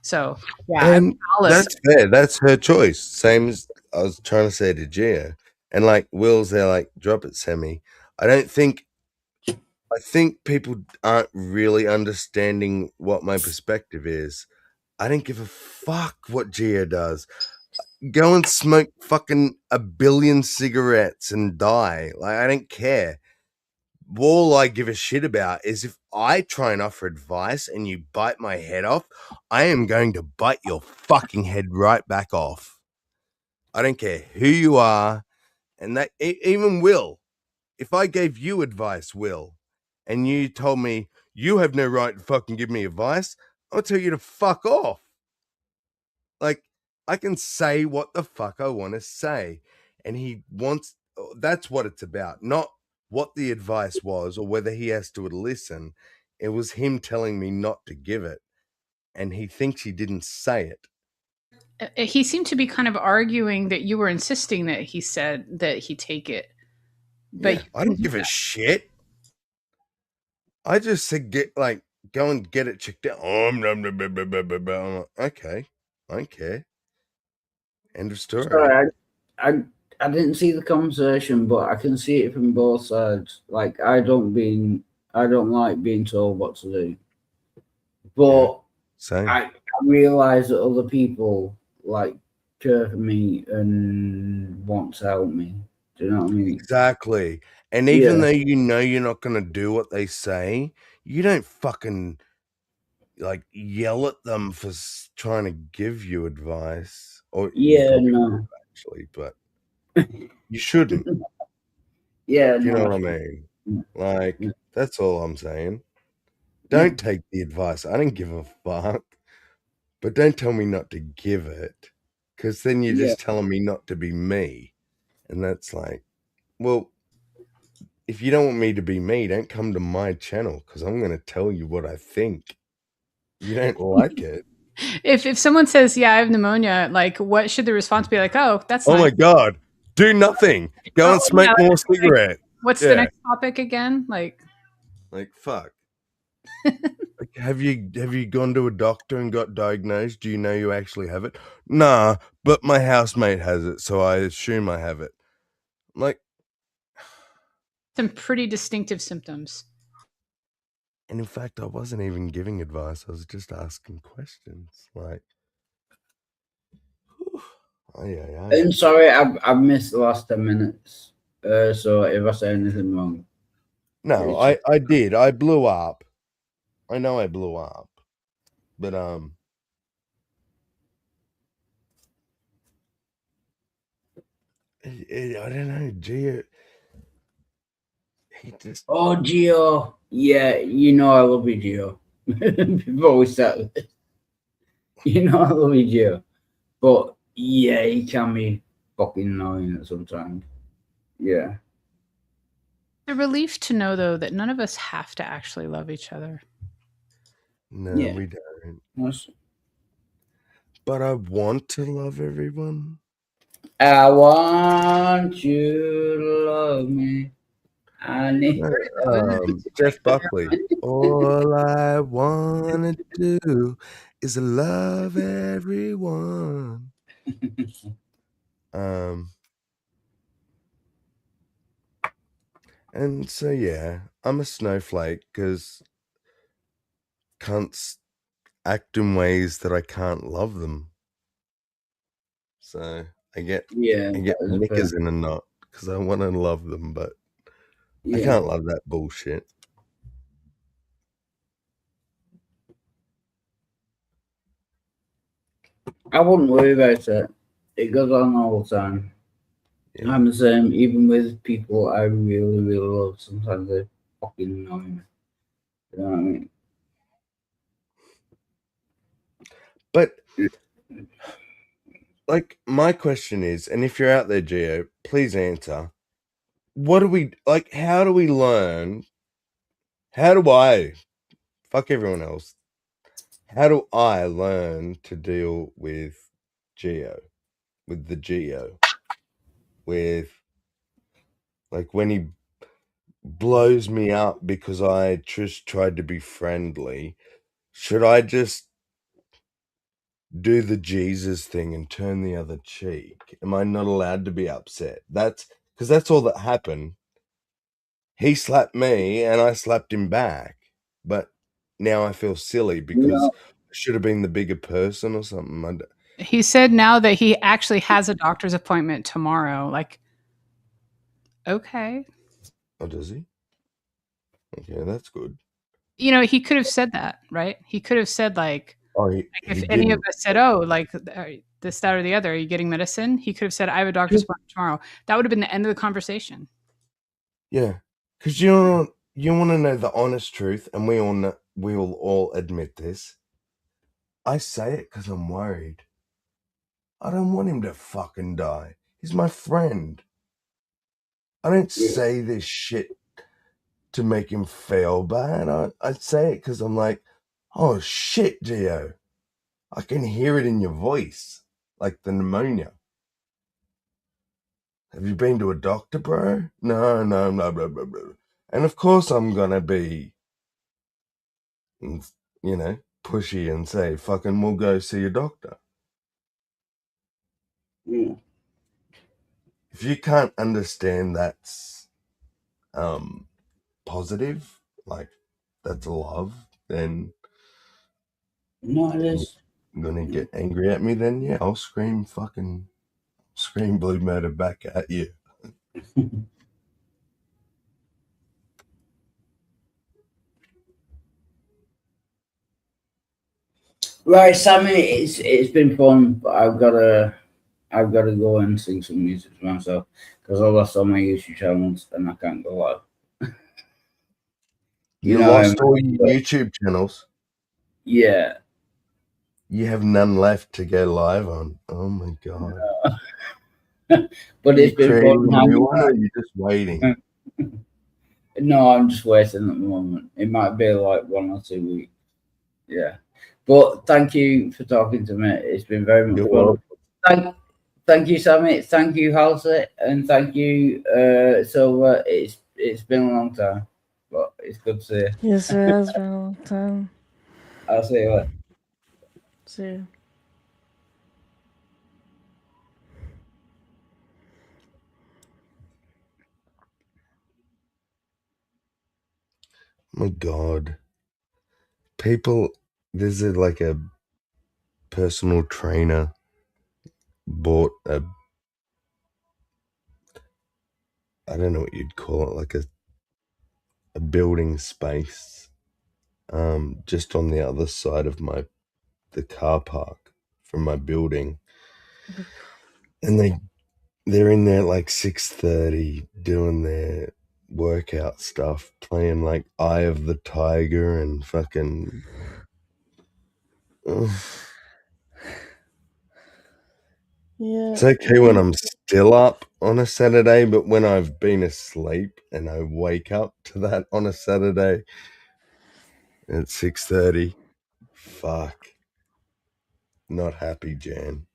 K: So yeah,
H: and that's fair. That's her choice. Same as I was trying to say to Gia. And like Will's there, like, drop it, Sammy. I think people aren't really understanding what my perspective is. I don't give a fuck what Gia does. Go and smoke fucking 1 billion cigarettes and die. Like, I don't care. All I give a shit about is if I try and offer advice and you bite my head off, I am going to bite your fucking head right back off. I don't care who you are. And that even Will, if I gave you advice, Will, and you told me you have no right to fucking give me advice, I'll tell you to fuck off. Like, I can say what the fuck I want to say. And he wants, that's what it's about, not what the advice was or whether he has to listen. It was him telling me not to give it. And he thinks he didn't say it.
K: He seemed to be kind of arguing that you were insisting that he said that he take it. But
H: yeah, I don't give a shit. I just said go and get it checked out. Oh, I'm like, okay, I don't care. End of story.
E: Sorry, I didn't see the conversation, but I can see it from both sides. Like I don't like being told what to do, but
H: Same.
E: I realize that other people like care for me and want to help me. Do you know what I mean?
H: Exactly. And even though you know you're not going to do what they say, you don't fucking like yell at them for trying to give you advice. Or
E: no,
H: actually, but you shouldn't.
E: Yeah,
H: Do you
E: no.
H: know what I mean? Like that's all I'm saying. Don't take the advice. I don't give a fuck. But don't tell me not to give it, because then you're just telling me not to be me. And that's like, well, if you don't want me to be me, don't come to my channel, because I'm going to tell you what I think. You don't like it.
K: If someone says, yeah, I have pneumonia, like, what should the response be? Like, oh, that's
H: Oh
K: nice.
H: my God. Do nothing. Go and smoke more cigarette.
K: Like, what's the next topic again? Like
H: fuck. Like, have you gone to a doctor and got diagnosed? Do you know you actually have it? Nah, but my housemate has it, so I assume I have it. Like,
K: some pretty distinctive symptoms.
H: And in fact, I wasn't even giving advice. I was just asking questions. Like,
E: I'm sorry, I've missed the last 10 minutes. So if I say anything wrong.
H: No, I did. I blew up. I know I blew up. But I don't know, Gio. He just
E: Gio. Yeah, you know I love you, Gio. Before we start this. You know I love you, Gio. But yeah, he can be fucking annoying at sometimes. Yeah.
K: The relief to know, though, that none of us have to actually love each other.
H: No, we don't. But I want to love everyone.
E: I want you to love me. I need
H: Jeff Buckley. All I want to do is love everyone. And so yeah, I'm a snowflake because cunts act in ways that I can't love them. So I get knickers in a knot because I want to love them, but I can't love that bullshit.
E: I wouldn't worry about it. It goes on all the time. Yeah. I'm the same, even with people I really, really love. Sometimes they fucking annoy me. You know what I mean?
H: But like my question is, and if you're out there, Gio, please answer. What do we like? How do we learn? How do I fuck everyone else? How do I learn to deal with Gio? With the Gio? With like when he blows me up because I just tried to be friendly, should I just do the Jesus thing and turn the other cheek? Am I not allowed to be upset? That's because that's all that happened. He slapped me and I slapped him back, but now I feel silly because I should have been the bigger person or something.
K: He said now that he actually has a doctor's appointment tomorrow. Like, okay.
H: Oh, does he? Okay, that's good.
K: You know, he could have said that, right? He could have said like, if any of us said, oh, like this, that, or the other, are you getting medicine? He could have said, I have a doctor's appointment tomorrow. That would have been the end of the conversation.
H: Yeah, because you want to know the honest truth, and we will all admit this. I say it because I'm worried. I don't want him to fucking die. He's my friend. I don't say this shit to make him feel bad. I say it because I'm like, oh shit, Gio. I can hear it in your voice, like the pneumonia. Have you been to a doctor, bro? No, blah, blah, blah, blah. And of course I'm gonna be, pushy and say, fucking we'll go see a doctor.
E: Yeah.
H: If you can't understand that's positive, like that's love, then
E: no, it is.
H: You're gonna get angry at me, then yeah, I'll scream Blue Murder back at you.
E: Right, Sammy, it's been fun, but I've gotta go and sing some music for myself because I lost all my YouTube channels and I can't go live.
H: You lost all your YouTube channels?
E: Yeah.
H: You have none left to go live on. Oh my god.
E: But it's been fun.
H: Or you're just waiting?
E: No, I'm just waiting at the moment. It might be like 1 or 2 weeks. Yeah. But thank you for talking to me. It's been very much fun. Thank you, Sammy. Thank you, Halsey, and thank you, Silver. It's been a long time, but it's good to see you.
J: Yes, it has been a long time.
E: I'll see you later.
J: See you.
H: My god. People, there's like a personal trainer bought I don't know what you'd call it, like a building space just on the other side of the car park from my building. And they're in there at like 6:30 doing their workout stuff, playing like Eye of the Tiger and fucking
J: Yeah.
H: It's okay when I'm still up on a Saturday, but when I've been asleep and I wake up to that on a Saturday at 6:30, fuck. Not happy, Jan.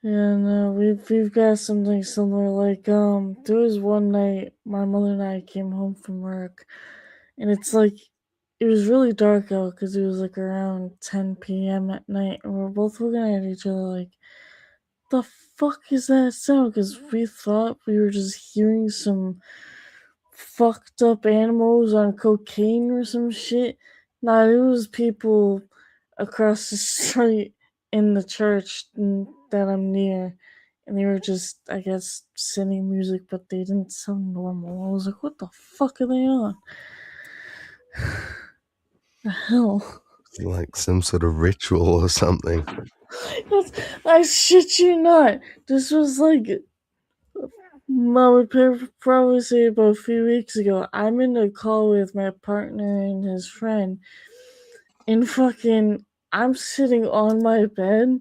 J: Yeah, no, we've got something similar. Like, there was one night my mother and I came home from work, and it's like it was really dark out because it was like around 10 p.m. at night, and we're both looking at each other like, the fuck is that sound? Because we thought we were just hearing some fucked up animals on cocaine or some shit. Nah, it was people across the street in the church that I'm near, and they were just, I guess, singing music, but they didn't sound normal. I was like, what the fuck are they on? The hell?
H: It's like some sort of ritual or something.
J: I shit you not. This was like, I would probably say about a few weeks ago. I'm in a call with my partner and his friend, and fucking, I'm sitting on my bed,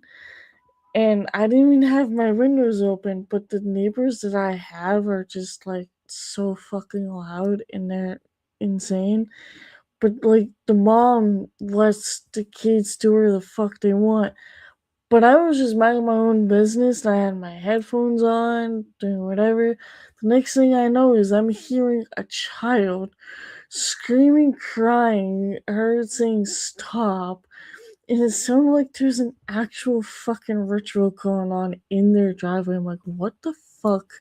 J: and I didn't even have my windows open, but the neighbors that I have are just like so fucking loud and they're insane. But like the mom lets the kids do whatever the fuck they want. But I was just minding my own business and I had my headphones on, doing whatever. The next thing I know is I'm hearing a child screaming, crying, her saying stop. And it sounded like there's an actual fucking ritual going on in their driveway. I'm like, what the fuck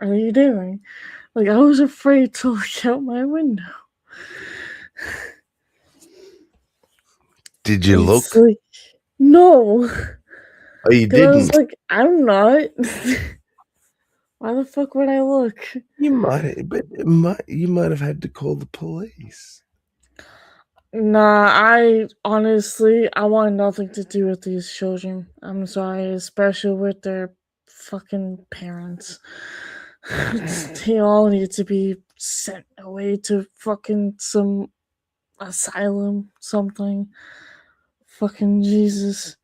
J: are you doing? Like, I was afraid to look out my window.
H: Did you look?
J: Like, no.
H: Oh, you didn't?
J: I was like, I'm not. Why the fuck would I look?
H: You might have had to call the police.
J: Nah, I honestly, I want nothing to do with these children. I'm sorry, especially with their fucking parents. They all need to be sent away to fucking some asylum, something. Fucking Jesus.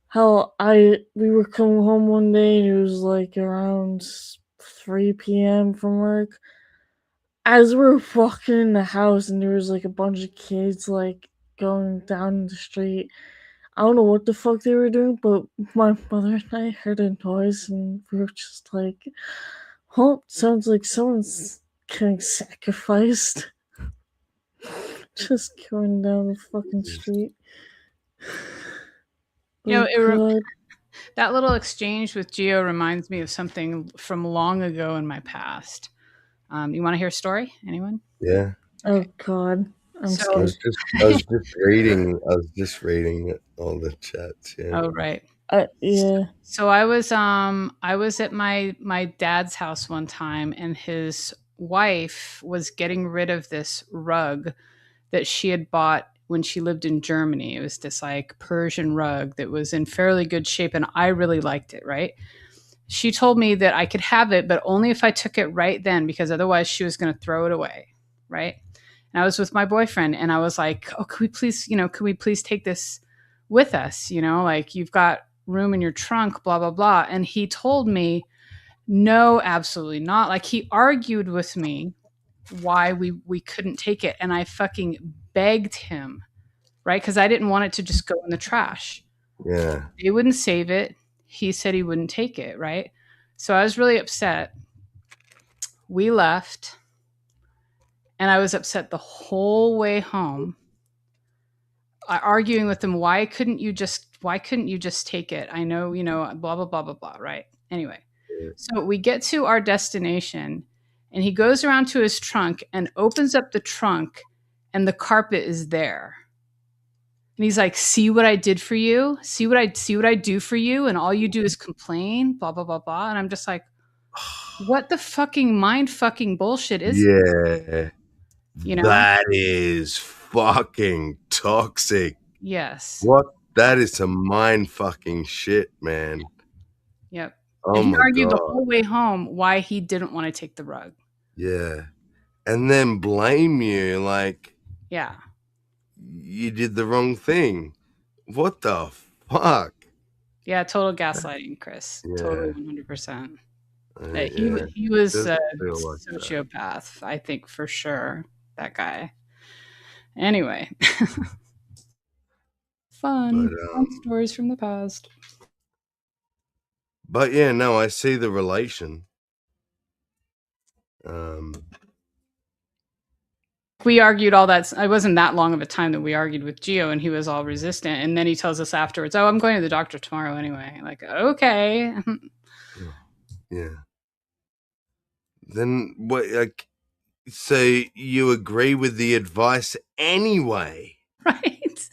J: Hell, we were coming home one day and it was like around 3 p.m. from work. As we were walking in the house and there was like a bunch of kids like going down the street. I don't know what the fuck they were doing, but my mother and I heard a noise and we were just like, oh, sounds like someone's getting sacrificed. Just going down the fucking street.
K: You know,
J: Oh, God.
K: that little exchange with Gio reminds me of something from long ago in my past. You want to hear a story? Anyone?
H: Yeah.
J: Oh God, I'm
K: So-
H: I was
J: scared.
H: just reading all the chats. Yeah.
K: Oh right.
J: Yeah.
K: So I was at my dad's house one time, and his wife was getting rid of this rug that she had bought when she lived in Germany. It was this like Persian rug that was in fairly good shape, and I really liked it, right? She told me that I could have it, but only if I took it right then, because otherwise she was going to throw it away, right? And I was with my boyfriend, and I was like, "Oh, could we please take this with us? You know, like you've got room in your trunk, blah blah blah." And he told me, "No, absolutely not." Like he argued with me why we couldn't take it, and I fucking begged him, right? Because I didn't want it to just go in the trash.
H: Yeah.
K: They wouldn't save it. He said he wouldn't take it, right? So I was really upset. We left, and I was upset the whole way home. Arguing with him, why couldn't you just take it? I know, blah blah blah blah blah, right? Anyway, so we get to our destination, and he goes around to his trunk and opens up the trunk, and the carpet is there. And he's like, "See what I did for you? See what I do for you? And all you do is complain, blah blah blah blah." And I'm just like, "What the fucking mind fucking bullshit is?"
H: Yeah.
K: You know?
H: That is fucking toxic.
K: Yes.
H: What? That is some mind fucking shit, man.
K: Yep.
H: Oh
K: and he
H: my
K: argued
H: God.
K: the whole way home why he didn't want to take the rug.
H: Yeah. And then blame you like
K: Yeah.
H: you did the wrong thing. What the fuck?
K: Yeah, total gaslighting, Chris.
H: Yeah.
K: Totally 100%.
H: Yeah.
K: He was a
H: Doesn't feel like that.
K: sociopath, I think, for sure. That guy. Anyway. Fun stories from the past.
H: But yeah, no, I see the relation.
K: We argued all that. It wasn't that long of a time that we argued with Gio, and he was all resistant. And then he tells us afterwards, "Oh, I'm going to the doctor tomorrow anyway." Like, okay.
H: Yeah. Then what? Like, so you agree with the advice anyway?
K: Right.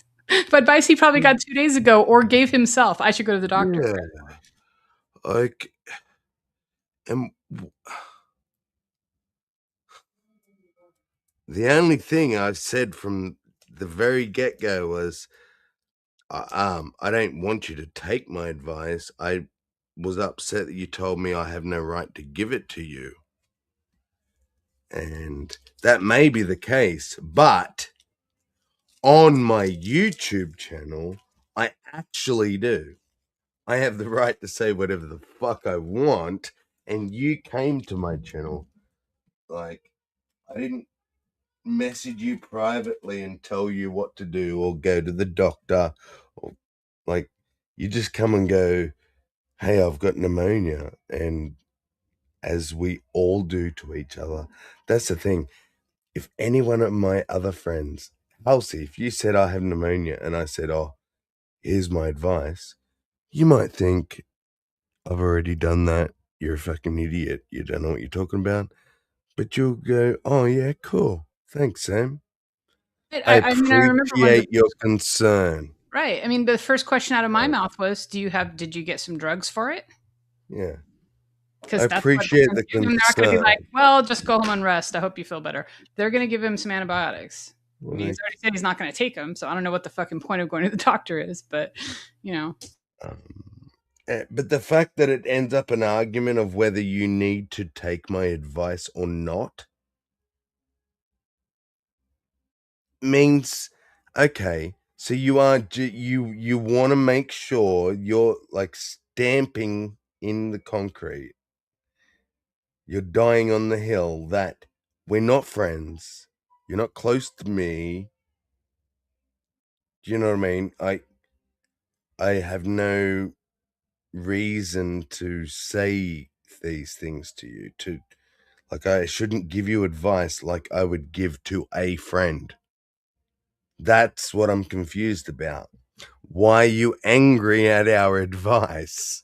K: But advice he probably got 2 days ago or gave himself. I should go to the doctor.
H: Yeah. Like, and the only thing I've said from the very get-go was, I don't want you to take my advice. I was upset that you told me I have no right to give it to you. And that may be the case, but on my YouTube channel, I actually do. I have the right to say whatever the fuck I want, and you came to my channel. Like, I didn't message you privately and tell you what to do or go to the doctor. Or, like, you just come and go, "Hey, I've got pneumonia," and as we all do to each other. That's the thing. If any one of my other friends, Halsey, if you said I have pneumonia and I said, "Oh, here's my advice," you might think, "I've already done that. You're a fucking idiot. You don't know what you're talking about." But you'll go, "Oh yeah, cool. Thanks, Sam." I
K: mean, I remember
H: appreciate your concern.
K: Right. I mean, the first question out of my mouth was, did you get some drugs for it?
H: Yeah.
K: Because
H: I appreciate the
K: They're not going to be
H: concern.
K: like, "Well, just go home and rest. I hope you feel better." They're going to give him some antibiotics. I mean, he's already said he's not going to take them, so I don't know what the fucking point of going to the doctor is, but, you know.
H: But the fact that it ends up an argument of whether you need to take my advice or not means, okay, So you aren't you want to make sure you're like stamping in the concrete. You're dying on the hill that we're not friends. You're not close to me. Do you know what I mean? I have no reason to say these things to you. Like I shouldn't give you advice like I would give to a friend. That's what I'm confused about. Why are you angry at our advice?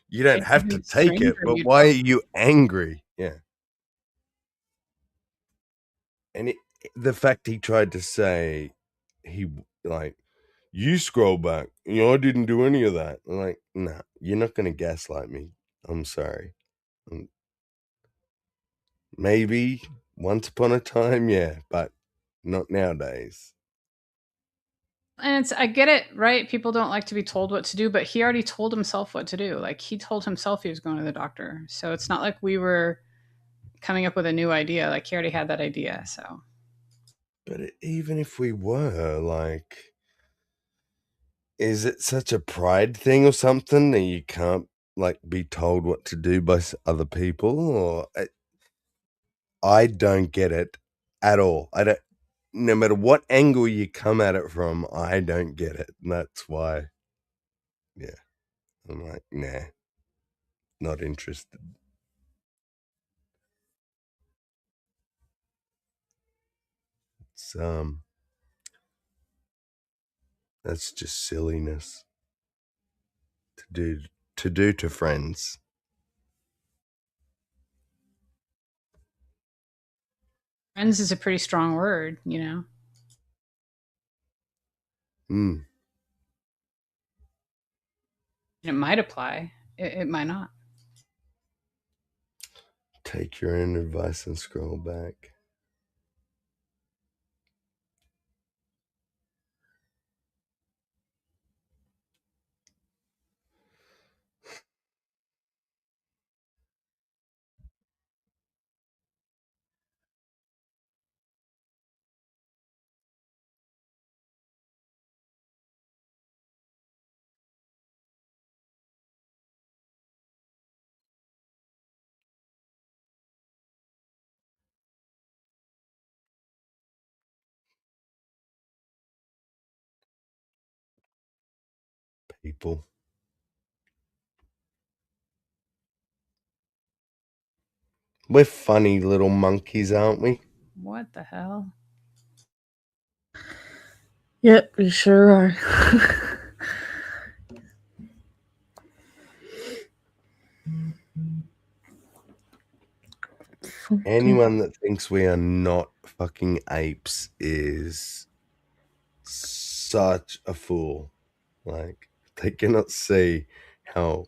H: You don't have to take it, but why are you angry? Yeah. And the fact he tried to say you scroll back. I didn't do any of that. I'm like, nah, you're not going to gaslight me. I'm sorry. Maybe once upon a time, yeah, but not nowadays.
K: And I get it, right? People don't like to be told what to do, but he already told himself what to do. Like he told himself he was going to the doctor. So it's not like we were coming up with a new idea. Like he already had that idea. So,
H: but even if we were, like, is it such a pride thing or something that you can't like be told what to do by other people? Or I don't get it at all. I don't. No matter what angle you come at it from, I don't get it. And that's why, yeah, I'm like, nah, not interested. It's, that's just silliness to do to friends.
K: friends is a pretty strong word, you know? It might apply. It might not.
H: Take your own advice and scroll back. People. We're funny little monkeys, aren't we?
K: What the hell?
J: Yep, we sure are.
H: Anyone that thinks we are not fucking apes is such a fool. Like, they cannot see how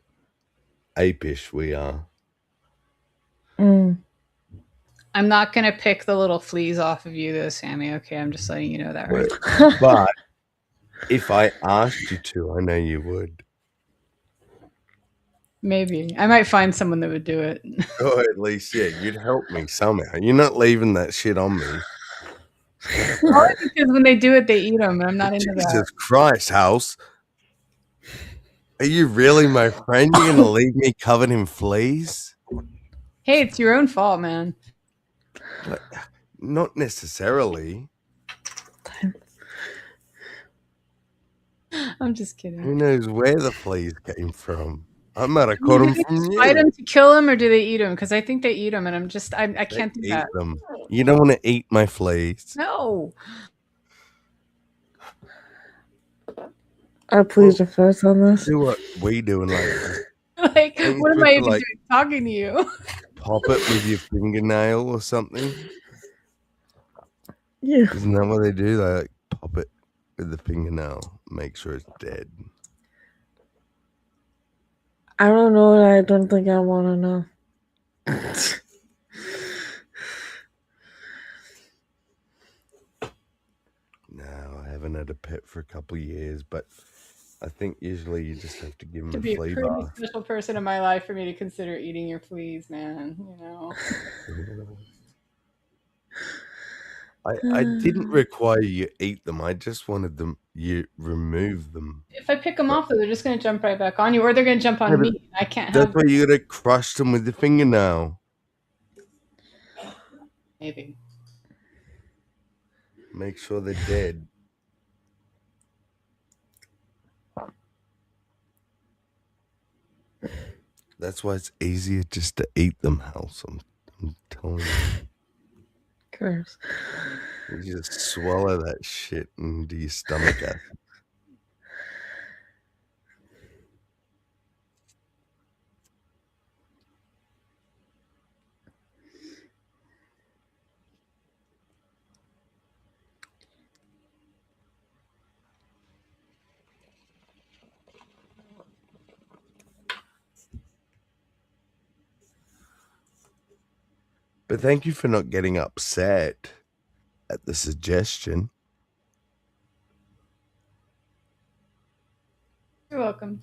H: apish we are.
K: I'm not going to pick the little fleas off of you, though, Sammy. Okay, I'm just letting you know that, right?
H: But if I asked you to, I know you would.
K: Maybe. I might find someone that would do it.
H: Or at least, yeah, you'd help me somehow. You're not leaving that shit on me.
K: Probably because when they do it, they eat them, and I'm not into that.
H: Jesus Christ, House. Are you really my friend? You're going to leave me covered in fleas?
K: Hey, it's your own fault, man.
H: But not necessarily.
K: I'm just kidding.
H: Who knows where the fleas came from? I might have caught them from you.
K: Fight them to kill them, or do they eat them? Because I think they eat them, and I can't do that.
H: Them. You don't want to eat my fleas.
K: No.
J: I plead the fifth on this.
H: Do what we do and like.
K: Like, what am I even doing talking to you?
H: Pop it with your fingernail or something.
J: Yeah.
H: Isn't that what they do? They like pop it with the fingernail, make sure it's dead.
J: I don't know. I don't think I want to know.
H: No, I haven't had a pet for a couple of years, but I think usually you just have to give them
K: To
H: a
K: be
H: flea
K: a pretty
H: bath.
K: special person in my life for me to consider eating your fleas, man. You know.
H: I didn't require you eat them. I just wanted them you remove them.
K: If I pick them off, though, they're just going to jump right back on you, or they're going to jump on me. I can't have.
H: That's why you gotta crush them with your fingernail.
K: Maybe.
H: Make sure they're dead. That's why it's easier just to eat them, House. I'm telling you.
J: Gross.
H: You just swallow that shit into your stomach acid. But thank you for not getting upset at the suggestion.
K: You're welcome.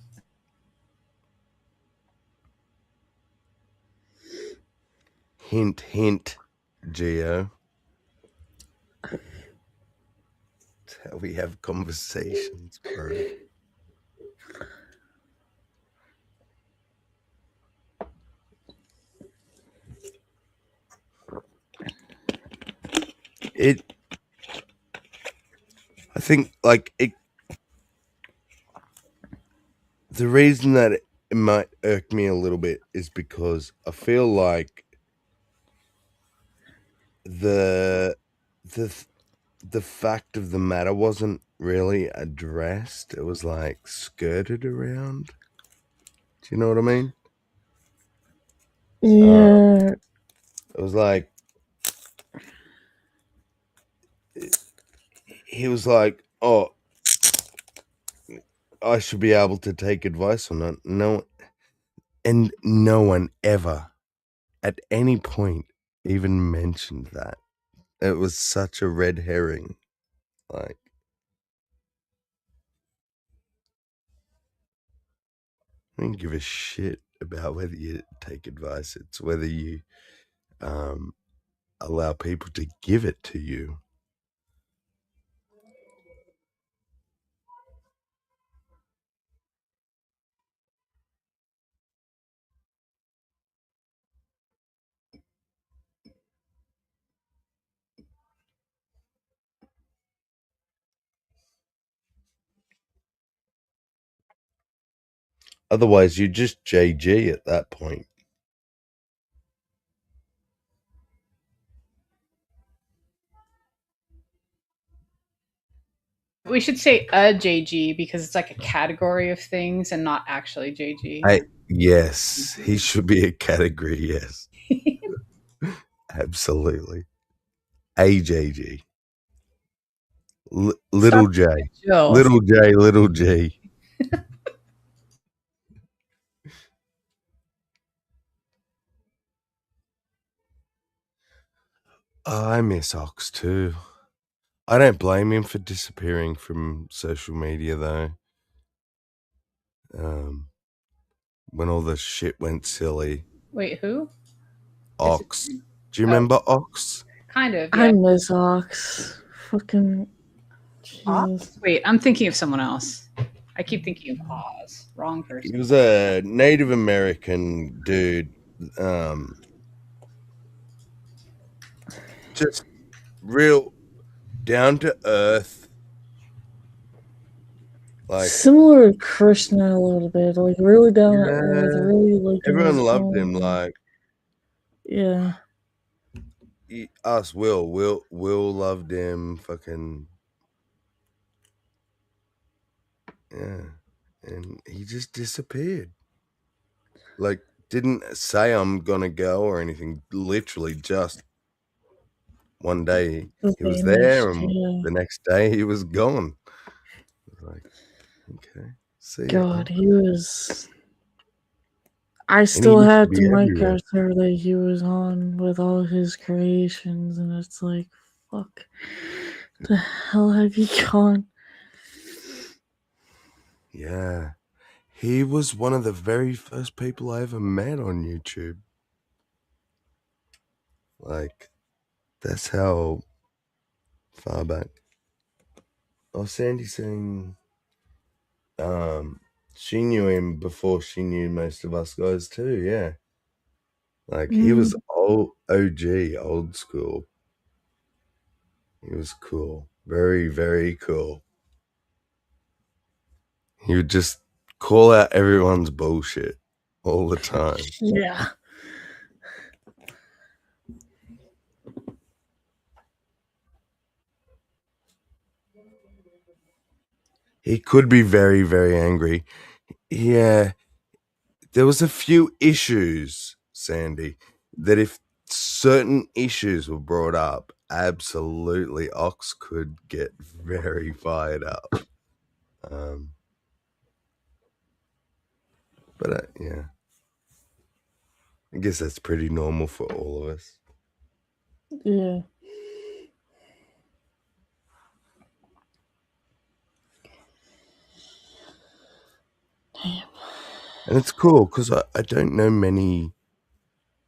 H: Hint, hint, Geo. That's how we have conversations, bro. I think, like, the reason that it might irk me a little bit is because I feel like the fact of the matter wasn't really addressed. It was like skirted around. Do you know what I mean?
J: Yeah.
H: It was like he was like, "Oh, I should be able to take advice on that." No, and no one ever, at any point, even mentioned that. It was such a red herring. Like, I don't give a shit about whether you take advice. It's whether you allow people to give it to you. Otherwise, you're just JG at that point.
K: We should say a JG because it's like a category of things and not actually JG.
H: Yes, he should be a category, yes. Absolutely. AJG. Little J. Little J, little G. I miss Ox too. I don't blame him for disappearing from social media though. When all the shit went silly.
K: Wait, who?
H: Ox. Do you remember Ox?
K: Kind of. Yeah.
J: I miss Ox. Fucking Jesus.
K: Wait, I'm thinking of someone else. I keep thinking of Oz. Wrong person.
H: He was a Native American dude. Just real down to earth. Like
J: similar to Krishna a little bit, like really down to earth, really like
H: everyone loved him. Like
J: yeah,
H: Will loved him. Fucking yeah, and he just disappeared. Like didn't say I'm gonna go or anything. Literally just one day he was there, and the next day he was gone. I was like, okay, see.
J: God, he was. I still have the Minecraft that he was on with all his creations, and it's like, fuck, the hell have you gone?
H: Yeah, he was one of the very first people I ever met on YouTube. Like, that's how far back. Oh, Sandy saying she knew him before she knew most of us guys too, yeah. Like he was OG, old school. He was cool. Very, very cool. He would just call out everyone's bullshit all the time.
J: Yeah.
H: He could be very, very angry. Yeah. There was a few issues, Sandy, that if certain issues were brought up, absolutely Ox could get very fired up. But yeah, I guess that's pretty normal for all of us.
J: Yeah. Damn.
H: And it's cool because I don't know many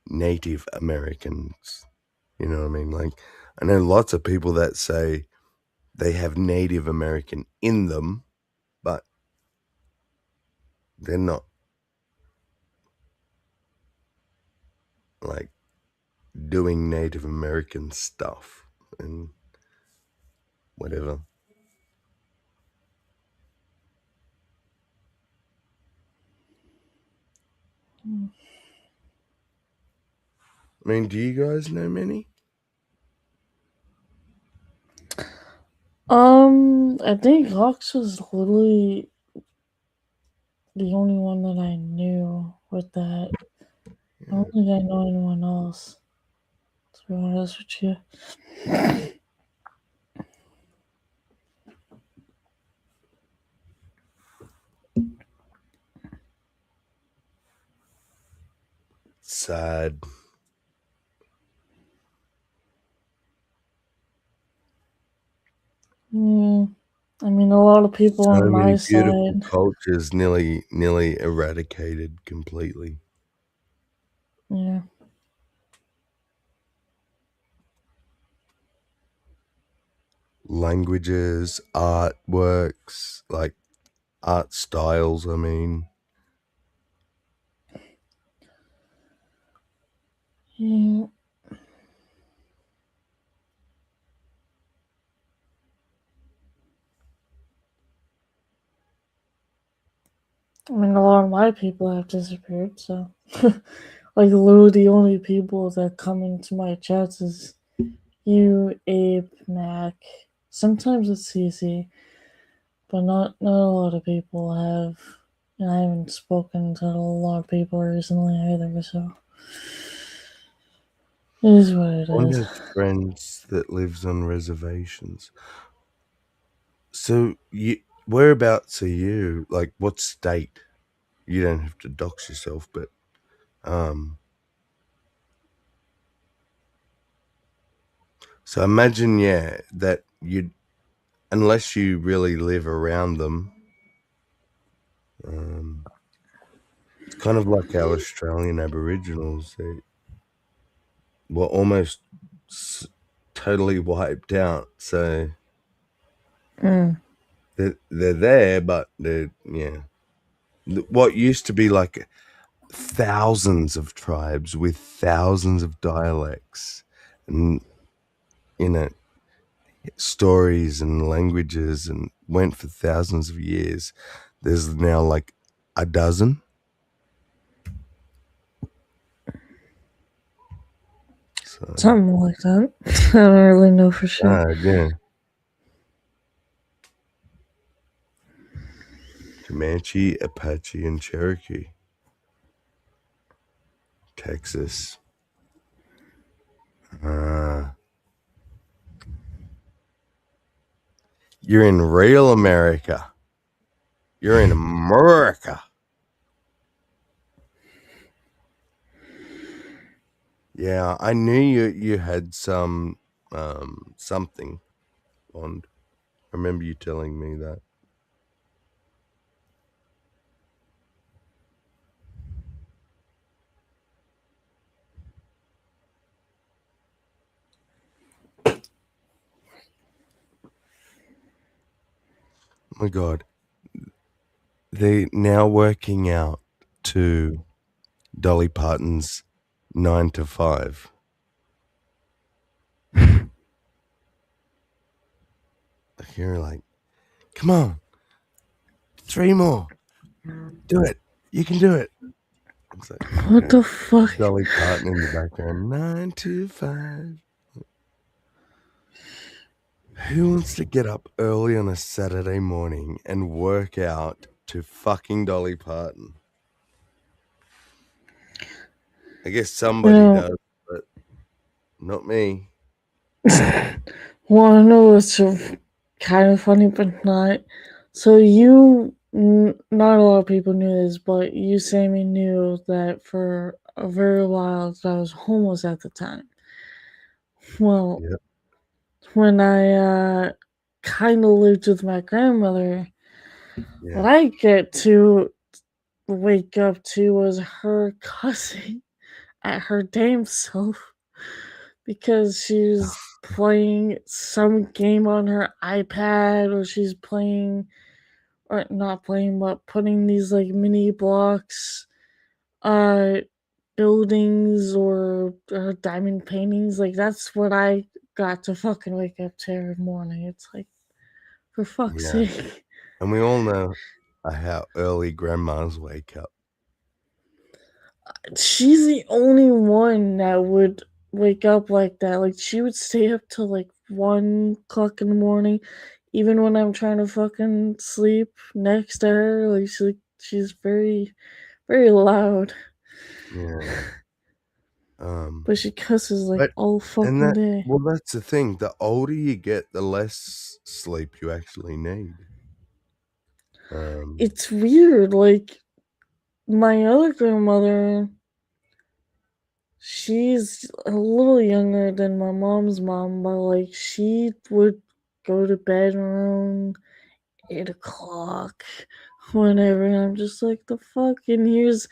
H: Native Americans. You know what I mean? Like, I know lots of people that say they have Native American in them, but they're not like doing Native American stuff and whatever. I mean, do you guys know many?
J: I think Ox was literally the only one that I knew with that. I don't think I know anyone else, to be honest with you.
H: Sad.
J: I mean, a lot of people
H: So
J: on my
H: many beautiful
J: side.
H: cultures nearly eradicated completely.
J: Yeah.
H: Languages, artworks, like art styles, I mean.
J: Yeah. I mean, a lot of my people have disappeared, so. Like, literally the only people that come into my chats is you, Abe, Mac. Sometimes it's CC, but not a lot of people have. And I haven't spoken to a lot of people recently either, so. It is what it
H: One
J: is.
H: has friends that lives on reservations. So whereabouts are you? Like what state? You don't have to dox yourself, but so imagine, yeah, that you'd, unless you really live around them, it's kind of like our Australian Aboriginals. They were almost totally wiped out. So they're there, but they're, yeah. What used to be like thousands of tribes with thousands of dialects and, you know, stories and languages and went for thousands of years. There's now like a dozen. So,
J: Something like that. I don't really know for sure.
H: yeah. Comanche, Apache, and Cherokee. Texas. You're in real America. You're in America. Yeah, I knew you had some something, Bond. I remember you telling me that. my God. They're now working out to Dolly Parton's 9 to 5. You're like, come on, 3 more. Do it. You can do it. It's like,
J: What the fuck?
H: Dolly Parton in the background. 9 to 5. Who wants to get up early on a Saturday morning and work out to fucking Dolly Parton? I guess somebody does, but not me.
J: Well, I know it's kind of funny, but not. So not a lot of people knew this, but you, Sammy, knew that for a very while that I was homeless at the time. Well,
H: Yep.
J: when I kind of lived with my grandmother,
H: Yeah.
J: what I get to wake up to was her cussing at her damn self because she's playing some game on her iPad, or she's playing, or not playing, but putting these like mini blocks, buildings or diamond paintings. Like, that's what I got to fucking wake up to every morning. It's like, for fuck's sake.
H: And we all know how early grandmas wake up.
J: She's the only one that would wake up like that. Like, she would stay up till like 1 o'clock in the morning, even when I'm trying to fucking sleep next to her. Like, she's very, very loud.
H: Yeah.
J: But she cusses like all fucking day.
H: Well, that's the thing. The older you get, the less sleep you actually need.
J: It's weird. Like, my other grandmother, she's a little younger than my mom's mom, but like, she would go to bed around 8 o'clock whenever, and I'm just like, the fuck? And here's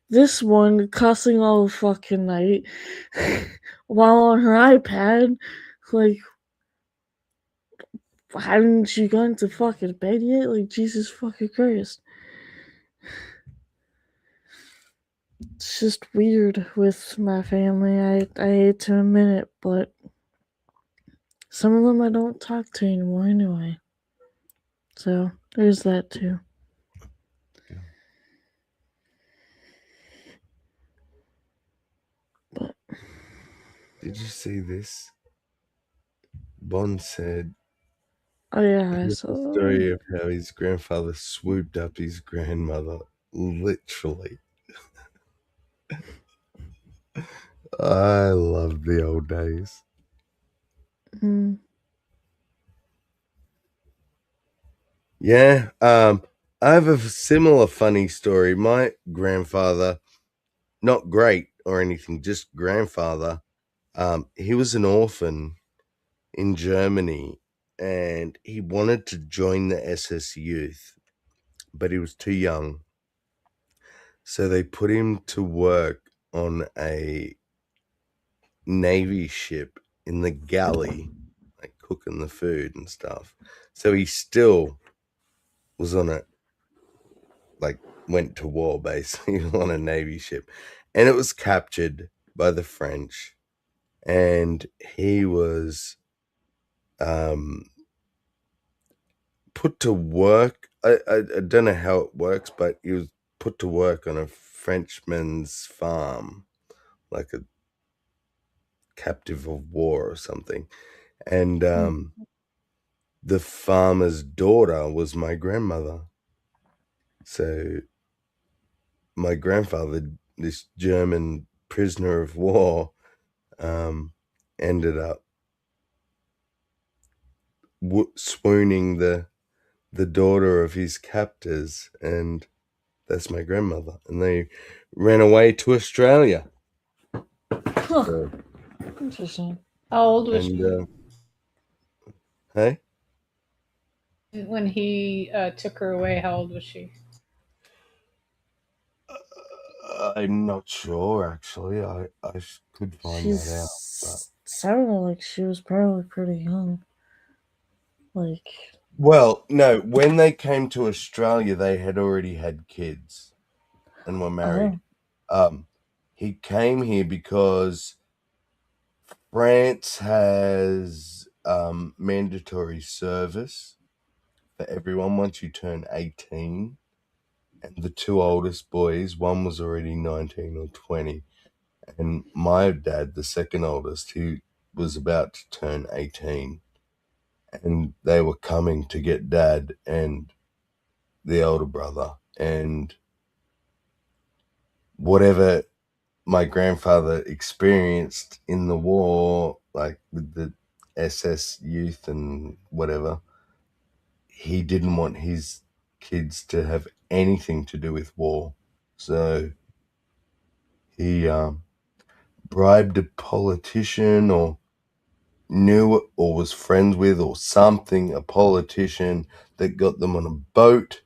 J: this one cussing all fucking night while on her iPad. Like, hadn't you gone to fucking bed yet? Like, Jesus fucking Christ. It's just weird with my family. I hate to admit it, but some of them I don't talk to anymore anyway. So there's that too. But
H: did you see this? Bond said,
J: oh yeah, I
H: the
J: saw
H: story of how his grandfather swooped up his grandmother, literally. I love the old days. Yeah, I have a similar funny story. My grandfather, not great or anything, just grandfather, he was an orphan in Germany, and he wanted to join the SS Youth, but he was too young. So they put him to work on a Navy ship in the galley, like cooking the food and stuff. So he still was on it, like went to war basically on a Navy ship, and it was captured by the French, and he was put to work. I don't know how it works, but he was put to work on a Frenchman's farm, like a captive of war or something. And the farmer's daughter was my grandmother. So my grandfather, this German prisoner of war, ended up swooning the daughter of his captors, and that's my grandmother, and they ran away to Australia. So,
J: interesting.
K: How old was she?
H: Hey?
K: When he took her away, how old was she?
H: I'm not sure, actually. I could find that out. But
J: Sounded like she was probably pretty young. Like,
H: Well, no, when they came to Australia, they had already had kids and were married. He came here because France has mandatory service for everyone once you turn 18. And the two oldest boys, one was already 19 or 20. And my dad, the second oldest, he was about to turn 18. And they were coming to get dad and the older brother. And whatever my grandfather experienced in the war, like with the SS youth and whatever, he didn't want his kids to have anything to do with war. So he bribed a politician or knew or was friends with or something, a politician that got them on a boat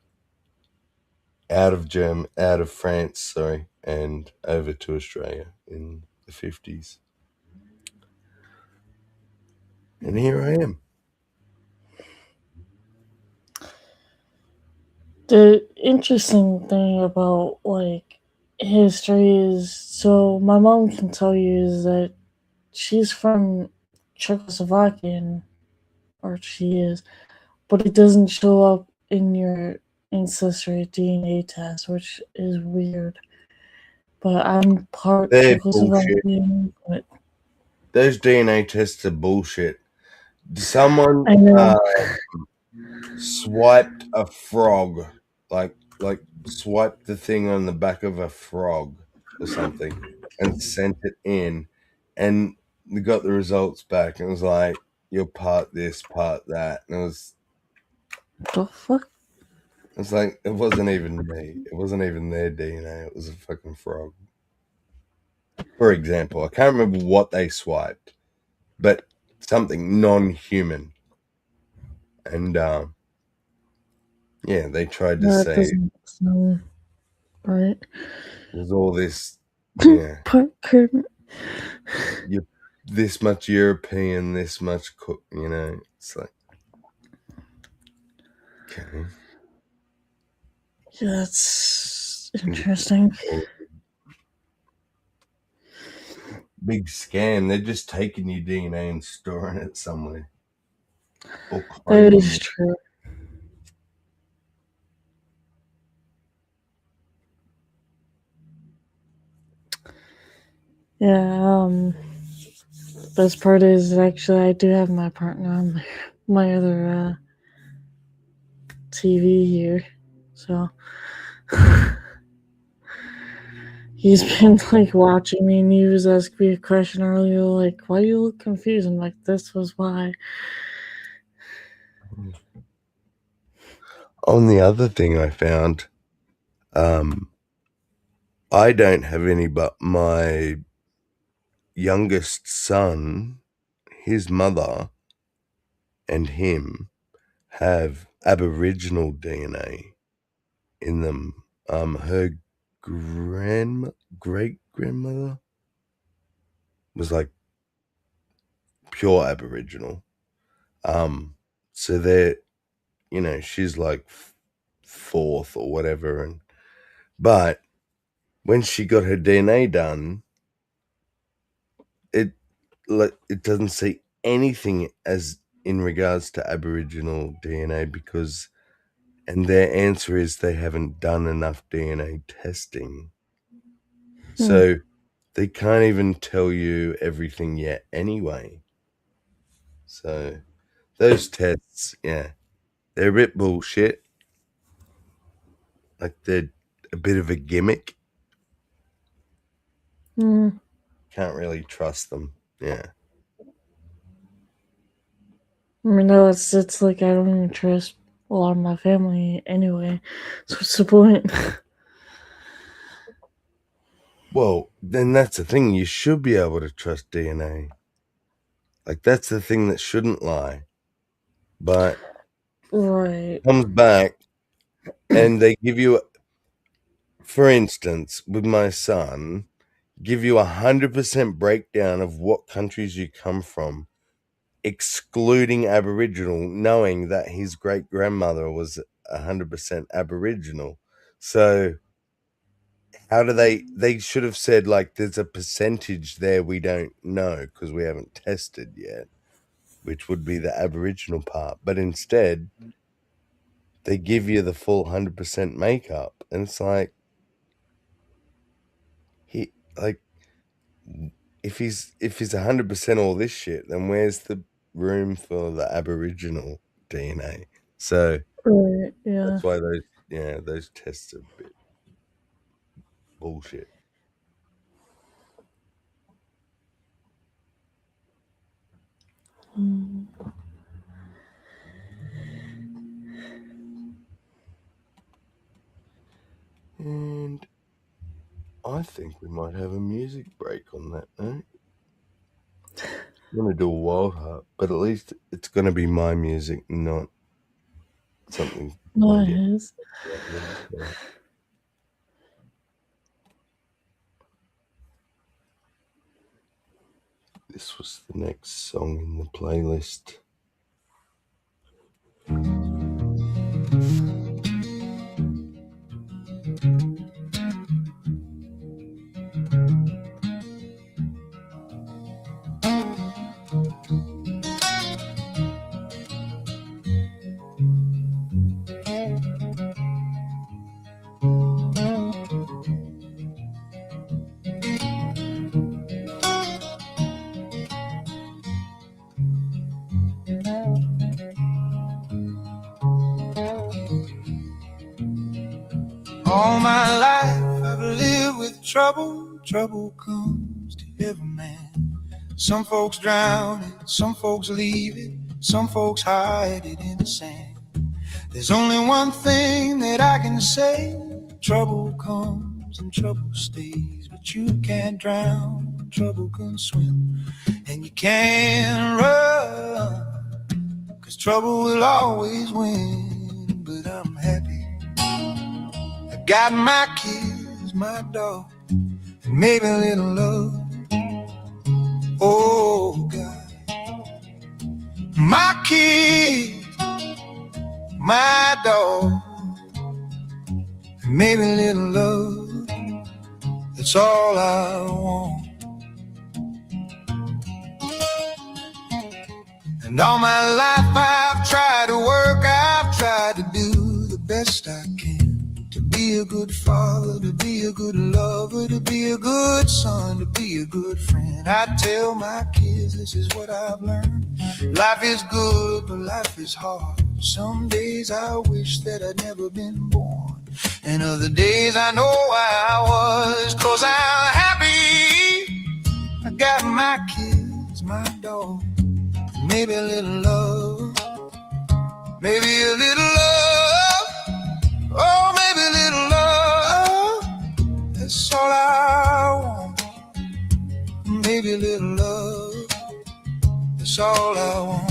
H: out of France, and over to Australia in the 50s. And here I am.
J: The interesting thing about like history is, so my mom can tell you, is that she's from Czechoslovakian, or she is, but it doesn't show up in your ancestry DNA test, which is weird. But I'm part Czechoslovakian. But
H: those DNA tests are bullshit. Someone swiped a frog, like swiped the thing on the back of a frog or something, and sent it in, and we got the results back, and it was like, you're part this, part that, and it was
J: the fuck.
H: It's like, it wasn't even me. It wasn't even their DNA. It was a fucking frog. For example, I can't remember what they swiped, but something non-human. And yeah, they tried to say
J: right.
H: There's all this, yeah. You're this much European, this much cook. It's like, okay.
J: Yeah, that's interesting.
H: Big scam. They're just taking your DNA and storing it somewhere.
J: That is true. Yeah, best part is actually I do have my partner on my other TV here, so he's been like watching me, and he was asking me a question earlier, like, "Why you look confused?" I'm like, "This was why."
H: On the other thing I found, I don't have any, but my youngest son, his mother, and him have Aboriginal DNA in them. Her great-grandmother was like pure Aboriginal. So they're, she's like fourth or whatever, but when she got her DNA done, it doesn't say anything as in regards to Aboriginal DNA and their answer is they haven't done enough DNA testing. So they can't even tell you everything yet anyway. So those tests, yeah, they're a bit bullshit. Like, they're a bit of a gimmick. Can't really trust them. Yeah.
J: I mean, no, it's like I don't even trust a lot of my family anyway. So what's the point?
H: Well, then that's the thing. You should be able to trust DNA. Like, that's the thing that shouldn't lie. But
J: right,
H: comes back and they give you, for instance, with my son, give you 100% breakdown of what countries you come from, excluding Aboriginal, knowing that his great grandmother was 100% Aboriginal. So how do they should have said, like, there's a percentage there we don't know because we haven't tested yet, which would be the Aboriginal part. But instead, they give you the full 100% makeup. And it's like, if he's 100% all this shit, then where's the room for the Aboriginal DNA? So
J: Right, yeah.
H: that's why those tests are a bit bullshit. And I think we might have a music break on that note. I'm going to do a Wild Heart, but at least it's going to be my music, not something.
J: Not his.
H: This was the next song in the playlist.
I: All my life I've lived with trouble. Trouble comes to every man. Some folks drown it, some folks leave it, some folks hide it in the sand. There's only one thing that I can say: trouble comes and trouble stays. But you can't drown, trouble can swim, and you can't run, 'cause trouble will always win. But I'm happy I got my kids, my dog, and maybe a little love. Oh God, my kids, my dog, and maybe a little love. That's all I want. And all my life I've tried to work, I've tried to do the best I can. To be a good father, to be a good lover, to be a good son, to be a good friend. I tell my kids this is what I've learned. Life is good, but life is hard. Some days I wish that I'd never been born, and other days I know why I was, 'cause I'm happy I got my kids, my dog, maybe a little love, maybe a little love. Oh, maybe a little love, that's all I want. Maybe a little love, that's all I want.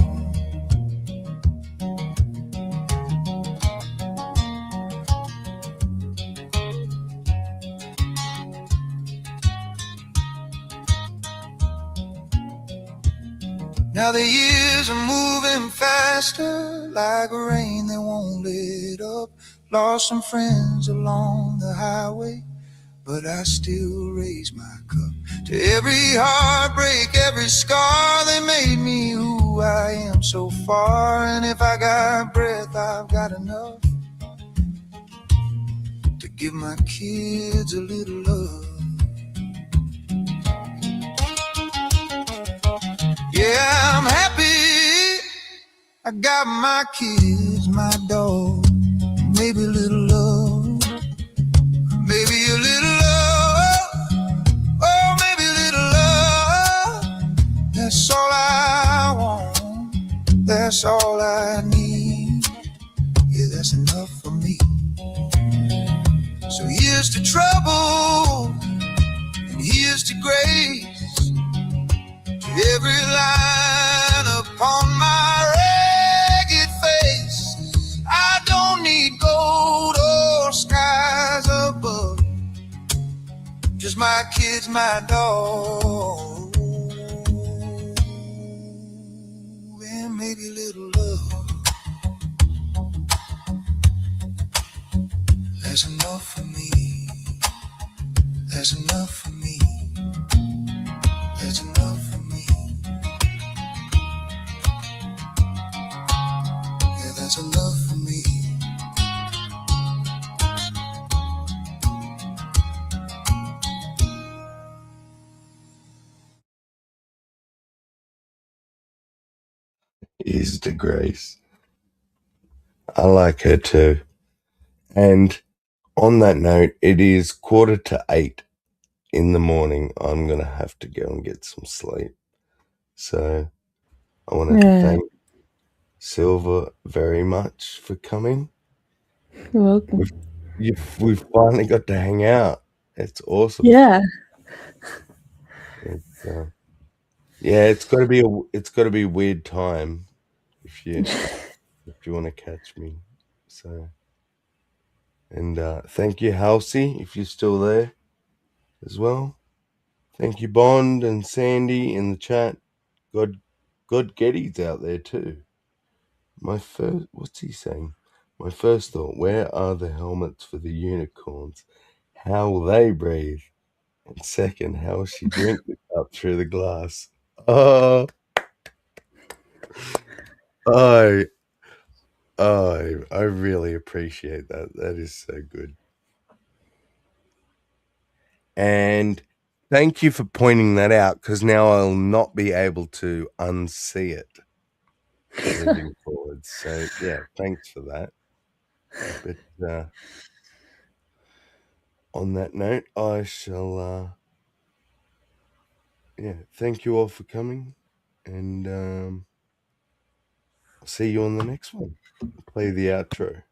I: Now the years are moving faster, like rain that won't let up. Lost some friends along the highway, but I still raise my cup to every heartbreak, every scar. They made me who I am so far, and if I got breath, I've got enough to give my kids a little love. Yeah, I'm happy I got my kids, my dog, maybe a little love, maybe a little love, oh, maybe a little love. That's all I want, that's all I need. Yeah, that's enough for me. So here's to trouble, and here's to grace, to every line upon my ragged face. I don't need gold or skies above, just my kids, my dog. There's enough for me. There's enough for me. There's enough for me. Yeah, there's enough for me.
H: Is the Grace. I like her too. And on that note, it is 7:45 in the morning. I'm going to have to go and get some sleep. So I want to thank Silver very much for coming.
J: You're welcome.
H: We've finally got to hang out. It's awesome.
J: Yeah.
H: It's got to be a weird time if you want to catch me. So, and thank you, Halsey, if you're still there as well. Thank you, Bond and Sandy in the chat. God Getty's out there too. What's he saying? My first thought, where are the helmets for the unicorns? How will they breathe? And second, how will she drink the cup through the glass? Oh, I really appreciate that. That is so good. And thank you for pointing that out, because now I'll not be able to unsee it moving forward. So yeah, thanks for that. But on that note, I shall thank you all for coming, and I'll see you on the next one. Play the outro.